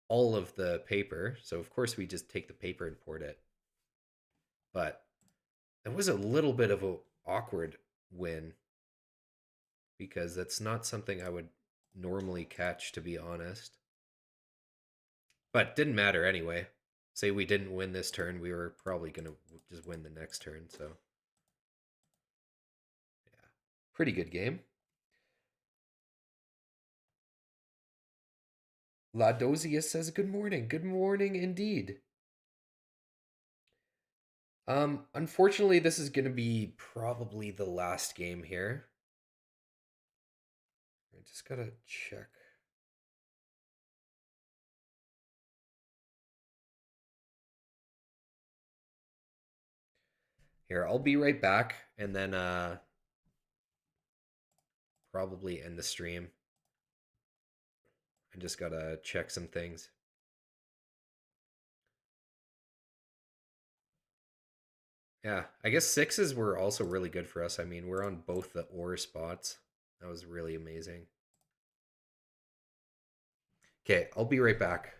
all of the paper. So of course we just take the paper and port it. But it was a little bit of a awkward win because that's not something I would normally catch, to be honest. But didn't matter anyway. Say we didn't win this turn, we were probably gonna just win the next turn. So yeah, pretty good game. Ladosius says good morning. Good morning indeed. Unfortunately, this is gonna be probably the last game here. I just gotta check. Here, I'll be right back and then probably end the stream. I just gotta check some things. Yeah, I guess sixes were also really good for us. I mean, we're on both the ore spots. That was really amazing. Okay, I'll be right back.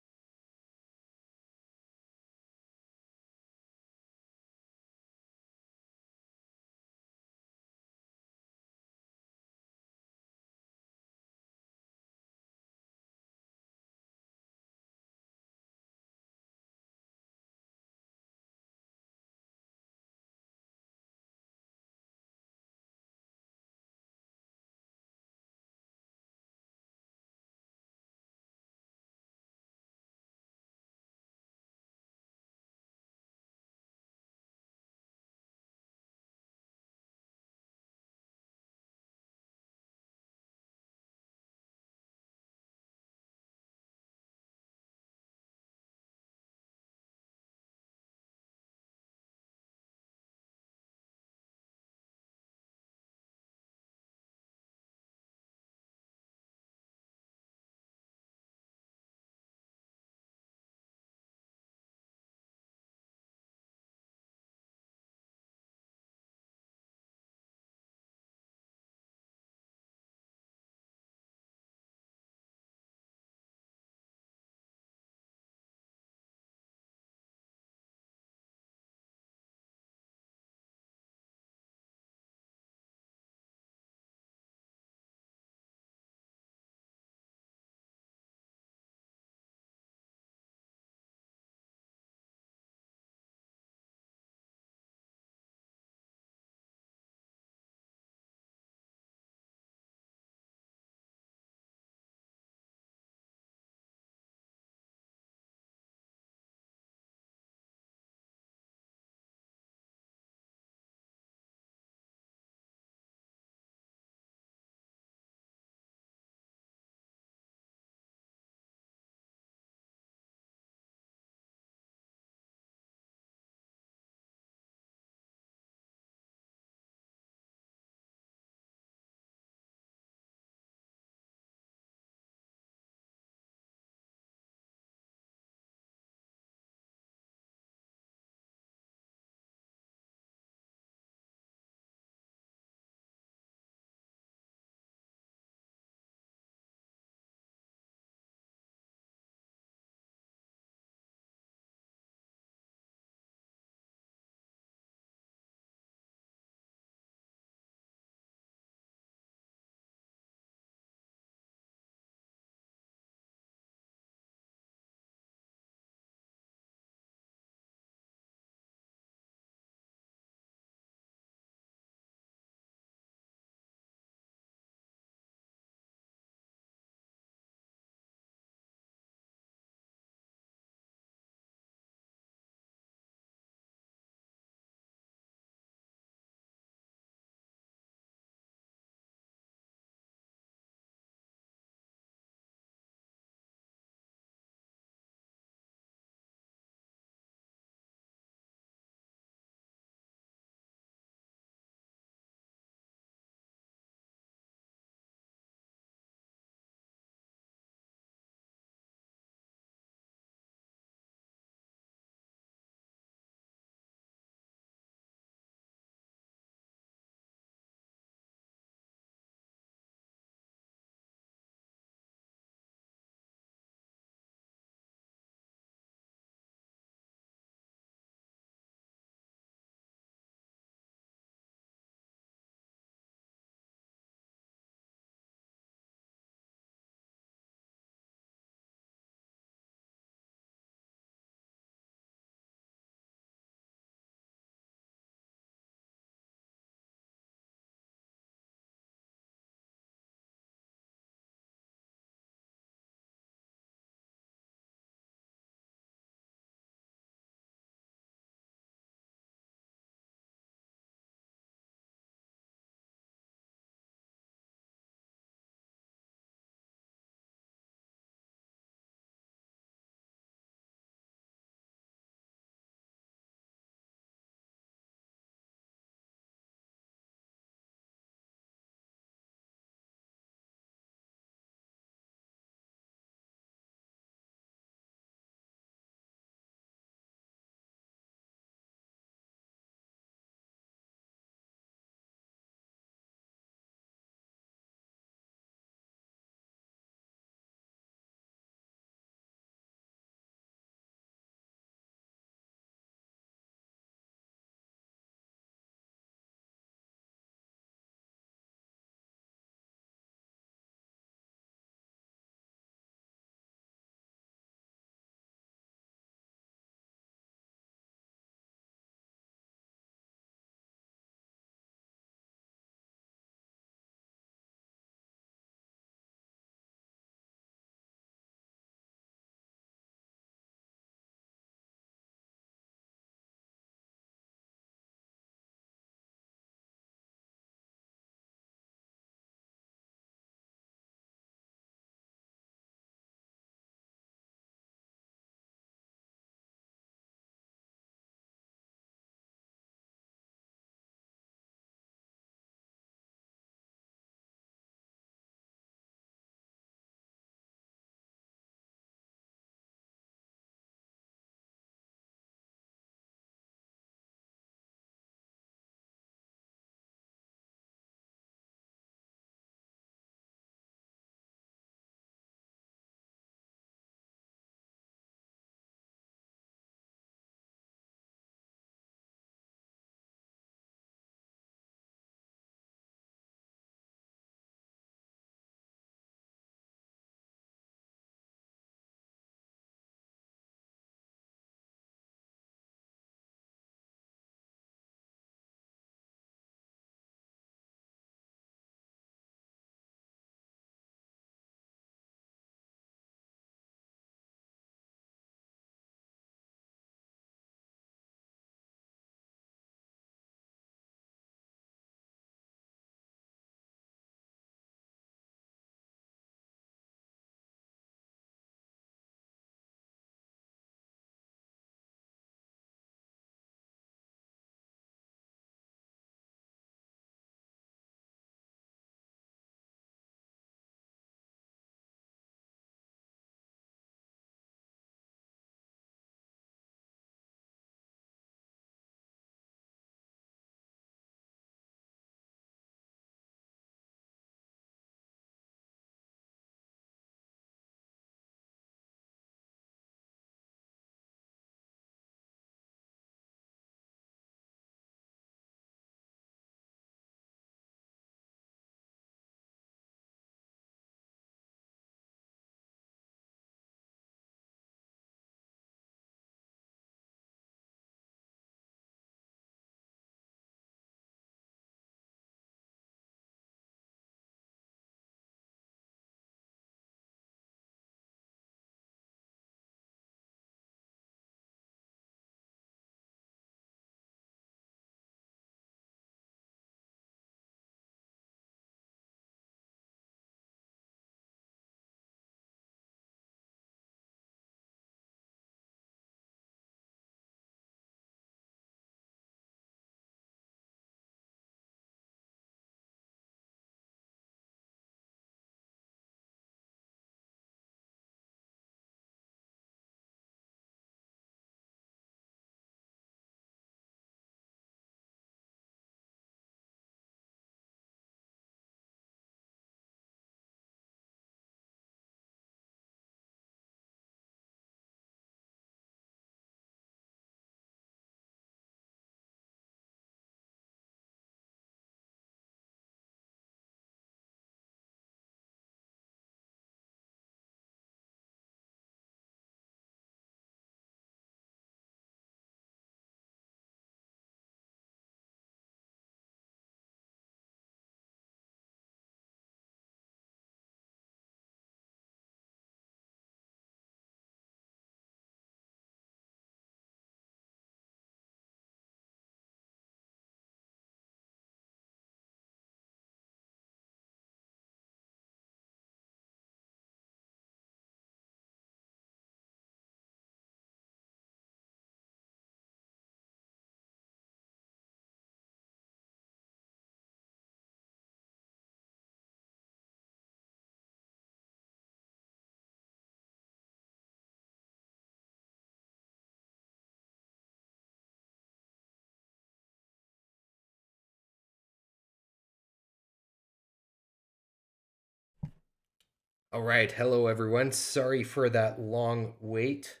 All right, hello everyone. Sorry for that long wait.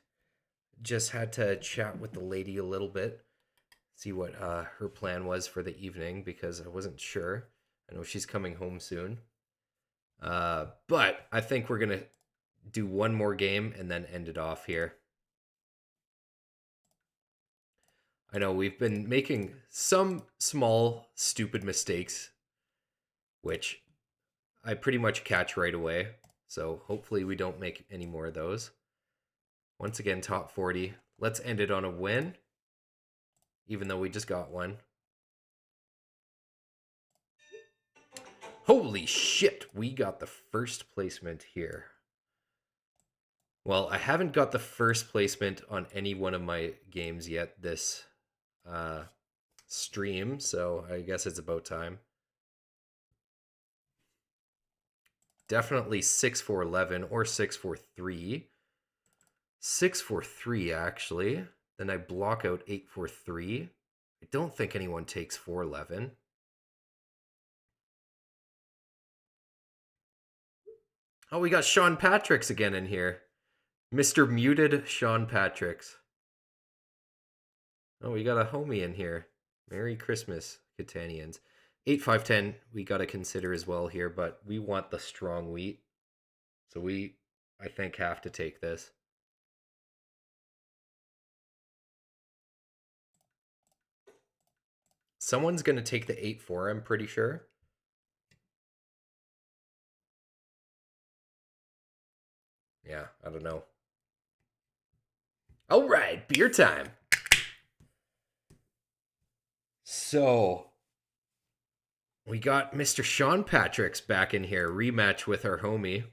Just had to chat with the lady a little bit, see what her plan was for the evening because I wasn't sure. I know she's coming home soon. But I think we're gonna do one more game and then end it off here. I know we've been making some small stupid mistakes, which I pretty much catch right away. So hopefully we don't make any more of those. Once again, top 40. Let's end it on a win, even though we just got one. Holy shit, we got the first placement here. Well, I haven't got the first placement on any one of my games yet this uh, stream, so I guess it's about time. Definitely 6-4-11 or 6-4-3. 6-4-3, actually. Then I block out 8-4-3. I don't think anyone takes 4-11. Oh, we got Sean Patrick's again in here. Mr. Muted Sean Patrick's. Oh, we got a homie in here. Merry Christmas, Catanians. 8-5-10 we got to consider as well here, but we want the strong wheat. So we, I think, have to take this. Someone's going to take the 8-4, I'm pretty sure. Yeah, I don't know. All right, beer time. So, we got Mr. Sean Patrick's back in here. Rematch with our homie.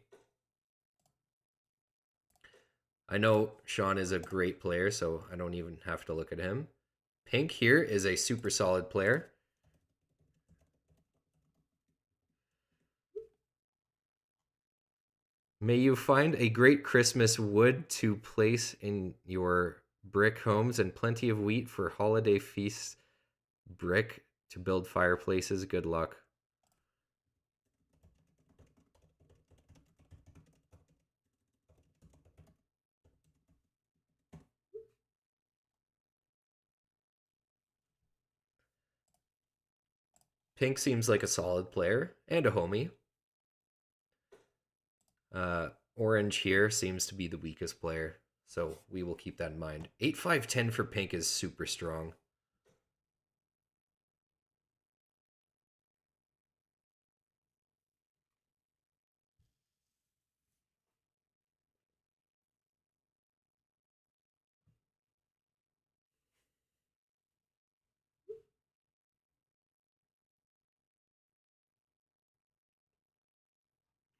I know Sean is a great player, so I don't even have to look at him. Pink here is a super solid player. May you find a great Christmas wood to place in your brick homes and plenty of wheat for holiday feasts. Brick to build fireplaces. Good luck. Pink seems like a solid player and a homie. Orange here seems to be the weakest player, so we will keep that in mind. 8-5-10 for Pink is super strong.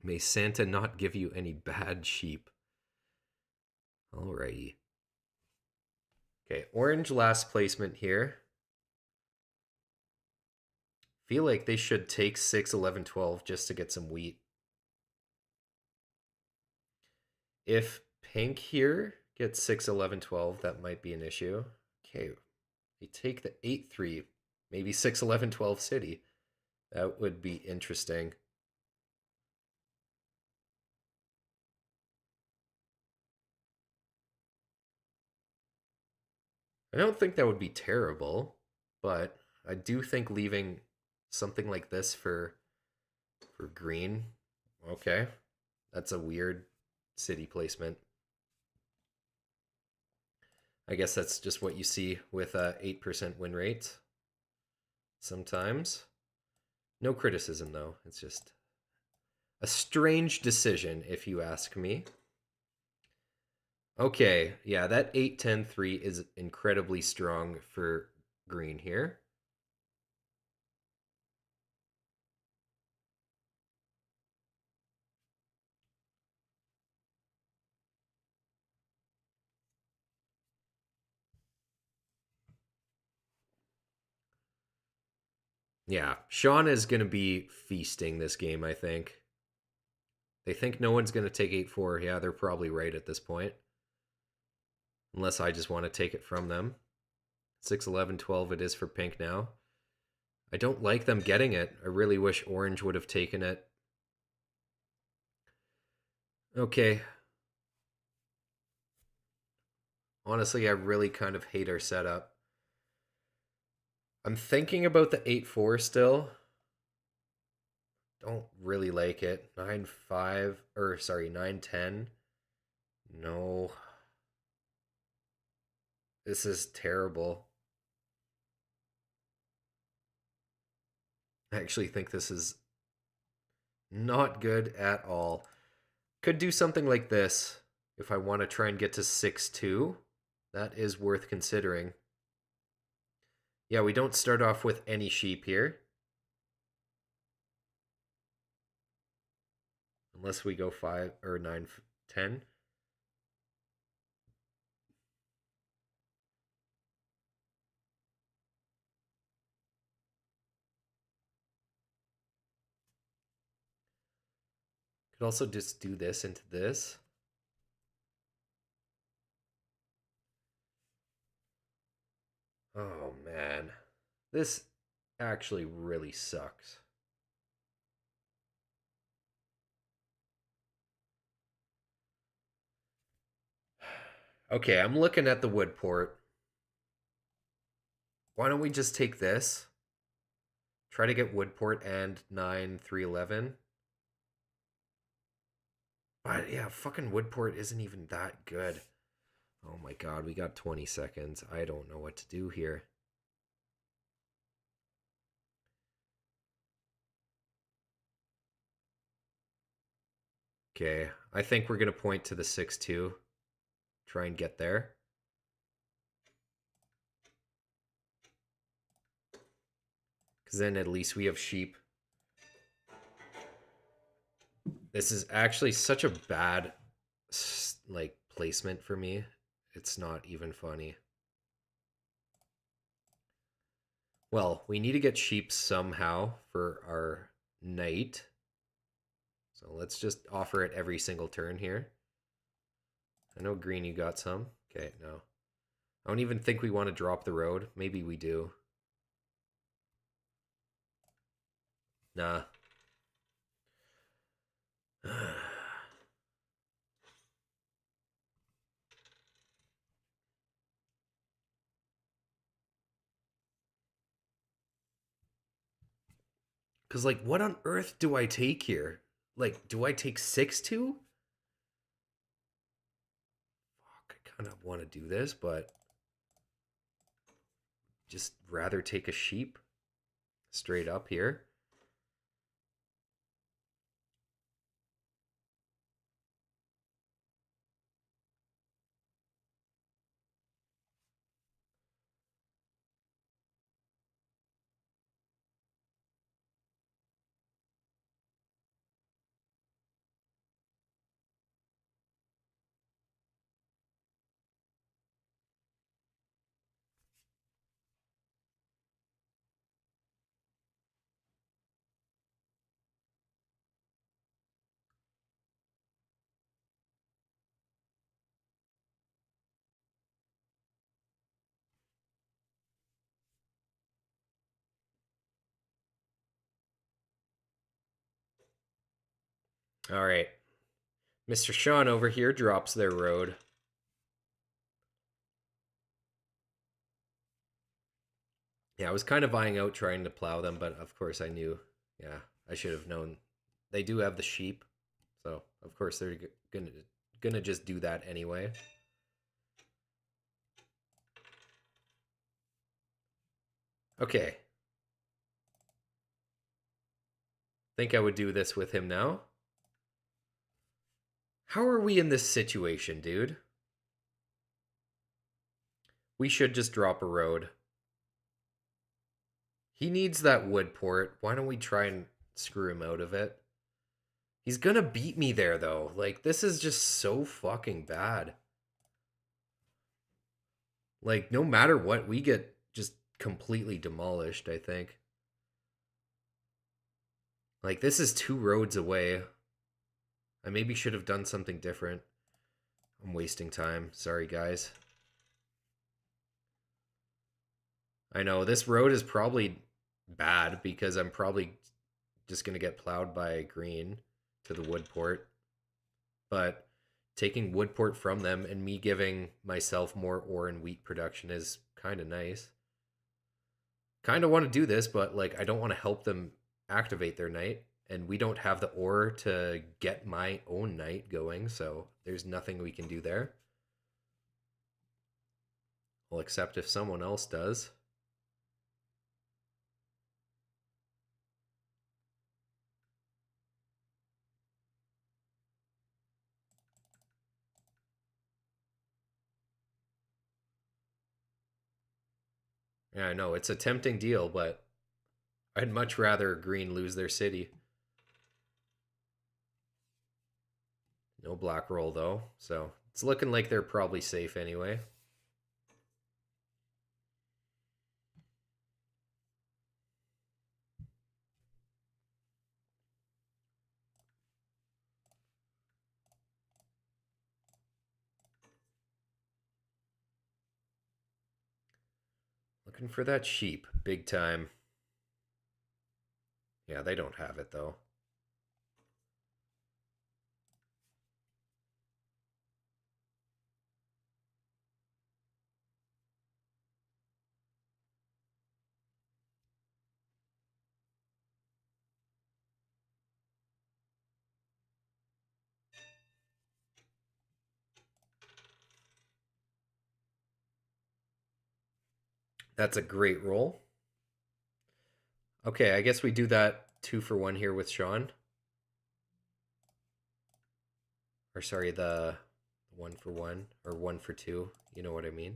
May Santa not give you any bad sheep. Alrighty. Okay, orange last placement here. Feel like they should take 6, 11, 12 just to get some wheat. If pink here gets 6, 11, 12, that might be an issue. Okay, they take the 8-3, maybe 6, 11, 12 city. That would be interesting. I don't think that would be terrible, but I do think leaving something like this for green. Okay. That's a weird city placement. I guess that's just what you see with 8% win rate sometimes. No criticism though. It's just a strange decision if you ask me. Okay, yeah, that 8-10-3 is incredibly strong for green here. Yeah, Sean is going to be feasting this game, I think. They think no one's going to take 8-4. Yeah, they're probably right at this point. Unless I just want to take it from them. 6-11-12 it is for pink now. I don't like them getting it. I really wish orange would have taken it. Okay. Honestly, I really kind of hate our setup. I'm thinking about the 8-4 still. Don't really like it. 9-5, or sorry, 9-10. No. This is terrible. I actually think this is not good at all. Could do something like this if I want to try and get to 6-2. That is worth considering. Yeah, we don't start off with any sheep here. Unless we go 5 or 9-10. Could also just do this into this. Oh man. This actually really sucks. Okay, I'm looking at the wood port. Why don't we just take this? Try to get wood port and 9-3-11. But yeah, fucking wood port isn't even that good. Oh my god, we got 20 seconds. I don't know what to do here. Okay, I think we're going to point to the 6-2. Try and get there. Because then at least we have sheep. This is actually such a bad like placement for me. It's not even funny. Well, we need to get sheep somehow for our knight. So let's just offer it every single turn here. I know green, you got some. Okay, no. I don't even think we want to drop the road. Maybe we do. Nah. Because, like, what on earth do I take here? Like, do I take 6-2? Fuck, I kind of want to do this, but just rather take a sheep straight up here. All right. Mr. Sean over here drops their road. Yeah, I was kind of eyeing out trying to plow them, but of course I knew. Yeah, I should have known. They do have the sheep, so of course they're gonna just do that anyway. Okay. Think I would do this with him now. How are we in this situation, dude? We should just drop a road. He needs that wood port. Why don't we try and screw him out of it? He's gonna beat me there, though. Like, this is just so fucking bad. Like, no matter what, we get just completely demolished, I think. Like, this is 2 roads away. I maybe should have done something different. I'm wasting time. Sorry, guys. I know, this road is probably bad because I'm probably just going to get plowed by green to the wood port. but taking Woodport from them and me giving myself more ore and wheat production is kind of nice. Kind of want to do this, but like I don't want to help them activate their knight, and we don't have the ore to get my own knight going, so there's nothing we can do there. Well, except if someone else does. Yeah, I know it's a tempting deal, but I'd much rather green lose their city. No black roll though, so it's looking like they're probably safe anyway. Looking for that sheep, big time. Yeah, they don't have it though. That's a great roll. Okay, I guess we do that 2-for-1 here with Sean. Or sorry, the 1-for-1 or 1-for-2. You know what I mean.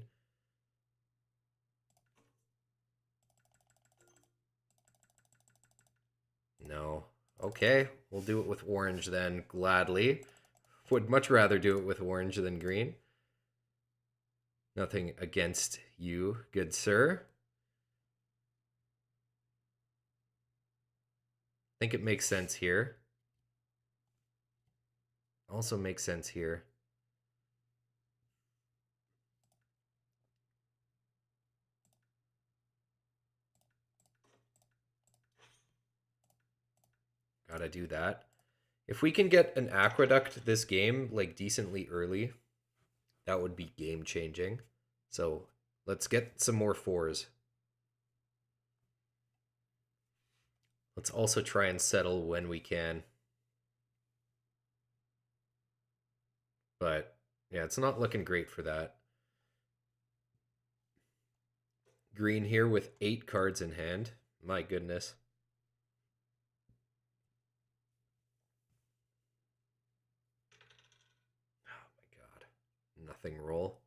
No. Okay, we'll do it with orange then, gladly. Would much rather do it with orange than green. Nothing against you, good sir. I think it makes sense here. Also makes sense here. Gotta do that. If we can get an aqueduct this game, like decently early, that would be game changing. So let's get some more fours. Let's also try and settle when we can. But yeah, it's not looking great for that. Green here with 8 cards in hand. My goodness. Oh my god. Nothing roll.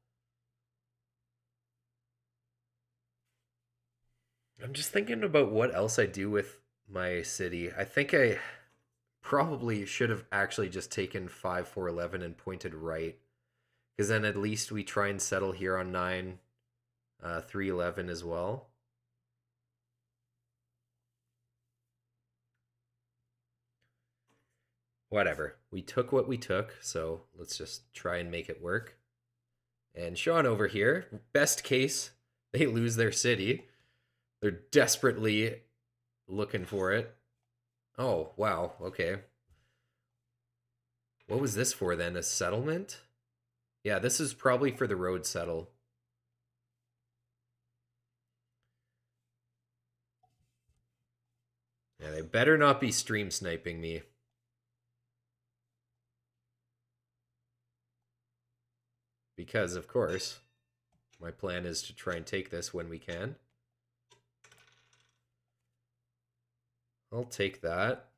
I'm just thinking about what else I do with my city. I think I probably should have actually just taken 5-4-11 and pointed right. Because then at least we try and settle here on 9, 3-11 as well. Whatever. We took what we took, so let's just try and make it work. And Sean over here, best case, they lose their city. They're desperately looking for it. Oh, wow. Okay. What was this for then? A settlement? Yeah, this is probably for the road settle. Yeah, they better not be stream sniping me. Because, of course, my plan is to try and take this when we can. I'll take that.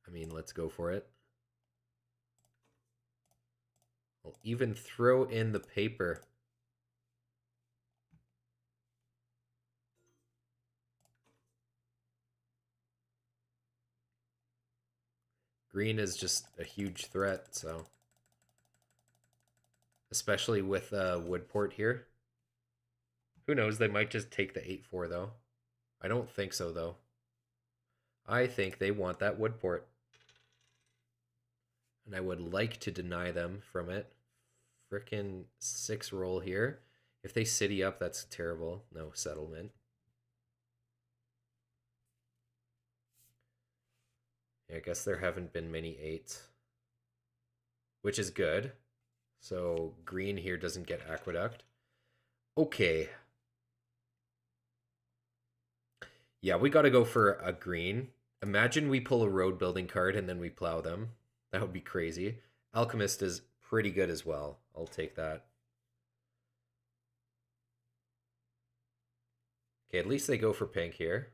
I mean, let's go for it. I'll even throw in the paper. Green is just a huge threat, so. Especially with Woodport here. Who knows, they might just take the 8-4 though. I don't think so though. I think they want that Woodport. And I would like to deny them from it. Frickin' 6 roll here. If they city up, that's terrible. No settlement. Yeah, I guess there haven't been many 8s, which is good. So green here doesn't get aqueduct. Okay. Yeah, we got to go for a green. Imagine we pull a road building card and then we plow them. That would be crazy. Alchemist is pretty good as well. I'll take that. Okay, at least they go for pink here.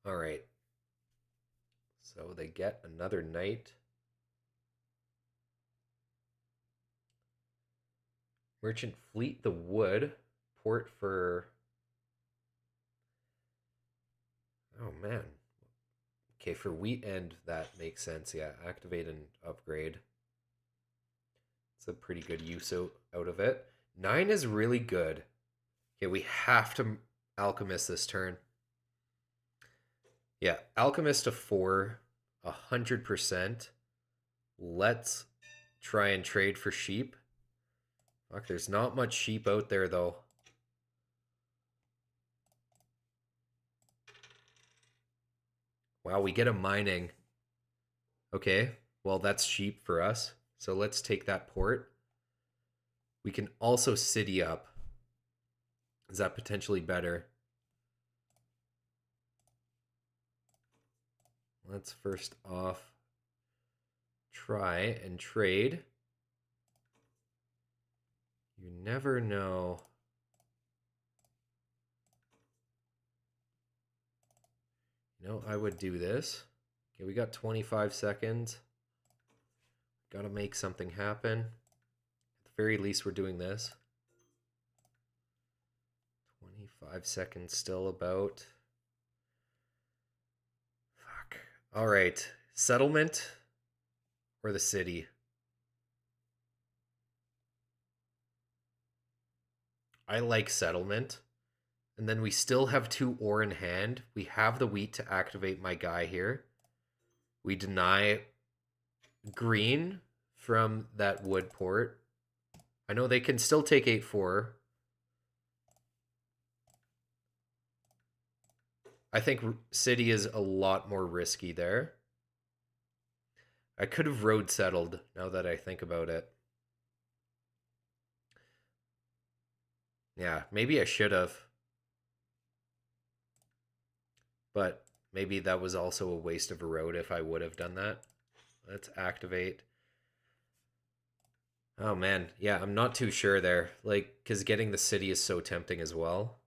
All right. So they get another knight. Merchant fleet the wood. Port for... Oh, man. Okay, for wheat end, that makes sense. Yeah, activate and upgrade. It's a pretty good use out of it. 9 is really good. Okay, we have to alchemist this turn. Yeah, alchemist to 4, 100%. Let's try and trade for sheep. Fuck, there's not much sheep out there, though. Wow, we get a mining. Okay, well, that's sheep for us. So let's take that port. We can also city up. Is that potentially better? Let's first off try and trade. You never know. You know, I would do this. Okay, we got 25 seconds. Gotta make something happen. At the very least, we're doing this. 25 seconds still about. Fuck. All right. Settlement or the city? I like settlement. And then we still have 2 ore in hand. We have the wheat to activate my guy here. We deny green from that wood port. I know they can still take 8-4. I think city is a lot more risky there. I could have road settled now that I think about it. Yeah, maybe I should have. But maybe that was also a waste of a road if I would have done that. Let's activate. Oh man, yeah, I'm not too sure there. Like, because getting the city is so tempting as well.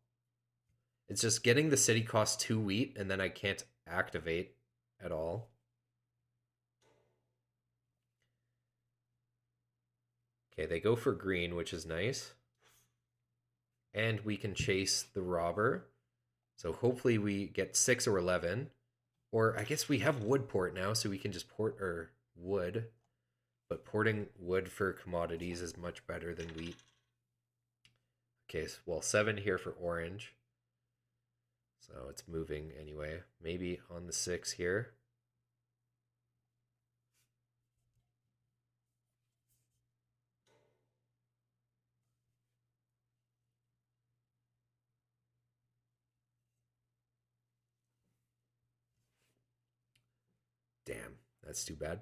It's just getting the city costs 2 wheat and then I can't activate at all. Okay, they go for green, which is nice. And we can chase the robber. So hopefully we get 6 or 11. Or I guess we have wood port now, so we can just port our wood. But porting wood for commodities is much better than wheat. Okay, so, well, 7 here for orange. So it's moving anyway. Maybe on the 6 here. Damn, that's too bad.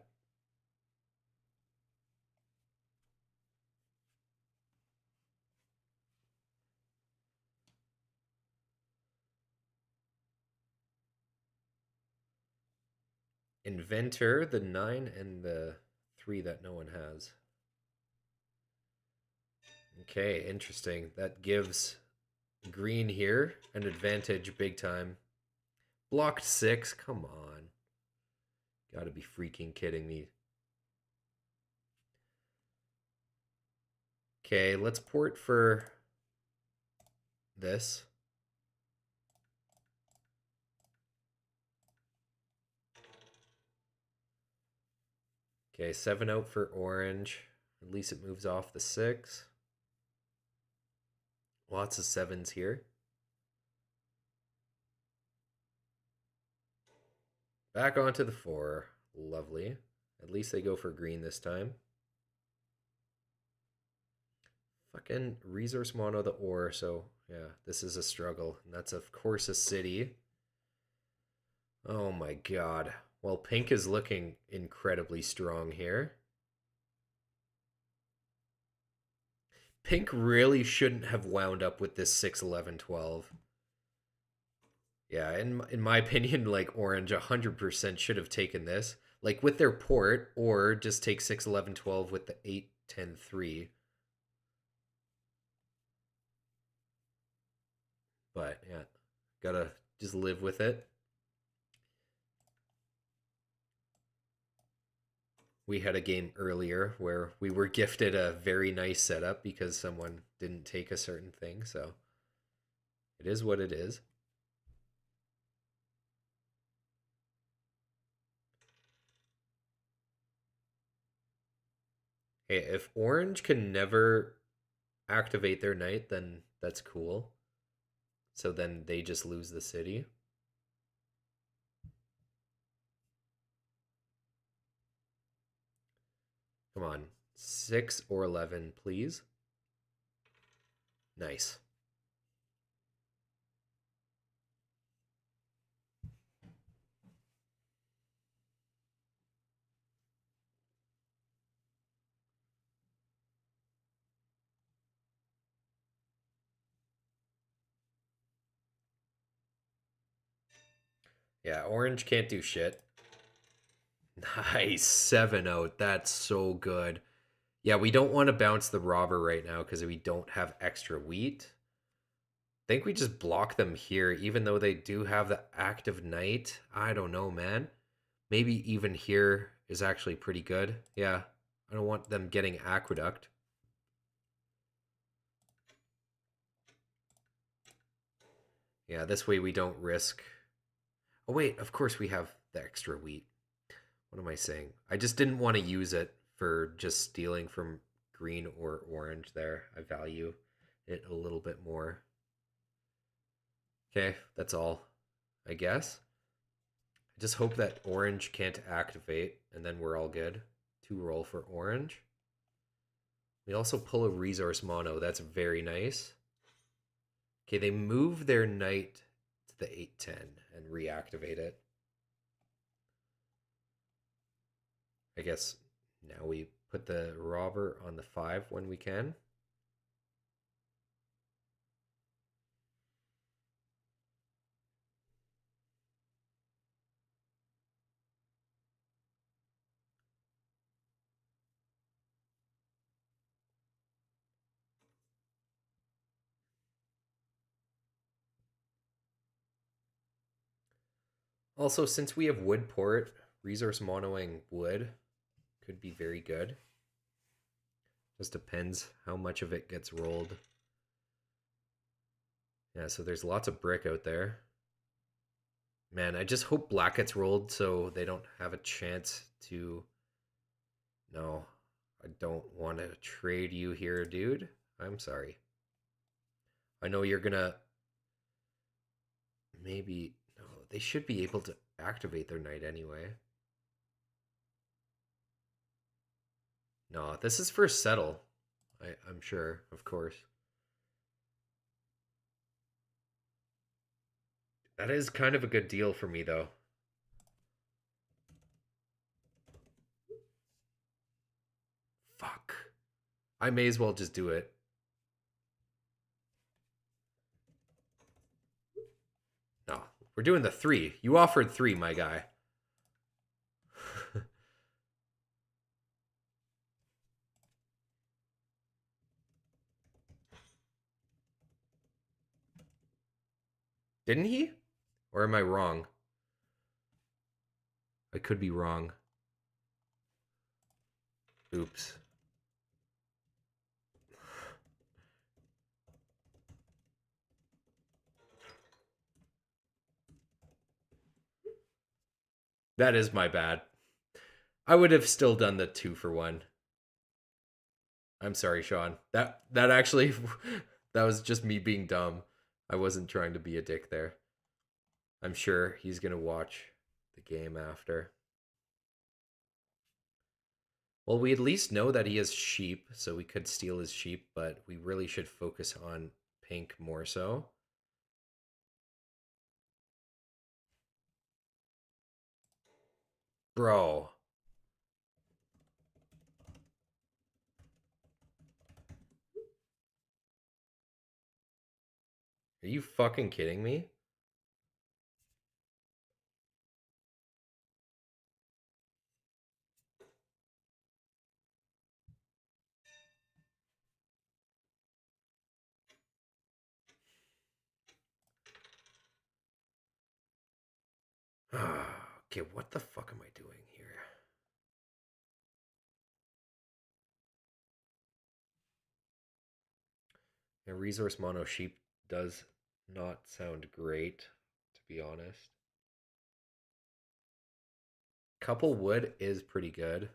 Inventor, the 9, and the 3 that no one has. Okay, interesting. That gives green here an advantage big time. Blocked 6, come on. Gotta be freaking kidding me. Okay, let's port for this. Okay, 7 out for orange. At least it moves off the 6. Lots of 7s here. Back onto the 4. Lovely. At least they go for green this time. Fucking resource mono the ore, so yeah, this is a struggle. And that's of course a city. Oh my god. Well, pink is looking incredibly strong here. Pink really shouldn't have wound up with this 6-11-12. Yeah, in my opinion, like orange 100% should have taken this. Like with their port, or just take 6-11-12 with the 8-10-3. But yeah, gotta just live with it. We had a game earlier where we were gifted a very nice setup because someone didn't take a certain thing, so it is what it is. Hey, if orange can never activate their knight, then that's cool. So then they just lose the city. Come on. 6 or 11, please. Nice. Yeah, orange can't do shit. Nice. 7 out. That's so good. Yeah, we don't want to bounce the robber right now because we don't have extra wheat. I think we just block them here, even though they do have the active knight. I don't know, man. Maybe even here is actually pretty good. Yeah, I don't want them getting aqueduct. Yeah, this way we don't risk. Oh, wait, of course we have the extra wheat. What am I saying? I just didn't want to use it for just stealing from green or orange there. I value it a little bit more. Okay, that's all, I guess. I just hope that orange can't activate, and then we're all good. 2 roll for orange. We also pull a resource mono. That's very nice. Okay, they move their knight to the 8-10 and reactivate it. I guess now we put the robber on the 5 when we can. Also, since we have wood port, resource monoing wood could be very good. Just depends how much of it gets rolled. Yeah, so there's lots of brick out there. Man, I just hope black gets rolled so they don't have a chance to... No, I don't want to trade you here, dude. I'm sorry. I know you're gonna... Maybe... No, they should be able to activate their knight anyway. No, this is for settle. I'm sure, of course. That is kind of a good deal for me, though. Fuck. I may as well just do it. No, we're doing the 3. You offered 3, my guy. Didn't he? Or am I wrong? I could be wrong. Oops. That is my bad. I would have still done the 2 for 1. I'm sorry, Sean. That actually that was just me being dumb. I wasn't trying to be a dick there. I'm sure he's going to watch the game after. Well, we at least know that he has sheep, so we could steal his sheep, but we really should focus on pink more so. Bro, are you fucking kidding me? Okay, what the fuck am I doing here? A resource mono sheep does not sound great, to be honest. Couple wood is pretty good.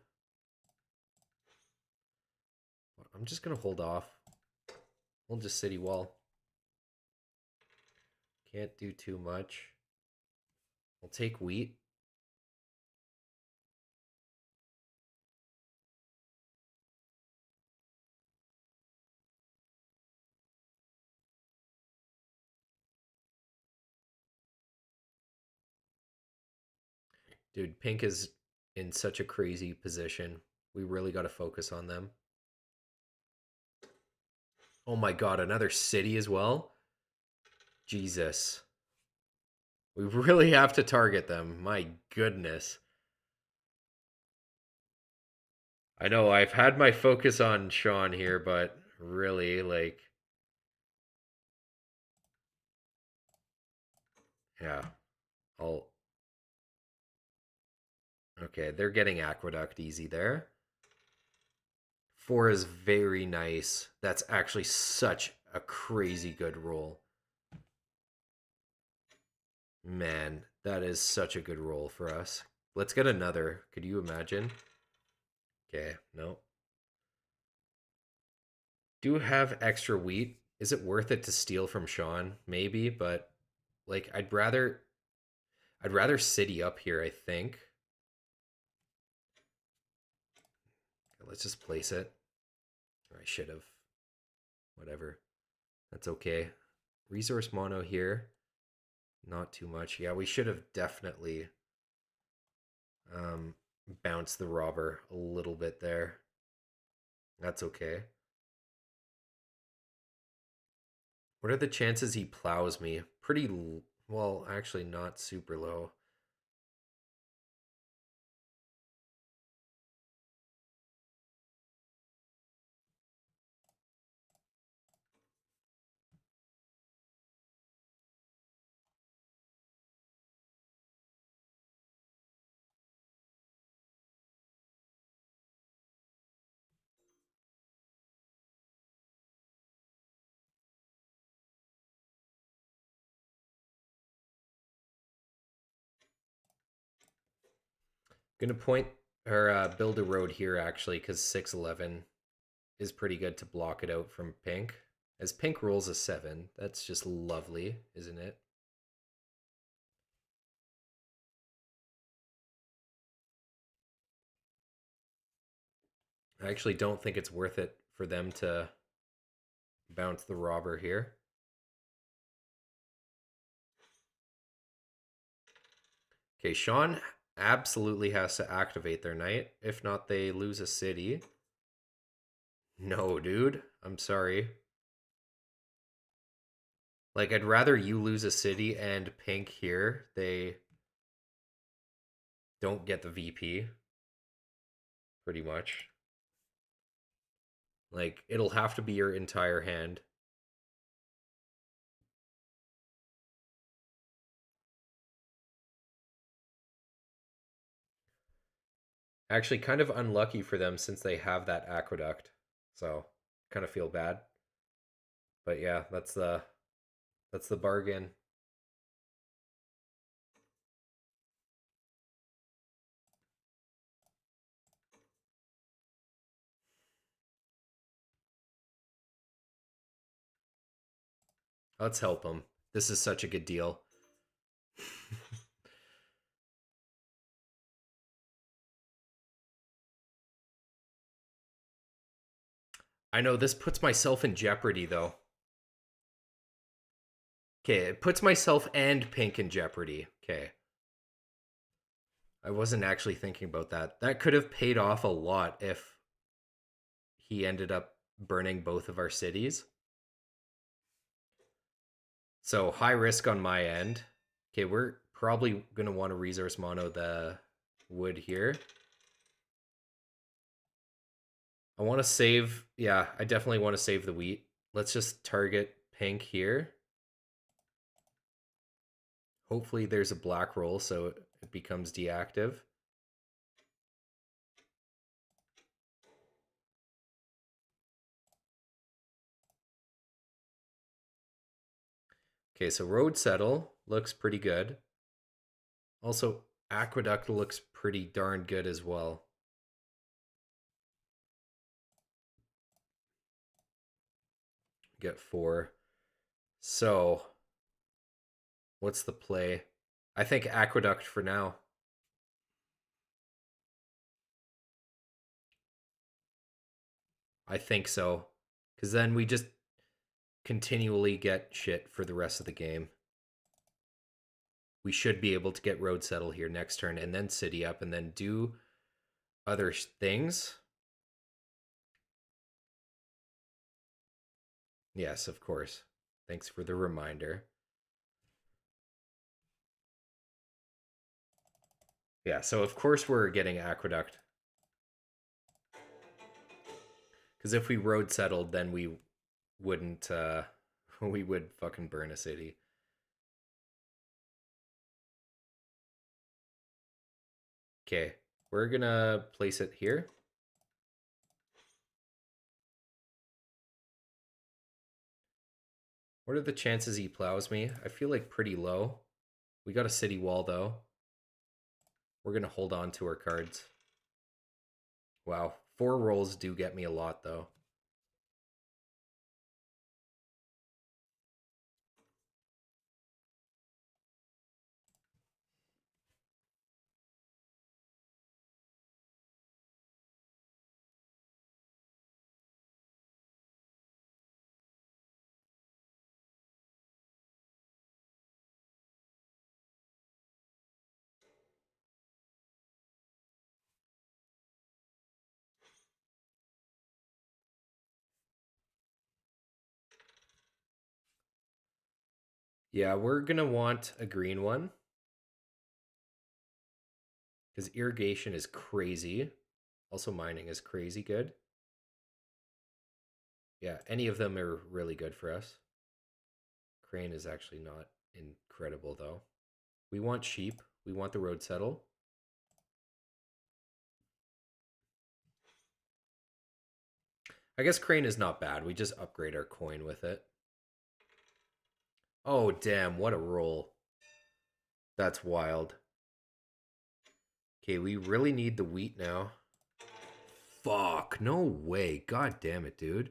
I'm just gonna hold off. We'll just city wall. Can't do too much. We'll take wheat. Dude, pink is in such a crazy position. We really got to focus on them. Oh my god, another city as well? Jesus. We really have to target them. My goodness. I know I've had my focus on Sean here, but really, like, yeah. I'll. Okay, they're getting Aqueduct easy there. 4 is very nice. That's actually such a crazy good roll. Man, that is such a good roll for us. Let's get another. Could you imagine? Okay, no. Do have extra wheat. Is it worth it to steal from Sean? Maybe, but like I'd rather city up here, I think. Okay, let's just place it. Or I should have. Whatever. That's okay. Resource mono here. Not too much. Yeah, we should have definitely um bounced the robber a little bit there. That's okay. What are the chances he plows me? Pretty well, actually not super low. Gonna point or build a road here actually because 611 is pretty good to block it out from pink. As pink rolls a 7, that's just lovely, isn't it? I actually don't think it's worth it for them to bounce the robber here. Okay, Sean absolutely has to activate their knight. If not, they lose a city. No, dude. I'm sorry. Like, I'd rather you lose a city and pink here. They don't get the VP, pretty much. Like, it'll have to be your entire hand. Actually, kind of unlucky for them since they have that aqueduct. So, kind of feel bad. But yeah, that's the bargain. Let's help them. This is such a good deal. I know this puts myself in jeopardy, though. Okay, it puts myself and Pink in jeopardy. Okay. I wasn't actually thinking about that. That could have paid off a lot if he ended up burning both of our cities. So high risk on my end. Okay, we're probably going to want to resource mono the wood here. I want to save, yeah, I definitely want to save the wheat. Let's just target Pink here. Hopefully there's a black roll so it becomes deactive. Okay, so road settle looks pretty good. Also, aqueduct looks pretty darn good as well. Get 4. So, what's the play? I think aqueduct for now. I think so. Because then we just continually get shit for the rest of the game. We should be able to get road settle here next turn and then city up and then do other things. Yes, of course. Thanks for the reminder. Yeah, so of course we're getting aqueduct. Because if we road settled, then we wouldn't, we would fucking burn a city. Okay, we're gonna place it here. What are the chances he plows me? I feel like pretty low. We got a city wall though. We're gonna hold on to our cards. Wow, 4 rolls do get me a lot though. Yeah, we're gonna want a green one. Because irrigation is crazy. Also mining is crazy good. Yeah, any of them are really good for us. Crane is actually not incredible though. We want sheep. We want the road settle. I guess crane is not bad. We just upgrade our coin with it. Oh, damn. What a roll. That's wild. Okay, we really need the wheat now. Fuck. No way. God damn it, dude.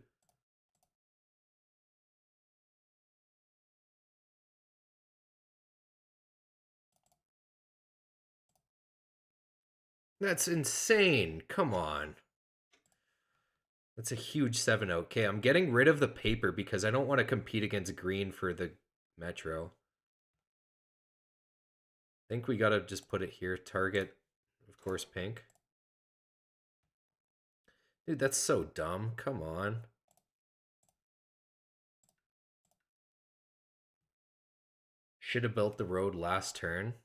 That's insane. Come on. That's a huge 7-0. Okay, I'm getting rid of the paper because I don't want to compete against green for the metro. I think we gotta just put it here. Target, of course, pink. Dude, that's so dumb. Come on. Should have built the road last turn.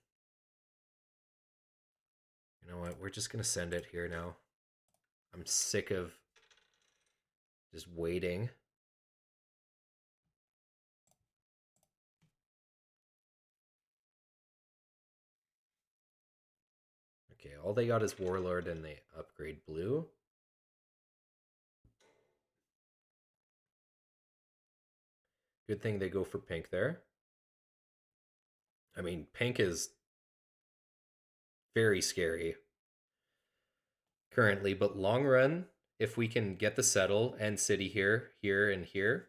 You know what? We're just gonna send it here now. I'm sick of just waiting. Okay, all they got is Warlord and they upgrade blue. Good thing they go for pink there. I mean, pink is very scary currently, but long run, if we can get the settle and city here, here, and here,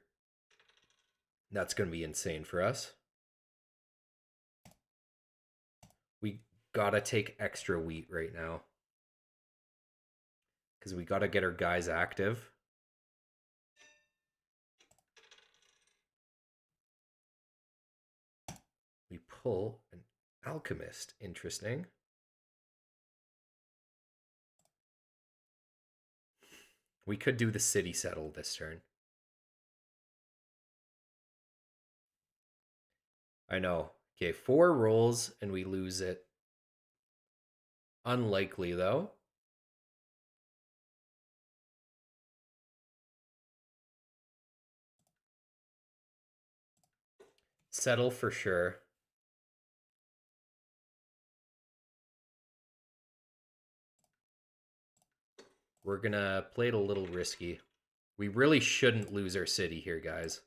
that's going to be insane for us. We gotta take extra wheat right now because we gotta get our guys active. pull an alchemist. Interesting. We could do the city settle this turn. I know. Okay, 4 rolls and we lose it. Unlikely, though. Settle for sure. We're gonna play it a little risky. We really shouldn't lose our city here, guys.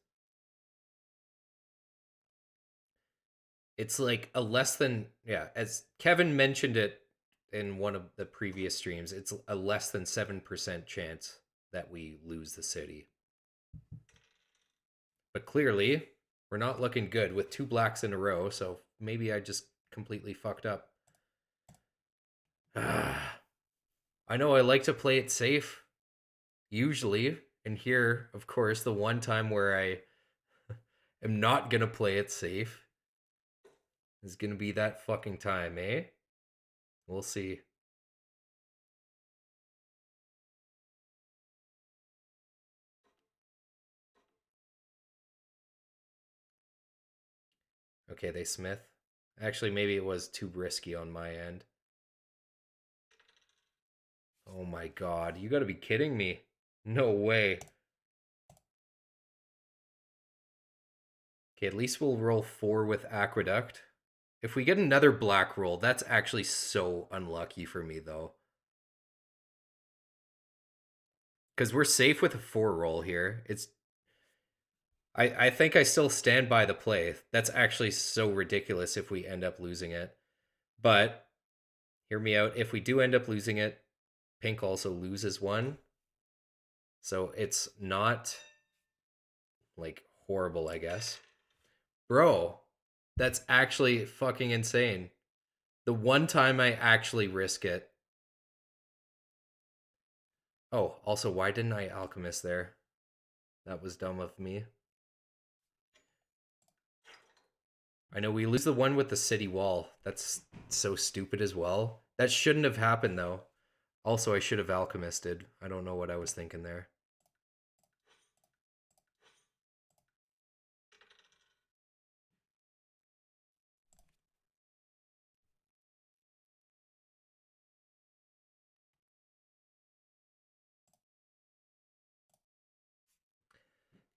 It's like a less than, yeah, as Kevin mentioned it in one of the previous streams, it's a less than 7% chance that we lose the city. But clearly, we're not looking good with 2 blacks in a row, so maybe I just completely fucked up. I know I like to play it safe, usually. And here, of course, the one time where I am not going to play it safe is going to be that fucking time, eh? We'll see. Okay, they Smith. Actually, maybe it was too risky on my end. Oh my god, you gotta be kidding me. No way. Okay, at least we'll roll 4 with Aqueduct. If we get another black roll, that's actually so unlucky for me, though. Because we're safe with a 4 roll here. I think I still stand by the play. That's actually so ridiculous if we end up losing it. But hear me out. If we do end up losing it, pink also loses 1. So it's not like horrible, I guess. Bro, that's actually fucking insane. The one time I actually risk it. Oh, also, why didn't I alchemist there? That was dumb of me. I know we lose the one with the city wall. That's so stupid as well. That shouldn't have happened, though. Also, I should have alchemisted. I don't know what I was thinking there.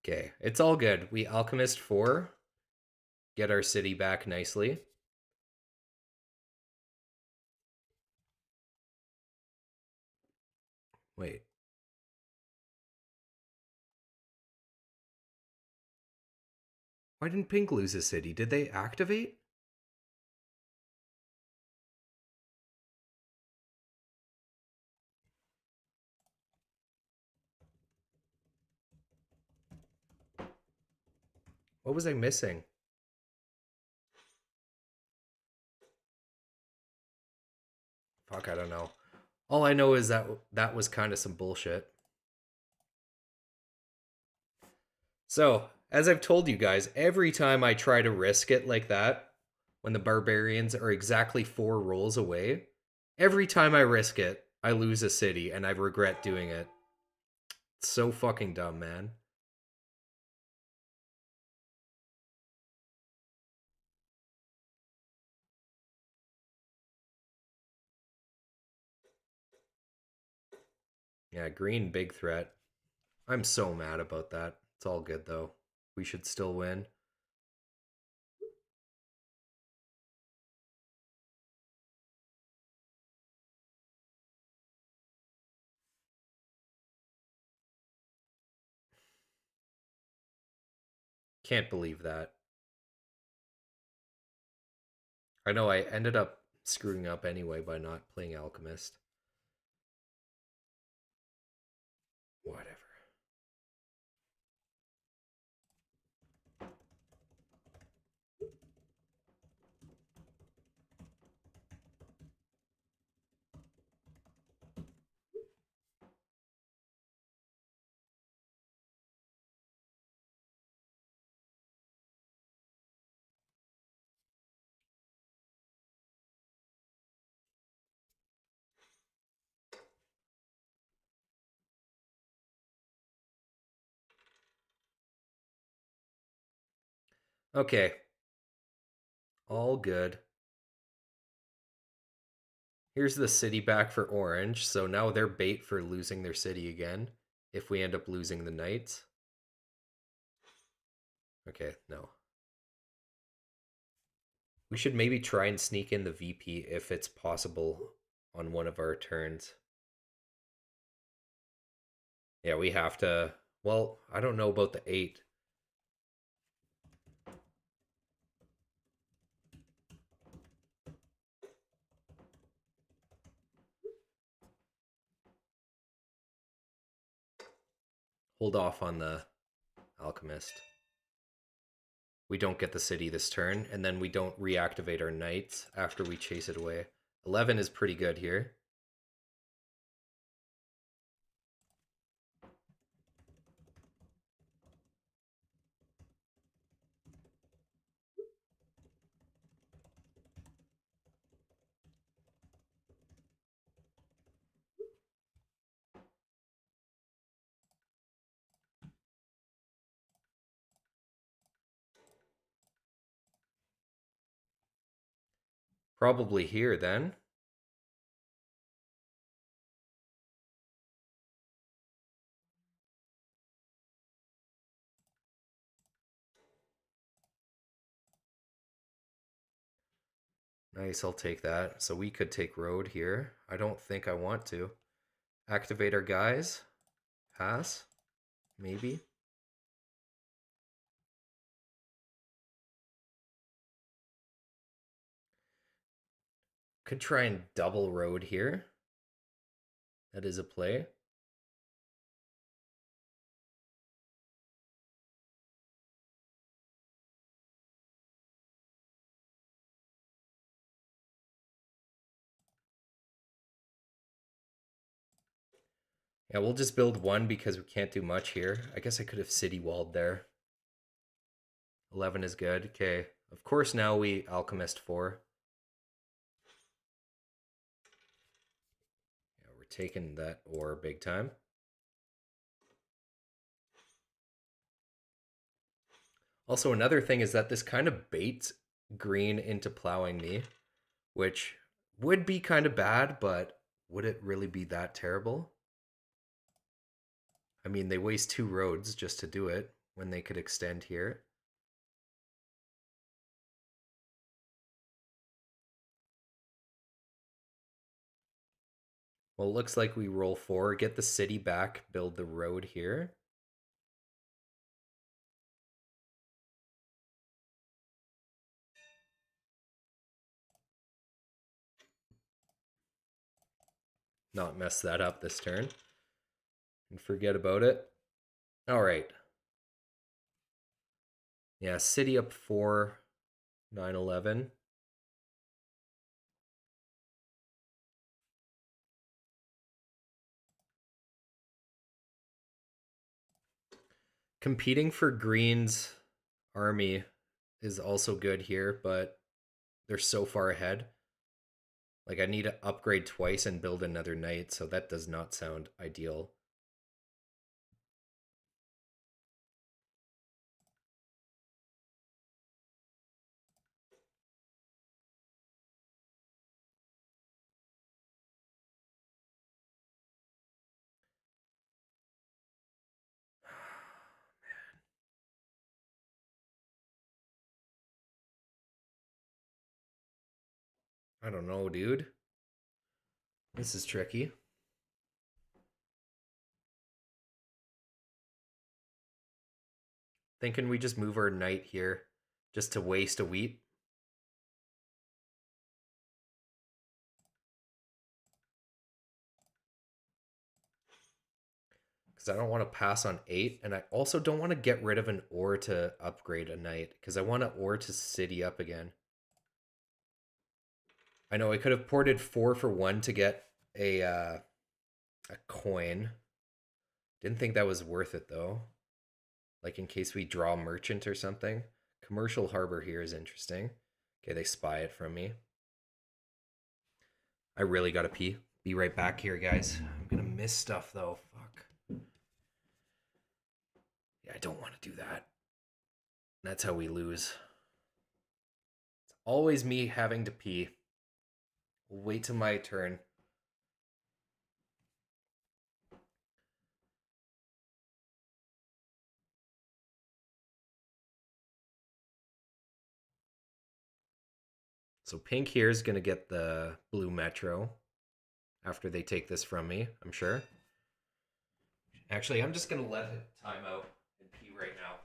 Okay, it's all good. We alchemist 4. Get our city back nicely. Wait. Why didn't pink lose a city? Did they activate? What was I missing? Fuck, I don't know. All I know is that that was kind of some bullshit. So, as I've told you guys, every time I try to risk it like that, when the barbarians are exactly 4 rolls away, every time I risk it, I lose a city and I regret doing it. It's so fucking dumb, man. Yeah, green, big threat. I'm so mad about that. It's all good, though. We should still win. Can't believe that. I know I ended up screwing up anyway by not playing Alchemist. Whatever. Okay, all good. Here's the city back for orange, so now they're bait for losing their city again if we end up losing the knights. Okay, no. We should maybe try and sneak in the VP if it's possible on one of our turns. Yeah, we have to. Well, I don't know about the 8. Hold off on the alchemist. We don't get the city this turn, and then we don't reactivate our knights after we chase it away. 11 is pretty good here. Probably here then. Nice, I'll take that. So we could take road here. I don't think I want to. Activate our guys. Pass. Maybe. Could try and double road here. That is a play. Yeah, we'll just build one because we can't do much here. I guess I could have city walled there. 11 is good. Okay. Of course, now we alchemist 4. Yeah, we're taking that ore big time. Also, another thing is that this kind of baits green into plowing me, which would be kind of bad, but would it really be that terrible? I mean, they waste 2 roads just to do it when they could extend here. Well, it looks like we roll 4, get the city back, build the road here. Not mess that up this turn. And forget about it. All right. Yeah, city up 4, 9-11. Competing for Green's army is also good here, but they're so far ahead. Like, I need to upgrade twice and build another knight, so that does not sound ideal. I don't know, dude. This is tricky. Thinking we just move our knight here just to waste a wheat. Because I don't want to pass on 8, and I also don't want to get rid of an ore to upgrade a knight, because I want an ore to city up again. I know I could have ported 4 for 1 to get a coin. Didn't think that was worth it though. Like in case we draw merchant or something. Commercial harbor here is interesting. Okay, they spy it from me. I really gotta pee. Be right back here, guys. I'm gonna miss stuff though. Fuck. Yeah, I don't want to do that. That's how we lose. It's always me having to pee. Wait till my turn. So pink here is going to get the blue metro after they take this from me, I'm sure. Actually, I'm just going to let it time out and pee right now.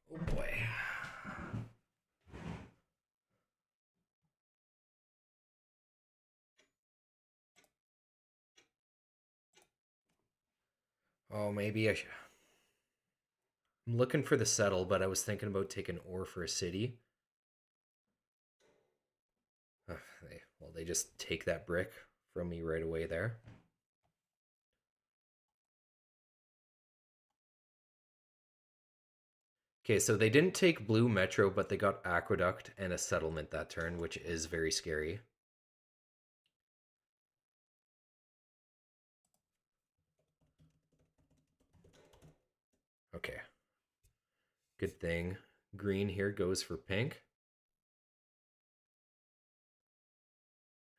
Oh boy. Oh, maybe I should. I'm looking for the settle, but I was thinking about taking ore for a city. Well, they just take that brick from me right away there. Okay, so they didn't take blue metro, but they got aqueduct and a settlement that turn, which is very scary. Okay, good thing. Green here goes for pink.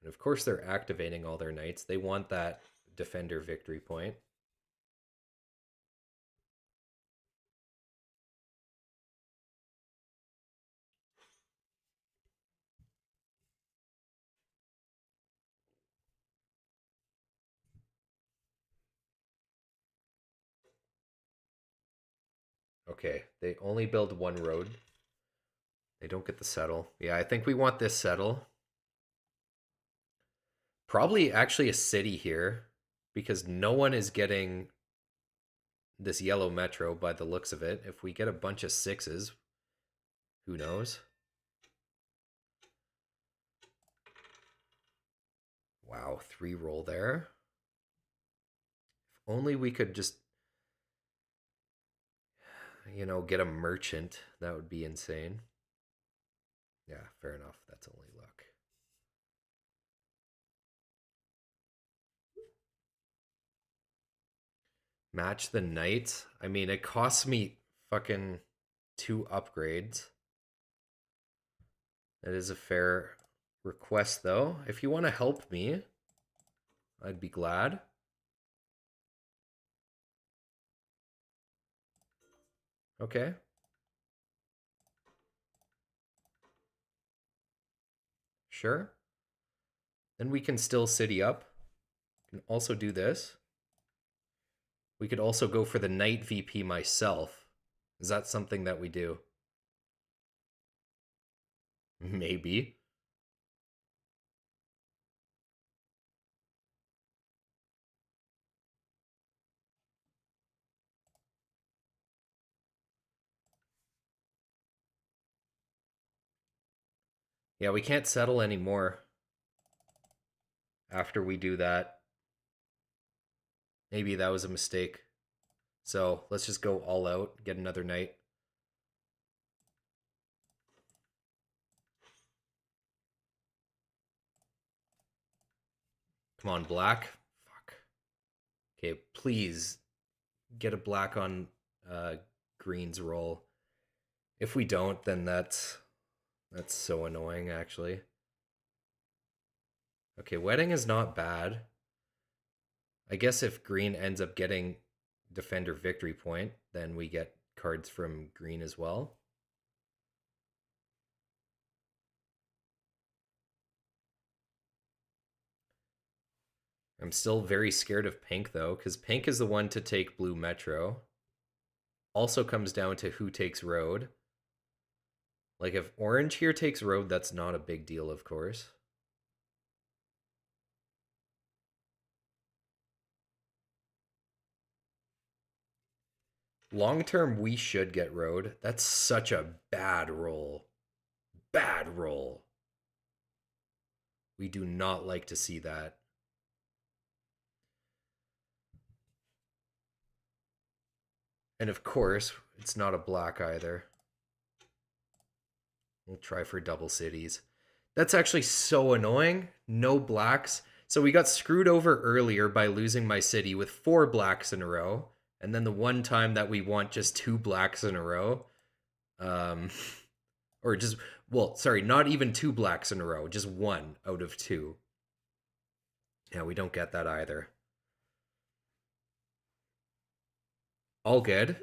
And of course, they're activating all their knights. They want that defender victory point. Okay, they only build one road. They don't get the settle. Yeah, I think we want this settle. Probably actually a city here because no one is getting this yellow metro by the looks of it. If we get a bunch of sixes, who knows? Wow, 3 roll there. If only we could just, get a merchant. That would be insane. Yeah, fair enough. That's only luck. Match the knight. I mean, it costs me fucking 2 upgrades. That is a fair request, though. If you want to help me, I'd be glad. Okay. Sure. Then we can still city up. Can also do this. We could also go for the knight VP myself. Is that something that we do? Maybe. Yeah, we can't settle anymore after we do that. Maybe that was a mistake. So let's just go all out, get another knight. Come on, black. Fuck. Okay, please get a black on green's roll. If we don't, then that's so annoying, actually. Okay, wedding is not bad. I guess if green ends up getting defender victory point, then we get cards from green as well. I'm still very scared of pink, though, because pink is the one to take blue metro. Also comes down to who takes road. Like, if orange here takes road, that's not a big deal, of course. Long term, we should get road. That's such a bad roll. Bad roll. We do not like to see that. And of course, it's not a black either. We'll try for double cities. That's actually so annoying. No blacks. So we got screwed over earlier by losing my city with 4 blacks in a row. And then the one time that we want just 2 blacks in a row. Or just, well, sorry, not even 2 blacks in a row. Just 1 out of 2. Yeah, we don't get that either. All good.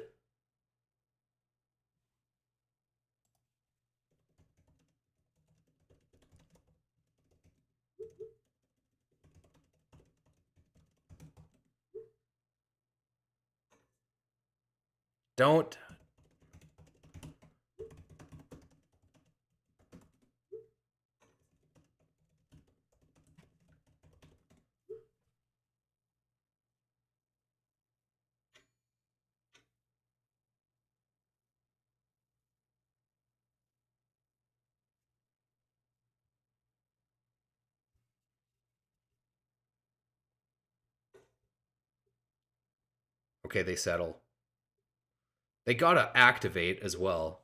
Don't. Okay, they settle. They gotta activate as well.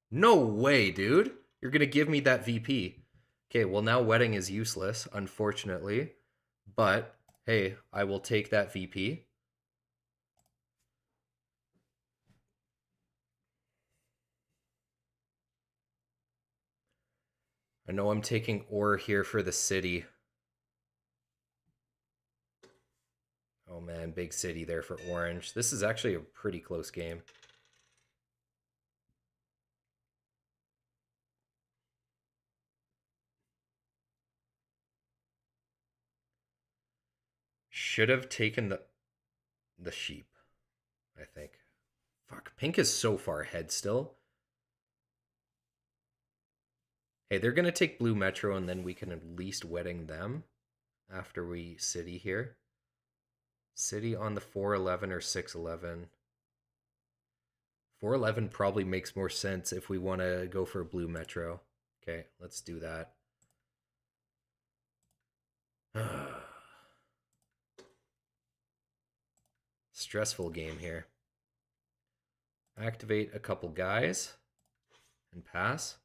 No way, dude. You're gonna give me that VP. Okay, well, now wedding is useless, unfortunately. But, hey, I will take that VP. I know I'm taking ore here for the city. Oh man, big city there for orange. This is actually a pretty close game. Should have taken the sheep, I think. Fuck, pink is so far ahead still. Hey, they're gonna take blue metro and then we can at least wedding them after we city here. City on the 411 or 611. 411 probably makes more sense if we want to go for a blue metro. Okay, let's do that. Stressful game here. Activate a couple guys and pass.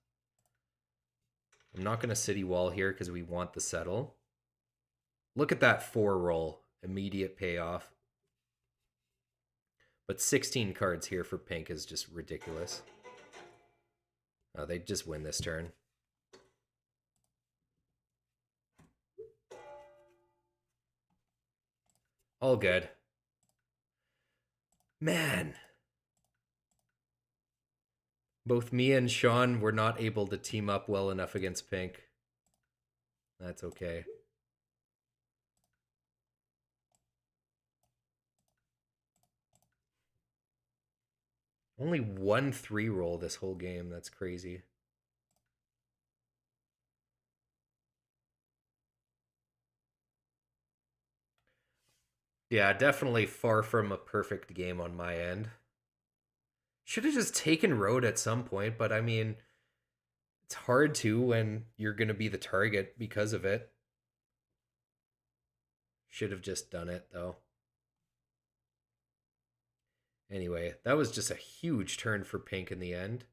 I'm not going to city wall here because we want the settle. Look at that 4 roll. Immediate payoff. But 16 cards here for pink is just ridiculous. Oh, they just win this turn. All good. Man. Both me and Sean were not able to team up well enough against pink. That's okay. Only 1 3 roll this whole game. That's crazy. Yeah, definitely far from a perfect game on my end. Should have just taken road at some point, but I mean, it's hard to when you're going to be the target because of it. Should have just done it, though. Anyway, that was just a huge turn for pink in the end.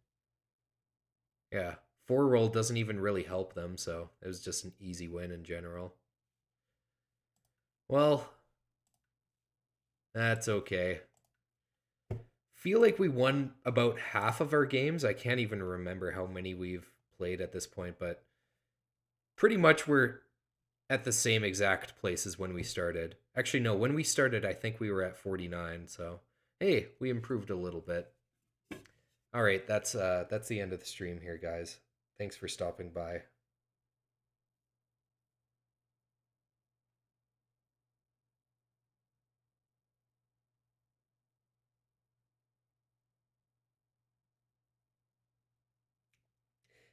Yeah, 4 roll doesn't even really help them, so it was just an easy win in general. Well, that's okay. Feel like we won about half of our games. I can't even remember how many we've played at this point, but pretty much we're at the same exact place as when we started. Actually, no, when we started, I think we were at 49, so hey, we improved a little bit. All right, that's the end of the stream here, guys. Thanks for stopping by.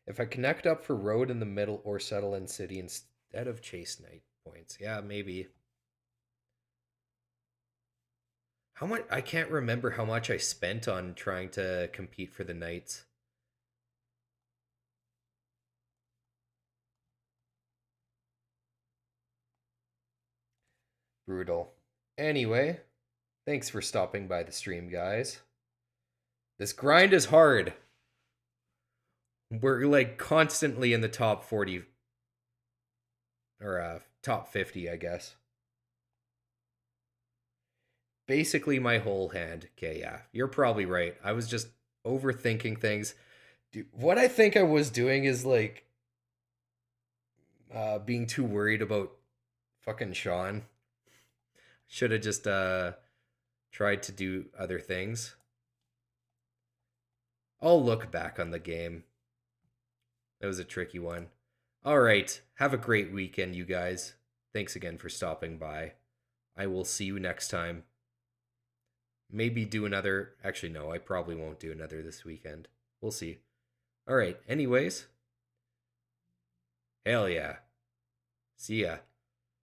If I connect up for road in the middle or settle in city instead of chase knight points. Yeah, maybe. How much? I can't remember how much I spent on trying to compete for the knights. Brutal. Anyway, thanks for stopping by the stream, guys. This grind is hard. We're like constantly in the top 40 or top 50, I guess. Basically my whole hand. Okay, yeah. You're probably right. I was just overthinking things. Dude, what I think I was doing is like being too worried about fucking Sean. Should have just tried to do other things. I'll look back on the game. That was a tricky one. All right. Have a great weekend, you guys. Thanks again for stopping by. I will see you next time. Maybe do another. Actually, no, I probably won't do another this weekend. We'll see. All right. Anyways, hell yeah. See ya.